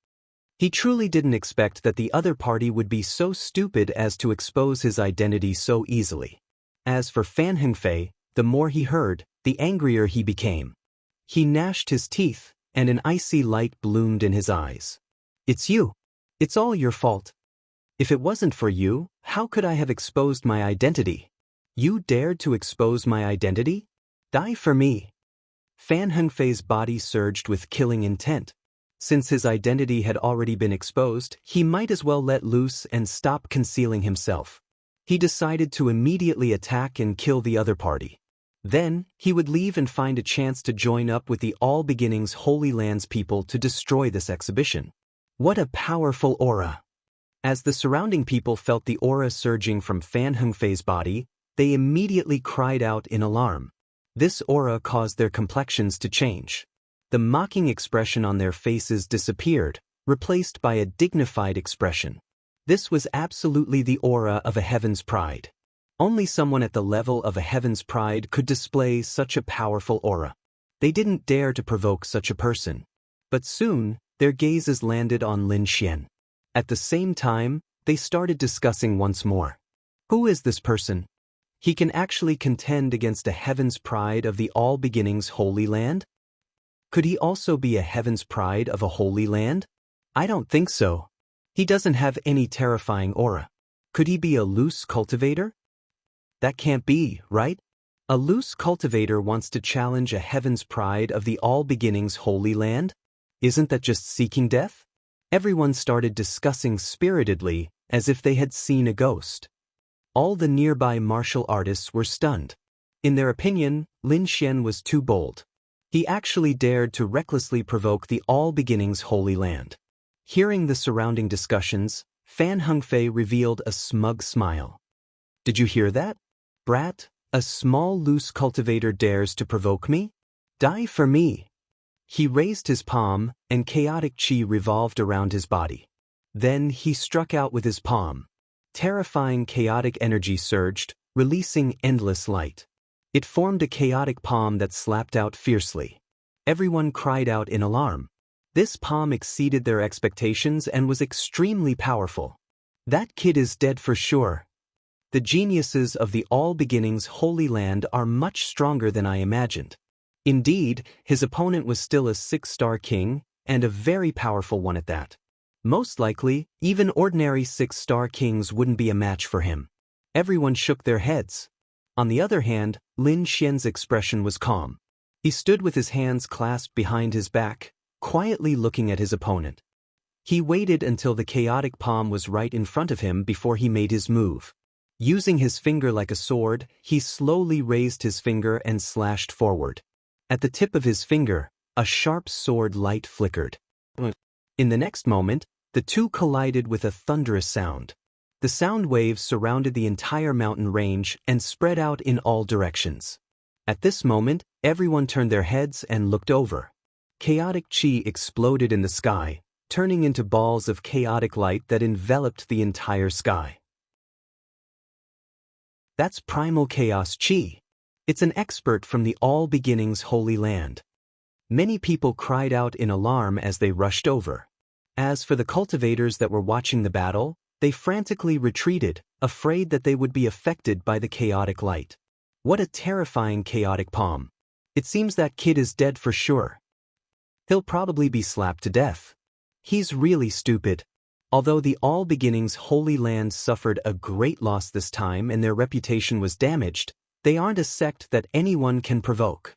[SPEAKER 1] He truly didn't expect that the other party would be so stupid as to expose his identity so easily. As for Fan Hengfei, the more he heard, the angrier he became. He gnashed his teeth, and an icy light bloomed in his eyes. "It's you. It's all your fault. If it wasn't for you, how could I have exposed my identity? You dared to expose my identity? Die for me." Fan Hengfei's body surged with killing intent. Since his identity had already been exposed, he might as well let loose and stop concealing himself. He decided to immediately attack and kill the other party. Then, he would leave and find a chance to join up with the All Beginnings Holy Lands people to destroy this exhibition. What a powerful aura! As the surrounding people felt the aura surging from Fan Hengfei's body, they immediately cried out in alarm. This aura caused their complexions to change. The mocking expression on their faces disappeared, replaced by a dignified expression. This was absolutely the aura of a heaven's pride. Only someone at the level of a heaven's pride could display such a powerful aura. They didn't dare to provoke such a person. But soon, their gazes landed on Lin Xian. At the same time, they started discussing once more. Who is this person? He can actually contend against a heaven's pride of the All Beginnings Holy Land? Could he also be a heaven's pride of a holy land? I don't think so. He doesn't have any terrifying aura. Could he be a loose cultivator? That can't be, right? A loose cultivator wants to challenge a heaven's pride of the All Beginnings Holy Land? Isn't that just seeking death? Everyone started discussing spiritedly, as if they had seen a ghost. All the nearby martial artists were stunned. In their opinion, Lin Xian was too bold. He actually dared to recklessly provoke the All Beginnings Holy Land. Hearing the surrounding discussions, Fan Hengfei revealed a smug smile. Did you hear that? Brat, a small loose cultivator dares to provoke me? Die for me. He raised his palm, and chaotic qi revolved around his body. Then he struck out with his palm. Terrifying chaotic energy surged, releasing endless light. It formed a chaotic palm that slapped out fiercely. Everyone cried out in alarm. This palm exceeded their expectations and was extremely powerful. That kid is dead for sure. The geniuses of the All Beginnings Holy Land are much stronger than I imagined. Indeed, his opponent was still a 6-star king, and a very powerful one at that. Most likely, even ordinary 6-star kings wouldn't be a match for him. Everyone shook their heads. On the other hand, Lin Xian's expression was calm. He stood with his hands clasped behind his back, quietly looking at his opponent. He waited until the chaotic palm was right in front of him before he made his move. Using his finger like a sword, he slowly raised his finger and slashed forward. At the tip of his finger, a sharp sword light flickered. In the next moment, the two collided with a thunderous sound. The sound waves surrounded the entire mountain range and spread out in all directions. At this moment, everyone turned their heads and looked over. Chaotic qi exploded in the sky, turning into balls of chaotic light that enveloped the entire sky. That's primal chaos qi. It's an expert from the All Beginnings Holy Land. Many people cried out in alarm as they rushed over. As for the cultivators that were watching the battle, they frantically retreated, afraid that they would be affected by the chaotic light. What a terrifying chaotic palm. It seems that kid is dead for sure. He'll probably be slapped to death. He's really stupid. Although the All Beginnings Holy Land suffered a great loss this time and their reputation was damaged, they aren't a sect that anyone can provoke.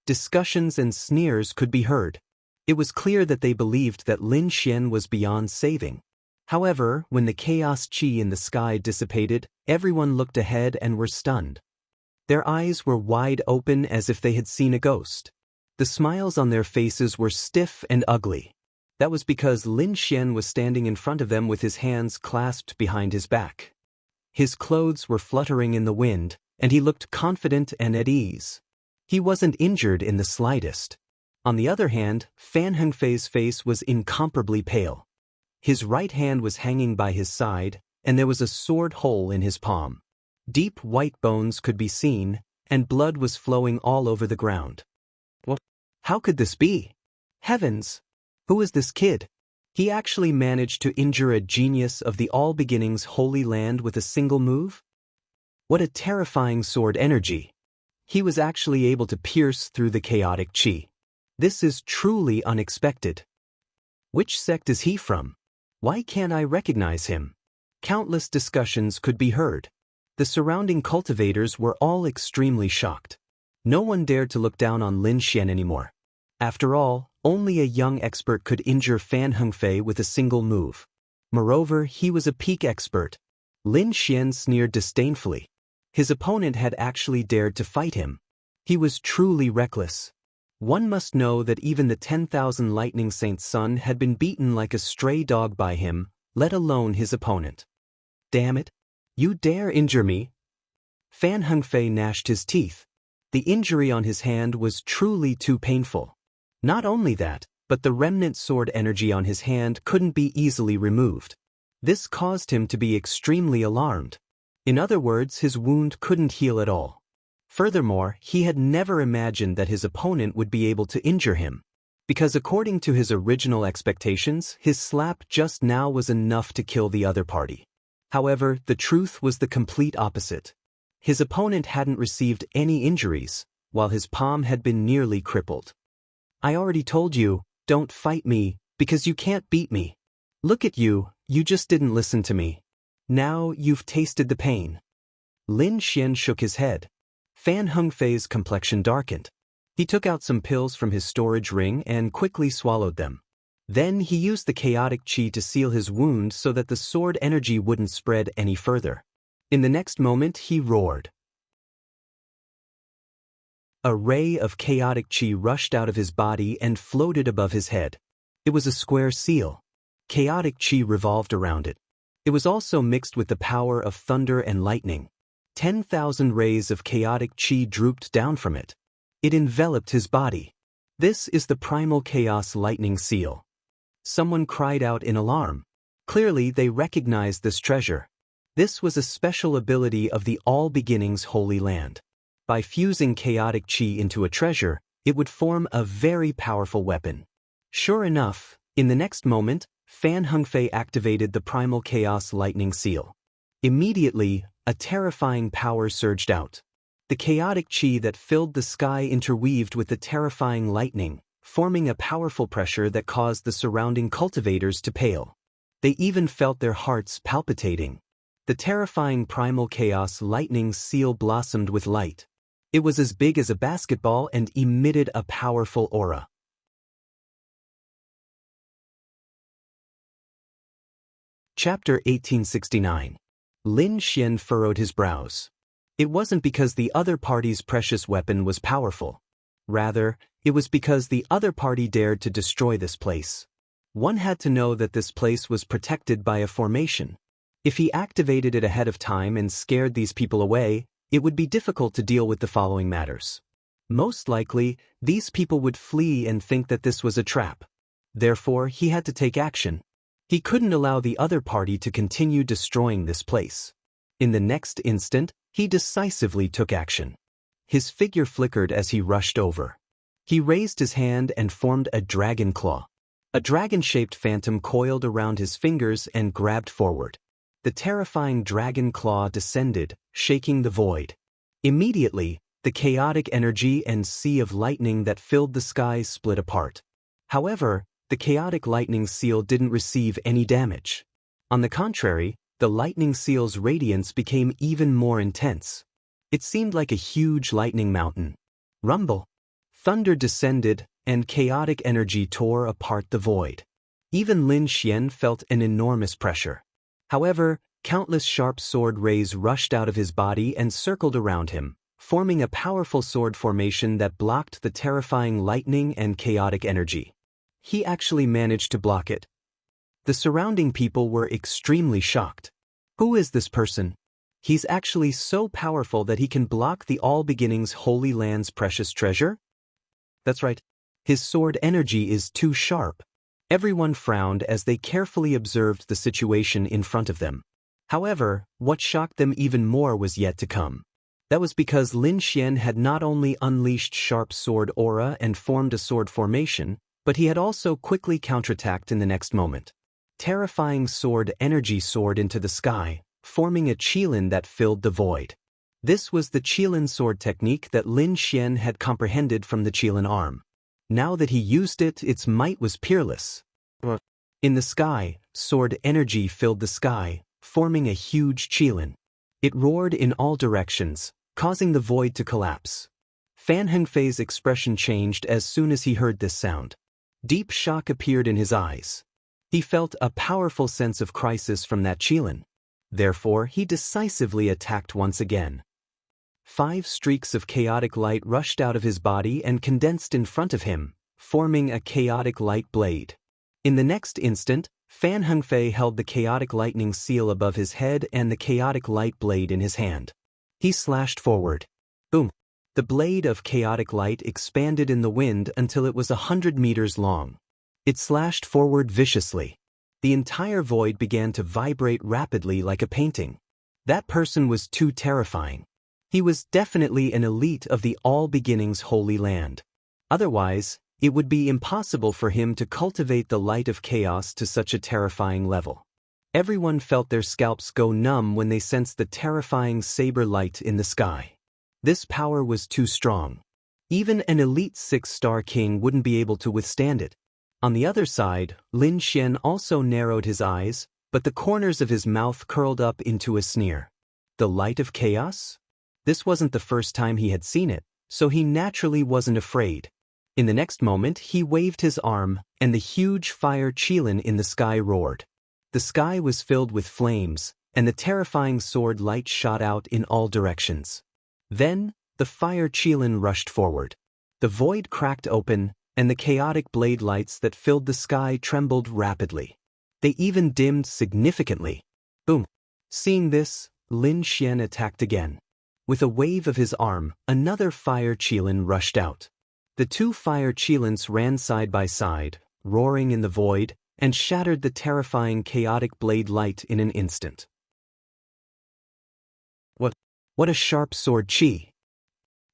[SPEAKER 1] Discussions and sneers could be heard. It was clear that they believed that Lin Xian was beyond saving. However, when the chaos qi in the sky dissipated, everyone looked ahead and were stunned. Their eyes were wide open as if they had seen a ghost. The smiles on their faces were stiff and ugly. That was because Lin Xian was standing in front of them with his hands clasped behind his back. His clothes were fluttering in the wind, and he looked confident and at ease. He wasn't injured in the slightest. On the other hand, Fan Hengfei's face was incomparably pale. His right hand was hanging by his side, and there was a sword hole in his palm. Deep white bones could be seen, and blood was flowing all over the ground. What? How could this be? Heavens! Who is this kid? He actually managed to injure a genius of the All Beginnings Holy Land with a single move? What a terrifying sword energy! He was actually able to pierce through the chaotic qi. This is truly unexpected. Which sect is he from? Why can't I recognize him? Countless discussions could be heard. The surrounding cultivators were all extremely shocked. No one dared to look down on Lin Xian anymore. After all, only a young expert could injure Fan Hengfei with a single move. Moreover, he was a peak expert. Lin Xian sneered disdainfully. His opponent had actually dared to fight him. He was truly reckless. One must know that even the 10,000 Lightning Saint's son had been beaten like a stray dog by him, let alone his opponent. Damn it! You dare injure me? Fan Hengfei gnashed his teeth. The injury on his hand was truly too painful. Not only that, but the remnant sword energy on his hand couldn't be easily removed. This caused him to be extremely alarmed. In other words, his wound couldn't heal at all. Furthermore, he had never imagined that his opponent would be able to injure him. Because according to his original expectations, his slap just now was enough to kill the other party. However, the truth was the complete opposite. His opponent hadn't received any injuries, while his palm had been nearly crippled. I already told you, don't fight me, because you can't beat me. Look at you, you just didn't listen to me. Now you've tasted the pain. Lin Xian shook his head. Fan Hengfei's complexion darkened. He took out some pills from his storage ring and quickly swallowed them. Then he used the chaotic qi to seal his wound so that the sword energy wouldn't spread any further. In the next moment, he roared. A ray of chaotic qi rushed out of his body and floated above his head. It was a square seal. Chaotic qi revolved around it. It was also mixed with the power of thunder and lightning. 10,000 rays of chaotic qi drooped down from it. It enveloped his body. This is the primal chaos lightning seal. Someone cried out in alarm. Clearly, they recognized this treasure. This was a special ability of the All Beginnings Holy Land. By fusing chaotic qi into a treasure, it would form a very powerful weapon. Sure enough, in the next moment, Fan Hengfei activated the primal chaos lightning seal. Immediately, a terrifying power surged out. The chaotic qi that filled the sky interweaved with the terrifying lightning, forming a powerful pressure that caused the surrounding cultivators to pale. They even felt their hearts palpitating. The terrifying primal chaos lightning seal blossomed with light. It was as big as a basketball and emitted a powerful aura. Chapter 1869. Lin Xian furrowed his brows. It wasn't because the other party's precious weapon was powerful. Rather, it was because the other party dared to destroy this place. One had to know that this place was protected by a formation. If he activated it ahead of time and scared these people away, it would be difficult to deal with the following matters. Most likely, these people would flee and think that this was a trap. Therefore, he had to take action. He couldn't allow the other party to continue destroying this place. In the next instant, he decisively took action. His figure flickered as he rushed over. He raised his hand and formed a dragon claw. A dragon-shaped phantom coiled around his fingers and grabbed forward. The terrifying dragon claw descended, shaking the void. Immediately, the chaotic energy and sea of lightning that filled the sky split apart. However, the chaotic lightning seal didn't receive any damage. On the contrary, the lightning seal's radiance became even more intense. It seemed like a huge lightning mountain. Rumble. Thunder descended, and chaotic energy tore apart the void. Even Lin Xian felt an enormous pressure. However, countless sharp sword rays rushed out of his body and circled around him, forming a powerful sword formation that blocked the terrifying lightning and chaotic energy. He actually managed to block it. The surrounding people were extremely shocked. Who is this person? He's actually so powerful that he can block the All Beginnings Holy Land's precious treasure? That's right. His sword energy is too sharp. Everyone frowned as they carefully observed the situation in front of them. However, what shocked them even more was yet to come. That was because Lin Xian had not only unleashed sharp sword aura and formed a sword formation, but he had also quickly counterattacked in the next moment. Terrifying sword energy soared into the sky, forming a qilin that filled the void. This was the qilin sword technique that Lin Xian had comprehended from the qilin arm. Now that he used it, its might was peerless. In the sky, sword energy filled the sky, forming a huge qilin. It roared in all directions, causing the void to collapse. Fan Hengfei's expression changed as soon as he heard this sound. Deep shock appeared in his eyes. He felt a powerful sense of crisis from that qilin. Therefore, he decisively attacked once again. 5 streaks of chaotic light rushed out of his body and condensed in front of him, forming a chaotic light blade. In the next instant, Fan Hengfei held the chaotic lightning seal above his head and the chaotic light blade in his hand. He slashed forward. Boom! The blade of chaotic light expanded in the wind until it was 100 meters long. It slashed forward viciously. The entire void began to vibrate rapidly like a painting. That person was too terrifying. He was definitely an elite of the All Beginnings Holy Land. Otherwise, it would be impossible for him to cultivate the light of chaos to such a terrifying level. Everyone felt their scalps go numb when they sensed the terrifying saber light in the sky. This power was too strong. Even an elite 6-star king wouldn't be able to withstand it. On the other side, Lin Xian also narrowed his eyes, but the corners of his mouth curled up into a sneer. The light of chaos? This wasn't the first time he had seen it, so he naturally wasn't afraid. In the next moment, he waved his arm, and the huge fire Qilin in the sky roared. The sky was filled with flames, and the terrifying sword light shot out in all directions. Then, the fire Qilin rushed forward. The void cracked open, and the chaotic blade lights that filled the sky trembled rapidly. They even dimmed significantly. Boom! Seeing this, Lin Xian attacked again. With a wave of his arm, another fire Qilin rushed out. The 2 fire Qilins ran side by side, roaring in the void, and shattered the terrifying chaotic blade light in an instant. What a sharp sword qi!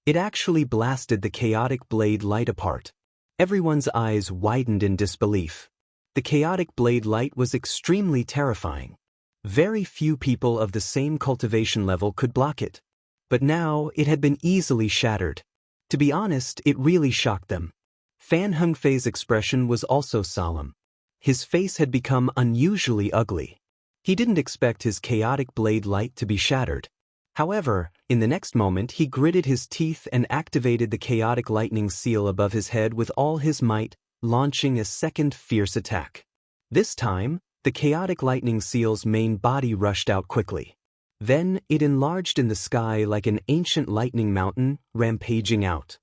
[SPEAKER 1] It actually blasted the chaotic blade light apart. Everyone's eyes widened in disbelief. The chaotic blade light was extremely terrifying. Very few people of the same cultivation level could block it. But now it had been easily shattered. To be honest, it really shocked them. Fan Hengfei's expression was also solemn. His face had become unusually ugly. He didn't expect his chaotic blade light to be shattered. However, in the next moment he gritted his teeth and activated the chaotic lightning seal above his head with all his might, launching a second fierce attack. This time, the chaotic lightning seal's main body rushed out quickly. Then it enlarged in the sky like an ancient lightning mountain, rampaging out.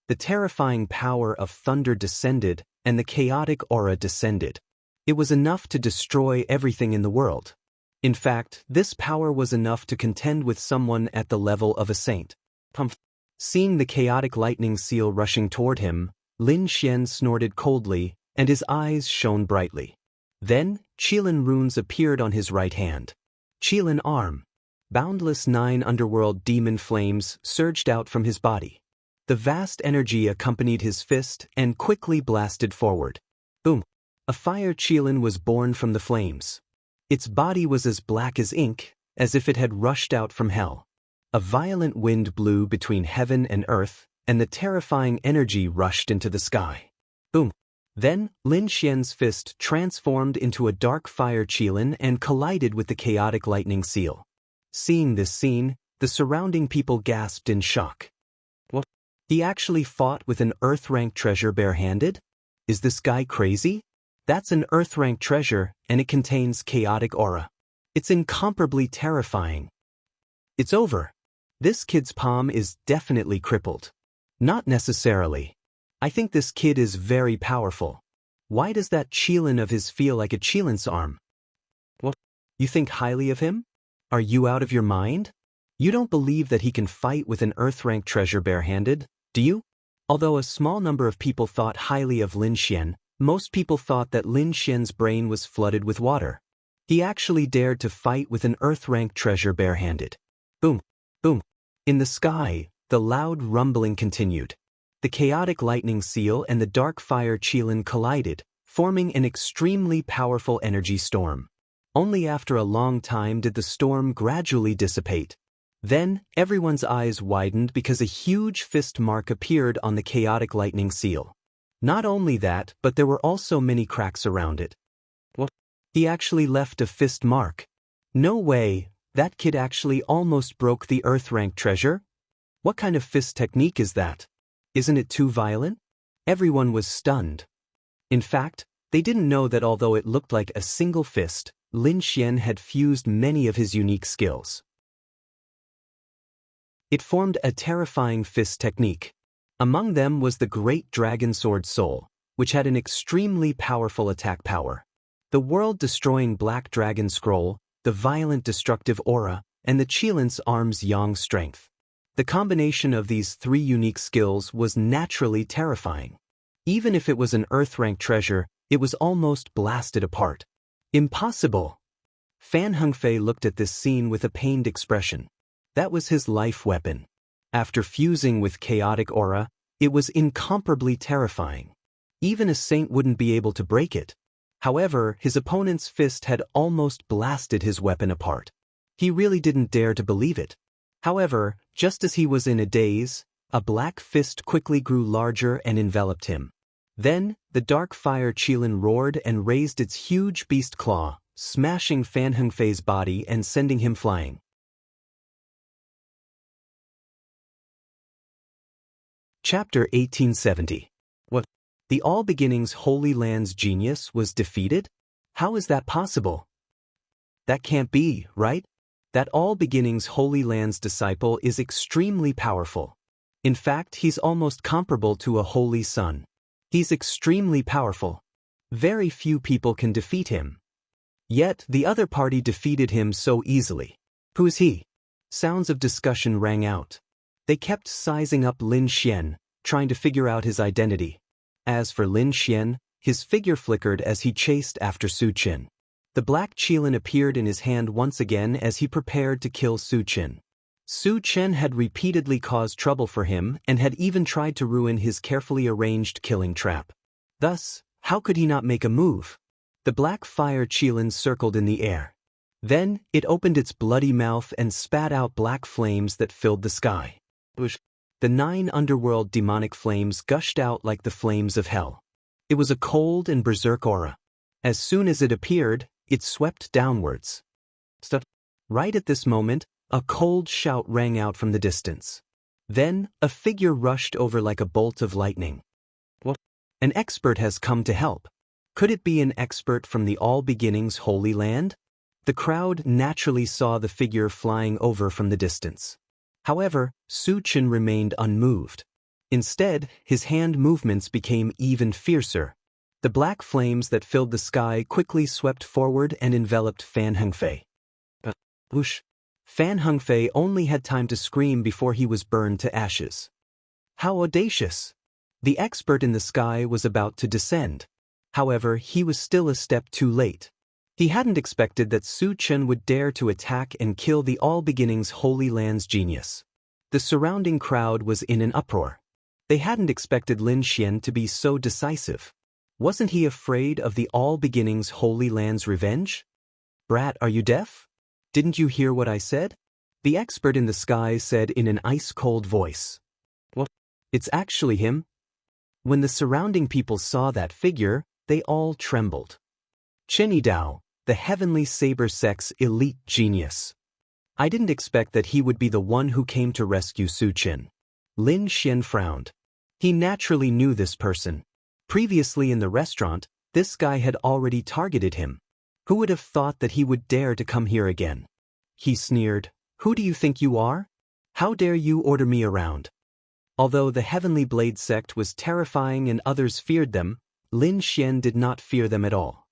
[SPEAKER 1] The terrifying power of thunder descended, and the chaotic aura descended. It was enough to destroy everything in the world. In fact, this power was enough to contend with someone at the level of a saint. Seeing the chaotic lightning seal rushing toward him, Lin Xian snorted coldly, and his eyes shone brightly. Then, Qilin runes appeared on his right hand. Qilin arm. Boundless 9 underworld demon flames surged out from his body. The vast energy accompanied his fist and quickly blasted forward. Boom! A fire Qilin was born from the flames. Its body was as black as ink, as if it had rushed out from hell. A violent wind blew between heaven and earth, and the terrifying energy rushed into the sky. Boom! Then, Lin Xian's fist transformed into a dark fire Qilin and collided with the chaotic lightning seal. Seeing this scene, the surrounding people gasped in shock. What? He actually fought with an Earth-rank treasure barehanded? Is this guy crazy? That's an Earth-rank treasure, and it contains chaotic aura. It's incomparably terrifying. It's over. This kid's palm is definitely crippled. Not necessarily. I think this kid is very powerful. Why does that Qilin of his feel like a Qilin's arm? What? You think highly of him? Are you out of your mind? You don't believe that he can fight with an Earth-rank treasure barehanded, do you? Although a small number of people thought highly of Lin Xian, most people thought that Lin Xian's brain was flooded with water. He actually dared to fight with an Earth-rank treasure barehanded. Boom! Boom! In the sky, the loud rumbling continued. The chaotic lightning seal and the dark fire Qilin collided, forming an extremely powerful energy storm. Only after a long time did the storm gradually dissipate. Then, everyone's eyes widened because a huge fist mark appeared on the chaotic lightning seal. Not only that, but there were also many cracks around it. What? He actually left a fist mark. No way, that kid actually almost broke the Earth-rank treasure? What kind of fist technique is that? Isn't it too violent? Everyone was stunned. In fact, they didn't know that although it looked like a single fist, Lin Xian had fused many of his unique skills. It formed a terrifying fist technique. Among them was the Great Dragon Sword Soul, which had an extremely powerful attack power. The world-destroying Black Dragon Scroll, the violent destructive aura, and the Qilin Arm's yang strength. The combination of these three unique skills was naturally terrifying. Even if it was an Earth-rank treasure, it was almost blasted apart. Impossible! Fan Hengfei looked at this scene with a pained expression. That was his life weapon. After fusing with chaotic aura, it was incomparably terrifying. Even a saint wouldn't be able to break it. However, his opponent's fist had almost blasted his weapon apart. He really didn't dare to believe it. However, just as he was in a daze, a black fist quickly grew larger and enveloped him. Then, the dark fire Qilin roared and raised its huge beast claw, smashing Fan Hengfei's body and sending him flying. Chapter 1870. What? The All Beginnings Holy Land's genius was defeated? How is that possible? That can't be, right? That All Beginnings Holy Land's disciple is extremely powerful. In fact, he's almost comparable to a holy sun. He's extremely powerful. Very few people can defeat him. Yet, the other party defeated him so easily. Who is he? Sounds of discussion rang out. They kept sizing up Lin Xian, trying to figure out his identity. As for Lin Xian, his figure flickered as he chased after Su Qin. The black Qilin appeared in his hand once again as he prepared to kill Su Qin. Su Qin had repeatedly caused trouble for him and had even tried to ruin his carefully arranged killing trap. Thus, how could he not make a move? The black fire Qilin circled in the air. Then, it opened its bloody mouth and spat out black flames that filled the sky. The 9 underworld demonic flames gushed out like the flames of hell. It was a cold and berserk aura. As soon as it appeared, it swept downwards. Right at this moment, a cold shout rang out from the distance. Then, a figure rushed over like a bolt of lightning. What? An expert has come to help. Could it be an expert from the All Beginnings Holy Land? The crowd naturally saw the figure flying over from the distance. However, Su Qin remained unmoved. Instead, his hand movements became even fiercer. The black flames that filled the sky quickly swept forward and enveloped Fan Hengfei. Whoosh! Fan Hengfei only had time to scream before he was burned to ashes. How audacious! The expert in the sky was about to descend. However, he was still a step too late. He hadn't expected that Su Qin would dare to attack and kill the All Beginnings Holy Land's genius. The surrounding crowd was in an uproar. They hadn't expected Lin Xian to be so decisive. Wasn't he afraid of the All Beginnings Holy Land's revenge? Brat, are you deaf? Didn't you hear what I said? The expert in the sky said in an ice-cold voice. What? It's actually him. When the surrounding people saw that figure, they all trembled. Chen Yidao, the Heavenly Saber Sect's elite genius. I didn't expect that he would be the one who came to rescue Su Qin. Lin Xian frowned. He naturally knew this person. Previously in the restaurant, this guy had already targeted him. Who would have thought that he would dare to come here again? He sneered. Who do you think you are? How dare you order me around? Although the Heavenly Blade sect was terrifying and others feared them, Lin Xian did not fear them at all.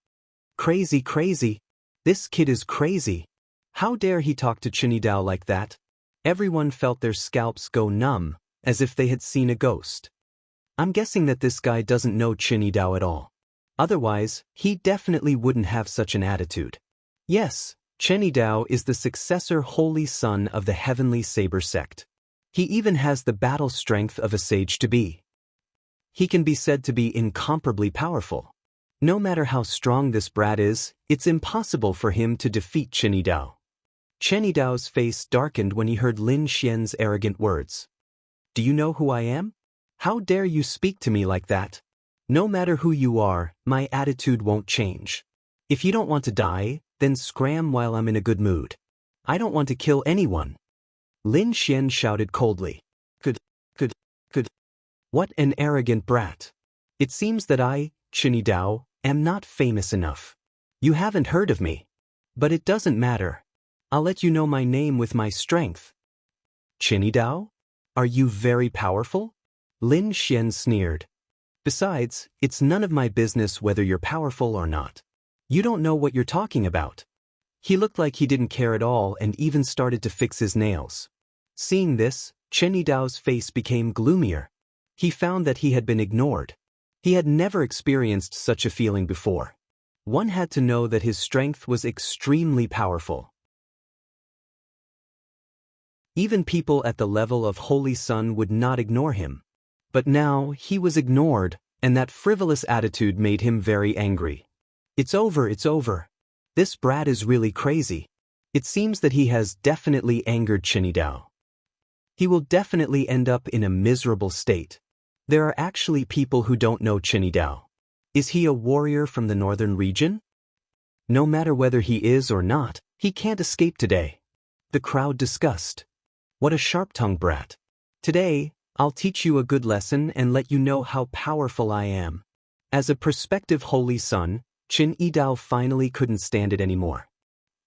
[SPEAKER 1] Crazy, crazy. This kid is crazy. How dare he talk to Chen Yidao like that? Everyone felt their scalps go numb, as if they had seen a ghost. I'm guessing that this guy doesn't know Chen Yidao at all. Otherwise, he definitely wouldn't have such an attitude. Yes, Chen Yidao is the successor holy son of the Heavenly Saber sect. He even has the battle strength of a sage-to-be. He can be said to be incomparably powerful. No matter how strong this brat is, it's impossible for him to defeat Chen Yidao. Chen Yidao's face darkened when he heard Lin Xian's arrogant words. Do you know who I am? How dare you speak to me like that? No matter who you are, my attitude won't change. If you don't want to die, then scram while I'm in a good mood. I don't want to kill anyone. Lin Xian shouted coldly. Could. What an arrogant brat. It seems that I, Chen Yidao, am not famous enough. You haven't heard of me. But it doesn't matter. I'll let you know my name with my strength. Qin Dao? Are you very powerful? Lin Xian sneered. Besides, it's none of my business whether you're powerful or not. You don't know what you're talking about. He looked like he didn't care at all and even started to fix his nails. Seeing this, Qin Dao's face became gloomier. He found that he had been ignored. He had never experienced such a feeling before. One had to know that his strength was extremely powerful. Even people at the level of Holy Sun would not ignore him. But now, he was ignored, and that frivolous attitude made him very angry. It's over, it's over. This brat is really crazy. It seems that he has definitely angered Qin Dao. He will definitely end up in a miserable state. There are actually people who don't know Qin Dao. Is he a warrior from the northern region? No matter whether he is or not, he can't escape today. The crowd discussed. What a sharp-tongued brat. Today, I'll teach you a good lesson and let you know how powerful I am. As a prospective Holy Sun, Qin Dao finally couldn't stand it anymore.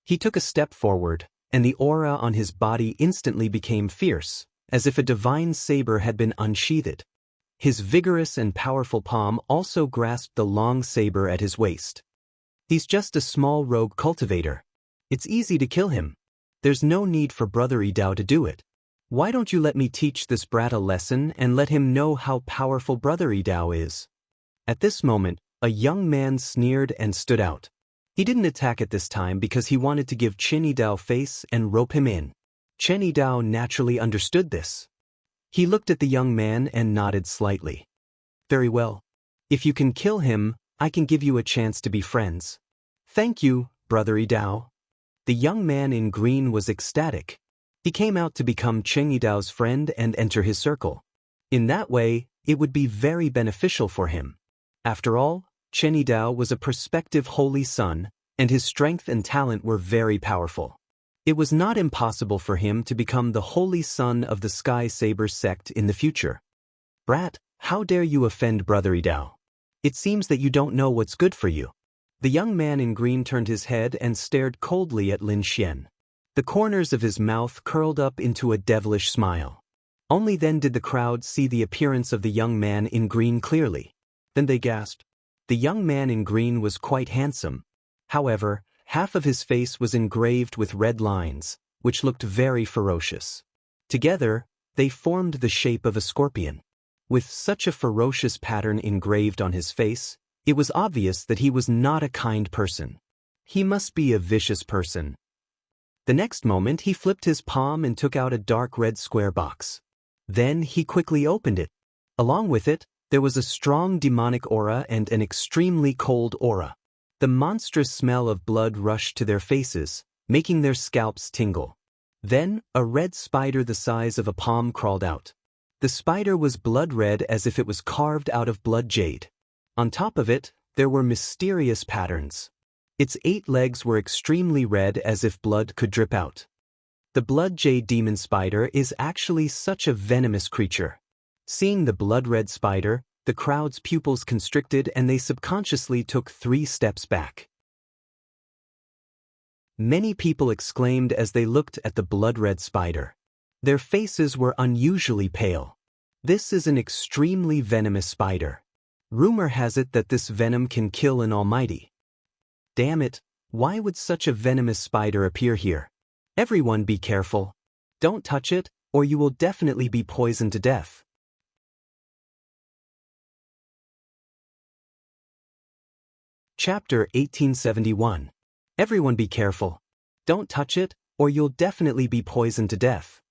[SPEAKER 1] He took a step forward, and the aura on his body instantly became fierce, as if a divine saber had been unsheathed. His vigorous and powerful palm also grasped the long saber at his waist. He's just a small rogue cultivator. It's easy to kill him. There's no need for Brother Dao to do it. Why don't you let me teach this brat a lesson and let him know how powerful Brother Dao is? At this moment, a young man sneered and stood out. He didn't attack at this time because he wanted to give Qin Dao face and rope him in. Qin Dao naturally understood this. He looked at the young man and nodded slightly. Very well. If you can kill him, I can give you a chance to be friends. Thank you, Brother Dao. The young man in green was ecstatic. He came out to become Qin Dao's friend and enter his circle. In that way, it would be very beneficial for him. After all, Qin Dao was a prospective Holy Sun, and his strength and talent were very powerful. It was not impossible for him to become the Holy Sun of the Sky Saber sect in the future. Brat, how dare you offend Brother Dao? It seems that you don't know what's good for you. The young man in green turned his head and stared coldly at Lin Xian. The corners of his mouth curled up into a devilish smile. Only then did the crowd see the appearance of the young man in green clearly. Then they gasped. The young man in green was quite handsome. However, half of his face was engraved with red lines, which looked very ferocious. Together, they formed the shape of a scorpion. With such a ferocious pattern engraved on his face, it was obvious that he was not a kind person. He must be a vicious person. The next moment he flipped his palm and took out a dark red square box. Then he quickly opened it. Along with it, there was a strong demonic aura and an extremely cold aura. The monstrous smell of blood rushed to their faces, making their scalps tingle. Then, a red spider the size of a palm crawled out. The spider was blood red as if it was carved out of blood jade. On top of it, there were mysterious patterns. Its 8 legs were extremely red as if blood could drip out. The blood jade demon spider is actually such a venomous creature. Seeing the blood-red spider, the crowd's pupils constricted and they subconsciously took 3 steps back. Many people exclaimed as they looked at the blood-red spider. Their faces were unusually pale. This is an extremely venomous spider. Rumor has it that this venom can kill an almighty. Damn it, why would such a venomous spider appear here? Everyone be careful. Don't touch it, or you will definitely be poisoned to death. Chapter 1871. Everyone be careful. Don't touch it, or you'll definitely be poisoned to death.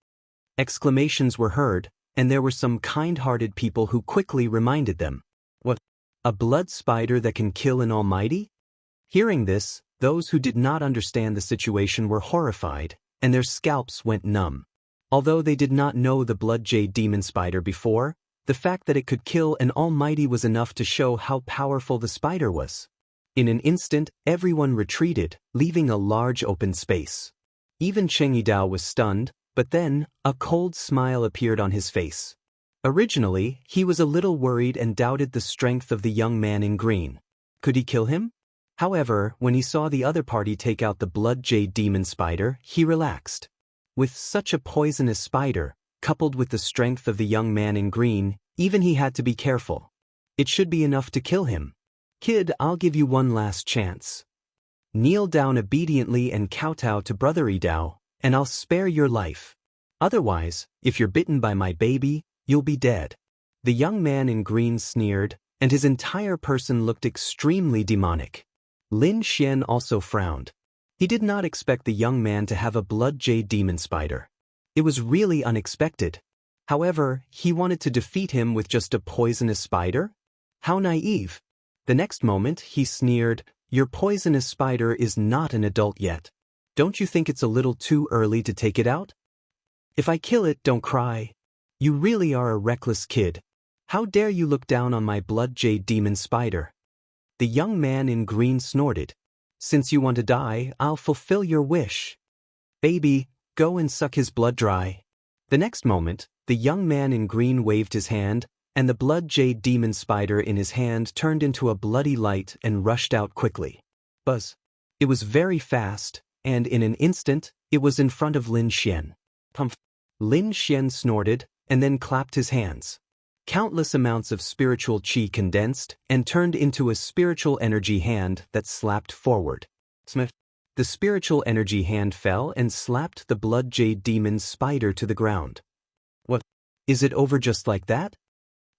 [SPEAKER 1] Exclamations were heard, and there were some kind-hearted people who quickly reminded them. What? A blood spider that can kill an almighty? Hearing this, those who did not understand the situation were horrified, and their scalps went numb. Although they did not know the blood jade demon spider before, the fact that it could kill an almighty was enough to show how powerful the spider was. In an instant, everyone retreated, leaving a large open space. Even Qin Dao was stunned, but then, a cold smile appeared on his face. Originally, he was a little worried and doubted the strength of the young man in green. Could he kill him? However, when he saw the other party take out the blood jade demon spider, he relaxed. With such a poisonous spider, coupled with the strength of the young man in green, even he had to be careful. It should be enough to kill him. Kid, I'll give you one last chance. Kneel down obediently and kowtow to Brother Idao, and I'll spare your life. Otherwise, if you're bitten by my baby, you'll be dead. The young man in green sneered, and his entire person looked extremely demonic. Lin Xian also frowned. He did not expect the young man to have a blood jade demon spider. It was really unexpected. However, he wanted to defeat him with just a poisonous spider? How naive. The next moment, he sneered, "Your poisonous spider is not an adult yet. Don't you think it's a little too early to take it out? If I kill it, don't cry. You really are a reckless kid. How dare you look down on my blood jade demon spider?" The young man in green snorted. "Since you want to die, I'll fulfill your wish. Baby, go and suck his blood dry." The next moment, the young man in green waved his hand, and the blood jade demon spider in his hand turned into a bloody light and rushed out quickly. Buzz. It was very fast, and in an instant, it was in front of Lin Xian. Pumph. Lin Xian snorted, and then clapped his hands. Countless amounts of spiritual qi condensed and turned into a spiritual energy hand that slapped forward. Smith. The spiritual energy hand fell and slapped the blood jade demon spider to the ground. What? Is it over just like that?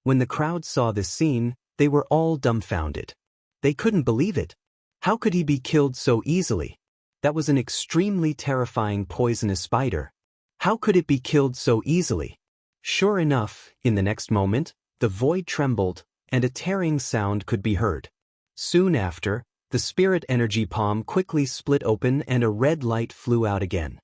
[SPEAKER 1] When the crowd saw this scene, they were all dumbfounded. They couldn't believe it. How could he be killed so easily? That was an extremely terrifying poisonous spider. How could it be killed so easily? Sure enough, in the next moment, the void trembled, and a tearing sound could be heard. Soon after, the spirit energy palm quickly split open and a red light flew out again.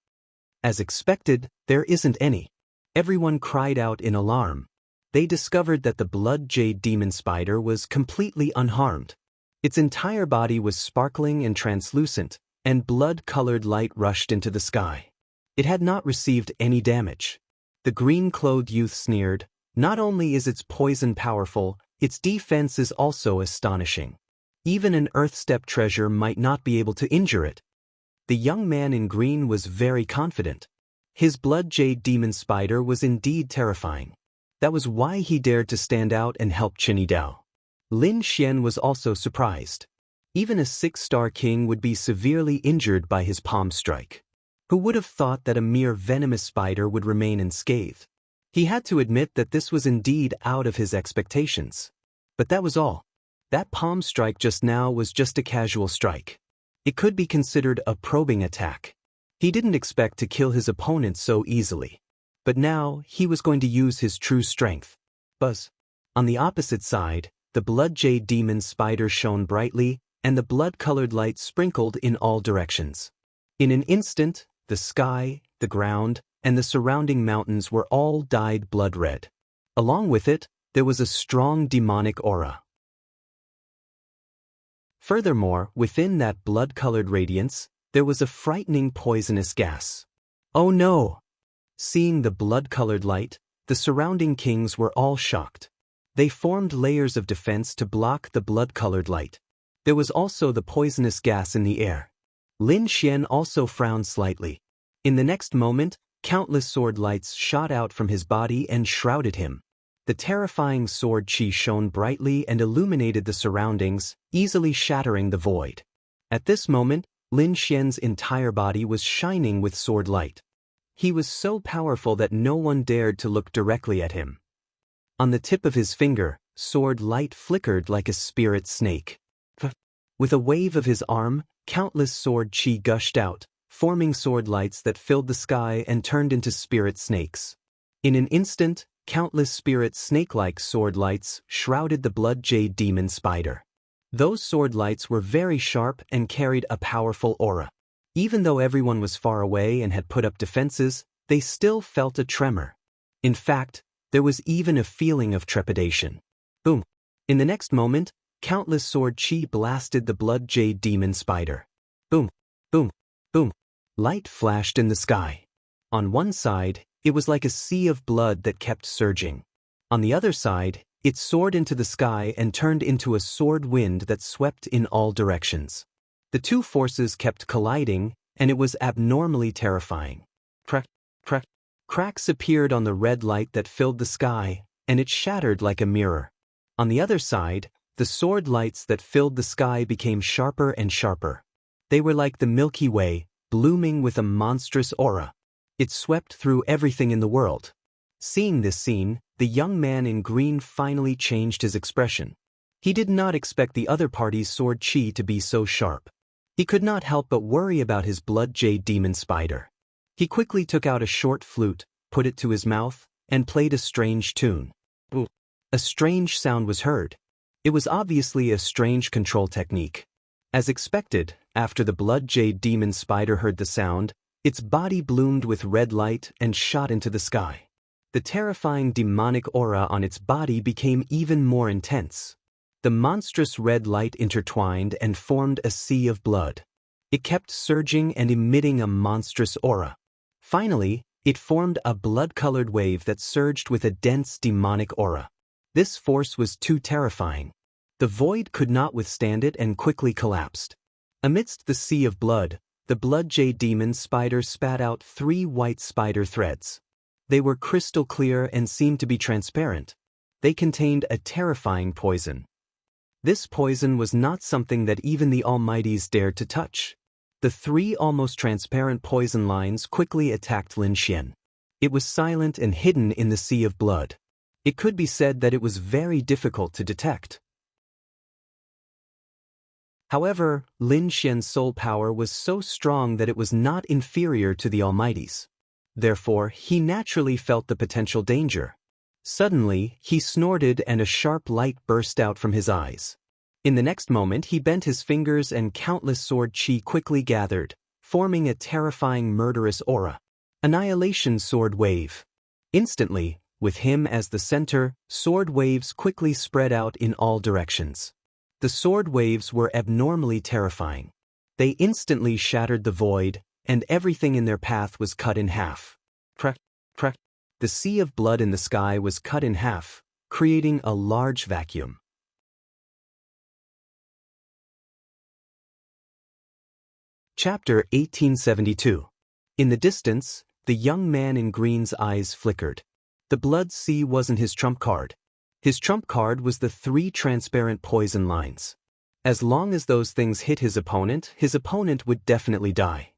[SPEAKER 1] As expected, there isn't any. Everyone cried out in alarm. They discovered that the blood jade demon spider was completely unharmed. Its entire body was sparkling and translucent, and blood-colored light rushed into the sky. It had not received any damage. The green-clothed youth sneered, "Not only is its poison powerful, its defense is also astonishing. Even an earth-step treasure might not be able to injure it." The young man in green was very confident. His blood jade demon spider was indeed terrifying. That was why he dared to stand out and help Qin Dao. Lin Xian was also surprised. Even a 6-star king would be severely injured by his palm strike. Who would have thought that a mere venomous spider would remain unscathed? He had to admit that this was indeed out of his expectations. But that was all. That palm strike just now was just a casual strike. It could be considered a probing attack. He didn't expect to kill his opponent so easily. But now, he was going to use his true strength. Buzz. On the opposite side, the blood jade demon spider shone brightly, and the blood-colored light sprinkled in all directions. In an instant, the sky, the ground, and the surrounding mountains were all dyed blood red. Along with it, there was a strong demonic aura. Furthermore, within that blood-colored radiance, there was a frightening poisonous gas. Oh no! Seeing the blood-colored light, the surrounding kings were all shocked. They formed layers of defense to block the blood-colored light. There was also the poisonous gas in the air. Lin Xian also frowned slightly. In the next moment, countless sword lights shot out from his body and shrouded him. The terrifying sword qi shone brightly and illuminated the surroundings, easily shattering the void. At this moment, Lin Xian's entire body was shining with sword light. He was so powerful that no one dared to look directly at him. On the tip of his finger, sword light flickered like a spirit snake. With a wave of his arm, countless sword qi gushed out, forming sword lights that filled the sky and turned into spirit snakes. In an instant, countless spirit snake-like sword lights shrouded the blood jade demon spider. Those sword lights were very sharp and carried a powerful aura. Even though everyone was far away and had put up defenses, they still felt a tremor. In fact, there was even a feeling of trepidation. Boom! In the next moment, countless sword qi blasted the blood jade demon spider. Boom! Boom! Boom! Light flashed in the sky. On one side, it was like a sea of blood that kept surging. On the other side, it soared into the sky and turned into a sword wind that swept in all directions. The two forces kept colliding, and it was abnormally terrifying. Cracks appeared on the red light that filled the sky, and it shattered like a mirror. On the other side, the sword lights that filled the sky became sharper and sharper. They were like the Milky Way, blooming with a monstrous aura. It swept through everything in the world. Seeing this scene, the young man in green finally changed his expression. He did not expect the other party's sword chi to be so sharp. He could not help but worry about his blood jade demon spider. He quickly took out a short flute, put it to his mouth, and played a strange tune. A strange sound was heard. It was obviously a strange control technique. As expected, after the blood jade demon spider heard the sound, its body bloomed with red light and shot into the sky. The terrifying demonic aura on its body became even more intense. The monstrous red light intertwined and formed a sea of blood. It kept surging and emitting a monstrous aura. Finally, it formed a blood-colored wave that surged with a dense demonic aura. This force was too terrifying. The void could not withstand it and quickly collapsed. Amidst the sea of blood, the blood jade demon spider spat out 3 white spider threads. They were crystal clear and seemed to be transparent. They contained a terrifying poison. This poison was not something that even the Almighties dared to touch. The 3 almost transparent poison lines quickly attacked Lin Xian. It was silent and hidden in the sea of blood. It could be said that it was very difficult to detect. However, Lin Xian's soul power was so strong that it was not inferior to the Almighty's. Therefore, he naturally felt the potential danger. Suddenly, he snorted and a sharp light burst out from his eyes. In the next moment he bent his fingers and countless sword chi quickly gathered, forming a terrifying murderous aura. Annihilation sword wave. Instantly, with him as the center, sword waves quickly spread out in all directions. The sword waves were abnormally terrifying. They instantly shattered the void, and everything in their path was cut in half. Crack, crack. The sea of blood in the sky was cut in half, creating a large vacuum. Chapter 1872. In the distance, the young man in green's eyes flickered. The blood sea wasn't his trump card. His trump card was the 3 transparent poison lines. As long as those things hit his opponent would definitely die.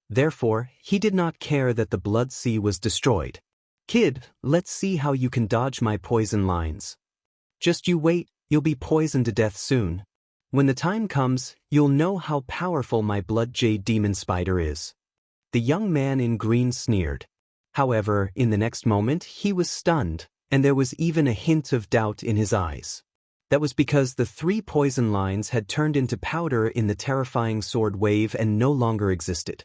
[SPEAKER 1] Therefore, he did not care that the blood sea was destroyed. Kid, let's see how you can dodge my poison lines. Just you wait, you'll be poisoned to death soon. When the time comes, you'll know how powerful my blood jade demon spider is. The young man in green sneered. However, in the next moment he was stunned, and there was even a hint of doubt in his eyes. That was because the 3 poison lines had turned into powder in the terrifying sword wave and no longer existed.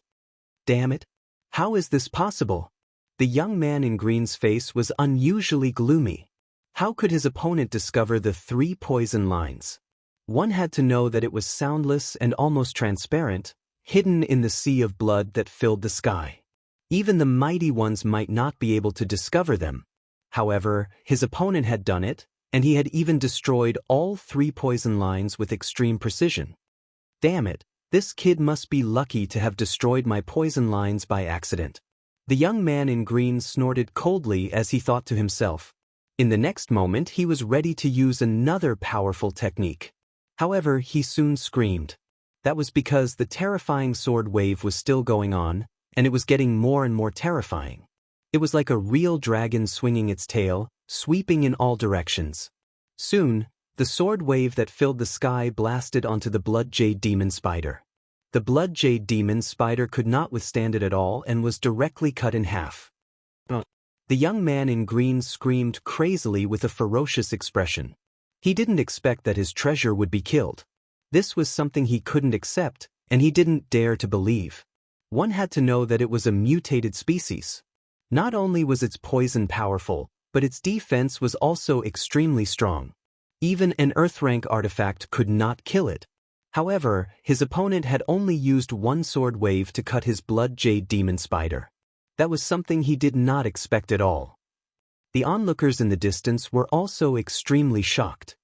[SPEAKER 1] Damn it! How is this possible? The young man in green's face was unusually gloomy. How could his opponent discover the 3 poison lines? One had to know that it was soundless and almost transparent, hidden in the sea of blood that filled the sky. Even the mighty ones might not be able to discover them. However, his opponent had done it, and he had even destroyed all 3 poison lines with extreme precision. Damn it, this kid must be lucky to have destroyed my poison lines by accident. The young man in green snorted coldly as he thought to himself. In the next moment he was ready to use another powerful technique. However, he soon screamed. That was because the terrifying sword wave was still going on, and it was getting more and more terrifying. It was like a real dragon swinging its tail, sweeping in all directions. Soon, the sword wave that filled the sky blasted onto the blood jade demon spider. The blood jade demon spider could not withstand it at all and was directly cut in half. The young man in green screamed crazily with a ferocious expression. He didn't expect that his treasure would be killed. This was something he couldn't accept, and he didn't dare to believe. One had to know that it was a mutated species. Not only was its poison powerful, but its defense was also extremely strong. Even an Earth-rank artifact could not kill it. However, his opponent had only used 1 sword wave to cut his blood jade demon spider. That was something he did not expect at all. The onlookers in the distance were also extremely shocked.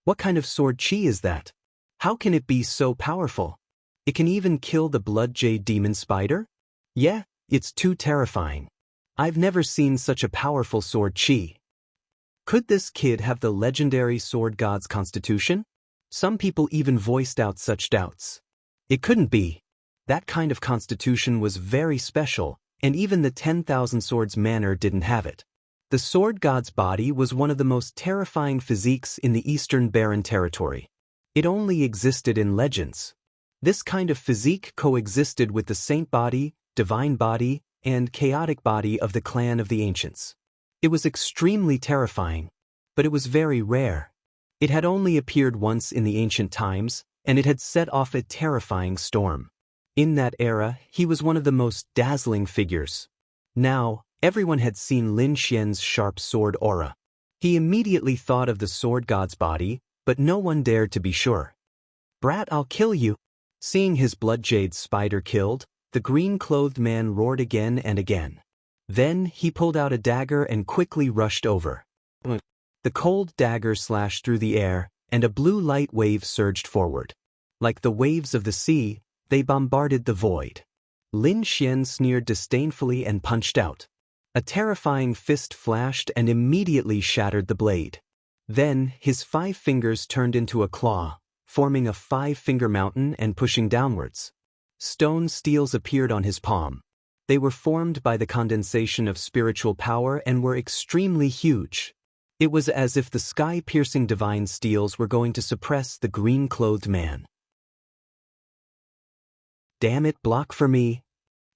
[SPEAKER 1] What kind of sword chi is that? How can it be so powerful? It can even kill the blood jade demon spider? Yeah, it's too terrifying. I've never seen such a powerful sword chi. Could this kid have the legendary sword god's constitution? Some people even voiced out such doubts. It couldn't be. That kind of constitution was very special, and even the 10,000 Swords manor didn't have it. The sword god's body was one of the most terrifying physiques in the Eastern Barren territory. It only existed in legends. This kind of physique coexisted with the saint body, divine body, and chaotic body of the clan of the ancients. It was extremely terrifying, but it was very rare. It had only appeared once in the ancient times, and it had set off a terrifying storm. In that era, he was one of the most dazzling figures. Now, everyone had seen Lin Xian's sharp sword aura. He immediately thought of the sword god's body, but no one dared to be sure. "Brat, I'll kill you." Seeing his blood jade spider killed, the green-clothed man roared again and again. Then he pulled out a dagger and quickly rushed over. The cold dagger slashed through the air, and a blue light wave surged forward. Like the waves of the sea, they bombarded the void. Lin Xian sneered disdainfully and punched out. A terrifying fist flashed and immediately shattered the blade. Then, his 5 fingers turned into a claw, forming a 5-finger mountain and pushing downwards. Stone steels appeared on his palm. They were formed by the condensation of spiritual power and were extremely huge. It was as if the sky-piercing divine steels were going to suppress the green-clothed man. "Damn it, block for me!"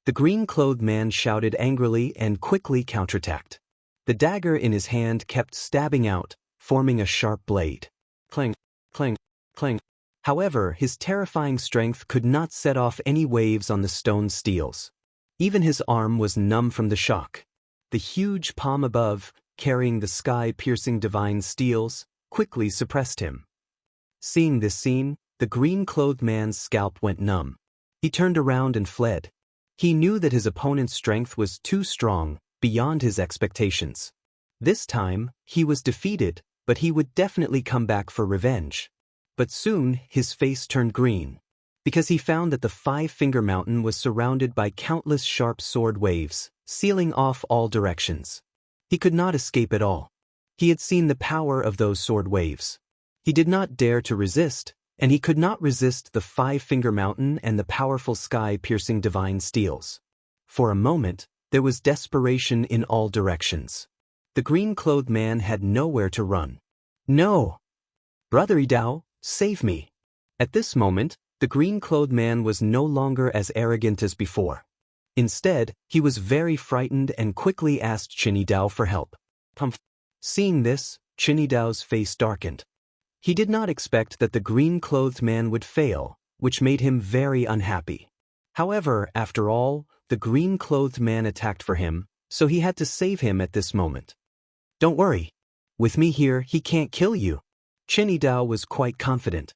[SPEAKER 1] The green-clothed man shouted angrily and quickly counterattacked. The dagger in his hand kept stabbing out, forming a sharp blade. Clang, clang, clang. However, his terrifying strength could not set off any waves on the stone steels. Even his arm was numb from the shock. The huge palm above, carrying the sky-piercing divine steels, quickly suppressed him. Seeing this scene, the green-clothed man's scalp went numb. He turned around and fled. He knew that his opponent's strength was too strong, beyond his expectations. This time, he was defeated, but he would definitely come back for revenge. But soon, his face turned green, because he found that the 5-finger mountain was surrounded by countless sharp sword waves, sealing off all directions. He could not escape at all. He had seen the power of those sword waves. He did not dare to resist, and he could not resist the 5-finger mountain and the powerful sky-piercing divine steels. For a moment, there was desperation in all directions. The green-clothed man had nowhere to run. "No! Brother Idao, save me!" At this moment, the green-clothed man was no longer as arrogant as before. Instead, he was very frightened and quickly asked Qin Idao for help. Seeing this, Qin Idao's face darkened. He did not expect that the green-clothed man would fail, which made him very unhappy. However, after all, the green-clothed man attacked for him, so he had to save him at this moment. "Don't worry. With me here, he can't kill you." Qin Idao was quite confident.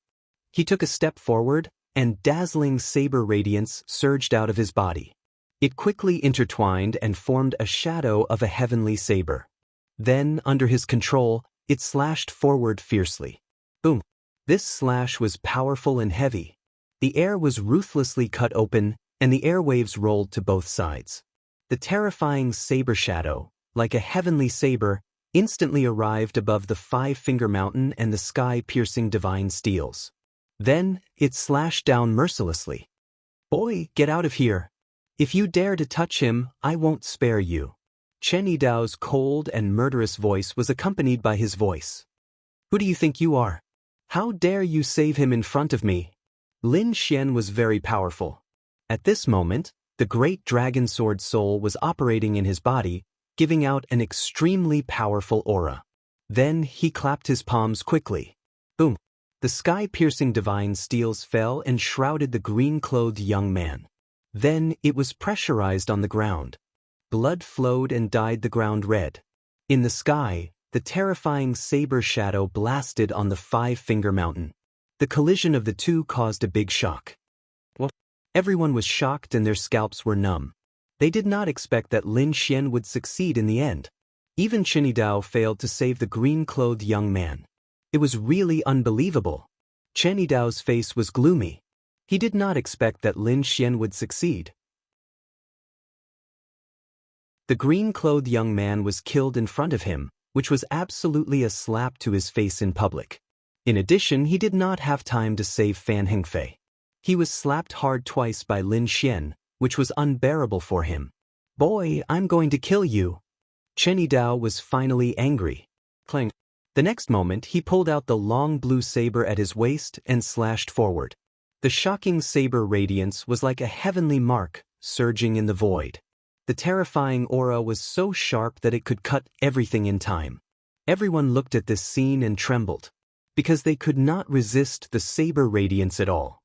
[SPEAKER 1] He took a step forward, and dazzling saber radiance surged out of his body. It quickly intertwined and formed a shadow of a heavenly saber. Then, under his control, it slashed forward fiercely. Boom! This slash was powerful and heavy. The air was ruthlessly cut open, and the airwaves rolled to both sides. The terrifying saber shadow, like a heavenly saber, instantly arrived above the 5-finger mountain and the sky-piercing divine steels. Then, it slashed down mercilessly. "Boy, get out of here! If you dare to touch him, I won't spare you." Qin Idao's cold and murderous voice was accompanied by his voice. "Who do you think you are? How dare you save him in front of me?" Lin Xian was very powerful. At this moment, the great dragon sword soul was operating in his body, giving out an extremely powerful aura. Then he clapped his palms quickly. Boom! The sky-piercing divine steels fell and shrouded the green-clothed young man. Then it was pressurized on the ground. Blood flowed and dyed the ground red. In the sky, the terrifying saber shadow blasted on the 5-finger mountain. The collision of the two caused a big shock. Everyone was shocked and their scalps were numb. They did not expect that Lin Xian would succeed in the end. Even Qin Idao failed to save the green-clothed young man. It was really unbelievable. Qin Idao's face was gloomy. He did not expect that Lin Xian would succeed. The green-clothed young man was killed in front of him, which was absolutely a slap to his face in public. In addition, he did not have time to save Fan Hengfei. He was slapped hard twice by Lin Xian, which was unbearable for him. "Boy, I'm going to kill you." Chen Yidao was finally angry. Clang. The next moment, he pulled out the long blue saber at his waist and slashed forward. The shocking saber radiance was like a heavenly mark, surging in the void. The terrifying aura was so sharp that it could cut everything in time. Everyone looked at this scene and trembled, because they could not resist the saber radiance at all.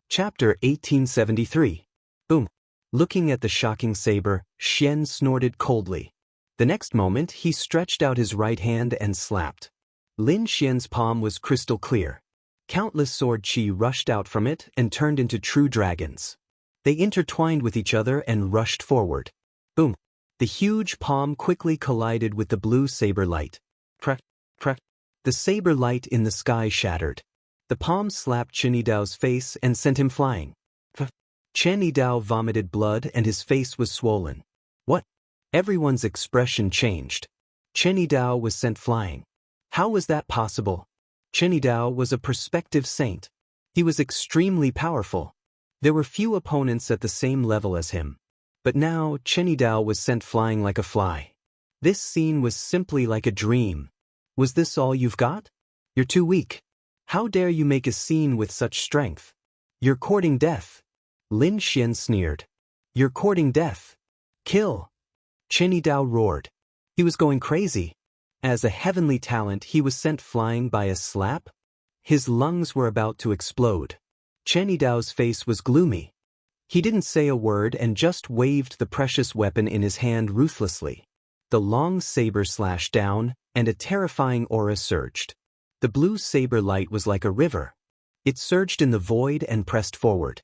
[SPEAKER 1] Chapter 1873. Boom. Looking at the shocking saber, Xian snorted coldly. The next moment, he stretched out his right hand and slapped. Lin Xian's palm was crystal clear. Countless sword chi rushed out from it and turned into true dragons. They intertwined with each other and rushed forward. Boom. The huge palm quickly collided with the blue saber light. Crack, crack. The saber light in the sky shattered. The palm slapped Chen Yidao's face and sent him flying. Chen Yidao vomited blood and his face was swollen. What? Everyone's expression changed. Chen Yidao was sent flying. How was that possible? Chen Yidao was a prospective saint. He was extremely powerful. There were few opponents at the same level as him. But now Chen Yidao was sent flying like a fly. This scene was simply like a dream. Was this all you've got? You're too weak. How dare you make a scene with such strength? You're courting death. Lin Xian sneered. You're courting death. Kill. Chen Yidao roared. He was going crazy. As a heavenly talent, he was sent flying by a slap. His lungs were about to explode. Chen Yidao's face was gloomy. He didn't say a word and just waved the precious weapon in his hand ruthlessly. The long saber slashed down, and a terrifying aura surged. The blue saber light was like a river. It surged in the void and pressed forward.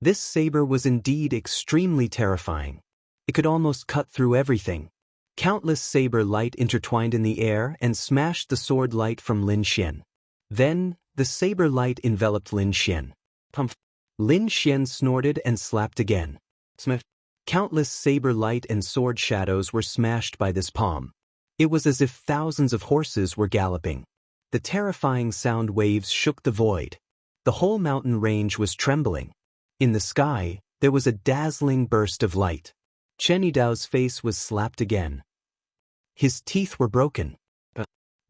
[SPEAKER 1] This saber was indeed extremely terrifying. It could almost cut through everything. Countless saber light intertwined in the air and smashed the sword light from Lin Xian. Then, the saber light enveloped Lin Xian. Pumph. Lin Xian snorted and slapped again. Smash. Countless saber light and sword shadows were smashed by this palm. It was as if thousands of horses were galloping. The terrifying sound waves shook the void. The whole mountain range was trembling. In the sky, there was a dazzling burst of light. Chen Yidao's face was slapped again. His teeth were broken.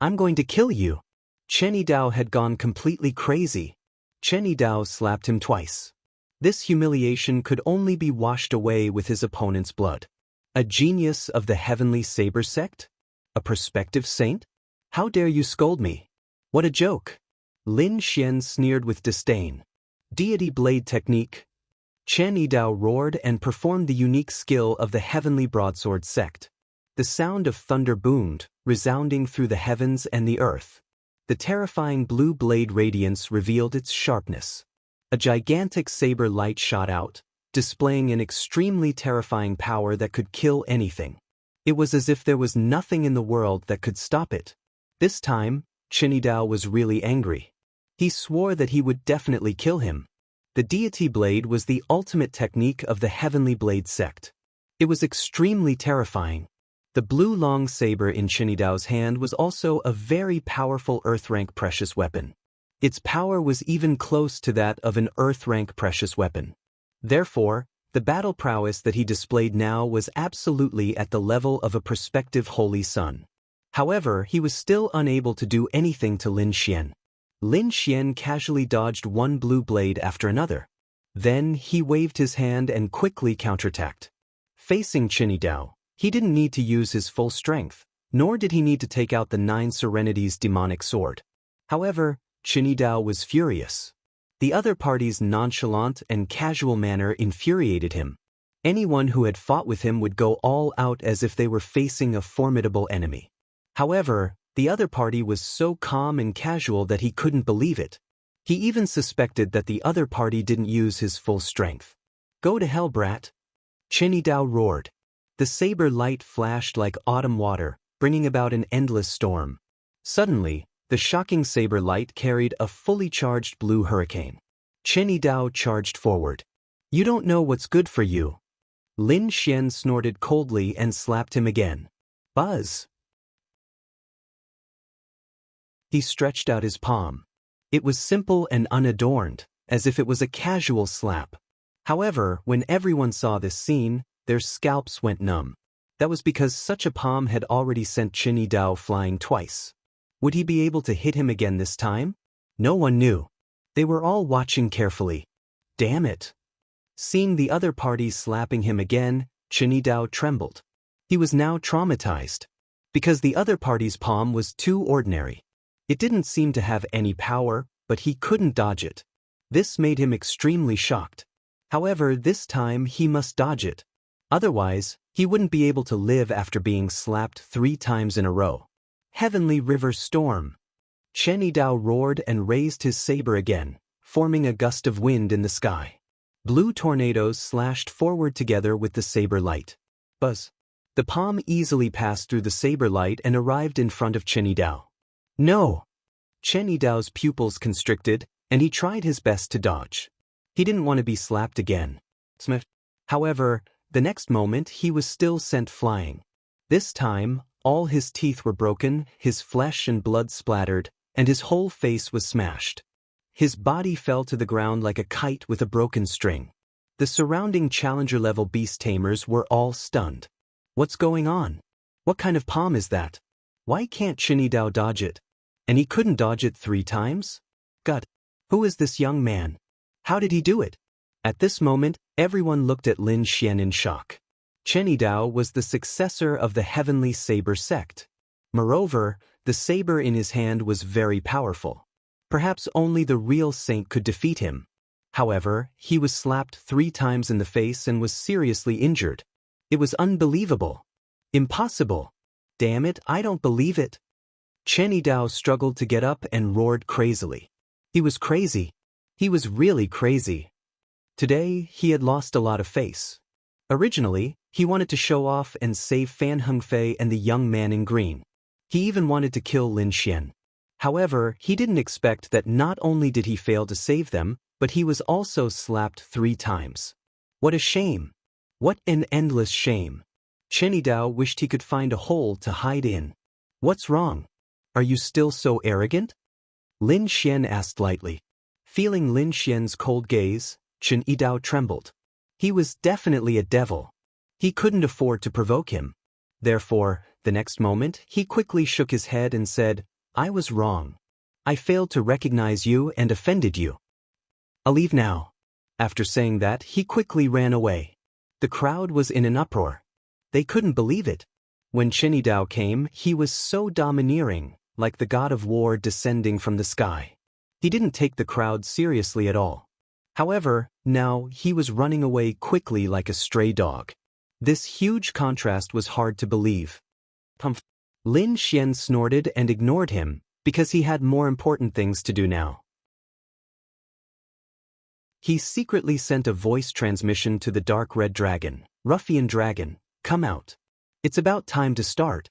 [SPEAKER 1] "I'm going to kill you." Chen Yidao had gone completely crazy. Chen Yidao slapped him twice. This humiliation could only be washed away with his opponent's blood. A genius of the heavenly saber sect? A prospective saint? How dare you scold me? What a joke! Lin Xian sneered with disdain. Deity blade technique. Chen Yidao roared and performed the unique skill of the heavenly broadsword sect. The sound of thunder boomed, resounding through the heavens and the earth. The terrifying blue blade radiance revealed its sharpness. A gigantic saber light shot out, displaying an extremely terrifying power that could kill anything. It was as if there was nothing in the world that could stop it. This time, Chen Yidao was really angry. He swore that he would definitely kill him. The deity blade was the ultimate technique of the heavenly blade sect. It was extremely terrifying. The blue long saber in Chen Yidao's hand was also a very powerful earth-rank precious weapon. Its power was even close to that of an earth-rank precious weapon. Therefore, the battle prowess that he displayed now was absolutely at the level of a prospective holy son. However, he was still unable to do anything to Lin Xian. Lin Xian casually dodged one blue blade after another. Then he waved his hand and quickly counterattacked. Facing Chen Yidao, he didn't need to use his full strength, nor did he need to take out the 9 Serenities demonic sword. However, Chen Yidao was furious. The other party's nonchalant and casual manner infuriated him. Anyone who had fought with him would go all out as if they were facing a formidable enemy. However, the other party was so calm and casual that he couldn't believe it. He even suspected that the other party didn't use his full strength. "Go to hell, brat!" Chen Yidao roared. The saber light flashed like autumn water, bringing about an endless storm. Suddenly, the shocking saber light carried a fully charged blue hurricane. Chen Yidao charged forward. You don't know what's good for you. Lin Xian snorted coldly and slapped him again. Buzz. He stretched out his palm. It was simple and unadorned, as if it was a casual slap. However, when everyone saw this scene, their scalps went numb. That was because such a palm had already sent Chen Yidao flying twice. Would he be able to hit him again this time? No one knew. They were all watching carefully. Damn it. Seeing the other party slapping him again, Chen Yidao trembled. He was now traumatized. Because the other party's palm was too ordinary. It didn't seem to have any power, but he couldn't dodge it. This made him extremely shocked. However, this time he must dodge it. Otherwise, he wouldn't be able to live after being slapped 3 times in a row. Heavenly River Storm. Chen Yidao roared and raised his saber again, forming a gust of wind in the sky. Blue tornadoes slashed forward together with the saber light. Buzz. The palm easily passed through the saber light and arrived in front of Chen Yidao. No! Chen Yidao's pupils constricted, and he tried his best to dodge. He didn't want to be slapped again. However, the next moment he was still sent flying. This time, all his teeth were broken, his flesh and blood splattered, and his whole face was smashed. His body fell to the ground like a kite with a broken string. The surrounding challenger-level beast tamers were all stunned. What's going on? What kind of palm is that? Why can't Chen Yidao dodge it? And he couldn't dodge it 3 times? God, who is this young man? How did he do it? At this moment, everyone looked at Lin Xian in shock. Chen Yidao was the successor of the Heavenly Saber sect. Moreover, the saber in his hand was very powerful. Perhaps only the real saint could defeat him. However, he was slapped 3 times in the face and was seriously injured. It was unbelievable. Impossible. Damn it, I don't believe it. Chen Yidao struggled to get up and roared crazily. He was crazy. He was really crazy. Today, he had lost a lot of face. Originally, he wanted to show off and save Fan Hengfei and the young man in green. He even wanted to kill Lin Xian. However, he didn't expect that not only did he fail to save them, but he was also slapped 3 times. What a shame. What an endless shame. Chen Yidao wished he could find a hole to hide in. What's wrong? Are you still so arrogant? Lin Xian asked lightly. Feeling Lin Xian's cold gaze, Chen Yidao trembled. He was definitely a devil. He couldn't afford to provoke him. Therefore, the next moment, he quickly shook his head and said, I was wrong. I failed to recognize you and offended you. I'll leave now. After saying that, he quickly ran away. The crowd was in an uproar. They couldn't believe it. When Chen Yidao came, he was so domineering, like the god of war descending from the sky. He didn't take the crowd seriously at all. However, now he was running away quickly like a stray dog. This huge contrast was hard to believe. Pumph. Lin Xian snorted and ignored him, because he had more important things to do now. He secretly sent a voice transmission to the dark red dragon. Ruffian dragon, come out. It's about time to start.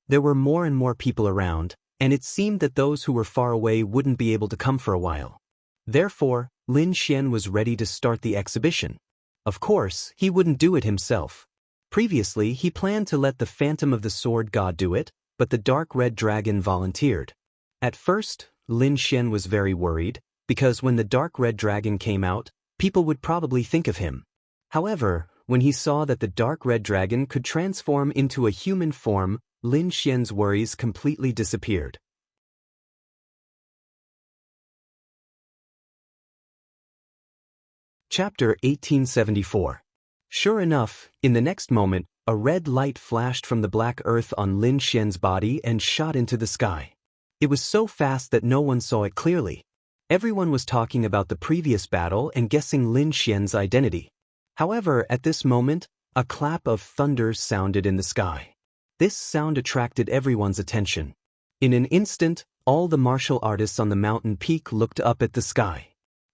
[SPEAKER 1] There were more and more people around, and it seemed that those who were far away wouldn't be able to come for a while. Therefore, Lin Xian was ready to start the exhibition. Of course, he wouldn't do it himself. Previously, he planned to let the Phantom of the Sword God do it, but the dark red dragon volunteered. At first, Lin Xian was very worried, because when the dark red dragon came out, people would probably think of him. However, when he saw that the dark red dragon could transform into a human form, Lin Xian's worries completely disappeared. Chapter 1874. Sure enough, in the next moment, a red light flashed from the black earth on Lin Xian's body and shot into the sky. It was so fast that no one saw it clearly. Everyone was talking about the previous battle and guessing Lin Xian's identity. However, at this moment, a clap of thunder sounded in the sky. This sound attracted everyone's attention. In an instant, all the martial artists on the mountain peak looked up at the sky.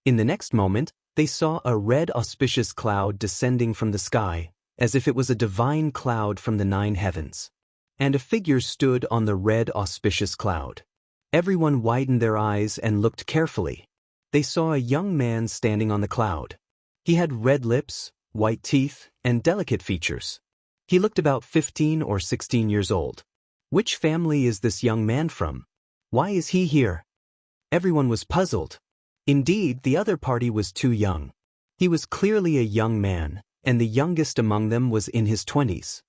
[SPEAKER 1] In the next moment, they saw a red auspicious cloud descending from the sky, as if it was a divine cloud from the 9 heavens. And a figure stood on the red auspicious cloud. Everyone widened their eyes and looked carefully. they saw a young man standing on the cloud. He had red lips, white teeth, and delicate features. He looked about 15 or 16 years old. Which family is this young man from? Why is he here? Everyone was puzzled. Indeed, the other party was too young. He was clearly a young man, and the youngest among them was in his 20s.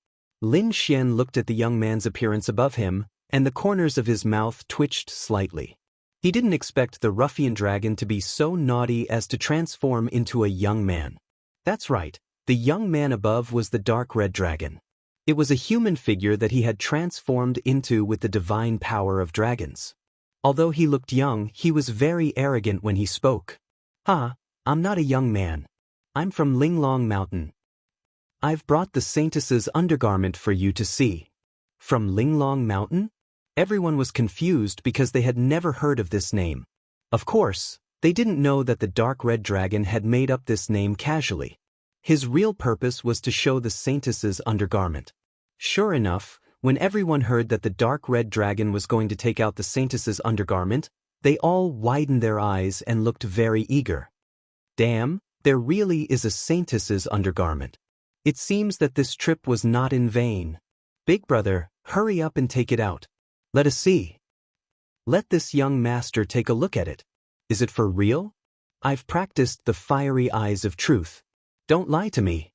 [SPEAKER 1] Lin Xian looked at the young man's appearance above him, and the corners of his mouth twitched slightly. He didn't expect the ruffian dragon to be so naughty as to transform into a young man. That's right, the young man above was the dark red dragon. It was a human figure that he had transformed into with the divine power of dragons. Although he looked young, he was very arrogant when he spoke. I'm not a young man. I'm from Linglong Mountain. I've brought the Saintess's undergarment for you to see. From Linglong Mountain? Everyone was confused because they had never heard of this name. Of course, they didn't know that the dark red dragon had made up this name casually. His real purpose was to show the Saintess's undergarment. Sure enough, when everyone heard that the dark red dragon was going to take out the Saintess's undergarment, they all widened their eyes and looked very eager. Damn, there really is a Saintess's undergarment. It seems that this trip was not in vain. Big brother, hurry up and take it out. Let us see. Let this young master take a look at it. Is it for real? I've practiced the fiery eyes of truth. Don't lie to me.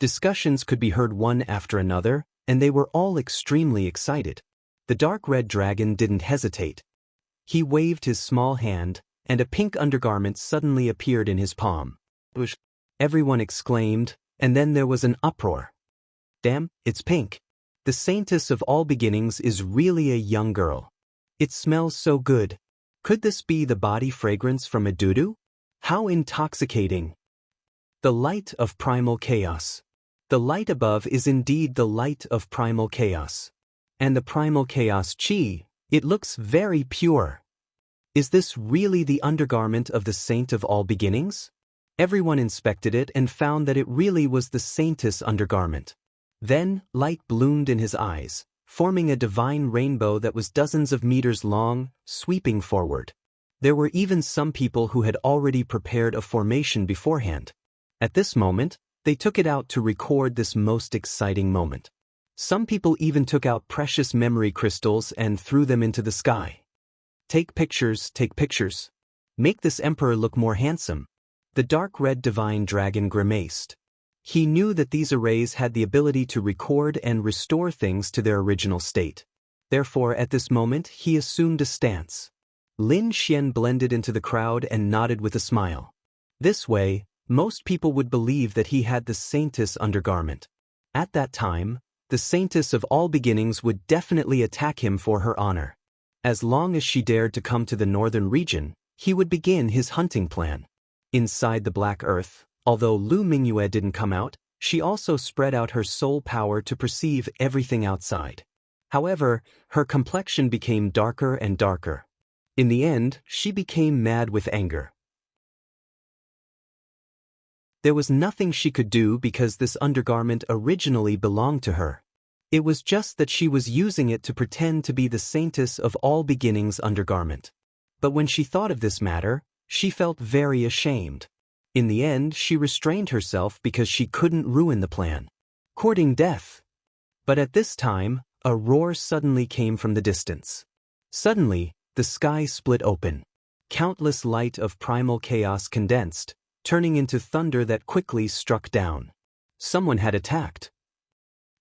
[SPEAKER 1] Discussions could be heard one after another, and they were all extremely excited. The dark red dragon didn't hesitate. He waved his small hand, and a pink undergarment suddenly appeared in his palm. Everyone exclaimed, and then there was an uproar. Damn, it's pink. The Saintess of all beginnings is really a young girl. It smells so good. Could this be the body fragrance from a doodoo? How intoxicating. The light of primal chaos. The light above is indeed the light of primal chaos. And the primal chaos chi, it looks very pure. Is this really the undergarment of the Saint of all beginnings? Everyone inspected it and found that it really was the Saintess undergarment. Then, light bloomed in his eyes, forming a divine rainbow that was dozens of meters long, sweeping forward. There were even some people who had already prepared a formation beforehand. At this moment, they took it out to record this most exciting moment. Some people even took out precious memory crystals and threw them into the sky. Take pictures, take pictures. Make this emperor look more handsome. The dark red divine dragon grimaced. He knew that these arrays had the ability to record and restore things to their original state. Therefore, at this moment, he assumed a stance. Lin Xian blended into the crowd and nodded with a smile. This way, most people would believe that he had the Saintess undergarment. At that time, the Saintess of all beginnings would definitely attack him for her honor. As long as she dared to come to the northern region, he would begin his hunting plan. Inside the Black Earth, although Lu Mingyue didn't come out, she also spread out her soul power to perceive everything outside. However, her complexion became darker and darker. In the end, she became mad with anger. There was nothing she could do because this undergarment originally belonged to her. It was just that she was using it to pretend to be the Saintess of all beginnings undergarment. But when she thought of this matter, she felt very ashamed. In the end, she restrained herself because she couldn't ruin the plan. Courting death. But at this time, a roar suddenly came from the distance. Suddenly, the sky split open. Countless light of primal chaos condensed, turning into thunder that quickly struck down. Someone had attacked.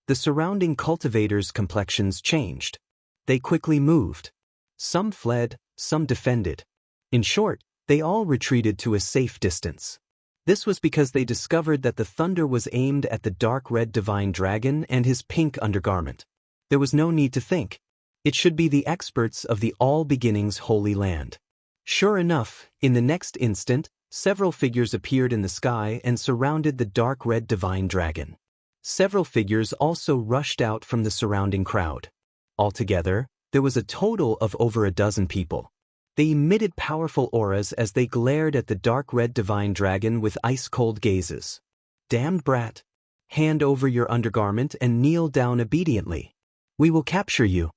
[SPEAKER 1] The surrounding cultivators' complexions changed. They quickly moved. Some fled, some defended. In short, they all retreated to a safe distance. This was because they discovered that the thunder was aimed at the dark red divine dragon and his pink undergarment. There was no need to think. It should be the experts of the All Beginnings Holy Land. Sure enough, in the next instant, several figures appeared in the sky and surrounded the dark red divine dragon. Several figures also rushed out from the surrounding crowd. Altogether, there was a total of over a dozen people. They emitted powerful auras as they glared at the dark red divine dragon with ice-cold gazes. Damned brat! Hand over your undergarment and kneel down obediently. We will capture you.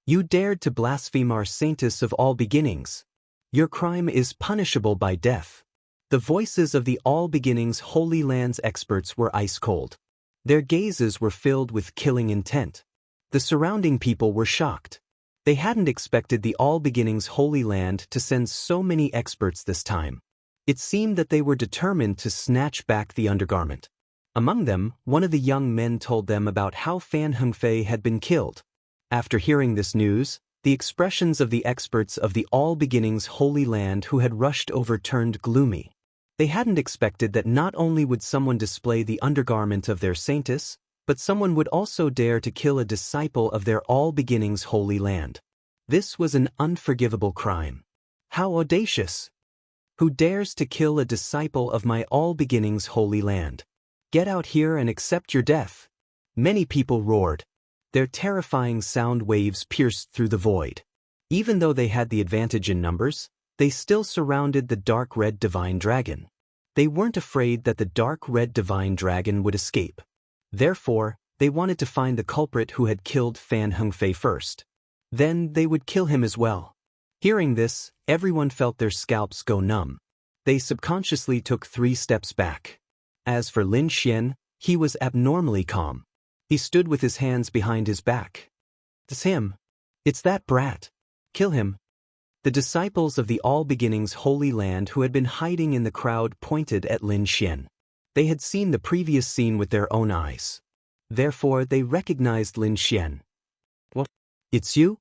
[SPEAKER 1] You dared to blaspheme our Saintess of all beginnings. Your crime is punishable by death. The voices of the All Beginnings Holy Lands experts were ice cold. Their gazes were filled with killing intent. The surrounding people were shocked. They hadn't expected the All Beginnings Holy Land to send so many experts this time. It seemed that they were determined to snatch back the undergarment. Among them, one of the young men told them about how Fan Hengfei had been killed. After hearing this news, the expressions of the experts of the All Beginnings Holy Land who had rushed over turned gloomy. They hadn't expected that not only would someone display the undergarment of their saintess, but someone would also dare to kill a disciple of their All Beginnings Holy Land. This was an unforgivable crime. How audacious! Who dares to kill a disciple of my All Beginnings Holy Land? Get out here and accept your death. Many people roared. Their terrifying sound waves pierced through the void. Even though they had the advantage in numbers, they still surrounded the dark red divine dragon. They weren't afraid that the dark red divine dragon would escape. Therefore, they wanted to find the culprit who had killed Fan Hengfei first. Then they would kill him as well. Hearing this, everyone felt their scalps go numb. They subconsciously took 3 steps back. As for Lin Xian, he was abnormally calm. He stood with his hands behind his back. It's him. It's that brat. Kill him. The disciples of the All Beginnings Holy Land who had been hiding in the crowd pointed at Lin Xian. They had seen the previous scene with their own eyes. Therefore, they recognized Lin Xian. What? It's you?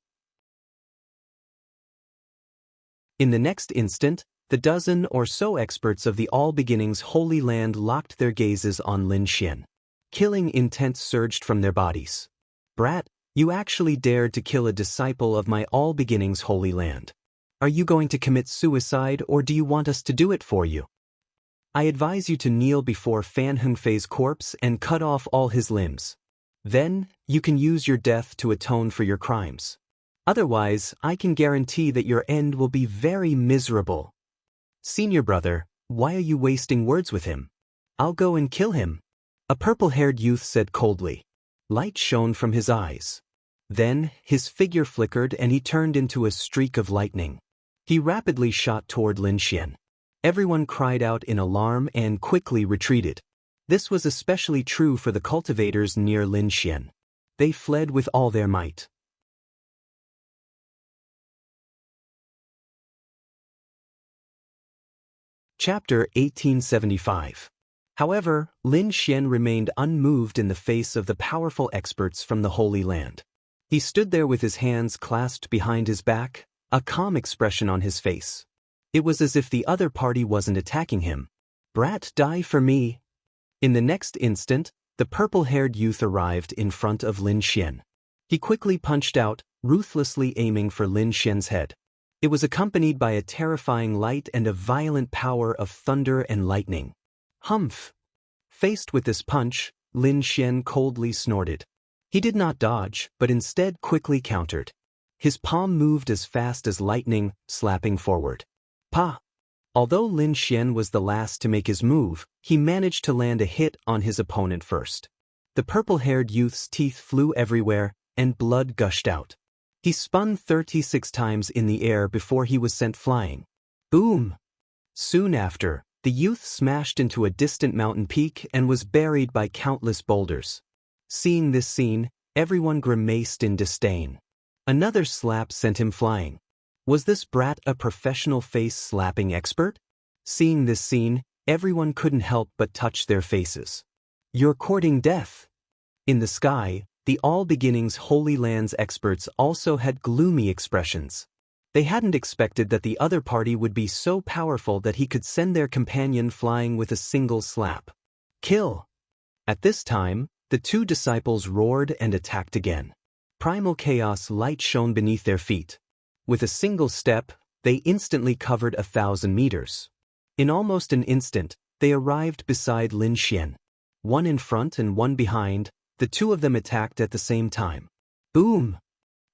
[SPEAKER 1] In the next instant, the dozen or so experts of the All Beginnings Holy Land locked their gazes on Lin Xian. Killing intent surged from their bodies. Brat, you actually dared to kill a disciple of my All Beginnings Holy Land. Are you going to commit suicide or do you want us to do it for you? I advise you to kneel before Fan Hengfei's corpse and cut off all his limbs. Then, you can use your death to atone for your crimes. Otherwise, I can guarantee that your end will be very miserable. Senior brother, why are you wasting words with him? I'll go and kill him. A purple-haired youth said coldly. Light shone from his eyes. Then, his figure flickered and he turned into a streak of lightning. He rapidly shot toward Lin Xian. Everyone cried out in alarm and quickly retreated. This was especially true for the cultivators near Lin Xian. They fled with all their might. Chapter 1875. However, Lin Xian remained unmoved in the face of the powerful experts from the Holy Land. He stood there with his hands clasped behind his back, a calm expression on his face. It was as if the other party wasn't attacking him. Brat, die for me. In the next instant, the purple-haired youth arrived in front of Lin Xian. He quickly punched out, ruthlessly aiming for Lin Xian's head. It was accompanied by a terrifying light and a violent power of thunder and lightning. Humph! Faced with this punch, Lin Xian coldly snorted. He did not dodge, but instead quickly countered. His palm moved as fast as lightning, slapping forward. Pa! Although Lin Xian was the last to make his move, he managed to land a hit on his opponent first. The purple-haired youth's teeth flew everywhere, and blood gushed out. He spun 36 times in the air before he was sent flying. Boom! Soon after, the youth smashed into a distant mountain peak and was buried by countless boulders. Seeing this scene, everyone grimaced in disdain. Another slap sent him flying. Was this brat a professional face-slapping expert? Seeing this scene, everyone couldn't help but touch their faces. You're courting death. In the sky, the All Beginnings Holy Lands experts also had gloomy expressions. They hadn't expected that the other party would be so powerful that he could send their companion flying with a single slap. Kill! At this time, the 2 disciples roared and attacked again. Primal chaos light shone beneath their feet. With a single step, they instantly covered 1,000 meters. In almost an instant, they arrived beside Lin Xian. One in front and one behind, the 2 of them attacked at the same time. Boom!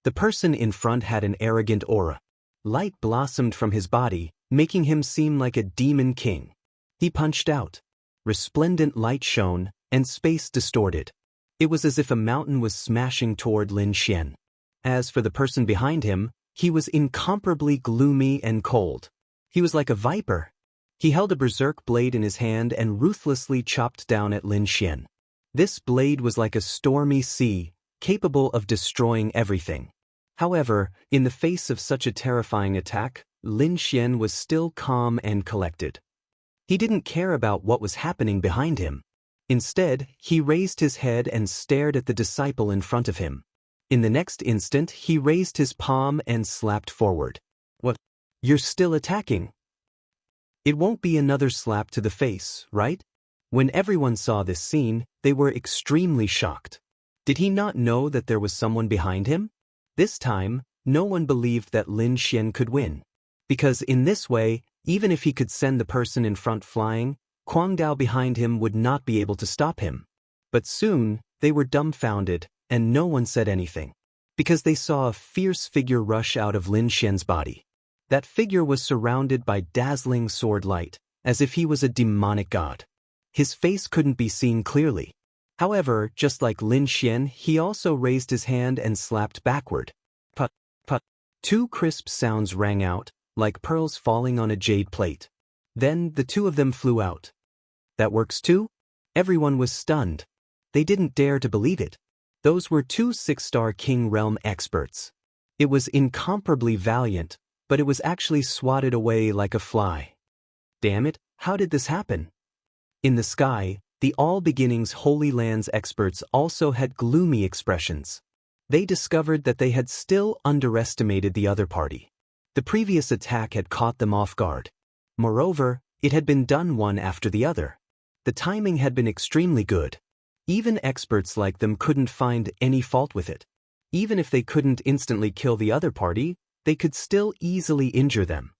[SPEAKER 1] The person in front had an arrogant aura. Light blossomed from his body, making him seem like a demon king. He punched out. Resplendent light shone, and space distorted. It was as if a mountain was smashing toward Lin Xian. As for the person behind him, he was incomparably gloomy and cold. He was like a viper. He held a berserk blade in his hand and ruthlessly chopped down at Lin Xian. This blade was like a stormy sea, capable of destroying everything. However, in the face of such a terrifying attack, Lin Xian was still calm and collected. He didn't care about what was happening behind him. Instead, he raised his head and stared at the disciple in front of him. In the next instant, he raised his palm and slapped forward. What? You're still attacking? It won't be another slap to the face, right? When everyone saw this scene, they were extremely shocked. Did he not know that there was someone behind him? This time, no one believed that Lin Xian could win. Because in this way, even if he could send the person in front flying, Kuang Dao behind him would not be able to stop him. But soon, they were dumbfounded, and no one said anything. Because they saw a fierce figure rush out of Lin Xian's body. That figure was surrounded by dazzling sword light, as if he was a demonic god. His face couldn't be seen clearly. However, just like Lin Xian, he also raised his hand and slapped backward. Put, put. Two crisp sounds rang out, like pearls falling on a jade plate. Then the two of them flew out. That works too? Everyone was stunned. They didn't dare to believe it. Those were two 6-star King Realm experts. It was incomparably valiant, but it was actually swatted away like a fly. Damn it, how did this happen? In the sky, the All Beginnings Holy Lands experts also had gloomy expressions. They discovered that they had still underestimated the other party. The previous attack had caught them off guard. Moreover, it had been done one after the other. The timing had been extremely good. Even experts like them couldn't find any fault with it. Even if they couldn't instantly kill the other party, they could still easily injure them.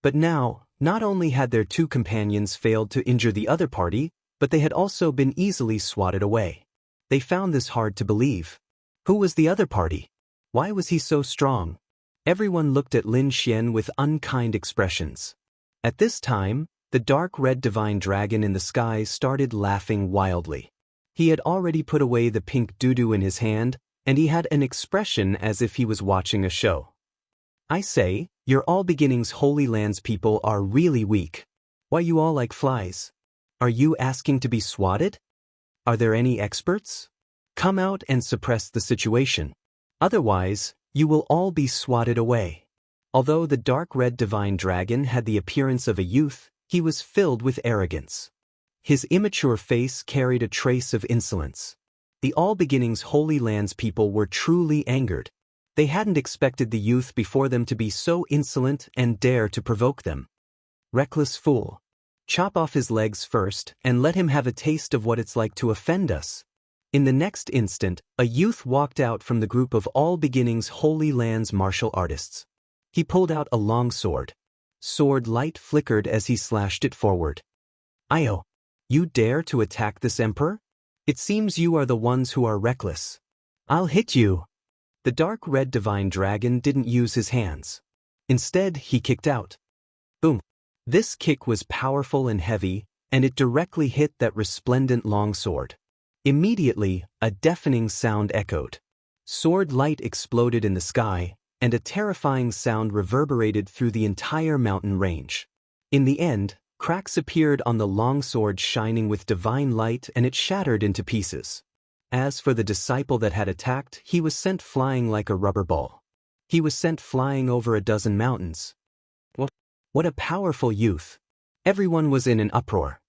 [SPEAKER 1] But now, not only had their two companions failed to injure the other party, but they had also been easily swatted away. They found this hard to believe. Who was the other party? Why was he so strong? Everyone looked at Lin Xian with unkind expressions. At this time, the dark red divine dragon in the sky started laughing wildly. He had already put away the pink doo-doo in his hand, and he had an expression as if he was watching a show. I say, your All Beginnings Holy Lands people are really weak. Why you all like flies? Are you asking to be swatted? Are there any experts? Come out and suppress the situation. Otherwise, you will all be swatted away. Although the dark red divine dragon had the appearance of a youth, he was filled with arrogance. His immature face carried a trace of insolence. The All Beginnings Holy Lands people were truly angered. They hadn't expected the youth before them to be so insolent and dare to provoke them. Reckless fool. Chop off his legs first and let him have a taste of what it's like to offend us. In the next instant, a youth walked out from the group of All Beginnings Holy Lands martial artists. He pulled out a long sword. Sword light flickered as he slashed it forward. Io, you dare to attack this emperor? It seems you are the ones who are reckless. I'll hit you. The dark red divine dragon didn't use his hands. Instead, he kicked out. Boom. This kick was powerful and heavy, and it directly hit that resplendent long sword. Immediately, a deafening sound echoed. Sword light exploded in the sky, and a terrifying sound reverberated through the entire mountain range. In the end, cracks appeared on the long sword shining with divine light, and it shattered into pieces. As for the disciple that had attacked, he was sent flying like a rubber ball. He was sent flying over a dozen mountains. What a powerful youth. Everyone was in an uproar.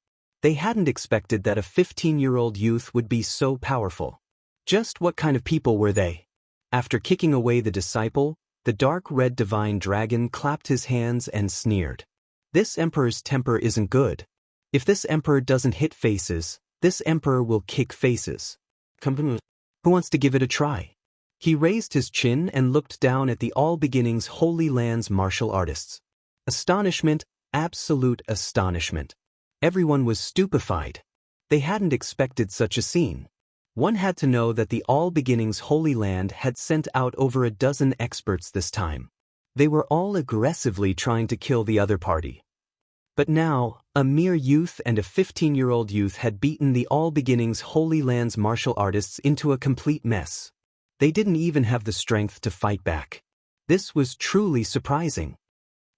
[SPEAKER 1] They hadn't expected that a 15-year-old youth would be so powerful. Just what kind of people were they? After kicking away the disciple, the dark red divine dragon clapped his hands and sneered. This emperor's temper isn't good. If this emperor doesn't hit faces, this emperor will kick faces. Who wants to give it a try? He raised his chin and looked down at the All Beginnings Holy Lands martial artists. Astonishment, absolute astonishment. Everyone was stupefied. They hadn't expected such a scene. One had to know that the All Beginnings Holy Land had sent out over a dozen experts this time. They were all aggressively trying to kill the other party. But now, a mere youth and a 15-year-old youth had beaten the All Beginnings Holy Lands martial artists into a complete mess. They didn't even have the strength to fight back. This was truly surprising.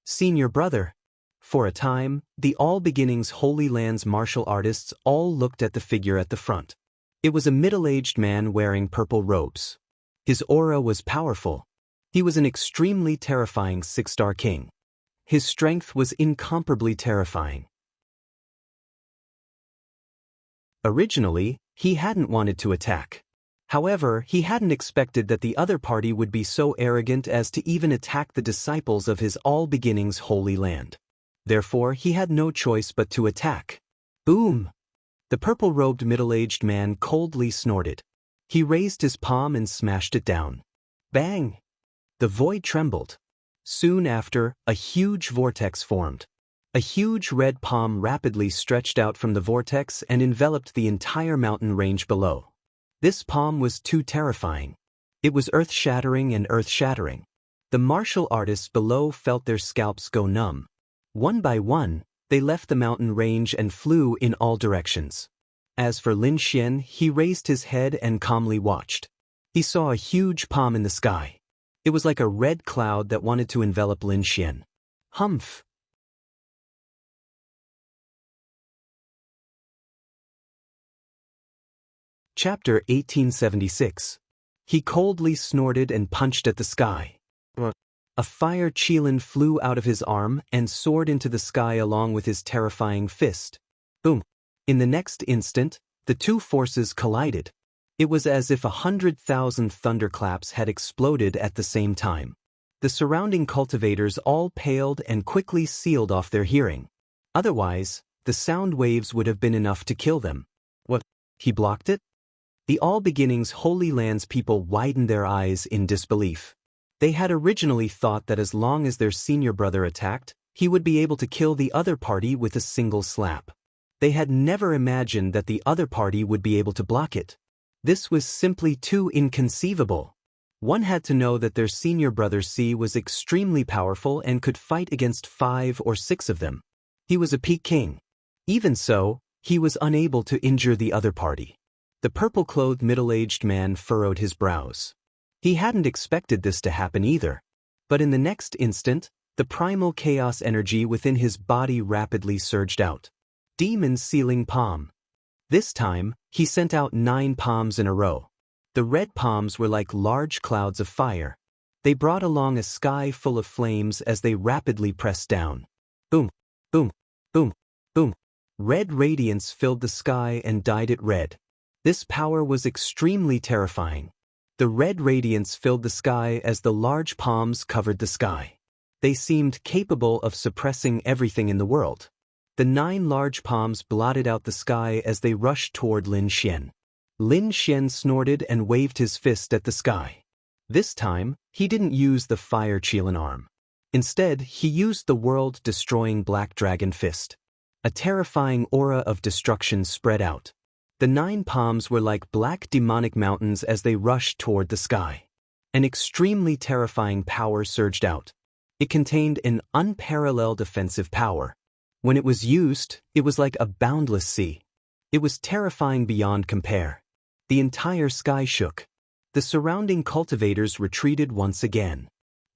[SPEAKER 1] Senior brother. For a time, the All Beginnings Holy Land's martial artists all looked at the figure at the front. It was a middle-aged man wearing purple robes. His aura was powerful. He was an extremely terrifying six-star king. His strength was incomparably terrifying. Originally, he hadn't wanted to attack. However, he hadn't expected that the other party would be so arrogant as to even attack the disciples of his All Beginnings Holy Land. Therefore, he had no choice but to attack. Boom! The purple-robed middle-aged man coldly snorted. He raised his palm and smashed it down. Bang! The void trembled. Soon after, a huge vortex formed. A huge red palm rapidly stretched out from the vortex and enveloped the entire mountain range below. This palm was too terrifying. It was earth-shattering and earth-shattering. The martial artists below felt their scalps go numb. One by one, they left the mountain range and flew in all directions. As for Lin Xian, he raised his head and calmly watched. He saw a huge palm in the sky. It was like a red cloud that wanted to envelop Lin Xian. Humph! Chapter 1876. He coldly snorted and punched at the sky. A fire qilin flew out of his arm and soared into the sky along with his terrifying fist. Boom! In the next instant, the two forces collided. It was as if 100,000 thunderclaps had exploded at the same time. The surrounding cultivators all paled and quickly sealed off their hearing. Otherwise, the sound waves would have been enough to kill them. What? He blocked it? The All Beginnings Holy Land's people widened their eyes in disbelief. They had originally thought that as long as their senior brother attacked, he would be able to kill the other party with a single slap. They had never imagined that the other party would be able to block it. This was simply too inconceivable. One had to know that their senior brother C was extremely powerful and could fight against 5 or 6 of them. He was a peak king. Even so, he was unable to injure the other party. The purple-clothed middle-aged man furrowed his brows. He hadn't expected this to happen either. But in the next instant, the primal chaos energy within his body rapidly surged out. Demon Sealing Palm. This time, he sent out 9 palms in a row. The red palms were like large clouds of fire. They brought along a sky full of flames as they rapidly pressed down. Boom, boom, boom, boom. Red radiance filled the sky and dyed it red. This power was extremely terrifying. The red radiance filled the sky as the large palms covered the sky. They seemed capable of suppressing everything in the world. The 9 large palms blotted out the sky as they rushed toward Lin Xian. Lin Xian snorted and waved his fist at the sky. This time, he didn't use the fire qilin arm. Instead, he used the world-destroying black dragon fist. A terrifying aura of destruction spread out. The 9 palms were like black demonic mountains as they rushed toward the sky. An extremely terrifying power surged out. It contained an unparalleled offensive power. When it was used, it was like a boundless sea. It was terrifying beyond compare. The entire sky shook. The surrounding cultivators retreated once again.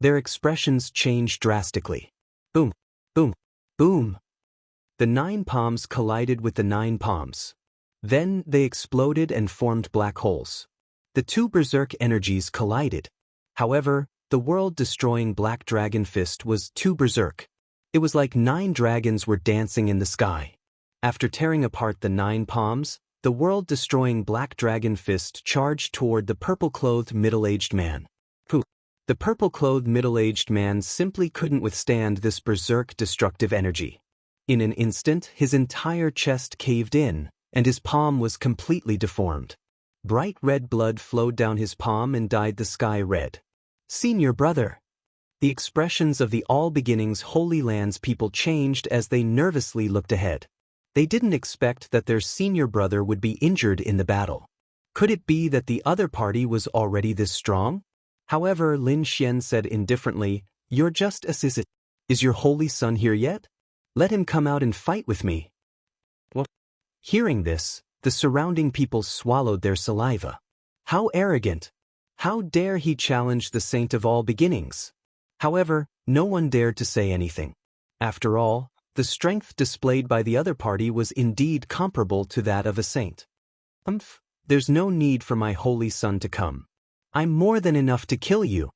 [SPEAKER 1] Their expressions changed drastically. Boom, boom, boom. The 9 palms collided with the 9 palms. Then they exploded and formed black holes. The 2 berserk energies collided. However, the world-destroying black dragon fist was too berserk. It was like 9 dragons were dancing in the sky. After tearing apart the 9 palms, the world-destroying black dragon fist charged toward the purple-clothed middle-aged man. Pooh! The purple-clothed middle-aged man simply couldn't withstand this berserk destructive energy. In an instant, his entire chest caved in, and his palm was completely deformed. Bright red blood flowed down his palm and dyed the sky red. Senior brother! The expressions of the All Beginnings Holy Land's people changed as they nervously looked ahead. They didn't expect that their senior brother would be injured in the battle. Could it be that the other party was already this strong? However, Lin Xian said indifferently, "You're just a sis. Is your holy son here yet? Let him come out and fight with me." What? Hearing this, the surrounding people swallowed their saliva. How arrogant! How dare he challenge the saint of all beginnings? However, no one dared to say anything. After all, the strength displayed by the other party was indeed comparable to that of a saint. There's no need for my holy son to come. I'm more than enough to kill you,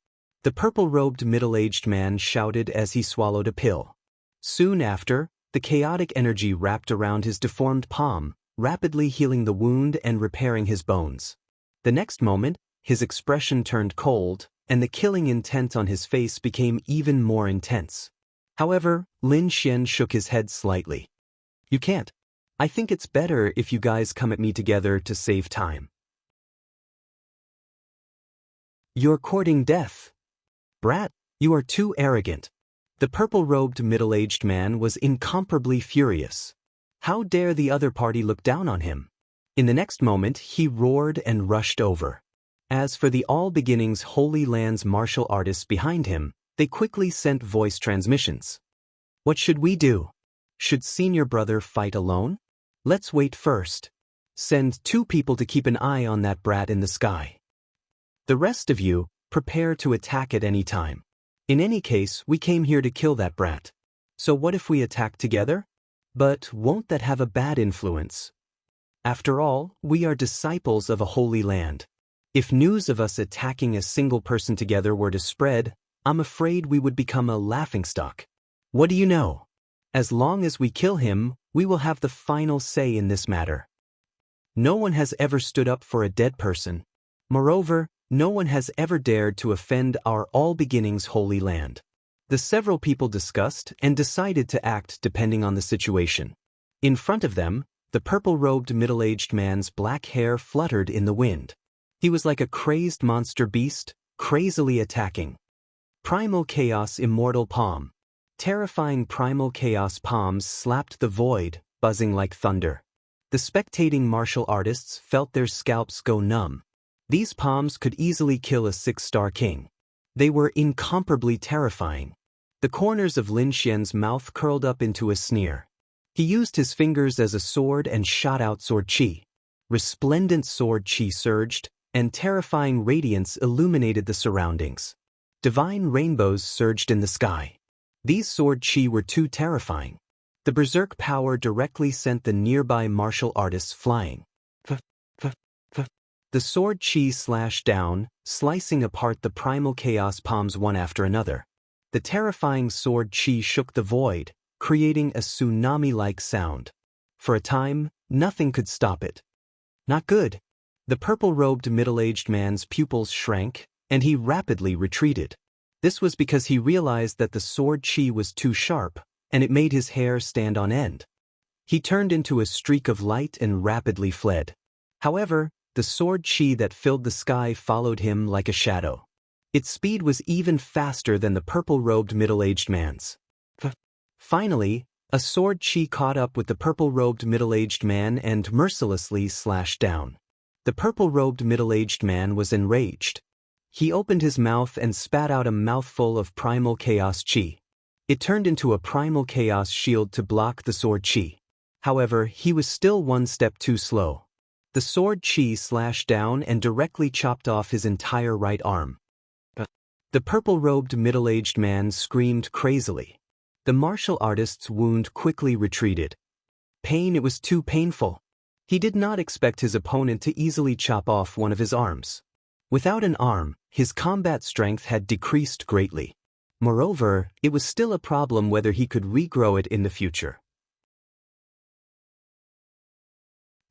[SPEAKER 1] the purple-robed middle-aged man shouted as he swallowed a pill. Soon after, the chaotic energy wrapped around his deformed palm, rapidly healing the wound and repairing his bones. The next moment, his expression turned cold, and the killing intent on his face became even more intense. However, Lin Xian shook his head slightly. You can't. I think it's better if you guys come at me together to save time. You're courting death. Brat, you are too arrogant. The purple-robed middle-aged man was incomparably furious. How dare the other party look down on him? In the next moment, he roared and rushed over. As for the All Beginnings Holy Land's martial artists behind him, they quickly sent voice transmissions. What should we do? Should senior brother fight alone? Let's wait first. Send 2 people to keep an eye on that brat in the sky. The rest of you, prepare to attack at any time. In any case, we came here to kill that brat. So what if we attack together? But won't that have a bad influence? After all, we are disciples of a holy land. If news of us attacking a single person together were to spread, I'm afraid we would become a laughingstock. What do you know? As long as we kill him, we will have the final say in this matter. No one has ever stood up for a dead person. Moreover, no one has ever dared to offend our All Beginnings Holy Land. The several people discussed and decided to act depending on the situation. In front of them, the purple-robed middle-aged man's black hair fluttered in the wind. He was like a crazed monster beast, crazily attacking. Primal Chaos Immortal Palm. Terrifying Primal Chaos palms slapped the void, buzzing like thunder. The spectating martial artists felt their scalps go numb. These palms could easily kill a 6-star king. They were incomparably terrifying. The corners of Lin Xian's mouth curled up into a sneer. He used his fingers as a sword and shot out sword chi. Resplendent sword chi surged, and terrifying radiance illuminated the surroundings. Divine rainbows surged in the sky. These sword chi were too terrifying. The berserk power directly sent the nearby martial artists flying. The sword chi slashed down, slicing apart the primal chaos palms one after another. The terrifying sword chi shook the void, creating a tsunami-like sound. For a time, nothing could stop it. Not good. The purple-robed middle-aged man's pupils shrank, and he rapidly retreated. This was because he realized that the sword chi was too sharp, and it made his hair stand on end. He turned into a streak of light and rapidly fled. However, the sword chi that filled the sky followed him like a shadow. Its speed was even faster than the purple-robed middle-aged man's. Finally, a sword chi caught up with the purple-robed middle-aged man and mercilessly slashed down. The purple-robed middle-aged man was enraged. He opened his mouth and spat out a mouthful of primal chaos chi. It turned into a primal chaos shield to block the sword chi. However, he was still one step too slow. The sword chi slashed down and directly chopped off his entire right arm. The purple-robed middle-aged man screamed crazily. The martial artist's wound quickly retreated. It was too painful. He did not expect his opponent to easily chop off one of his arms. Without an arm, his combat strength had decreased greatly. Moreover, it was still a problem whether he could regrow it in the future.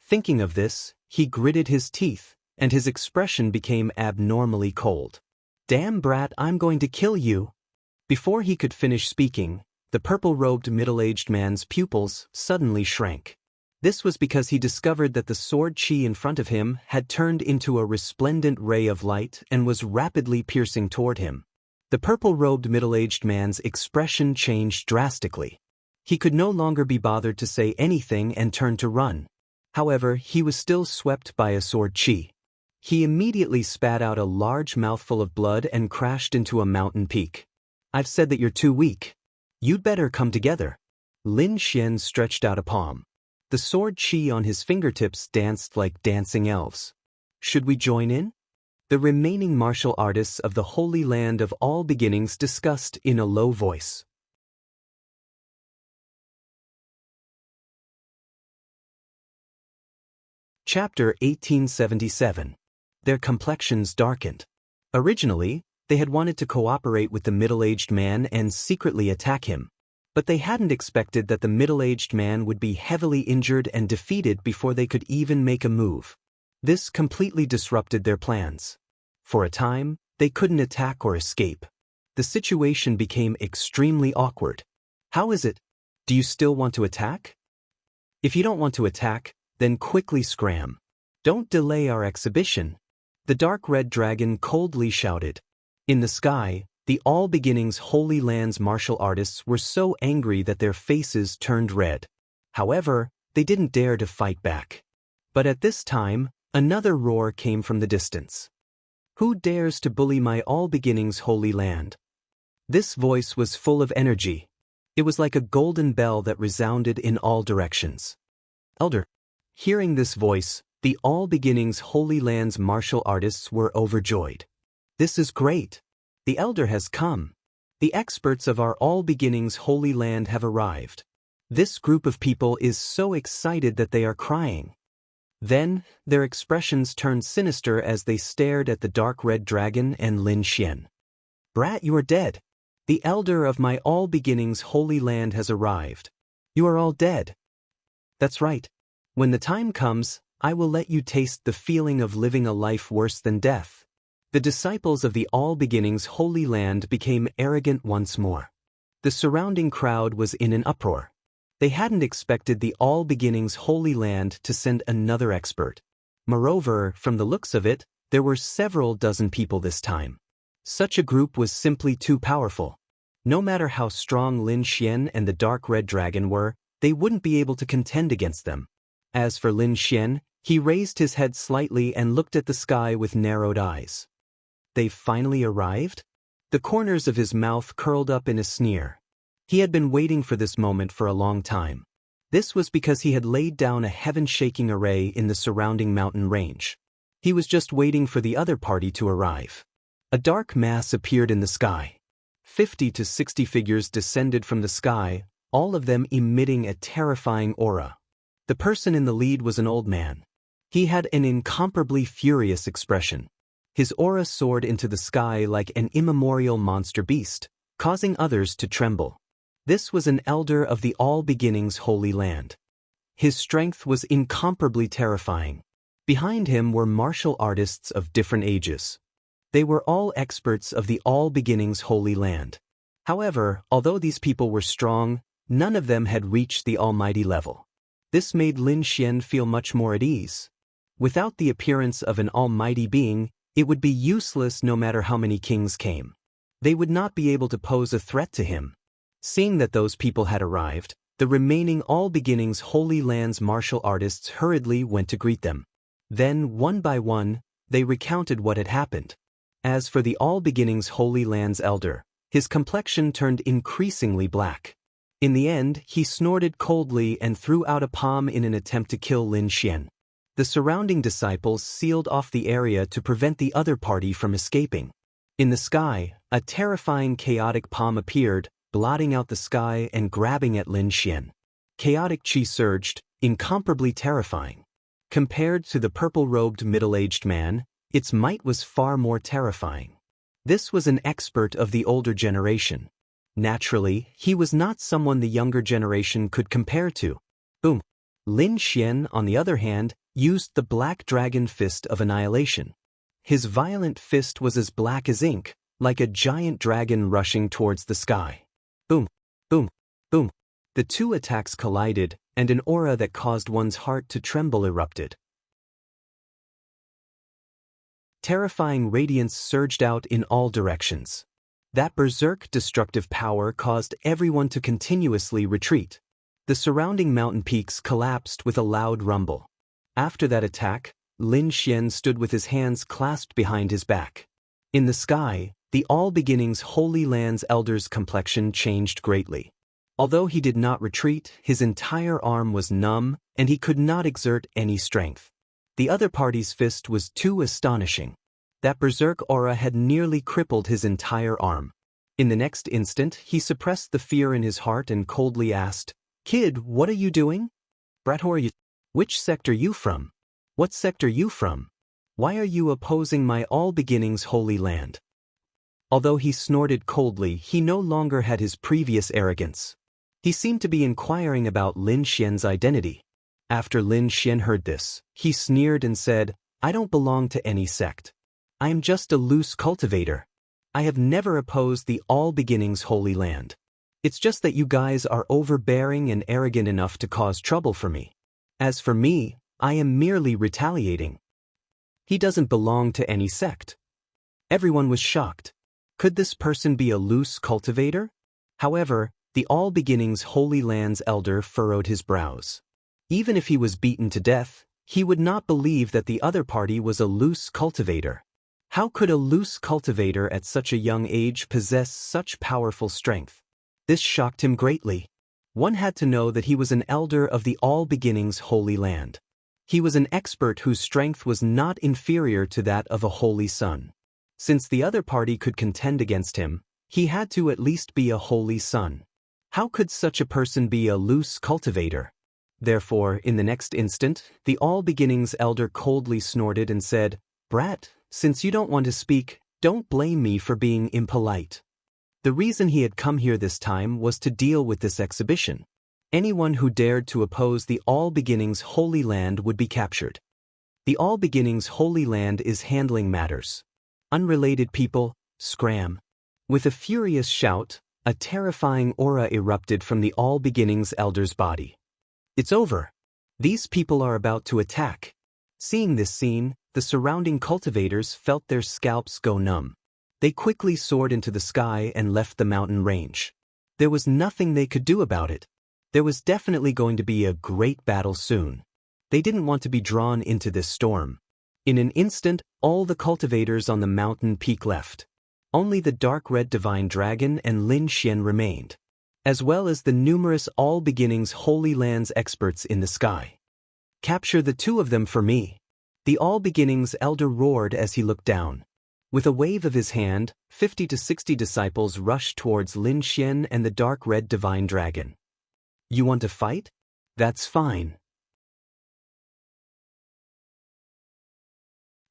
[SPEAKER 1] Thinking of this, he gritted his teeth, and his expression became abnormally cold. Damn brat, I'm going to kill you. Before he could finish speaking, the purple-robed middle-aged man's pupils suddenly shrank. This was because he discovered that the sword chi in front of him had turned into a resplendent ray of light and was rapidly piercing toward him. The purple-robed middle-aged man's expression changed drastically. He could no longer be bothered to say anything and turned to run. However, he was still swept by a sword chi. He immediately spat out a large mouthful of blood and crashed into a mountain peak. I've said that you're too weak. You'd better come together. Lin Xian stretched out a palm. The sword chi on his fingertips danced like dancing elves. Should we join in? The remaining martial artists of the Holy Land of All Beginnings discussed in a low voice. Chapter 1877. Their complexions darkened. Originally, they had wanted to cooperate with the middle-aged man and secretly attack him. But they hadn't expected that the middle-aged man would be heavily injured and defeated before they could even make a move. This completely disrupted their plans. For a time, they couldn't attack or escape. The situation became extremely awkward. How is it? Do you still want to attack? If you don't want to attack, then quickly scram. Don't delay our exhibition. The dark red dragon coldly shouted. In the sky, the All Beginnings Holy Land's martial artists were so angry that their faces turned red. However, they didn't dare to fight back. But at this time, another roar came from the distance. Who dares to bully my All Beginnings Holy Land? This voice was full of energy. It was like a golden bell that resounded in all directions. Elder. Hearing this voice, the All Beginnings Holy Land's martial artists were overjoyed. This is great. The Elder has come. The experts of our All Beginnings Holy Land have arrived. This group of people is so excited that they are crying. Then, their expressions turned sinister as they stared at the dark red dragon and Lin Xian. Brat, you are dead. The Elder of my All Beginnings Holy Land has arrived. You are all dead. That's right. When the time comes, I will let you taste the feeling of living a life worse than death. The disciples of the All Beginnings Holy Land became arrogant once more. The surrounding crowd was in an uproar. They hadn't expected the All Beginnings Holy Land to send another expert. Moreover, from the looks of it, there were several dozen people this time. Such a group was simply too powerful. No matter how strong Lin Xian and the Dark Red Dragon were, they wouldn't be able to contend against them. As for Lin Xian, he raised his head slightly and looked at the sky with narrowed eyes. They've finally arrived? The corners of his mouth curled up in a sneer. He had been waiting for this moment for a long time. This was because he had laid down a heaven-shaking array in the surrounding mountain range. He was just waiting for the other party to arrive. A dark mass appeared in the sky. 50 to 60 figures descended from the sky, all of them emitting a terrifying aura. The person in the lead was an old man. He had an incomparably furious expression. His aura soared into the sky like an immemorial monster beast, causing others to tremble. This was an elder of the All Beginnings Holy Land. His strength was incomparably terrifying. Behind him were martial artists of different ages. They were all experts of the All Beginnings Holy Land. However, although these people were strong, none of them had reached the almighty level. This made Lin Xian feel much more at ease. Without the appearance of an almighty being, it would be useless no matter how many kings came. They would not be able to pose a threat to him. Seeing that those people had arrived, the remaining All Beginnings Holy Land's martial artists hurriedly went to greet them. Then, one by one, they recounted what had happened. As for the All Beginnings Holy Land's elder, his complexion turned increasingly black. In the end, he snorted coldly and threw out a palm in an attempt to kill Lin Xian. The surrounding disciples sealed off the area to prevent the other party from escaping. In the sky, a terrifying chaotic palm appeared, blotting out the sky and grabbing at Lin Xian. Chaotic chi surged, incomparably terrifying. Compared to the purple-robed middle-aged man, its might was far more terrifying. This was an expert of the older generation. Naturally, he was not someone the younger generation could compare to. Boom. Lin Xian, on the other hand, used the Black Dragon Fist of Annihilation. His violent fist was as black as ink, like a giant dragon rushing towards the sky. Boom, boom, boom. The two attacks collided, and an aura that caused one's heart to tremble erupted. Terrifying radiance surged out in all directions. That berserk destructive power caused everyone to continuously retreat. The surrounding mountain peaks collapsed with a loud rumble. After that attack, Lin Xian stood with his hands clasped behind his back. In the sky, the All Beginnings Holy Land's elder's complexion changed greatly. Although he did not retreat, his entire arm was numb, and he could not exert any strength. The other party's fist was too astonishing. That berserk aura had nearly crippled his entire arm. In the next instant, he suppressed the fear in his heart and coldly asked, "Kid, what are you doing? Brat, who are you? Which sector you from? What sector you from? Why are you opposing my all beginnings holy land?" Although he snorted coldly, he no longer had his previous arrogance. He seemed to be inquiring about Lin Xian's identity. After Lin Xian heard this, he sneered and said, "I don't belong to any sect. I am just a loose cultivator. I have never opposed the all beginnings holy land. It's just that you guys are overbearing and arrogant enough to cause trouble for me. As for me, I am merely retaliating." He doesn't belong to any sect. Everyone was shocked. Could this person be a loose cultivator? However, the all beginnings holy land's elder furrowed his brows. Even if he was beaten to death, he would not believe that the other party was a loose cultivator. How could a loose cultivator at such a young age possess such powerful strength? This shocked him greatly. One had to know that he was an elder of the all beginnings holy land. He was an expert whose strength was not inferior to that of a holy son. Since the other party could contend against him, he had to at least be a holy son. How could such a person be a loose cultivator? Therefore, in the next instant, the all beginnings elder coldly snorted and said, "Brat, since you don't want to speak, don't blame me for being impolite." The reason he had come here this time was to deal with this exhibition. Anyone who dared to oppose the All Beginnings Holy Land would be captured. The All Beginnings Holy Land is handling matters. Unrelated people, scram. With a furious shout, a terrifying aura erupted from the All Beginnings Elder's body. It's over. These people are about to attack. Seeing this scene, the surrounding cultivators felt their scalps go numb. They quickly soared into the sky and left the mountain range. There was nothing they could do about it. There was definitely going to be a great battle soon. They didn't want to be drawn into this storm. In an instant, all the cultivators on the mountain peak left. Only the dark red divine dragon and Lin Xian remained, as well as the numerous All Beginnings Holy Lands experts in the sky. "Capture the two of them for me." The All Beginnings elder roared as he looked down. With a wave of his hand, 50 to 60 disciples rushed towards Lin Xian and the dark red divine dragon. "You want to fight? That's fine.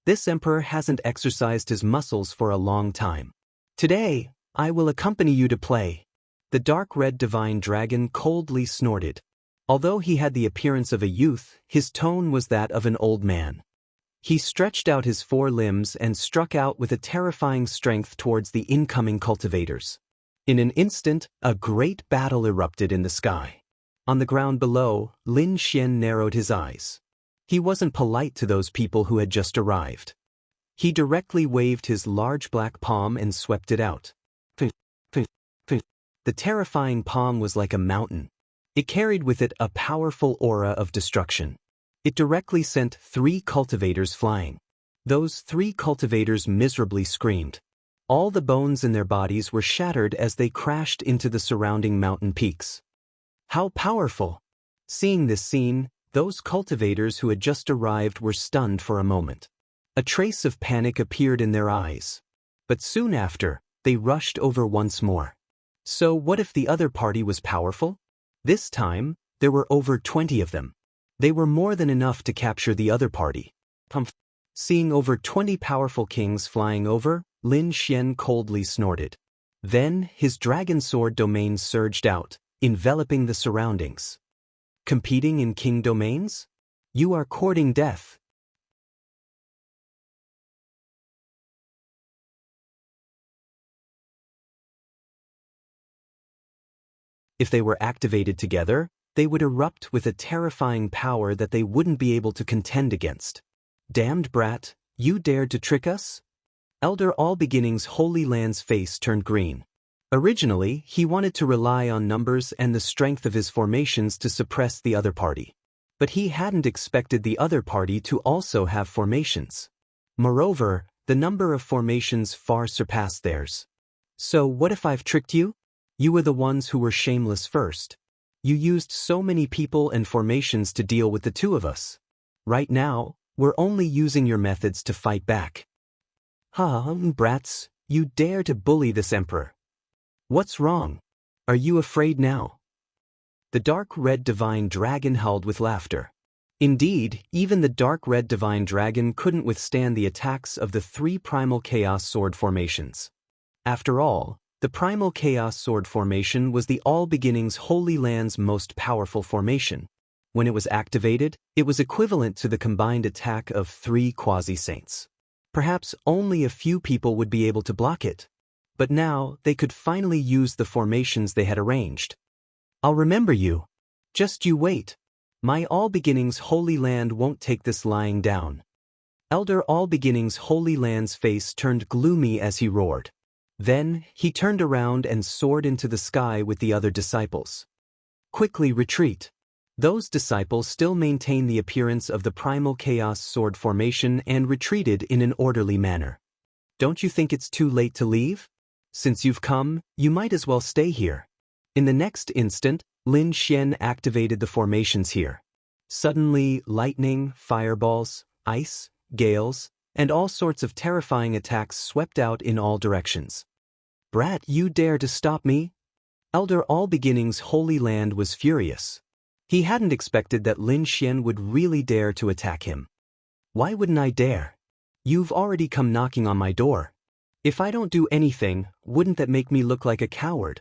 [SPEAKER 1] This emperor hasn't exercised his muscles for a long time. Today, I will accompany you to play." The dark red divine dragon coldly snorted. Although he had the appearance of a youth, his tone was that of an old man. He stretched out his four limbs and struck out with a terrifying strength towards the incoming cultivators. In an instant, a great battle erupted in the sky. On the ground below, Lin Xian narrowed his eyes. He wasn't polite to those people who had just arrived. He directly waved his large black palm and swept it out. The terrifying palm was like a mountain. It carried with it a powerful aura of destruction. It directly sent 3 cultivators flying. Those 3 cultivators miserably screamed. All the bones in their bodies were shattered as they crashed into the surrounding mountain peaks. How powerful! Seeing this scene, those cultivators who had just arrived were stunned for a moment. A trace of panic appeared in their eyes. But soon after, they rushed over once more. So what if the other party was powerful? This time, there were over 20 of them. They were more than enough to capture the other party. Seeing over 20 powerful kings flying over, Lin Xian coldly snorted. Then, his dragon sword domain surged out, enveloping the surroundings. Competing in king domains? You are courting death. If they were activated together, they would erupt with a terrifying power that they wouldn't be able to contend against. Damned brat, you dared to trick us? Elder All Beginnings Holy Land's face turned green. Originally, he wanted to rely on numbers and the strength of his formations to suppress the other party. But he hadn't expected the other party to also have formations. Moreover, the number of formations far surpassed theirs. So what if I've tricked you? You were the ones who were shameless first. You used so many people and formations to deal with the two of us. Right now, we're only using your methods to fight back. "Ha, brats, you dare to bully this emperor. What's wrong? Are you afraid now?" The dark red divine dragon howled with laughter. Indeed, even the dark red divine dragon couldn't withstand the attacks of the three primal chaos sword formations. After all, the primal chaos sword formation was the All Beginnings Holy Land's most powerful formation. When it was activated, it was equivalent to the combined attack of 3 quasi-saints. Perhaps only a few people would be able to block it. But now, they could finally use the formations they had arranged. "I'll remember you. Just you wait. My All Beginnings Holy Land won't take this lying down." Elder All Beginnings Holy Land's face turned gloomy as he roared. Then, he turned around and soared into the sky with the other disciples. "Quickly retreat." Those disciples still maintained the appearance of the primal chaos sword formation and retreated in an orderly manner. "Don't you think it's too late to leave? Since you've come, you might as well stay here." In the next instant, Lin Xian activated the formations here. Suddenly, lightning, fireballs, ice, gales, and all sorts of terrifying attacks swept out in all directions. "Brat, you dare to stop me?" Elder All Beginnings Holy Land was furious. He hadn't expected that Lin Xian would really dare to attack him. "Why wouldn't I dare? You've already come knocking on my door. If I don't do anything, wouldn't that make me look like a coward?"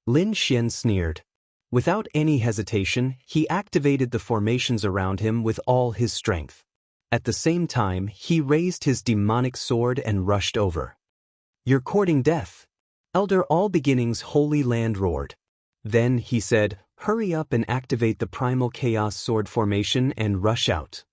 [SPEAKER 1] Lin Xian sneered. Without any hesitation, he activated the formations around him with all his strength. At the same time, he raised his demonic sword and rushed over. "You're courting death." Elder All Beginnings Holy Land roared. Then he said, "Hurry up and activate the primal chaos sword formation and rush out.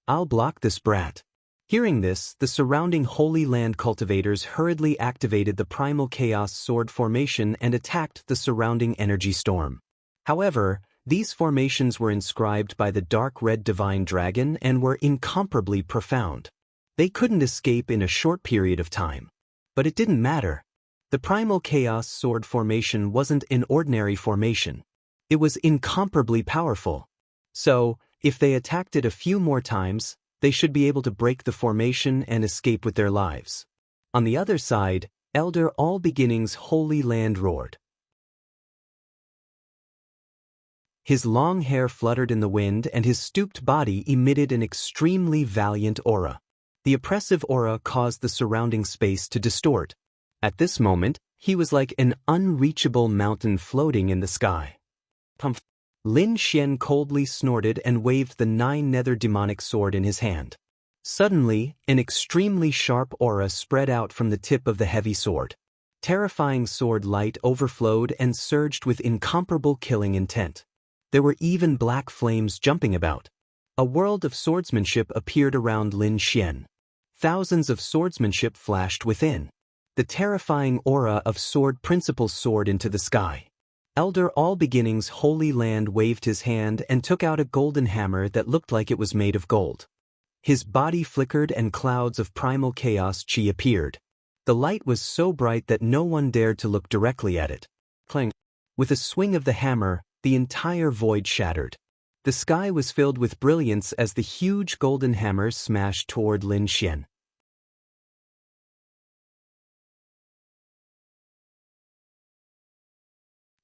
[SPEAKER 1] I'll block this brat." Hearing this, the surrounding Holy Land cultivators hurriedly activated the primal chaos sword formation and attacked the surrounding energy storm. However, these formations were inscribed by the dark red divine dragon and were incomparably profound. They couldn't escape in a short period of time. But it didn't matter. The primal chaos sword formation wasn't an ordinary formation. It was incomparably powerful. So, if they attacked it a few more times, they should be able to break the formation and escape with their lives. On the other side, Elder All Beginnings Holy Land roared. His long hair fluttered in the wind and his stooped body emitted an extremely valiant aura. The oppressive aura caused the surrounding space to distort. At this moment, he was like an unreachable mountain floating in the sky. "Pumph." Lin Xian coldly snorted and waved the 9 nether demonic sword in his hand. Suddenly, an extremely sharp aura spread out from the tip of the heavy sword. Terrifying sword light overflowed and surged with incomparable killing intent. There were even black flames jumping about. A world of swordsmanship appeared around Lin Xian. Thousands of swordsmanship flashed within. The terrifying aura of sword principle soared into the sky. Elder All Beginnings Holy Land waved his hand and took out a golden hammer that looked like it was made of gold. His body flickered and clouds of primal chaos chi appeared. The light was so bright that no one dared to look directly at it. Clang! With a swing of the hammer, the entire void shattered. The sky was filled with brilliance as the huge golden hammer smashed toward Lin Xian.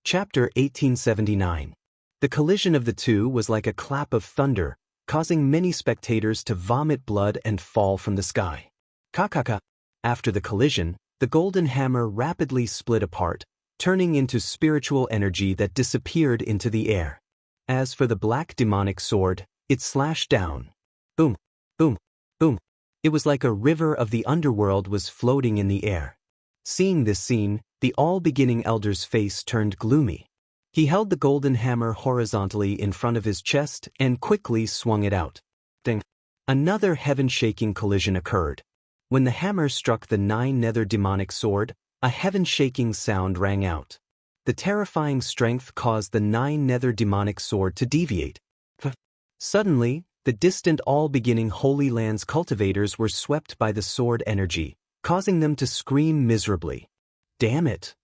[SPEAKER 1] Chapter 1879. The collision of the two was like a clap of thunder, causing many spectators to vomit blood and fall from the sky. Kakaka. After the collision, the golden hammer rapidly split apart, turning into spiritual energy that disappeared into the air. As for the black demonic sword, it slashed down. Boom, boom, boom. It was like a river of the underworld was floating in the air. Seeing this scene, the all-beginning elder's face turned gloomy. He held the golden hammer horizontally in front of his chest and quickly swung it out. Ding! Another heaven-shaking collision occurred. When the hammer struck the 9 nether demonic sword, a heaven-shaking sound rang out. The terrifying strength caused the 9 nether demonic sword to deviate. Suddenly, the distant all-beginning Holy Land's cultivators were swept by the sword energy, causing them to scream miserably. Damn it!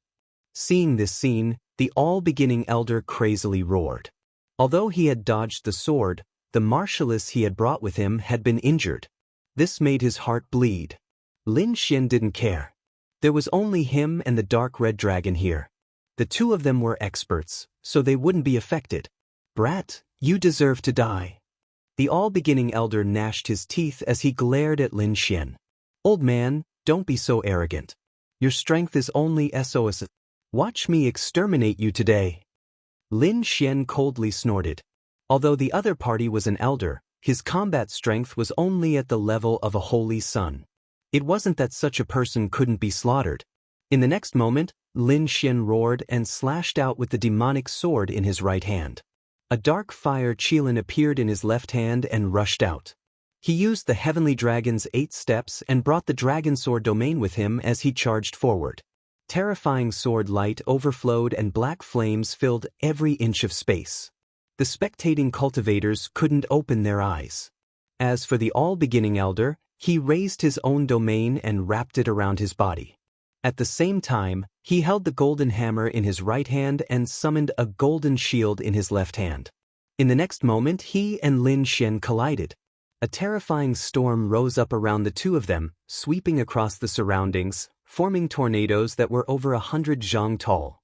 [SPEAKER 1] Seeing this scene, the all-beginning elder crazily roared. Although he had dodged the sword, the martialist he had brought with him had been injured. This made his heart bleed. Lin Xian didn't care. There was only him and the dark red dragon here. The two of them were experts, so they wouldn't be affected. Brat, you deserve to die. The all-beginning elder gnashed his teeth as he glared at Lin Xian. Old man, don't be so arrogant. Your strength is only SOS. Watch me exterminate you today. Lin Xian coldly snorted. Although the other party was an elder, his combat strength was only at the level of a holy sun. It wasn't that such a person couldn't be slaughtered. In the next moment, Lin Xian roared and slashed out with the demonic sword in his right hand. A dark fire qilin appeared in his left hand and rushed out. He used the heavenly dragon's 8 steps and brought the dragon sword domain with him as he charged forward. Terrifying sword light overflowed and black flames filled every inch of space. The spectating cultivators couldn't open their eyes. As for the all-beginning elder, he raised his own domain and wrapped it around his body. At the same time, he held the golden hammer in his right hand and summoned a golden shield in his left hand. In the next moment, he and Lin Xian collided. A terrifying storm rose up around the two of them, sweeping across the surroundings, forming tornadoes that were over 100 zhang tall.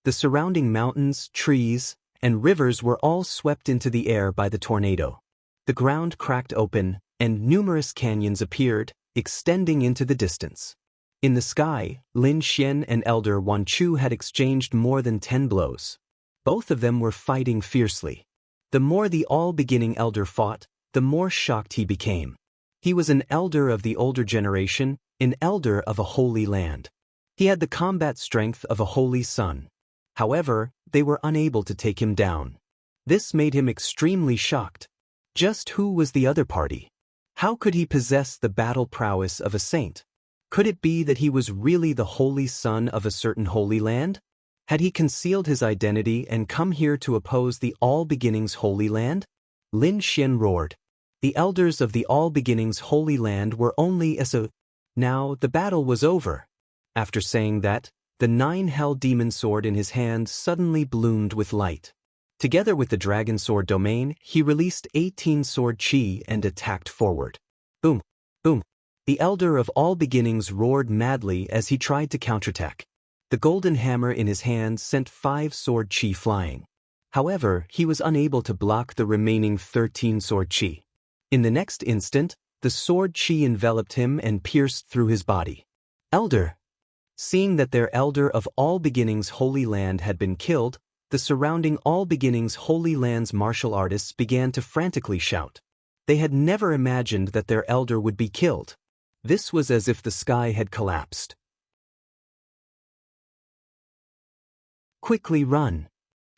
[SPEAKER 1] The surrounding mountains, trees, and rivers were all swept into the air by the tornado. The ground cracked open, and numerous canyons appeared, extending into the distance. In the sky, Lin Xian and Elder Wan Chu had exchanged more than 10 blows. Both of them were fighting fiercely. The more the all-beginning elder fought, the more shocked he became. He was an elder of the older generation, an elder of a holy land. He had the combat strength of a holy sun. However, they were unable to take him down. This made him extremely shocked. Just who was the other party? How could he possess the battle prowess of a saint? Could it be that he was really the holy son of a certain holy land? Had he concealed his identity and come here to oppose the All-Beginnings Holy Land? Lin Xian roared. The elders of the All-Beginnings Holy Land were only Now, the battle was over. After saying that, the 9 Hell Demon Sword in his hand suddenly bloomed with light. Together with the Dragon Sword domain, he released 18 Sword Chi and attacked forward. Boom! Boom! The Elder of All Beginnings roared madly as he tried to counterattack. The golden hammer in his hand sent 5 Sword Chi flying. However, he was unable to block the remaining 13 Sword Chi. In the next instant, the Sword Chi enveloped him and pierced through his body. Elder! Seeing that their Elder of All Beginnings Holy Land had been killed, the surrounding All Beginnings Holy Land's martial artists began to frantically shout. They had never imagined that their elder would be killed. This was as if the sky had collapsed. Quickly run!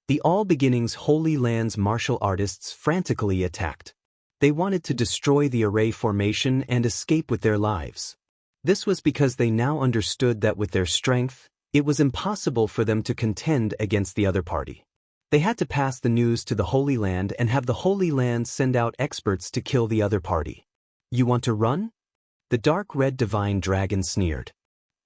[SPEAKER 1] The All Beginnings Holy Land's martial artists frantically attacked. They wanted to destroy the array formation and escape with their lives. This was because they now understood that with their strength, it was impossible for them to contend against the other party. They had to pass the news to the Holy Land and have the Holy Land send out experts to kill the other party. You want to run? The dark red divine dragon sneered.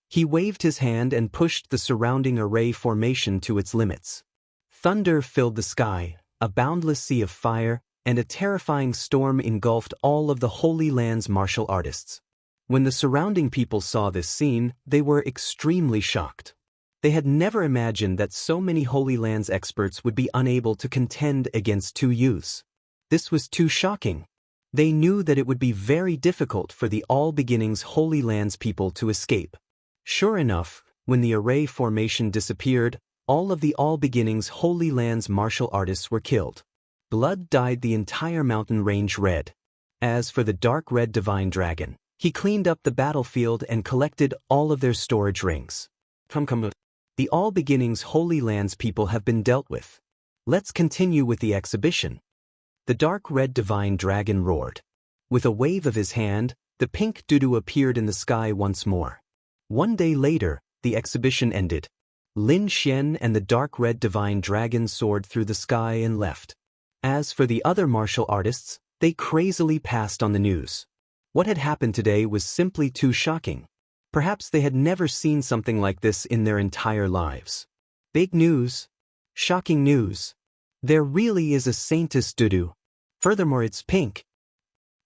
[SPEAKER 1] He waved his hand and pushed the surrounding array formation to its limits. Thunder filled the sky, a boundless sea of fire, and a terrifying storm engulfed all of the Holy Land's martial artists. When the surrounding people saw this scene, they were extremely shocked. They had never imagined that so many Holy Lands experts would be unable to contend against 2 youths. This was too shocking. They knew that it would be very difficult for the All Beginnings Holy Lands people to escape. Sure enough, when the array formation disappeared, all of the All Beginnings Holy Lands martial artists were killed. Blood dyed the entire mountain range red. As for the dark red divine dragon, he cleaned up the battlefield and collected all of their storage rings. Come. The All Beginnings Holy Lands people have been dealt with. Let's continue with the exhibition. The dark red divine dragon roared. With a wave of his hand, the pink doo-doo appeared in the sky once more. One day later, the exhibition ended. Lin Xian and the dark red divine dragon soared through the sky and left. As for the other martial artists, they crazily passed on the news. What had happened today was simply too shocking. Perhaps they had never seen something like this in their entire lives. Big news. Shocking news. There really is a saintess doo-doo. Furthermore, it's pink.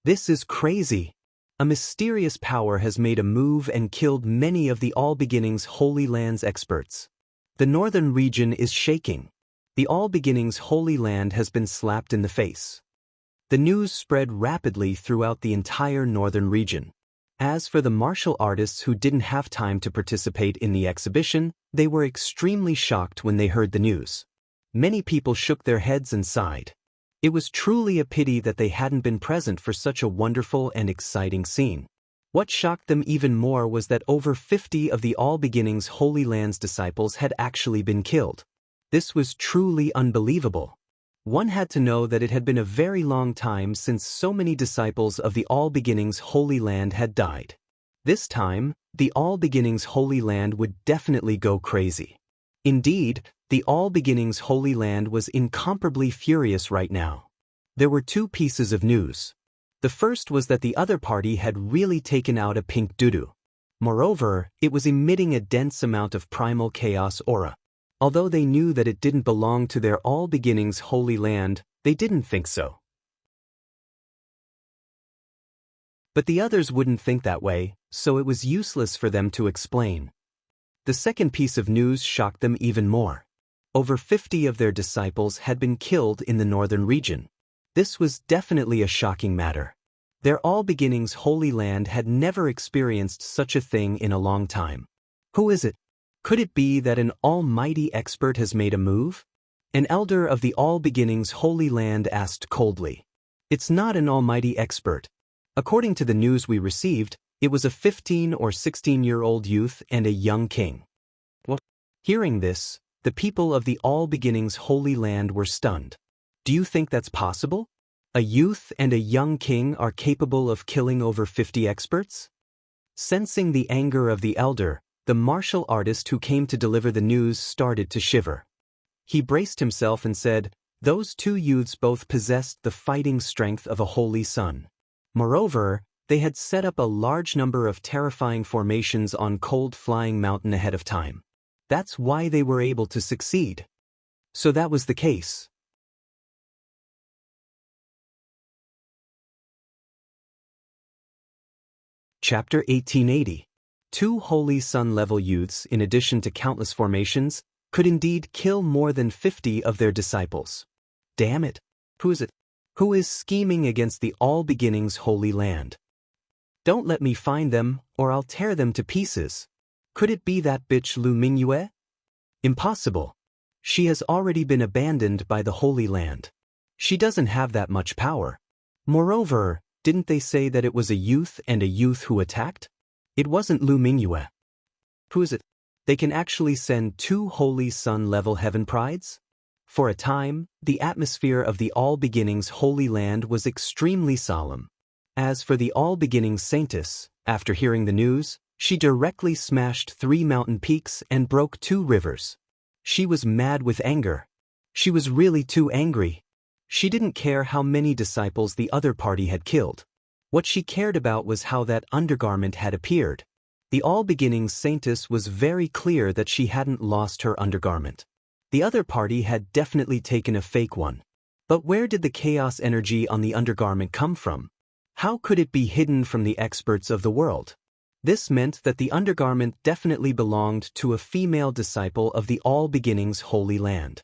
[SPEAKER 1] This is crazy. A mysterious power has made a move and killed many of the All Beginnings Holy Land's experts. The northern region is shaking. The All Beginnings Holy Land has been slapped in the face. The news spread rapidly throughout the entire northern region. As for the martial artists who didn't have time to participate in the exhibition, they were extremely shocked when they heard the news. Many people shook their heads and sighed. It was truly a pity that they hadn't been present for such a wonderful and exciting scene. What shocked them even more was that over 50 of the All Beginnings Holy Land's disciples had actually been killed. This was truly unbelievable. One had to know that it had been a very long time since so many disciples of the All Beginnings Holy Land had died. This time, the All Beginnings Holy Land would definitely go crazy. Indeed, the All Beginnings Holy Land was incomparably furious right now. There were two pieces of news. The first was that the other party had really taken out a pink doo-doo. Moreover, it was emitting a dense amount of primal chaos aura. Although they knew that it didn't belong to their All Beginnings Holy Land, they didn't think so. But the others wouldn't think that way, so it was useless for them to explain. The second piece of news shocked them even more. Over 50 of their disciples had been killed in the northern region. This was definitely a shocking matter. Their All Beginnings Holy Land had never experienced such a thing in a long time. Who is it? Could it be that an almighty expert has made a move? An elder of the All Beginnings Holy Land asked coldly. It's not an almighty expert. According to the news we received, it was a 15 or 16-year-old youth and a young king. What? Hearing this, the people of the All Beginnings Holy Land were stunned. Do you think that's possible? A youth and a young king are capable of killing over 50 experts? Sensing the anger of the elder, the martial artist who came to deliver the news started to shiver. He braced himself and said, "Those two youths both possessed the fighting strength of a holy sun. Moreover, they had set up a large number of terrifying formations on cold flying mountain ahead of time. That's why they were able to succeed." So that was the case. Chapter 1880. Two Holy Sun-level youths, in addition to countless formations, could indeed kill more than 50 of their disciples. Damn it! Who is it? Who is scheming against the All Beginnings Holy Land? Don't let me find them, or I'll tear them to pieces. Could it be that bitch Lu Mingyue? Impossible. She has already been abandoned by the Holy Land. She doesn't have that much power. Moreover, didn't they say that it was a youth and a youth who attacked? It wasn't Lu Mingyue. Who is it? They can actually send two Holy Sun-level heaven prides? For a time, the atmosphere of the All Beginnings Holy Land was extremely solemn. As for the All Beginnings Saintess, after hearing the news, she directly smashed 3 mountain peaks and broke 2 rivers. She was mad with anger. She was really too angry. She didn't care how many disciples the other party had killed. What she cared about was how that undergarment had appeared. The All Beginnings Saintess was very clear that she hadn't lost her undergarment. The other party had definitely taken a fake one. But where did the chaos energy on the undergarment come from? How could it be hidden from the experts of the world? This meant that the undergarment definitely belonged to a female disciple of the All Beginnings Holy Land.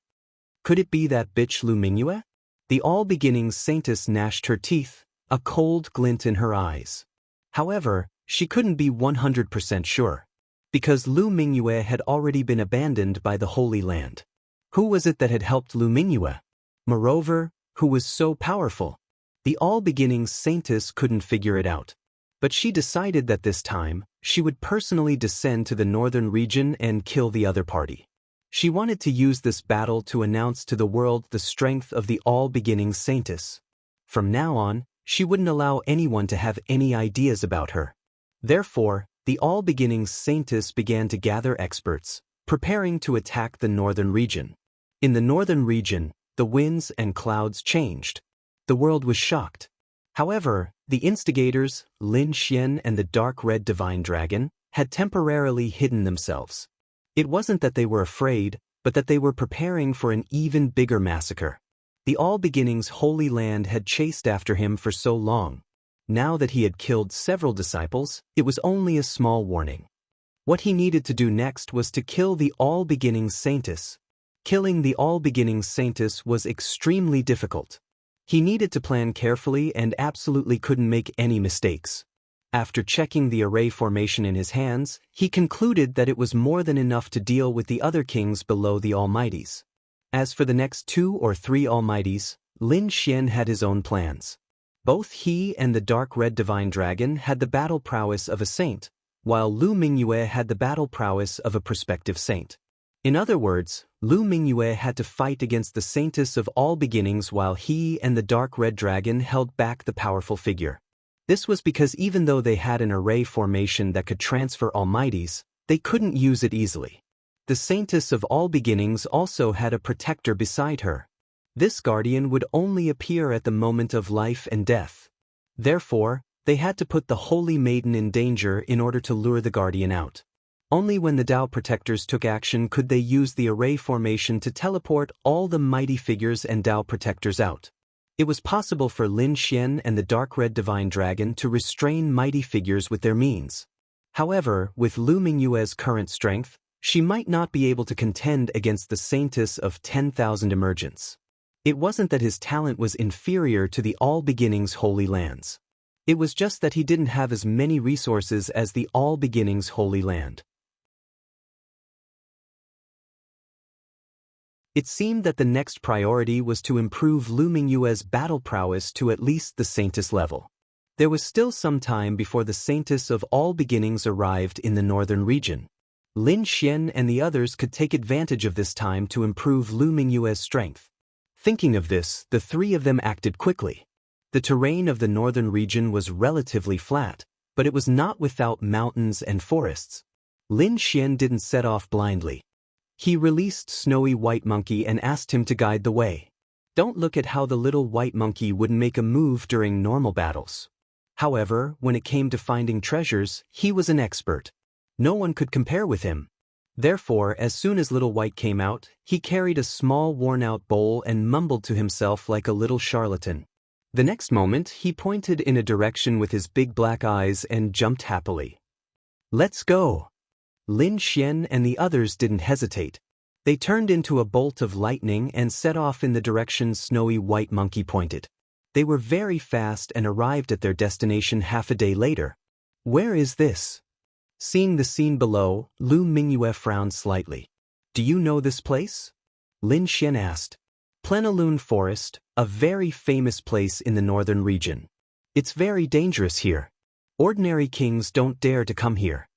[SPEAKER 1] Could it be that bitch Lu Mingyue? The All Beginnings Saintess gnashed her teeth, a cold glint in her eyes. However, she couldn't be 100% sure, because Lu Mingyue had already been abandoned by the Holy Land. Who was it that had helped Lu Mingyue? Moreover, who was so powerful? The All Beginnings Saintess couldn't figure it out. But she decided that this time, she would personally descend to the northern region and kill the other party. She wanted to use this battle to announce to the world the strength of the All Beginnings Saintess. From now on, she wouldn't allow anyone to have any ideas about her. Therefore, the All Beginnings Saintess began to gather experts, preparing to attack the northern region. In the northern region, the winds and clouds changed. The world was shocked. However, the instigators, Lin Xian and the dark red divine dragon, had temporarily hidden themselves. It wasn't that they were afraid, but that they were preparing for an even bigger massacre. The All Beginnings Holy Land had chased after him for so long. Now that he had killed several disciples, it was only a small warning. What he needed to do next was to kill the all-beginning Saintess. Killing the all-beginning Saintess was extremely difficult. He needed to plan carefully and absolutely couldn't make any mistakes. After checking the array formation in his hands, he concluded that it was more than enough to deal with the other kings below the Almighties. As for the next 2 or 3 Almighties, Lin Xian had his own plans. Both he and the dark red divine dragon had the battle prowess of a saint, while Lu Mingyue had the battle prowess of a prospective saint. In other words, Lu Mingyue had to fight against the saintess of all beginnings while he and the dark red dragon held back the powerful figure. This was because even though they had an array formation that could transfer almighties, they couldn't use it easily. The saintess of all beginnings also had a protector beside her. This guardian would only appear at the moment of life and death. Therefore, they had to put the holy maiden in danger in order to lure the guardian out. Only when the Tao protectors took action could they use the array formation to teleport all the mighty figures and Tao protectors out. It was possible for Lin Xian and the dark red divine dragon to restrain mighty figures with their means. However, with Lu Mingyue's current strength, she might not be able to contend against the saintess of 10,000 emergence. It wasn't that his talent was inferior to the All Beginnings Holy Lands. It was just that he didn't have as many resources as the All Beginnings Holy Land. It seemed that the next priority was to improve Lu Mingyue's battle prowess to at least the Saintess level. There was still some time before the Saintess of all beginnings arrived in the northern region. Lin Xian and the others could take advantage of this time to improve Lu Mingyue's strength. Thinking of this, the 3 of them acted quickly. The terrain of the northern region was relatively flat, but it was not without mountains and forests. Lin Xian didn't set off blindly. He released Snowy White Monkey and asked him to guide the way. Don't look at how the little white monkey wouldn't make a move during normal battles. However, when it came to finding treasures, he was an expert. No one could compare with him. Therefore, as soon as Little White came out, he carried a small worn-out bowl and mumbled to himself like a little charlatan. The next moment, he pointed in a direction with his big black eyes and jumped happily. "Let's go!" Lin Xian and the others didn't hesitate. They turned into a bolt of lightning and set off in the direction Snowy White Monkey pointed. They were very fast and arrived at their destination half a day later. "Where is this?" Seeing the scene below, Lu Mingyue frowned slightly. "Do you know this place?" Lin Xian asked. "Plenilune Forest, a very famous place in the northern region. It's very dangerous here. Ordinary kings don't dare to come here."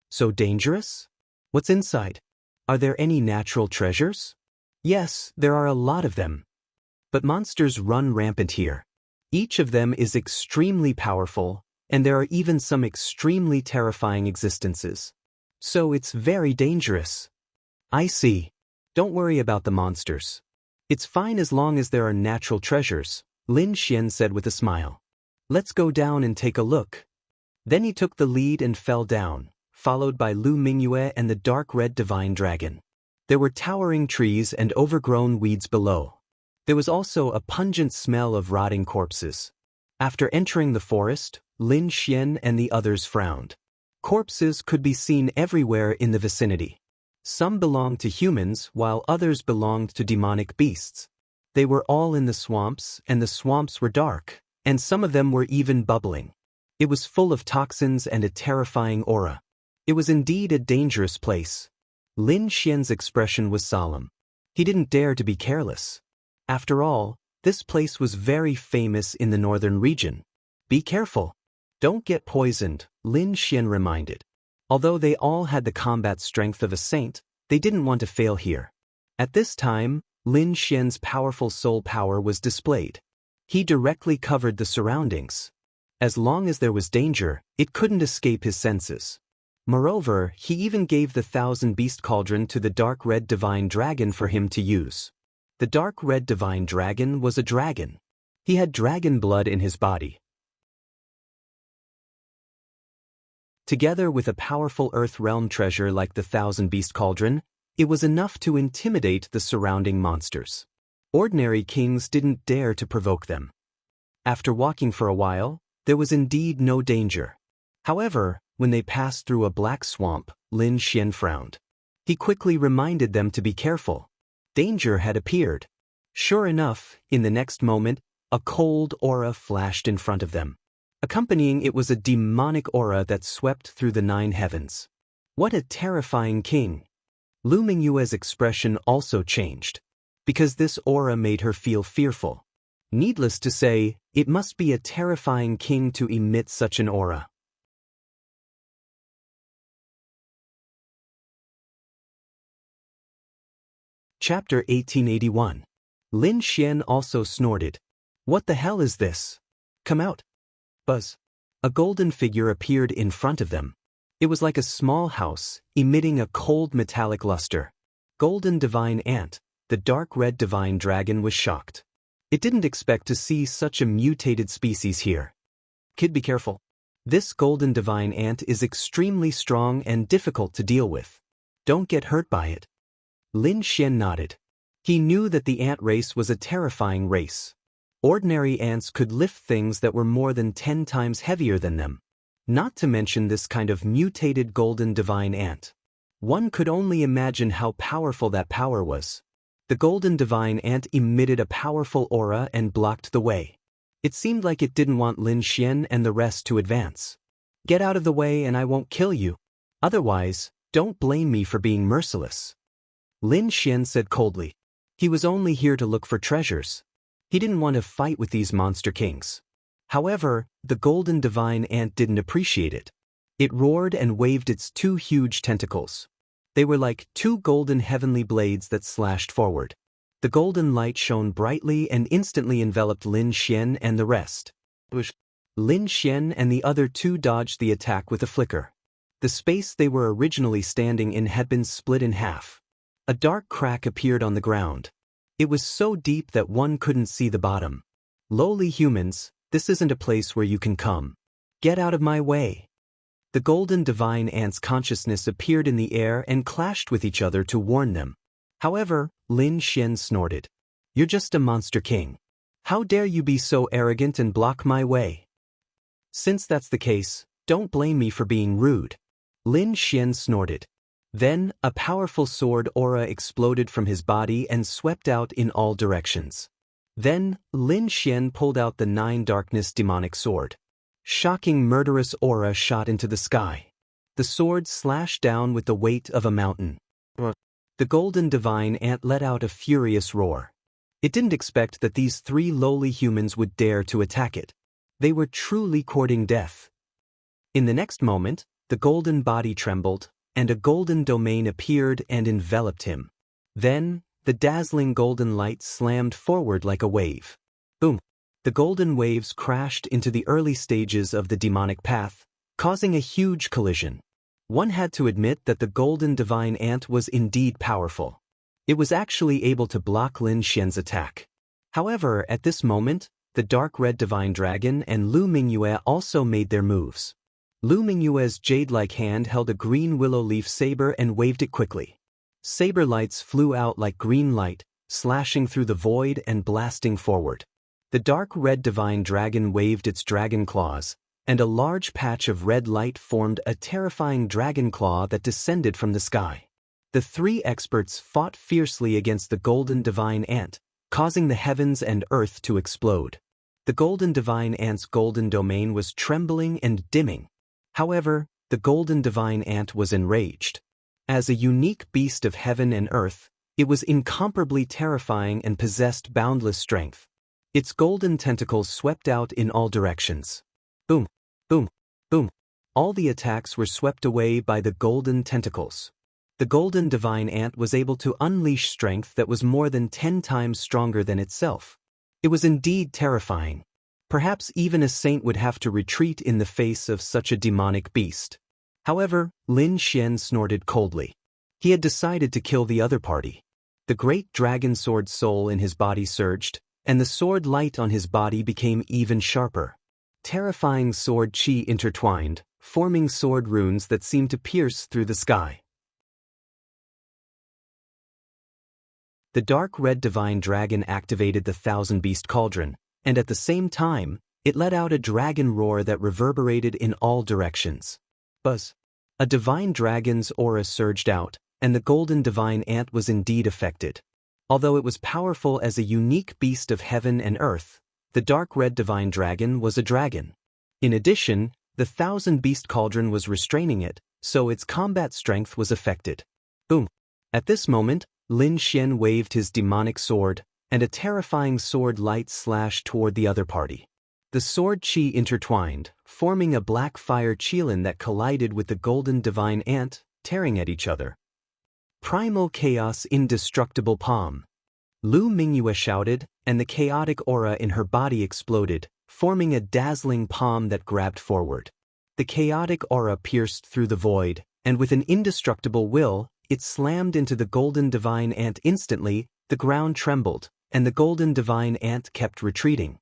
[SPEAKER 1] "So dangerous? What's inside? Are there any natural treasures?" "Yes, there are a lot of them. But monsters run rampant here. Each of them is extremely powerful, and there are even some extremely terrifying existences. So it's very dangerous." "I see. Don't worry about the monsters. It's fine as long as there are natural treasures," Lin Xian said with a smile. "Let's go down and take a look." Then he took the lead and fell down, followed by Lu Mingyue and the dark red divine dragon. There were towering trees and overgrown weeds below. There was also a pungent smell of rotting corpses. After entering the forest, Lin Xian and the others frowned. Corpses could be seen everywhere in the vicinity. Some belonged to humans, while others belonged to demonic beasts. They were all in the swamps, and the swamps were dark, and some of them were even bubbling. It was full of toxins and a terrifying aura. It was indeed a dangerous place. Lin Xian's expression was solemn. He didn't dare to be careless. After all, this place was very famous in the northern region. "Be careful. Don't get poisoned," Lin Xian reminded. Although they all had the combat strength of a saint, they didn't want to fail here. At this time, Lin Xian's powerful soul power was displayed. He directly covered the surroundings. As long as there was danger, it couldn't escape his senses. Moreover, he even gave the 1,000-beast cauldron to the dark red divine dragon for him to use. The dark red divine dragon was a dragon. He had dragon blood in his body. Together with a powerful Earth Realm treasure like the 1,000-beast cauldron, it was enough to intimidate the surrounding monsters. Ordinary kings didn't dare to provoke them. After walking for a while, There was indeed no danger. However, when they passed through a black swamp, Lin Xian frowned. He quickly reminded them to be careful. Danger had appeared. Sure enough, in the next moment, a cold aura flashed in front of them. Accompanying it was a demonic aura that swept through the 9 heavens. What a terrifying king! Lu Mingyue's expression also changed, because this aura made her feel fearful. Needless to say, it must be a terrifying king to emit such an aura. Chapter 1881. Lin Xian also snorted. What the hell is this? Come out. Buzz. A golden figure appeared in front of them. It was like a small house, emitting a cold metallic luster. Golden Divine Ant, the dark red divine dragon, was shocked. It didn't expect to see such a mutated species here. Kid, be careful. This Golden Divine Ant is extremely strong and difficult to deal with. Don't get hurt by it. Lin Xian nodded. He knew that the ant race was a terrifying race. Ordinary ants could lift things that were more than 10 times heavier than them. Not to mention this kind of mutated Golden Divine Ant. One could only imagine how powerful that power was. The Golden Divine Ant emitted a powerful aura and blocked the way. It seemed like it didn't want Lin Xian and the rest to advance. Get out of the way and I won't kill you. Otherwise, don't blame me for being merciless. Lin Xian said coldly. He was only here to look for treasures. He didn't want to fight with these monster kings. However, the Golden Divine Ant didn't appreciate it. It roared and waved its 2 huge tentacles. They were like 2 golden heavenly blades that slashed forward. The golden light shone brightly and instantly enveloped Lin Xian and the rest. Lin Xian and the other 2 dodged the attack with a flicker. The space they were originally standing in had been split in half. A dark crack appeared on the ground. It was so deep that one couldn't see the bottom. Lowly humans, this isn't a place where you can come. Get out of my way. The Golden Divine Ant's consciousness appeared in the air and clashed with each other to warn them. However, Lin Xian snorted. You're just a monster king. How dare you be so arrogant and block my way? Since that's the case, don't blame me for being rude. Lin Xian snorted. Then, a powerful sword aura exploded from his body and swept out in all directions. Then, Lin Xian pulled out the 9 darkness demonic sword. Shocking murderous aura shot into the sky. The sword slashed down with the weight of a mountain. The Golden Divine Ant let out a furious roar. It didn't expect that these 3 lowly humans would dare to attack it. They were truly courting death. In the next moment, the golden body trembled, and a golden domain appeared and enveloped him. Then, the dazzling golden light slammed forward like a wave. Boom! The golden waves crashed into the early stages of the demonic path, causing a huge collision. One had to admit that the Golden Divine Ant was indeed powerful. It was actually able to block Lin Xian's attack. However, at this moment, the dark red divine dragon and Lu Mingyue also made their moves. Lu Mingyue's jade-like hand held a green willow leaf saber and waved it quickly. Saber lights flew out like green light, slashing through the void and blasting forward. The dark red divine dragon waved its dragon claws, and a large patch of red light formed a terrifying dragon claw that descended from the sky. The 3 experts fought fiercely against the Golden Divine Ant, causing the heavens and earth to explode. The Golden Divine Ant's golden domain was trembling and dimming. However, the Golden Divine Ant was enraged. As a unique beast of heaven and earth, it was incomparably terrifying and possessed boundless strength. Its golden tentacles swept out in all directions. Boom, boom, boom. All the attacks were swept away by the golden tentacles. The Golden Divine Ant was able to unleash strength that was more than 10 times stronger than itself. It was indeed terrifying. Perhaps even a saint would have to retreat in the face of such a demonic beast. However, Lin Xian snorted coldly. He had decided to kill the other party. The great dragon sword soul in his body surged, and the sword light on his body became even sharper. Terrifying sword chi intertwined, forming sword runes that seemed to pierce through the sky. The dark red divine dragon activated the thousand-beast cauldron, and at the same time, It let out a dragon roar that reverberated in all directions. Buzz. A divine dragon's aura surged out, and the golden divine ant was indeed affected. Although it was powerful as a unique beast of heaven and earth, the dark red divine dragon was a dragon. In addition, the thousand-beast cauldron was restraining it, so its combat strength was affected. Boom. At this moment, Lin Xian waved his demonic sword, and a terrifying sword light slashed toward the other party. The sword chi intertwined, forming a black fire qilin that collided with the golden divine ant, tearing at each other. Primal chaos indestructible palm. Lu Mingyue shouted, and the chaotic aura in her body exploded, forming a dazzling palm that grabbed forward. The chaotic aura pierced through the void, and with an indestructible will, it slammed into the golden divine ant instantly. The ground trembled, and the golden divine ant kept retreating.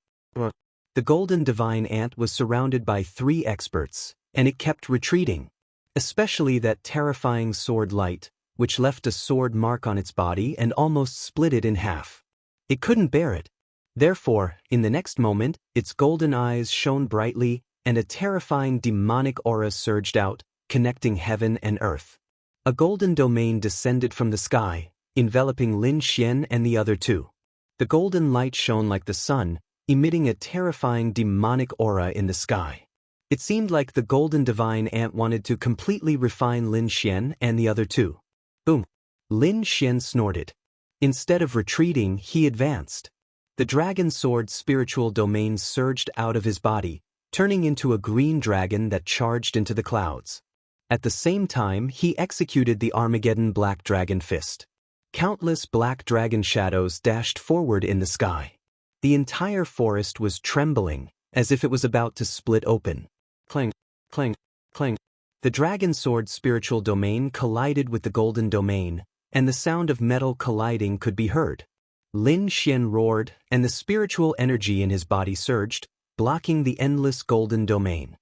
[SPEAKER 1] The golden divine ant was surrounded by 3 experts, and it kept retreating. Especially that terrifying sword light, which left a sword mark on its body and almost split it in half. It couldn't bear it. Therefore, in the next moment, its golden eyes shone brightly, and a terrifying demonic aura surged out, connecting heaven and earth. A golden domain descended from the sky, enveloping Lin Xian and the other 2. The golden light shone like the sun, emitting a terrifying demonic aura in the sky. It seemed like the golden divine ant wanted to completely refine Lin Xian and the other 2. Boom. Lin Xian snorted. Instead of retreating, he advanced. The dragon sword spiritual domain surged out of his body, turning into a green dragon that charged into the clouds. At the same time, he executed the Armageddon black dragon fist. Countless black dragon shadows dashed forward in the sky. The entire forest was trembling, as if it was about to split open. Clang, clang, clang. The dragon sword spiritual domain collided with the golden domain, and the sound of metal colliding could be heard. Lin Xian roared, and the spiritual energy in his body surged, blocking the endless golden domain.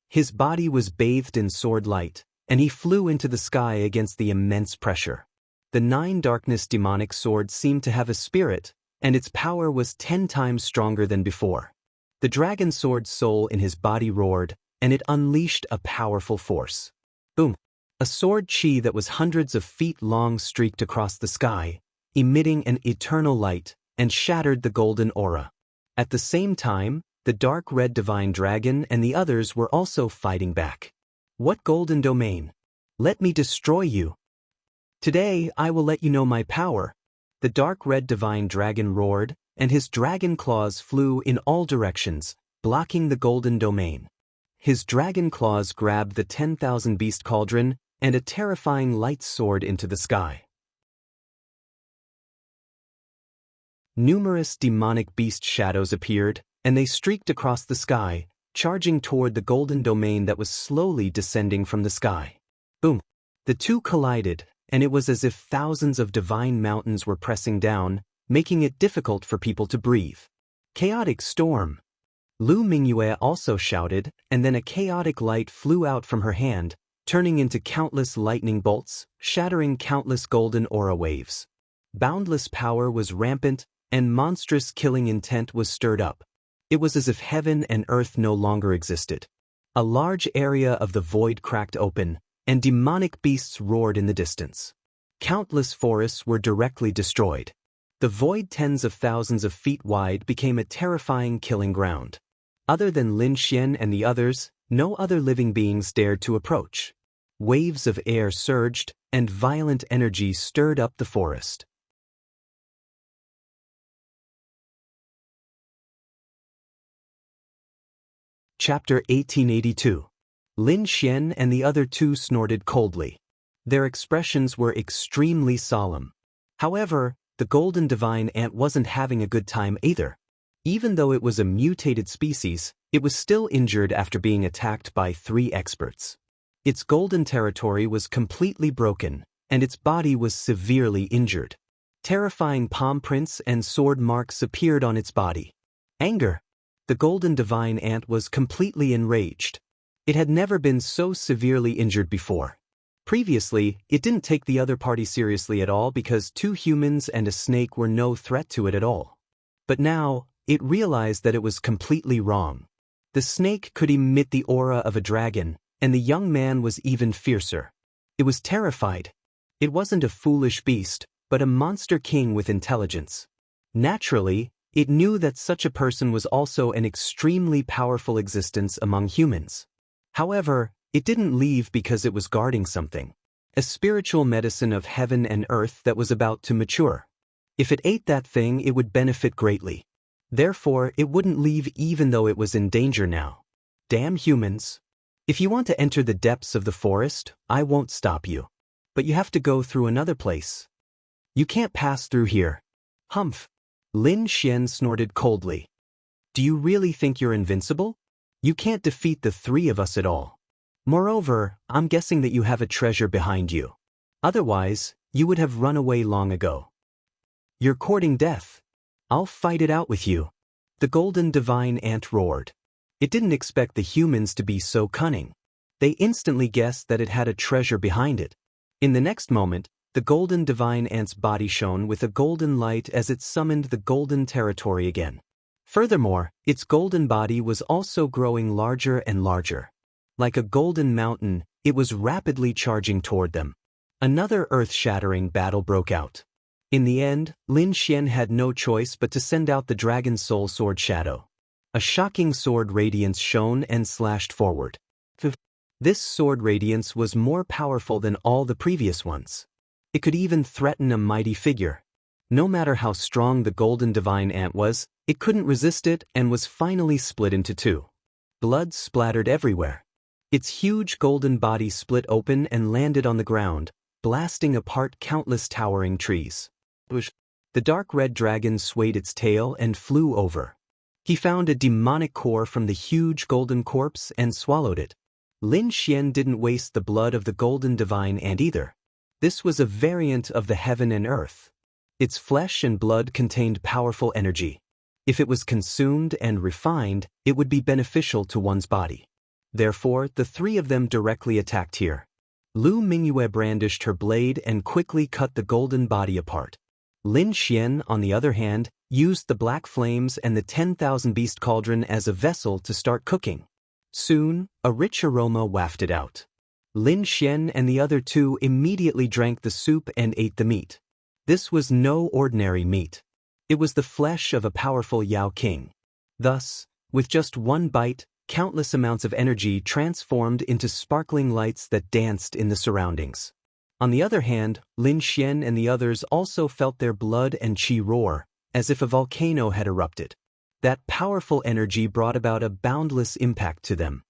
[SPEAKER 1] His body was bathed in sword light, and he flew into the sky against the immense pressure. The 9 darkness demonic sword seemed to have a spirit, and its power was 10 times stronger than before. The dragon sword's soul in his body roared, and it unleashed a powerful force. Boom! A sword chi that was hundreds of feet long streaked across the sky, emitting an eternal light, and shattered the golden aura. At the same time, the dark red divine dragon and the others were also fighting back. What golden domain? Let me destroy you. Today I will let you know my power. The dark red divine dragon roared, and his dragon claws flew in all directions, blocking the golden domain. His dragon claws grabbed the 10,000 beast cauldron, and a terrifying light soared into the sky. Numerous demonic beast shadows appeared, and they streaked across the sky, charging toward the golden domain that was slowly descending from the sky. Boom! The 2 collided, and it was as if thousands of divine mountains were pressing down, making it difficult for people to breathe. Chaotic storm! Lu Mingyue also shouted, and then a chaotic light flew out from her hand, turning into countless lightning bolts, shattering countless golden aura waves. Boundless power was rampant, and monstrous killing intent was stirred up. It was as if heaven and earth no longer existed. A large area of the void cracked open, and demonic beasts roared in the distance. Countless forests were directly destroyed. The void tens of thousands of feet wide became a terrifying killing ground. Other than Lin Xian and the others, no other living beings dared to approach. Waves of air surged, and violent energy stirred up the forest. Chapter 1882. Lin Xian and the other 2 snorted coldly. Their expressions were extremely solemn. However, the golden divine ant wasn't having a good time either. Even though it was a mutated species, it was still injured after being attacked by 3 experts. Its golden territory was completely broken, and its body was severely injured. Terrifying palm prints and sword marks appeared on its body. Anger. The golden divine ant was completely enraged. It had never been so severely injured before. Previously, it didn't take the other party seriously at all because 2 humans and a snake were no threat to it at all. But now, it realized that it was completely wrong. The snake could emit the aura of a dragon, and the young man was even fiercer. It was terrified. It wasn't a foolish beast, but a monster king with intelligence. Naturally, it knew that such a person was also an extremely powerful existence among humans. However, it didn't leave because it was guarding something. A spiritual medicine of heaven and earth that was about to mature. If it ate that thing, it would benefit greatly. Therefore, it wouldn't leave even though it was in danger now. Damn humans. If you want to enter the depths of the forest, I won't stop you. But you have to go through another place. You can't pass through here. Humph. Lin Xian snorted coldly. Do you really think you're invincible? You can't defeat the three of us at all. Moreover, I'm guessing that you have a treasure behind you. Otherwise, you would have run away long ago. You're courting death. I'll fight it out with you. The golden divine ant roared. It didn't expect the humans to be so cunning. They instantly guessed that it had a treasure behind it. In the next moment, the golden divine ant's body shone with a golden light as it summoned the golden territory again. Furthermore, its golden body was also growing larger and larger. Like a golden mountain, it was rapidly charging toward them. Another earth-shattering battle broke out. In the end, Lin Xian had no choice but to send out the Dragon Soul Sword Shadow. A shocking sword radiance shone and slashed forward. This sword radiance was more powerful than all the previous ones. It could even threaten a mighty figure. No matter how strong the golden divine ant was, it couldn't resist it and was finally split into two. Blood splattered everywhere. Its huge golden body split open and landed on the ground, blasting apart countless towering trees. The dark red dragon swayed its tail and flew over. He found a demonic core from the huge golden corpse and swallowed it. Lin Xian didn't waste the blood of the golden divine ant either. This was a variant of the heaven and earth. Its flesh and blood contained powerful energy. If it was consumed and refined, it would be beneficial to one's body. Therefore, the three of them directly attacked here. Lu Mingyue brandished her blade and quickly cut the golden body apart. Lin Xian, on the other hand, used the black flames and the 10,000 beast cauldron as a vessel to start cooking. Soon, a rich aroma wafted out. Lin Xian and the other two immediately drank the soup and ate the meat. This was no ordinary meat. It was the flesh of a powerful Yao King. Thus, with just one bite, countless amounts of energy transformed into sparkling lights that danced in the surroundings. On the other hand, Lin Xian and the others also felt their blood and qi roar, as if a volcano had erupted. That powerful energy brought about a boundless impact to them.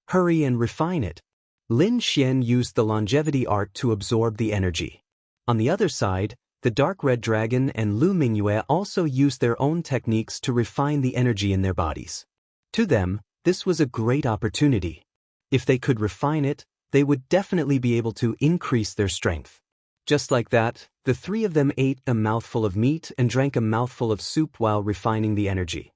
[SPEAKER 1] Hurry and refine it. Lin Xian used the longevity art to absorb the energy. On the other side, the dark red dragon and Lu Mingyue also used their own techniques to refine the energy in their bodies. To them, this was a great opportunity. If they could refine it, they would definitely be able to increase their strength. Just like that, the three of them ate a mouthful of meat and drank a mouthful of soup while refining the energy.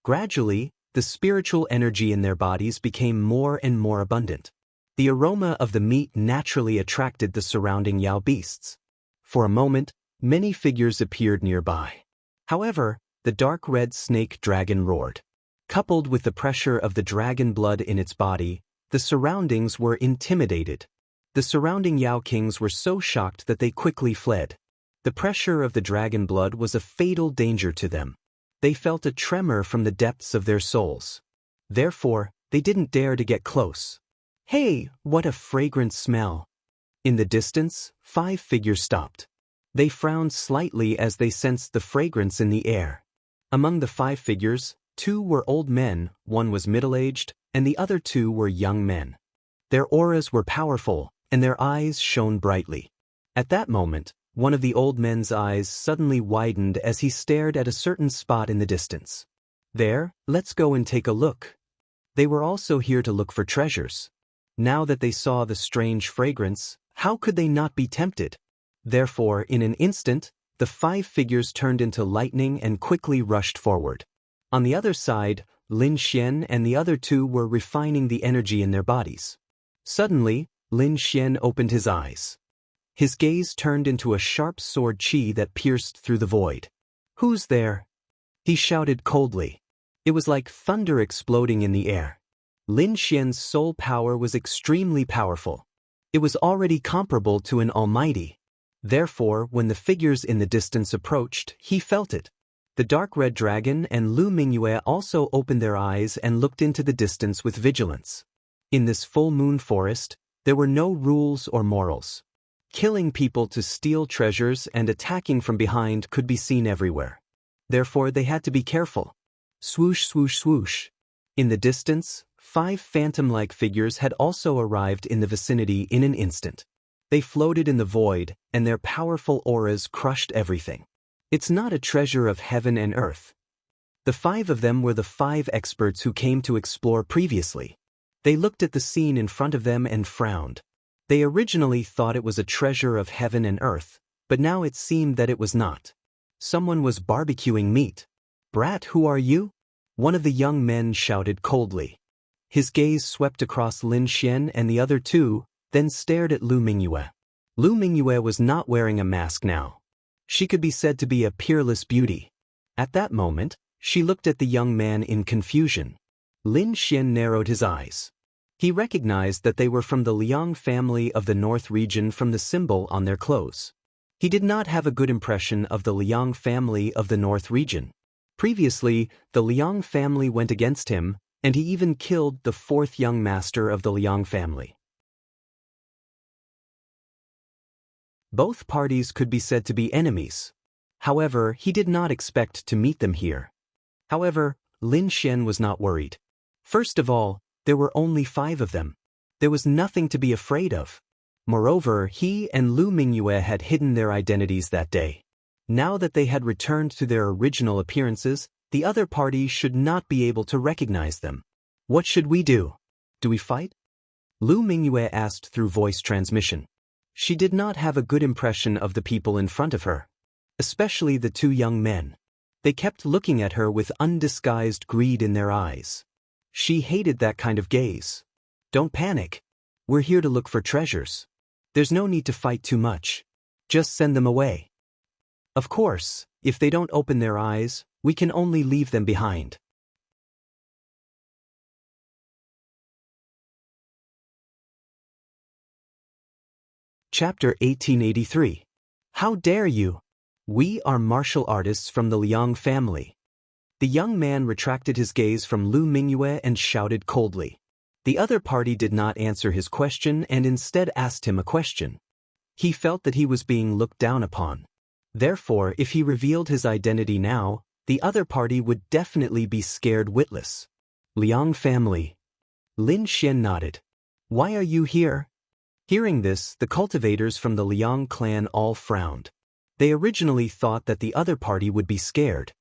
[SPEAKER 1] Gradually, the spiritual energy in their bodies became more and more abundant. The aroma of the meat naturally attracted the surrounding Yao beasts. For a moment, many figures appeared nearby. However, the dark red snake dragon roared. Coupled with the pressure of the dragon blood in its body, the surroundings were intimidated. The surrounding Yao Kings were so shocked that they quickly fled. The pressure of the dragon blood was a fatal danger to them. They felt a tremor from the depths of their souls. Therefore, they didn't dare to get close. Hey, what a fragrant smell! In the distance, 5 figures stopped. They frowned slightly as they sensed the fragrance in the air. Among the 5 figures, 2 were old men, 1 was middle-aged, and the other 2 were young men. Their auras were powerful, and their eyes shone brightly. At that moment, one of the old men's eyes suddenly widened as he stared at a certain spot in the distance. There, let's go and take a look. They were also here to look for treasures. Now that they saw the strange fragrance, how could they not be tempted? Therefore, in an instant, the 5 figures turned into lightning and quickly rushed forward. On the other side, Lin Xian and the other 2 were refining the energy in their bodies. Suddenly, Lin Xian opened his eyes. His gaze turned into a sharp sword chi that pierced through the void. "Who's there?" he shouted coldly. It was like thunder exploding in the air. Lin Xian's soul power was extremely powerful. It was already comparable to an almighty. Therefore, when the figures in the distance approached, he felt it. The dark red dragon and Lu Mingyue also opened their eyes and looked into the distance with vigilance. In this full moon forest, there were no rules or morals. Killing people to steal treasures and attacking from behind could be seen everywhere. Therefore, they had to be careful. Swoosh, swoosh, swoosh. In the distance, 5 phantom-like figures had also arrived in the vicinity in an instant. They floated in the void, and their powerful auras crushed everything. It's not a treasure of heaven and earth. The 5 of them were the 5 experts who came to explore previously. They looked at the scene in front of them and frowned. They originally thought it was a treasure of heaven and earth, but now it seemed that it was not. Someone was barbecuing meat. "Brat, who are you?" one of the young men shouted coldly. His gaze swept across Lin Xian and the other 2, then stared at Lu Mingyue. Lu Mingyue was not wearing a mask now. She could be said to be a peerless beauty. At that moment, she looked at the young man in confusion. Lin Xian narrowed his eyes. He recognized that they were from the Liang family of the North region from the symbol on their clothes. He did not have a good impression of the Liang family of the North region. Previously, the Liang family went against him, and he even killed the 4th young master of the Liang family. Both parties could be said to be enemies. However, he did not expect to meet them here. However, Lin Xian was not worried. First of all, there were only 5 of them. There was nothing to be afraid of. Moreover, he and Lu Mingyue had hidden their identities that day. Now that they had returned to their original appearances, the other party should not be able to recognize them. "What should we do? Do we fight?" Lu Mingyue asked through voice transmission. She did not have a good impression of the people in front of her, especially the 2 young men. They kept looking at her with undisguised greed in their eyes. She hated that kind of gaze. "Don't panic. We're here to look for treasures. There's no need to fight too much. Just send them away. Of course, if they don't open their eyes, we can only leave them behind." Chapter 1883. How dare you? We are martial artists from the Liang family. The young man retracted his gaze from Lu Mingyue and shouted coldly. The other party did not answer his question and instead asked him a question. He felt that he was being looked down upon. Therefore, if he revealed his identity now, the other party would definitely be scared witless. "Liang family." Lin Xian nodded. "Why are you here?" Hearing this, the cultivators from the Liang clan all frowned. They originally thought that the other party would be scared.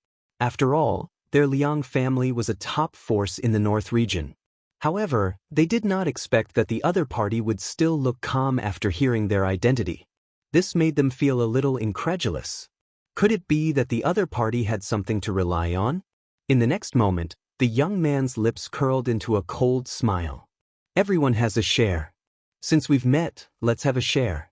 [SPEAKER 1] After all, their Liang family was a top force in the North region. However, they did not expect that the other party would still look calm after hearing their identity. This made them feel a little incredulous. Could it be that the other party had something to rely on? In the next moment, the young man's lips curled into a cold smile. "Everyone has a share. Since we've met, let's have a share.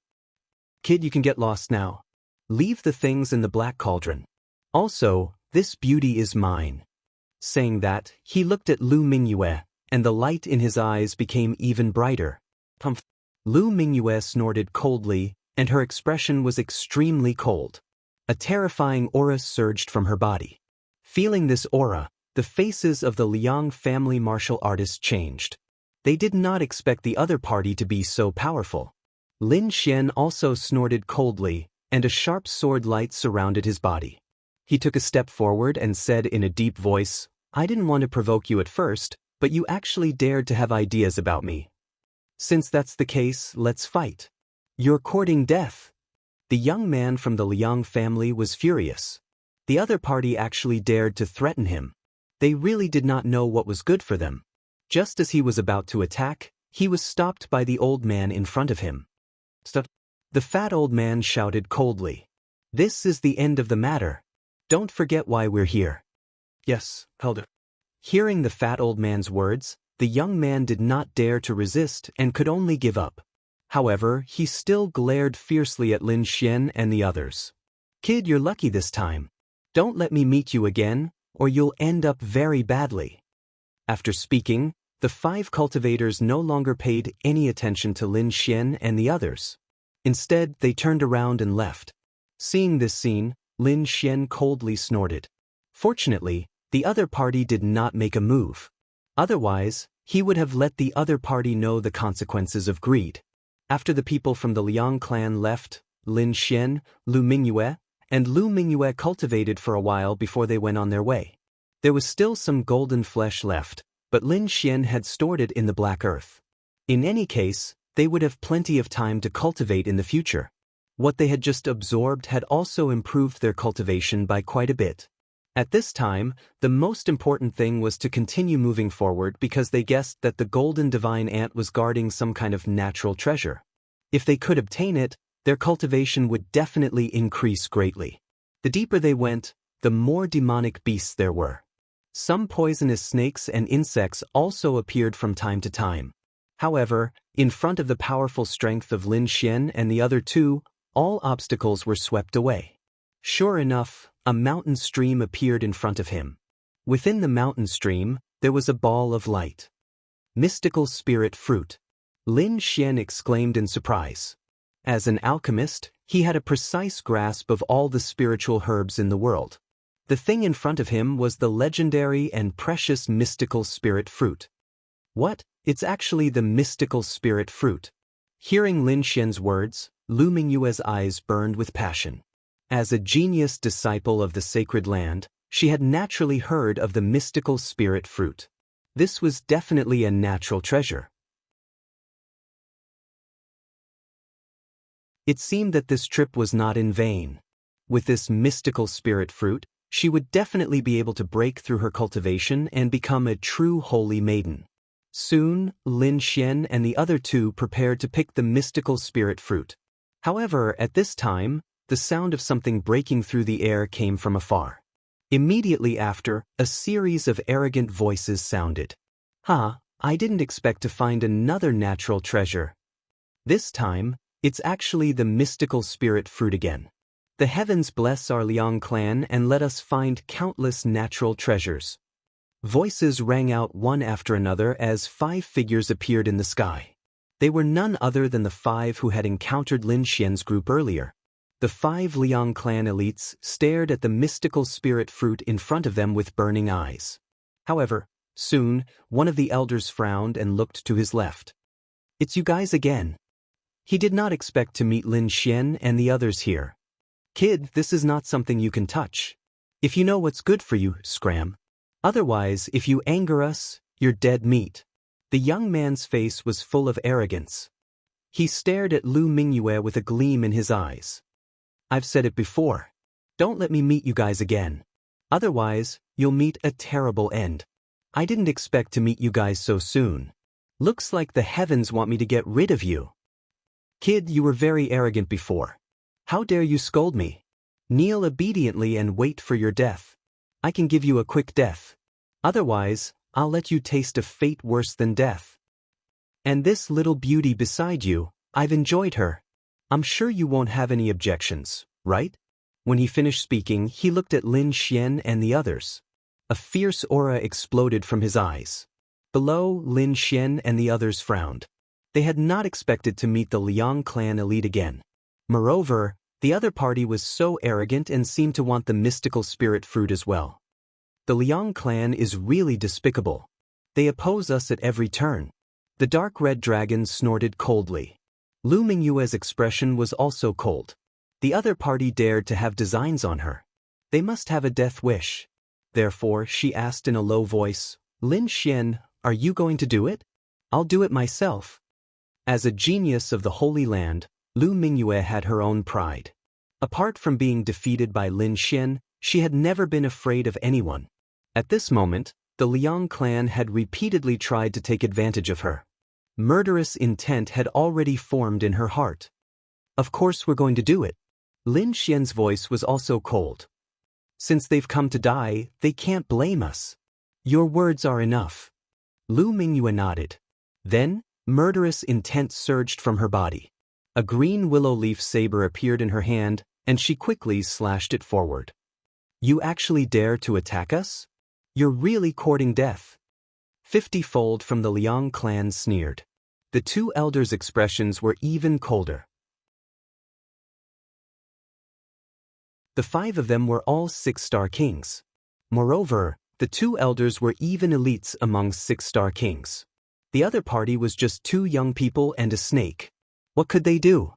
[SPEAKER 1] Kid, you can get lost now. Leave the things in the black cauldron. Also, this beauty is mine." Saying that, he looked at Lu Mingyue, and the light in his eyes became even brighter. Lu Mingyue snorted coldly, and her expression was extremely cold. A terrifying aura surged from her body. Feeling this aura, the faces of the Liang family martial artists changed. They did not expect the other party to be so powerful. Lin Xian also snorted coldly, and a sharp sword light surrounded his body. He took a step forward and said in a deep voice, "I didn't want to provoke you at first, but you actually dared to have ideas about me. Since that's the case, let's fight. You're courting death." The young man from the Liang family was furious. The other party actually dared to threaten him. They really did not know what was good for them. Just as he was about to attack, he was stopped by the old man in front of him. "Stop!" The fat old man shouted coldly. "This is the end of the matter. Don't forget why we're here." "Yes, elder." Hearing the fat old man's words, the young man did not dare to resist and could only give up. However, he still glared fiercely at Lin Xian and the others. "Kid, you're lucky this time. Don't let me meet you again, or you'll end up very badly." After speaking, the 5 cultivators no longer paid any attention to Lin Xian and the others. Instead, they turned around and left. Seeing this scene, Lin Xian coldly snorted. Fortunately, the other party did not make a move. Otherwise, he would have let the other party know the consequences of greed. After the people from the Liang clan left, Lin Xian, Lu Mingyue, and Lu Mingyue cultivated for a while before they went on their way. There was still some golden flesh left, but Lin Xian had stored it in the black earth. In any case, they would have plenty of time to cultivate in the future. What they had just absorbed had also improved their cultivation by quite a bit. At this time, the most important thing was to continue moving forward because they guessed that the golden divine ant was guarding some kind of natural treasure. If they could obtain it, their cultivation would definitely increase greatly. The deeper they went, the more demonic beasts there were. Some poisonous snakes and insects also appeared from time to time. However, in front of the powerful strength of Lin Xian and the other 2, all obstacles were swept away. Sure enough, a mountain stream appeared in front of him. Within the mountain stream, there was a ball of light. Mystical spirit fruit. Lin Xian exclaimed in surprise. As an alchemist, he had a precise grasp of all the spiritual herbs in the world. The thing in front of him was the legendary and precious mystical spirit fruit. What? It's actually the mystical spirit fruit. Hearing Lin Xian's words, Lu Mingyue's eyes burned with passion. As a genius disciple of the sacred land, she had naturally heard of the mystical spirit fruit. This was definitely a natural treasure. It seemed that this trip was not in vain. With this mystical spirit fruit, she would definitely be able to break through her cultivation and become a true holy maiden. Soon, Lin Xian and the other 2 prepared to pick the mystical spirit fruit. However, at this time, the sound of something breaking through the air came from afar. Immediately after, a series of arrogant voices sounded. I didn't expect to find another natural treasure. This time, it's actually the mystical spirit fruit again. The heavens bless our Liang clan and let us find countless natural treasures. Voices rang out one after another as 5 figures appeared in the sky. They were none other than the 5 who had encountered Lin Xian's group earlier. The 5 Liang clan elites stared at the mystical spirit fruit in front of them with burning eyes. However, soon, one of the elders frowned and looked to his left. "It's you guys again." He did not expect to meet Lin Xian and the others here. "Kid, this is not something you can touch. If you know what's good for you, scram. Otherwise, if you anger us, you're dead meat." The young man's face was full of arrogance. He stared at Lu Mingyue with a gleam in his eyes. "I've said it before. Don't let me meet you guys again. Otherwise, you'll meet a terrible end. I didn't expect to meet you guys so soon. Looks like the heavens want me to get rid of you. Kid, you were very arrogant before. How dare you scold me? Kneel obediently and wait for your death. I can give you a quick death. Otherwise, I'll let you taste a fate worse than death. And this little beauty beside you, I've enjoyed her. I'm sure you won't have any objections, right?" When he finished speaking, he looked at Lin Xian and the others. A fierce aura exploded from his eyes. Below, Lin Xian and the others frowned. They had not expected to meet the Liang clan elite again. Moreover, the other party was so arrogant and seemed to want the mystical spirit fruit as well. The Liang clan is really despicable. They oppose us at every turn. The dark red dragon snorted coldly. Lu Mingyue's expression was also cold. The other party dared to have designs on her. They must have a death wish. Therefore, she asked in a low voice, "Lin Xian, are you going to do it? I'll do it myself." As a genius of the Holy Land, Lu Mingyue had her own pride. Apart from being defeated by Lin Xian, she had never been afraid of anyone. At this moment, the Liang clan had repeatedly tried to take advantage of her. Murderous intent had already formed in her heart. "Of course we're going to do it." Lin Xian's voice was also cold. "Since they've come to die, they can't blame us. Your words are enough." Lu Mingyue nodded. Then, Murderous intent surged from her body. A green willow leaf saber appeared in her hand, and she quickly slashed it forward. You actually dare to attack us? You're really courting death. 50-fold from the Liang clan sneered. The two elders' expressions were even colder. The 5 of them were all 6-star kings. Moreover, the 2 elders were even elites among 6-star kings. The other party was just 2 young people and a snake. What could they do?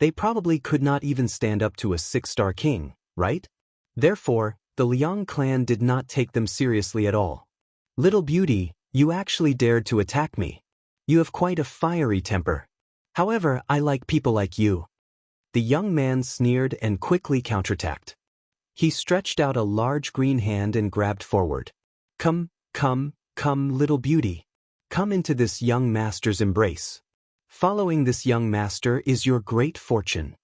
[SPEAKER 1] They probably could not even stand up to a 6-star king, right? Therefore, the Liang clan did not take them seriously at all. Little beauty, you actually dared to attack me. You have quite a fiery temper. However, I like people like you. The young man sneered and quickly counterattacked. He stretched out a large green hand and grabbed forward. Come, little beauty. Come into this young master's embrace. Following this young master is your great fortune.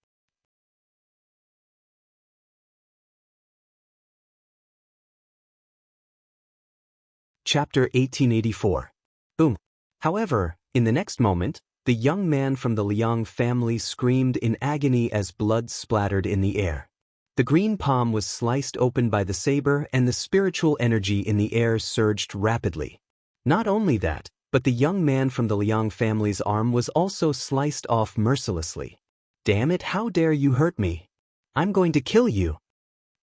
[SPEAKER 1] Chapter 1884. Boom. However, in the next moment, the young man from the Liang family screamed in agony as blood splattered in the air. The green palm was sliced open by the saber and the spiritual energy in the air surged rapidly. Not only that, but the young man from the Liang family's arm was also sliced off mercilessly. Damn it, how dare you hurt me? I'm going to kill you.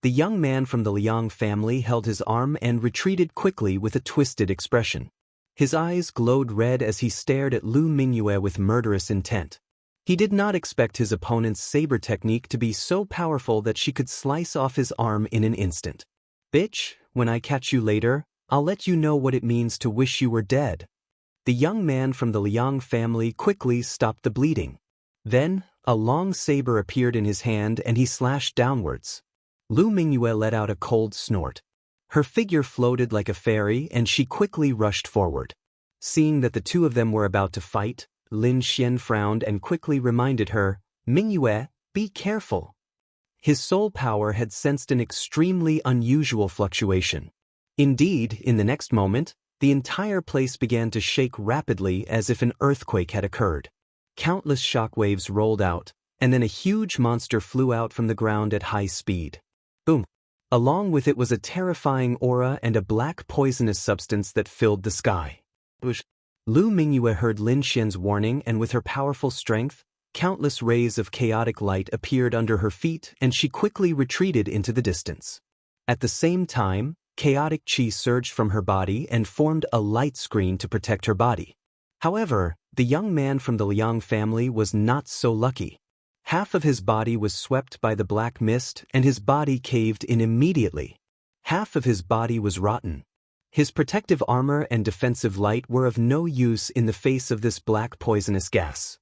[SPEAKER 1] The young man from the Liang family held his arm and retreated quickly with a twisted expression. His eyes glowed red as he stared at Lu Mingyue with murderous intent. He did not expect his opponent's saber technique to be so powerful that she could slice off his arm in an instant. Bitch, when I catch you later, I'll let you know what it means to wish you were dead. The young man from the Liang family quickly stopped the bleeding. Then, a long saber appeared in his hand and he slashed downwards. Lu Mingyue let out a cold snort. Her figure floated like a fairy and she quickly rushed forward. Seeing that the 2 of them were about to fight, Lin Xian frowned and quickly reminded her, Mingyue, be careful. His soul power had sensed an extremely unusual fluctuation. Indeed, in the next moment, the entire place began to shake rapidly as if an earthquake had occurred. Countless shockwaves rolled out, and then a huge monster flew out from the ground at high speed. Boom. Along with it was a terrifying aura and a black poisonous substance that filled the sky. Lu Mingyue heard Lin Xian's warning and with her powerful strength, countless rays of chaotic light appeared under her feet and she quickly retreated into the distance. At the same time, chaotic qi surged from her body and formed a light screen to protect her body. However, the young man from the Liang family was not so lucky. Half of his body was swept by the black mist and his body caved in immediately. Half of his body was rotten. His protective armor and defensive light were of no use in the face of this black poisonous gas.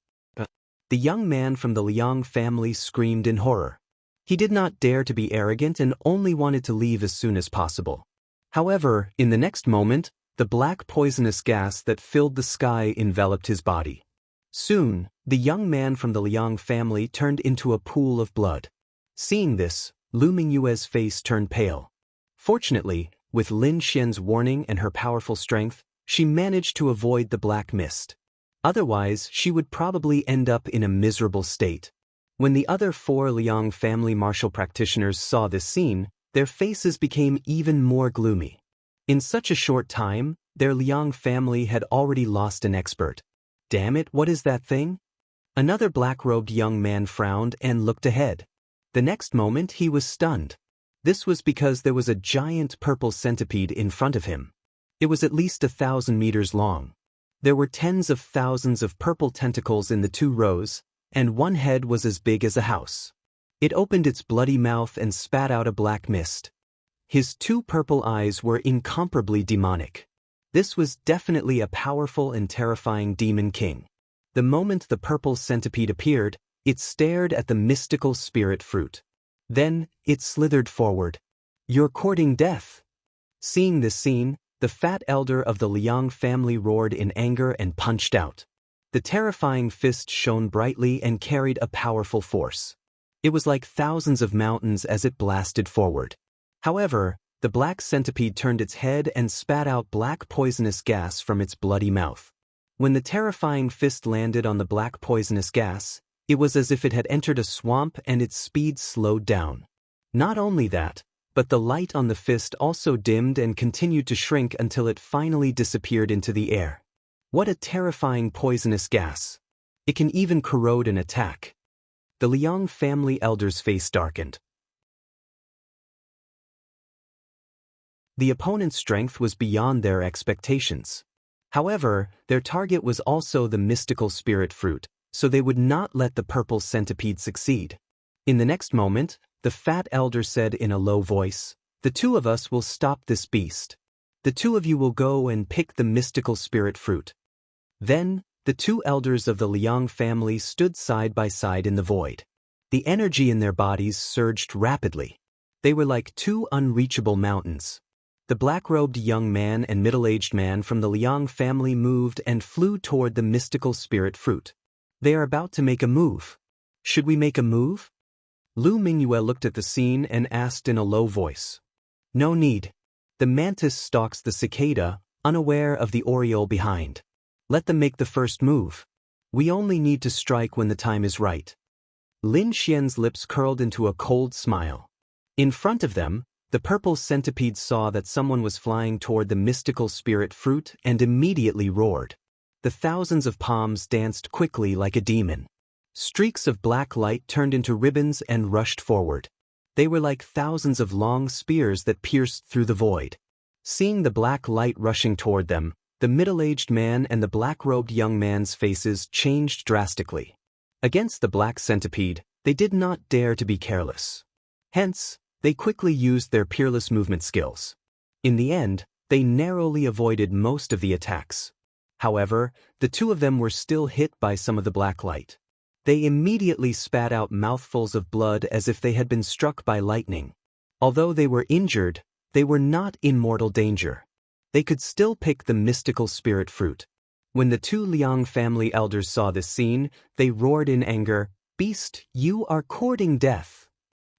[SPEAKER 1] The young man from the Liang family screamed in horror. He did not dare to be arrogant and only wanted to leave as soon as possible. However, in the next moment, the black poisonous gas that filled the sky enveloped his body. Soon, the young man from the Liang family turned into a pool of blood. Seeing this, Lu Mingyue's face turned pale. Fortunately, with Lin Xian's warning and her powerful strength, she managed to avoid the black mist. Otherwise, she would probably end up in a miserable state. When the other 4 Liang family martial practitioners saw this scene, their faces became even more gloomy. In such a short time, their Liang family had already lost an expert. Damn it, what is that thing? Another black-robed young man frowned and looked ahead. The next moment he was stunned. This was because there was a giant purple centipede in front of him. It was at least 1,000 meters long. There were tens of thousands of purple tentacles in the 2 rows, and one head was as big as a house. It opened its bloody mouth and spat out a black mist. His 2 purple eyes were incomparably demonic. This was definitely a powerful and terrifying demon king. The moment the purple centipede appeared, it stared at the mystical spirit fruit. Then, it slithered forward. You're courting death. Seeing this scene, the fat elder of the Liang family roared in anger and punched out. The terrifying fist shone brightly and carried a powerful force. It was like thousands of mountains as it blasted forward. However, the black centipede turned its head and spat out black poisonous gas from its bloody mouth. When the terrifying fist landed on the black poisonous gas, it was as if it had entered a swamp and its speed slowed down. Not only that, but the light on the fist also dimmed and continued to shrink until it finally disappeared into the air. What a terrifying poisonous gas! It can even corrode an attack. The Liang family elder's face darkened. The opponent's strength was beyond their expectations. However, their target was also the mystical spirit fruit, so they would not let the purple centipede succeed. In the next moment, the fat elder said in a low voice, "The two of us will stop this beast. The two of you will go and pick the mystical spirit fruit." Then, the two elders of the Liang family stood side by side in the void. The energy in their bodies surged rapidly. They were like two unreachable mountains. The black-robed young man and middle-aged man from the Liang family moved and flew toward the mystical spirit fruit. They are about to make a move. Should we make a move? Lu Mingyue looked at the scene and asked in a low voice. No need. The mantis stalks the cicada, unaware of the oriole behind. Let them make the first move. We only need to strike when the time is right. Lin Xian's lips curled into a cold smile. In front of them, the purple centipede saw that someone was flying toward the mystical spirit fruit and immediately roared. The thousands of palms danced quickly like a demon. Streaks of black light turned into ribbons and rushed forward. They were like thousands of long spears that pierced through the void. Seeing the black light rushing toward them, the middle-aged man and the black-robed young man's faces changed drastically. Against the black centipede, they did not dare to be careless. Hence, they quickly used their peerless movement skills. In the end, they narrowly avoided most of the attacks. However, the two of them were still hit by some of the black light. They immediately spat out mouthfuls of blood as if they had been struck by lightning. Although they were injured, they were not in mortal danger. They could still pick the mystical spirit fruit. When the two Liang family elders saw this scene, they roared in anger, "Beast, you are courting death.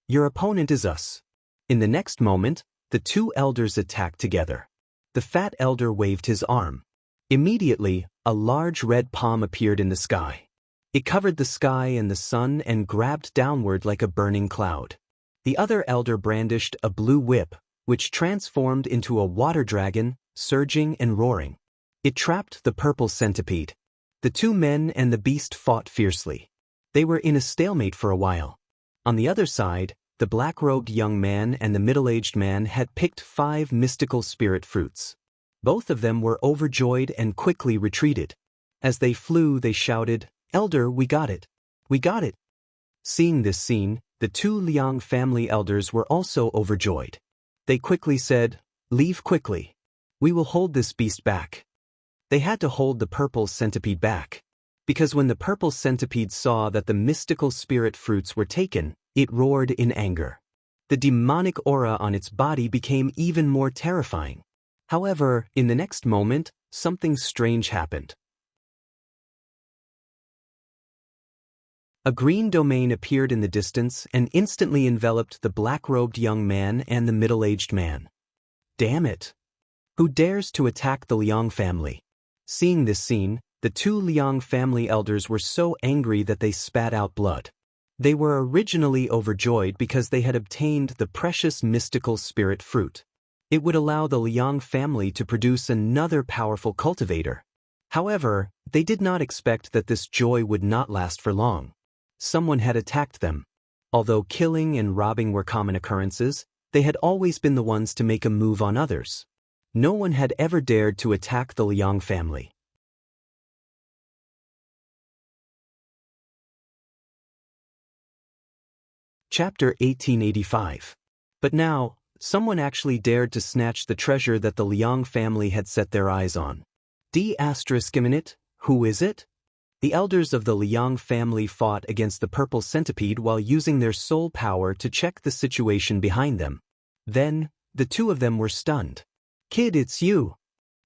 [SPEAKER 1] Your opponent is us." In the next moment, the two elders attacked together. The fat elder waved his arm. Immediately, a large red palm appeared in the sky. It covered the sky and the sun and grabbed downward like a burning cloud. The other elder brandished a blue whip, which transformed into a water dragon, surging and roaring. It trapped the purple centipede. The two men and the beast fought fiercely. They were in a stalemate for a while. On the other side, the black-robed young man and the middle-aged man had picked 5 mystical spirit fruits. Both of them were overjoyed and quickly retreated. As they flew, they shouted, "Elder, we got it! We got it!" Seeing this scene, the two Liang family elders were also overjoyed. They quickly said, "Leave quickly. We will hold this beast back." They had to hold the purple centipede back. Because when the purple centipede saw that the mystical spirit fruits were taken, it roared in anger. The demonic aura on its body became even more terrifying. However, in the next moment, something strange happened. A green domain appeared in the distance and instantly enveloped the black-robed young man and the middle-aged man. Damn it! Who dares to attack the Liang family? Seeing this scene, the two Liang family elders were so angry that they spat out blood. They were originally overjoyed because they had obtained the precious mystical spirit fruit. It would allow the Liang family to produce another powerful cultivator. However, they did not expect that this joy would not last for long. Someone had attacked them. Although killing and robbing were common occurrences, they had always been the ones to make a move on others. No one had ever dared to attack the Liang family. Chapter 1885. But now, someone actually dared to snatch the treasure that the Liang family had set their eyes on. D***, who is it? The elders of the Liang family fought against the purple centipede while using their soul power to check the situation behind them. Then, the two of them were stunned. "Kid, it's you."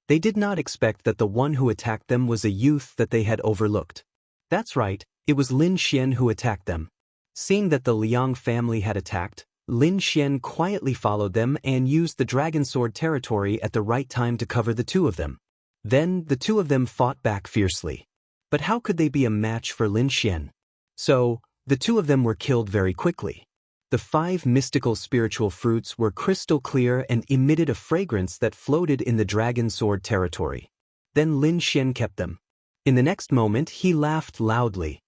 [SPEAKER 1] They did not expect that the one who attacked them was a youth that they had overlooked. That's right, it was Lin Xian who attacked them. Seeing that the Liang family had attacked, Lin Xian quietly followed them and used the dragon sword territory at the right time to cover the two of them. Then the two of them fought back fiercely. But how could they be a match for Lin Xian? So, the two of them were killed very quickly. The 5 mystical spiritual fruits were crystal clear and emitted a fragrance that floated in the dragon sword territory. Then Lin Xian kept them. In the next moment he laughed loudly.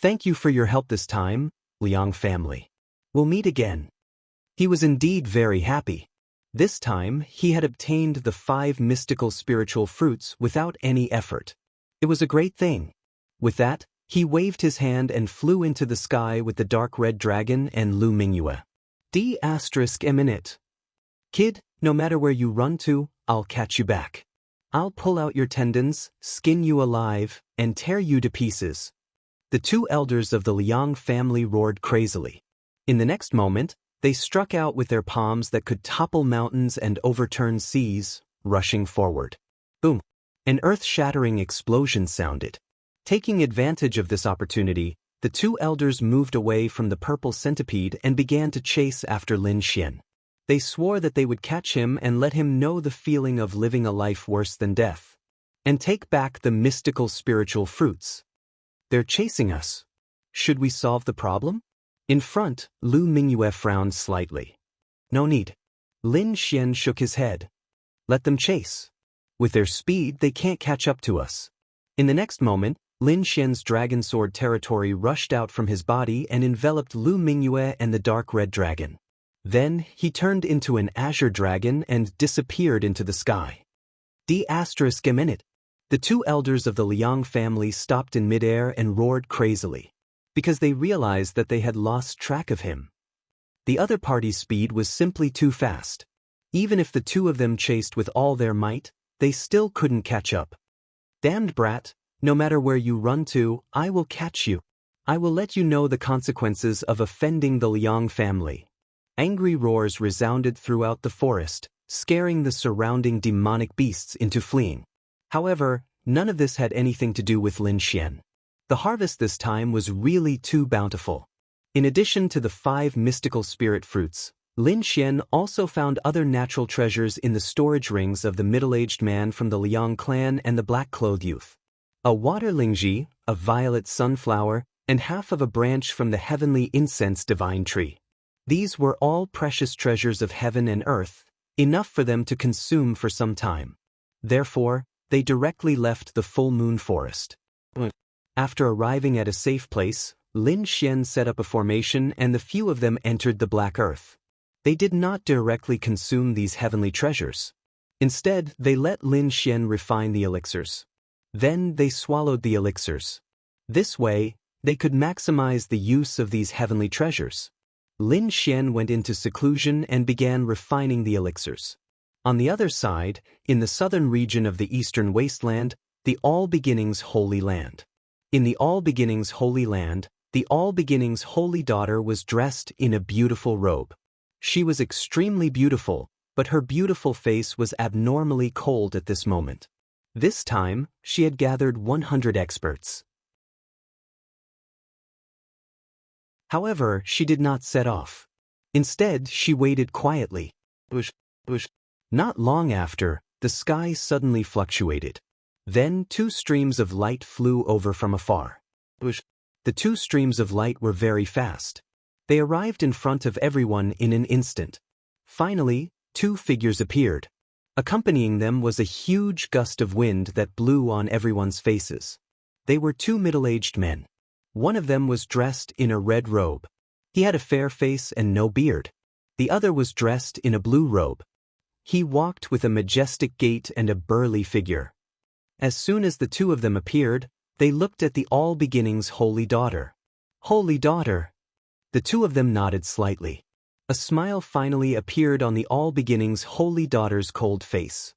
[SPEAKER 1] "Thank you for your help this time, Liang family. We'll meet again." He was indeed very happy. This time he had obtained the 5 mystical spiritual fruits without any effort. It was a great thing. With that, he waved his hand and flew into the sky with the dark red dragon and Lu Mingyue. D***. Kid, no matter where you run to, I'll catch you back. I'll pull out your tendons, skin you alive, and tear you to pieces. The 2 elders of the Liang family roared crazily. In the next moment, they struck out with their palms that could topple mountains and overturn seas, rushing forward. Boom! An earth-shattering explosion sounded. Taking advantage of this opportunity, the 2 elders moved away from the purple centipede and began to chase after Lin Xian. They swore that they would catch him and let him know the feeling of living a life worse than death. And take back the mystical spiritual fruits. They're chasing us. Should we solve the problem? In front, Lu Mingyue frowned slightly. No need. Lin Xian shook his head. Let them chase. With their speed, they can't catch up to us. In the next moment, Lin Xian's dragon sword territory rushed out from his body and enveloped Lu Mingyue and the dark red dragon. Then, he turned into an azure dragon and disappeared into the sky. D***. The 2 elders of the Liang family stopped in midair and roared crazily, because they realized that they had lost track of him. The other party's speed was simply too fast. Even if the 2 of them chased with all their might, they still couldn't catch up. Damned brat, no matter where you run to, I will catch you. I will let you know the consequences of offending the Liang family. Angry roars resounded throughout the forest, scaring the surrounding demonic beasts into fleeing. However, none of this had anything to do with Lin Xian. The harvest this time was really too bountiful. In addition to the 5 mystical spirit fruits, Lin Xian also found other natural treasures in the storage rings of the middle-aged man from the Liang clan and the black-clothed youth. A water lingji, a violet sunflower, and half of a branch from the heavenly incense divine tree. These were all precious treasures of heaven and earth, enough for them to consume for some time. Therefore, they directly left the full moon forest. After arriving at a safe place, Lin Xian set up a formation and the few of them entered the black earth. They did not directly consume these heavenly treasures. Instead, they let Lin Xian refine the elixirs. Then they swallowed the elixirs. This way, they could maximize the use of these heavenly treasures. Lin Xian went into seclusion and began refining the elixirs. On the other side, in the southern region of the eastern wasteland, the All Beginnings Holy Land. In the All Beginnings Holy Land, the All Beginnings Holy Daughter was dressed in a beautiful robe. She was extremely beautiful, but her beautiful face was abnormally cold at this moment. This time, she had gathered 100 experts. However, she did not set off. Instead, she waited quietly. Not long after, the sky suddenly fluctuated. Then 2 streams of light flew over from afar. The 2 streams of light were very fast. They arrived in front of everyone in an instant. Finally, 2 figures appeared. Accompanying them was a huge gust of wind that blew on everyone's faces. They were 2 middle-aged men. One of them was dressed in a red robe. He had a fair face and no beard. The other was dressed in a blue robe. He walked with a majestic gait and a burly figure. As soon as the 2 of them appeared, they looked at the All Beginnings Holy Daughter. Holy Daughter! The 2 of them nodded slightly. A smile finally appeared on the All Beginnings Holy Daughter's cold face.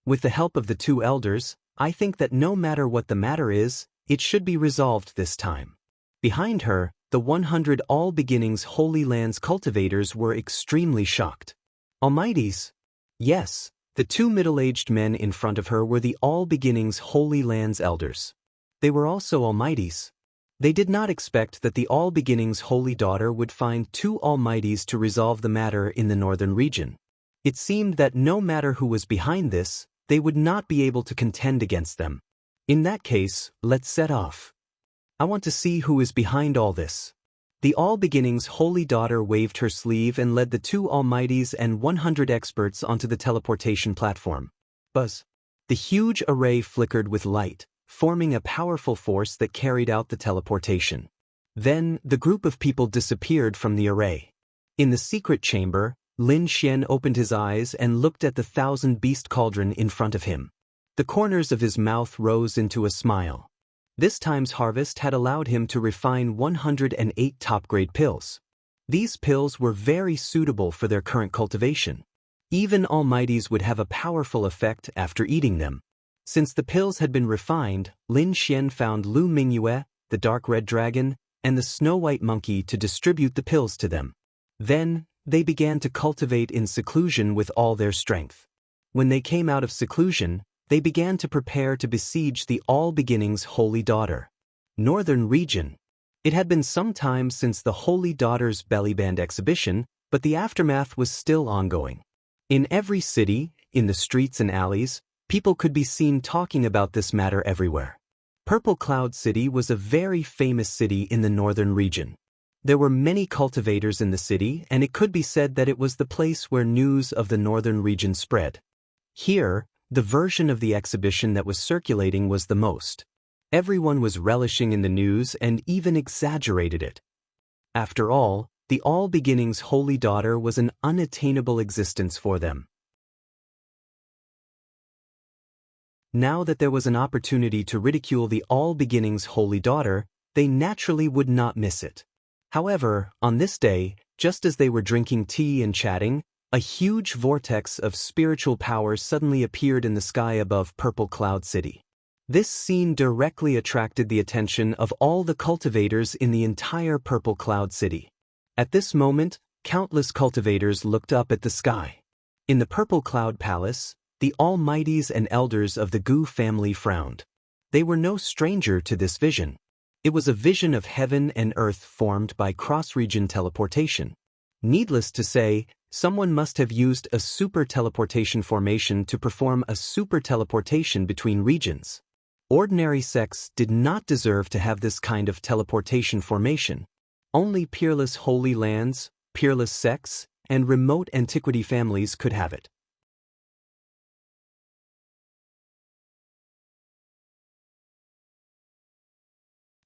[SPEAKER 1] With the help of the 2 elders, I think that no matter what the matter is, it should be resolved this time. Behind her, the 100 All Beginnings Holy Lands cultivators were extremely shocked. Almighties! Yes, the 2 middle-aged men in front of her were the All Beginnings Holy Lands elders. They were also Almighties. They did not expect that the All Beginnings Holy Daughter would find 2 Almighties to resolve the matter in the northern region. It seemed that no matter who was behind this, they would not be able to contend against them. In that case, let's set off. I want to see who is behind all this. The All-Beginning's Holy Daughter waved her sleeve and led the two Almighties and 100 experts onto the teleportation platform. Buzz. The huge array flickered with light, forming a powerful force that carried out the teleportation. Then, the group of people disappeared from the array. In the secret chamber, Lin Xian opened his eyes and looked at the 1,000-beast cauldron in front of him. The corners of his mouth rose into a smile. This time's harvest had allowed him to refine 108 top-grade pills. These pills were very suitable for their current cultivation. Even Almighties would have a powerful effect after eating them. Since the pills had been refined, Lin Xian found Lu Mingyue, the dark red dragon, and the snow-white monkey to distribute the pills to them. Then, they began to cultivate in seclusion with all their strength. When they came out of seclusion, they began to prepare to besiege the All-Beginning's Holy Daughter. Northern Region. It had been some time since the Holy Daughter's Bellyband exhibition, but the aftermath was still ongoing. In every city, in the streets and alleys, people could be seen talking about this matter everywhere. Purple Cloud City was a very famous city in the Northern Region. There were many cultivators in the city, and it could be said that it was the place where news of the Northern Region spread. Here, the version of the exhibition that was circulating was the most. Everyone was relishing in the news and even exaggerated it. After all, the All-Beginning's Holy Daughter was an unattainable existence for them. Now that there was an opportunity to ridicule the All-Beginning's Holy Daughter, they naturally would not miss it. However, on this day, just as they were drinking tea and chatting, a huge vortex of spiritual power suddenly appeared in the sky above Purple Cloud City. This scene directly attracted the attention of all the cultivators in the entire Purple Cloud City. At this moment, countless cultivators looked up at the sky. In the Purple Cloud Palace, the Almighties and elders of the Gu family frowned. They were no stranger to this vision. It was a vision of heaven and earth formed by cross-region teleportation. Needless to say, someone must have used a super teleportation formation to perform a super teleportation between regions. Ordinary sects did not deserve to have this kind of teleportation formation. Only peerless holy lands, peerless sects, and remote antiquity families could have it.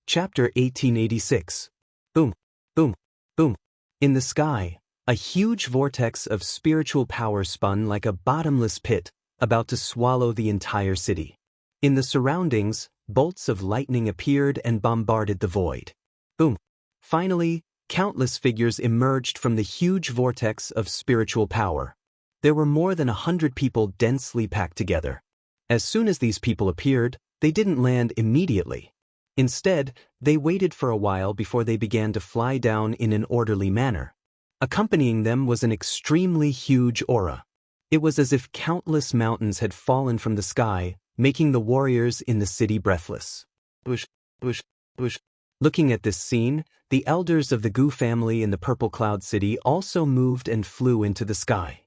[SPEAKER 1] Chapter 1886. Boom, boom, boom. In the sky, a huge vortex of spiritual power spun like a bottomless pit, about to swallow the entire city. In the surroundings, bolts of lightning appeared and bombarded the void. Boom. Finally, countless figures emerged from the huge vortex of spiritual power. There were more than 100 people densely packed together. As soon as these people appeared, they didn't land immediately. Instead, they waited for a while before they began to fly down in an orderly manner. Accompanying them was an extremely huge aura. It was as if countless mountains had fallen from the sky, making the warriors in the city breathless. Bush, bush, bush. Looking at this scene, the elders of the Gu family in the Purple Cloud City also moved and flew into the sky.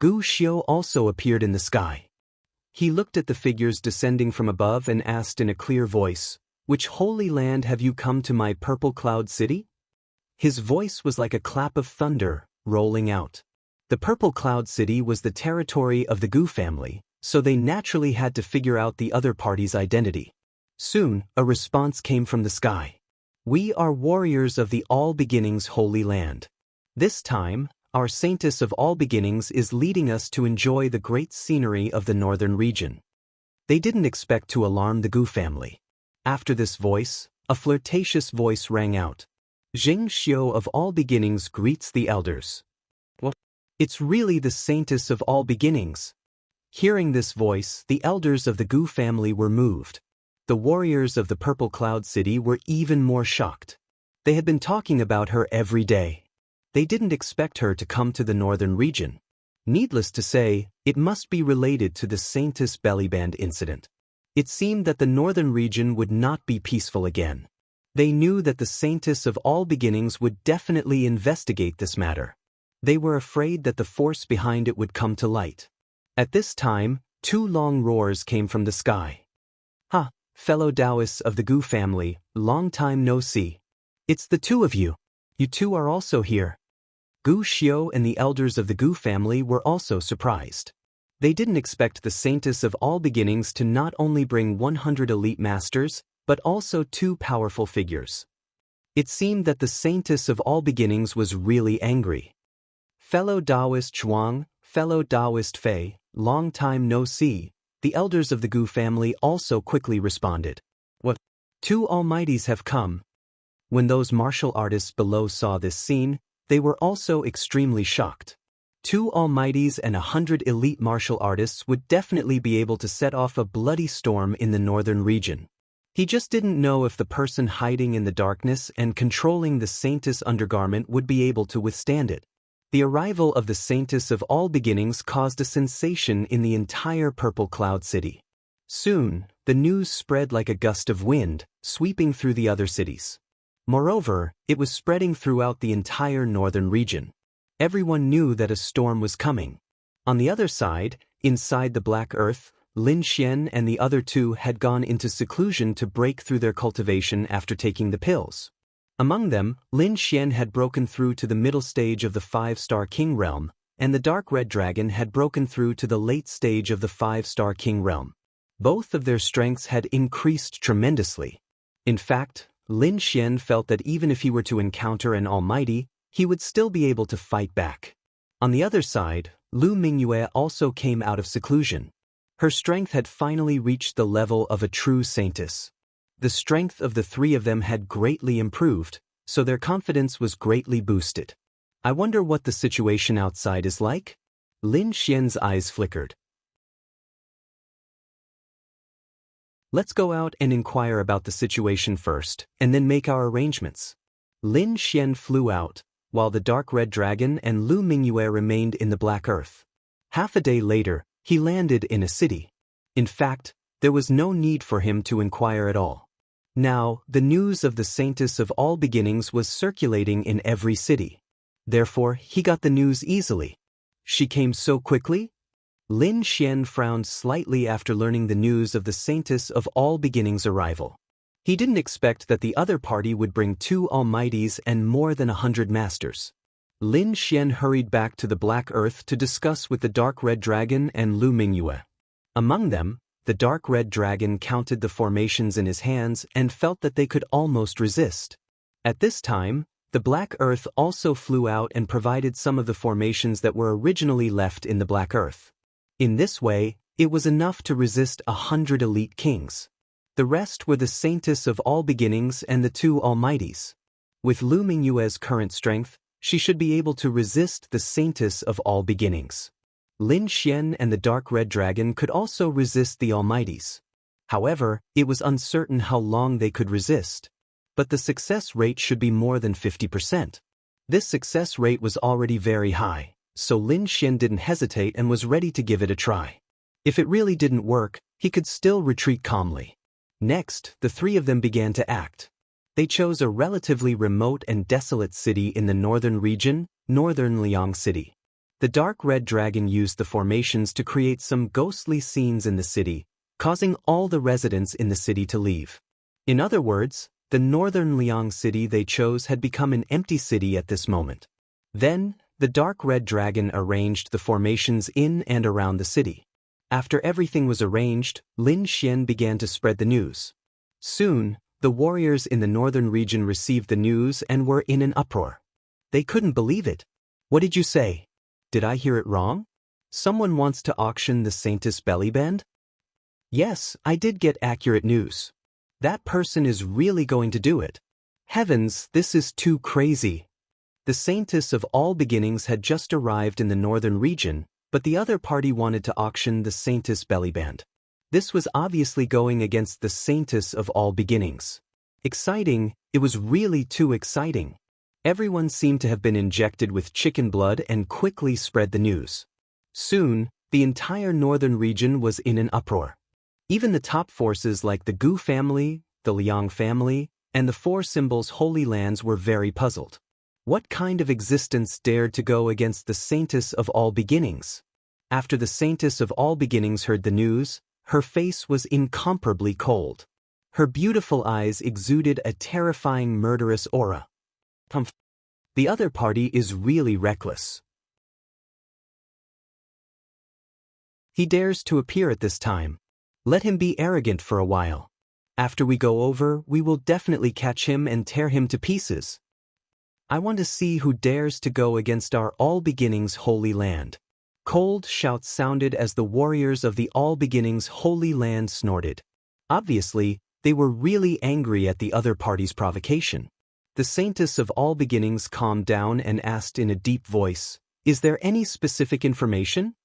[SPEAKER 1] Gu Xiu also appeared in the sky. He looked at the figures descending from above and asked in a clear voice, "Which holy land have you come to, my Purple Cloud City?" His voice was like a clap of thunder, rolling out. The Purple Cloud City was the territory of the Gu family, so they naturally had to figure out the other party's identity. Soon, a response came from the sky. "We are warriors of the All-Beginning's Holy Land. This time, our Saintess of All Beginnings is leading us to enjoy the great scenery of the northern region." They didn't expect to alarm the Gu family. After this voice, a flirtatious voice rang out. "Jing Xiu of All Beginnings greets the elders." "What? It's really the Saintess of All Beginnings." Hearing this voice, the elders of the Gu family were moved. The warriors of the Purple Cloud City were even more shocked. They had been talking about her every day. They didn't expect her to come to the northern region. Needless to say, it must be related to the Saintess Bellyband incident. It seemed that the northern region would not be peaceful again. They knew that the Saintess of All Beginnings would definitely investigate this matter. They were afraid that the force behind it would come to light. At this time, Two long roars came from the sky. "Ha, fellow Taoists of the Gu family, long time no see. It's the two of you. You two are also here." Gu Xiu and the elders of the Gu family were also surprised. They didn't expect the Saintess of All Beginnings to not only bring 100 elite masters, but also two powerful figures. It seemed that the Saintess of All Beginnings was really angry. "Fellow Taoist Chuang, fellow Taoist Fei, long time no see," the elders of the Gu family also quickly responded. "What? Two almighties have come." When those martial artists below saw this scene, they were also extremely shocked. Two almighties and 100 elite martial artists would definitely be able to set off a bloody storm in the northern region. He just didn't know if the person hiding in the darkness and controlling the Saintess undergarment would be able to withstand it. The arrival of the Saintess of All Beginnings caused a sensation in the entire Purple Cloud City. Soon, the news spread like a gust of wind, sweeping through the other cities. Moreover, it was spreading throughout the entire northern region. Everyone knew that a storm was coming. On the other side, inside the Black Earth, Lin Xian and the other two had gone into seclusion to break through their cultivation after taking the pills. Among them, Lin Xian had broken through to the middle stage of the 5-star King Realm, and the Dark Red Dragon had broken through to the late stage of the 5-star King Realm. Both of their strengths had increased tremendously. In fact, Lin Xian felt that even if he were to encounter an almighty, he would still be able to fight back. On the other side, Lu Mingyue also came out of seclusion. Her strength had finally reached the level of a true saintess. The strength of the three of them had greatly improved, so their confidence was greatly boosted. "I wonder what the situation outside is like?" Lin Xian's eyes flickered. "Let's go out and inquire about the situation first, and then make our arrangements." Lin Xian flew out, while the Dark Red Dragon and Lu Mingyue remained in the Black Earth. Half a day later, he landed in a city. In fact, there was no need for him to inquire at all. Now, the news of the Saintess of All Beginnings was circulating in every city. Therefore, he got the news easily. She came so quickly? Lin Xian frowned slightly after learning the news of the Saintess of All Beginnings' arrival. He didn't expect that the other party would bring 2 almighties and more than 100 masters. Lin Xian hurried back to the Black Earth to discuss with the Dark Red Dragon and Lu Mingyue. Among them, the Dark Red Dragon counted the formations in his hands and felt that they could almost resist. At this time, the Black Earth also flew out and provided some of the formations that were originally left in the Black Earth. In this way, it was enough to resist 100 elite kings. The rest were the Saintess of All Beginnings and the 2 almighties. With Lu Mingyue's current strength, she should be able to resist the Saintess of All Beginnings. Lin Xian and the Dark Red Dragon could also resist the almighties. However, it was uncertain how long they could resist. But the success rate should be more than 50%. This success rate was already very high, so Lin Xian didn't hesitate and was ready to give it a try. If it really didn't work, he could still retreat calmly. Next, the 3 of them began to act. They chose a relatively remote and desolate city in the northern region, Northern Liang City. The Dark Red Dragon used the formations to create some ghostly scenes in the city, causing all the residents in the city to leave. In other words, the Northern Liang City they chose had become an empty city at this moment. Then, the Dark Red Dragon arranged the formations in and around the city. After everything was arranged, Lin Xian began to spread the news. Soon, the warriors in the northern region received the news and were in an uproar. They couldn't believe it. "What did you say? Did I hear it wrong? Someone wants to auction the Saintess Bellyband?" "Yes, I did get accurate news. That person is really going to do it. Heavens, this is too crazy." The Saintess of All Beginnings had just arrived in the northern region, but the other party wanted to auction the Saintess Bellyband. This was obviously going against the Saintess of All Beginnings. Exciting, it was really too exciting. Everyone seemed to have been injected with chicken blood and quickly spread the news. Soon, the entire northern region was in an uproar. Even the top forces like the Gu family, the Liang family, and the 4 symbols Holy Lands were very puzzled. What kind of existence dared to go against the Saintess of All Beginnings? After the Saintess of all beginnings heard the news, her face was incomparably cold. Her beautiful eyes exuded a terrifying murderous aura. The other party is really reckless. He dares to appear at this time. Let him be arrogant for a while. After we go over, we will definitely catch him and tear him to pieces. I want to see who dares to go against our All Beginnings Holy Land. Cold shouts sounded as the warriors of the All Beginnings Holy Land snorted. Obviously, they were really angry at the other party's provocation. The Saintess of all beginnings calmed down and asked in a deep voice, "Is there any specific information?"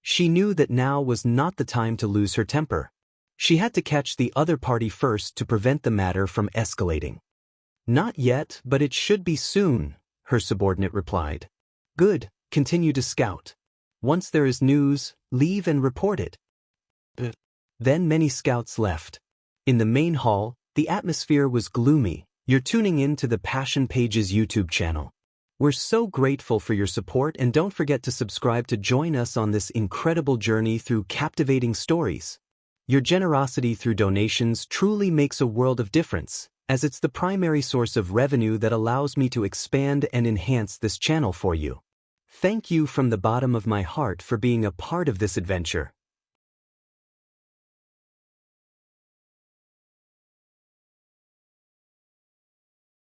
[SPEAKER 1] She knew that now was not the time to lose her temper. She had to catch the other party first to prevent the matter from escalating. "Not yet, but it should be soon," her subordinate replied. "Good, continue to scout. Once there is news, leave and report it." Then many scouts left. In the main hall, the atmosphere was gloomy. You're tuning in to the Passion Pages YouTube channel. We're so grateful for your support, and don't forget to subscribe to join us on this incredible journey through captivating stories. Your generosity through donations truly makes a world of difference, as it's the primary source of revenue that allows me to expand and enhance this channel for you. Thank you from the bottom of my heart for being a part of this adventure.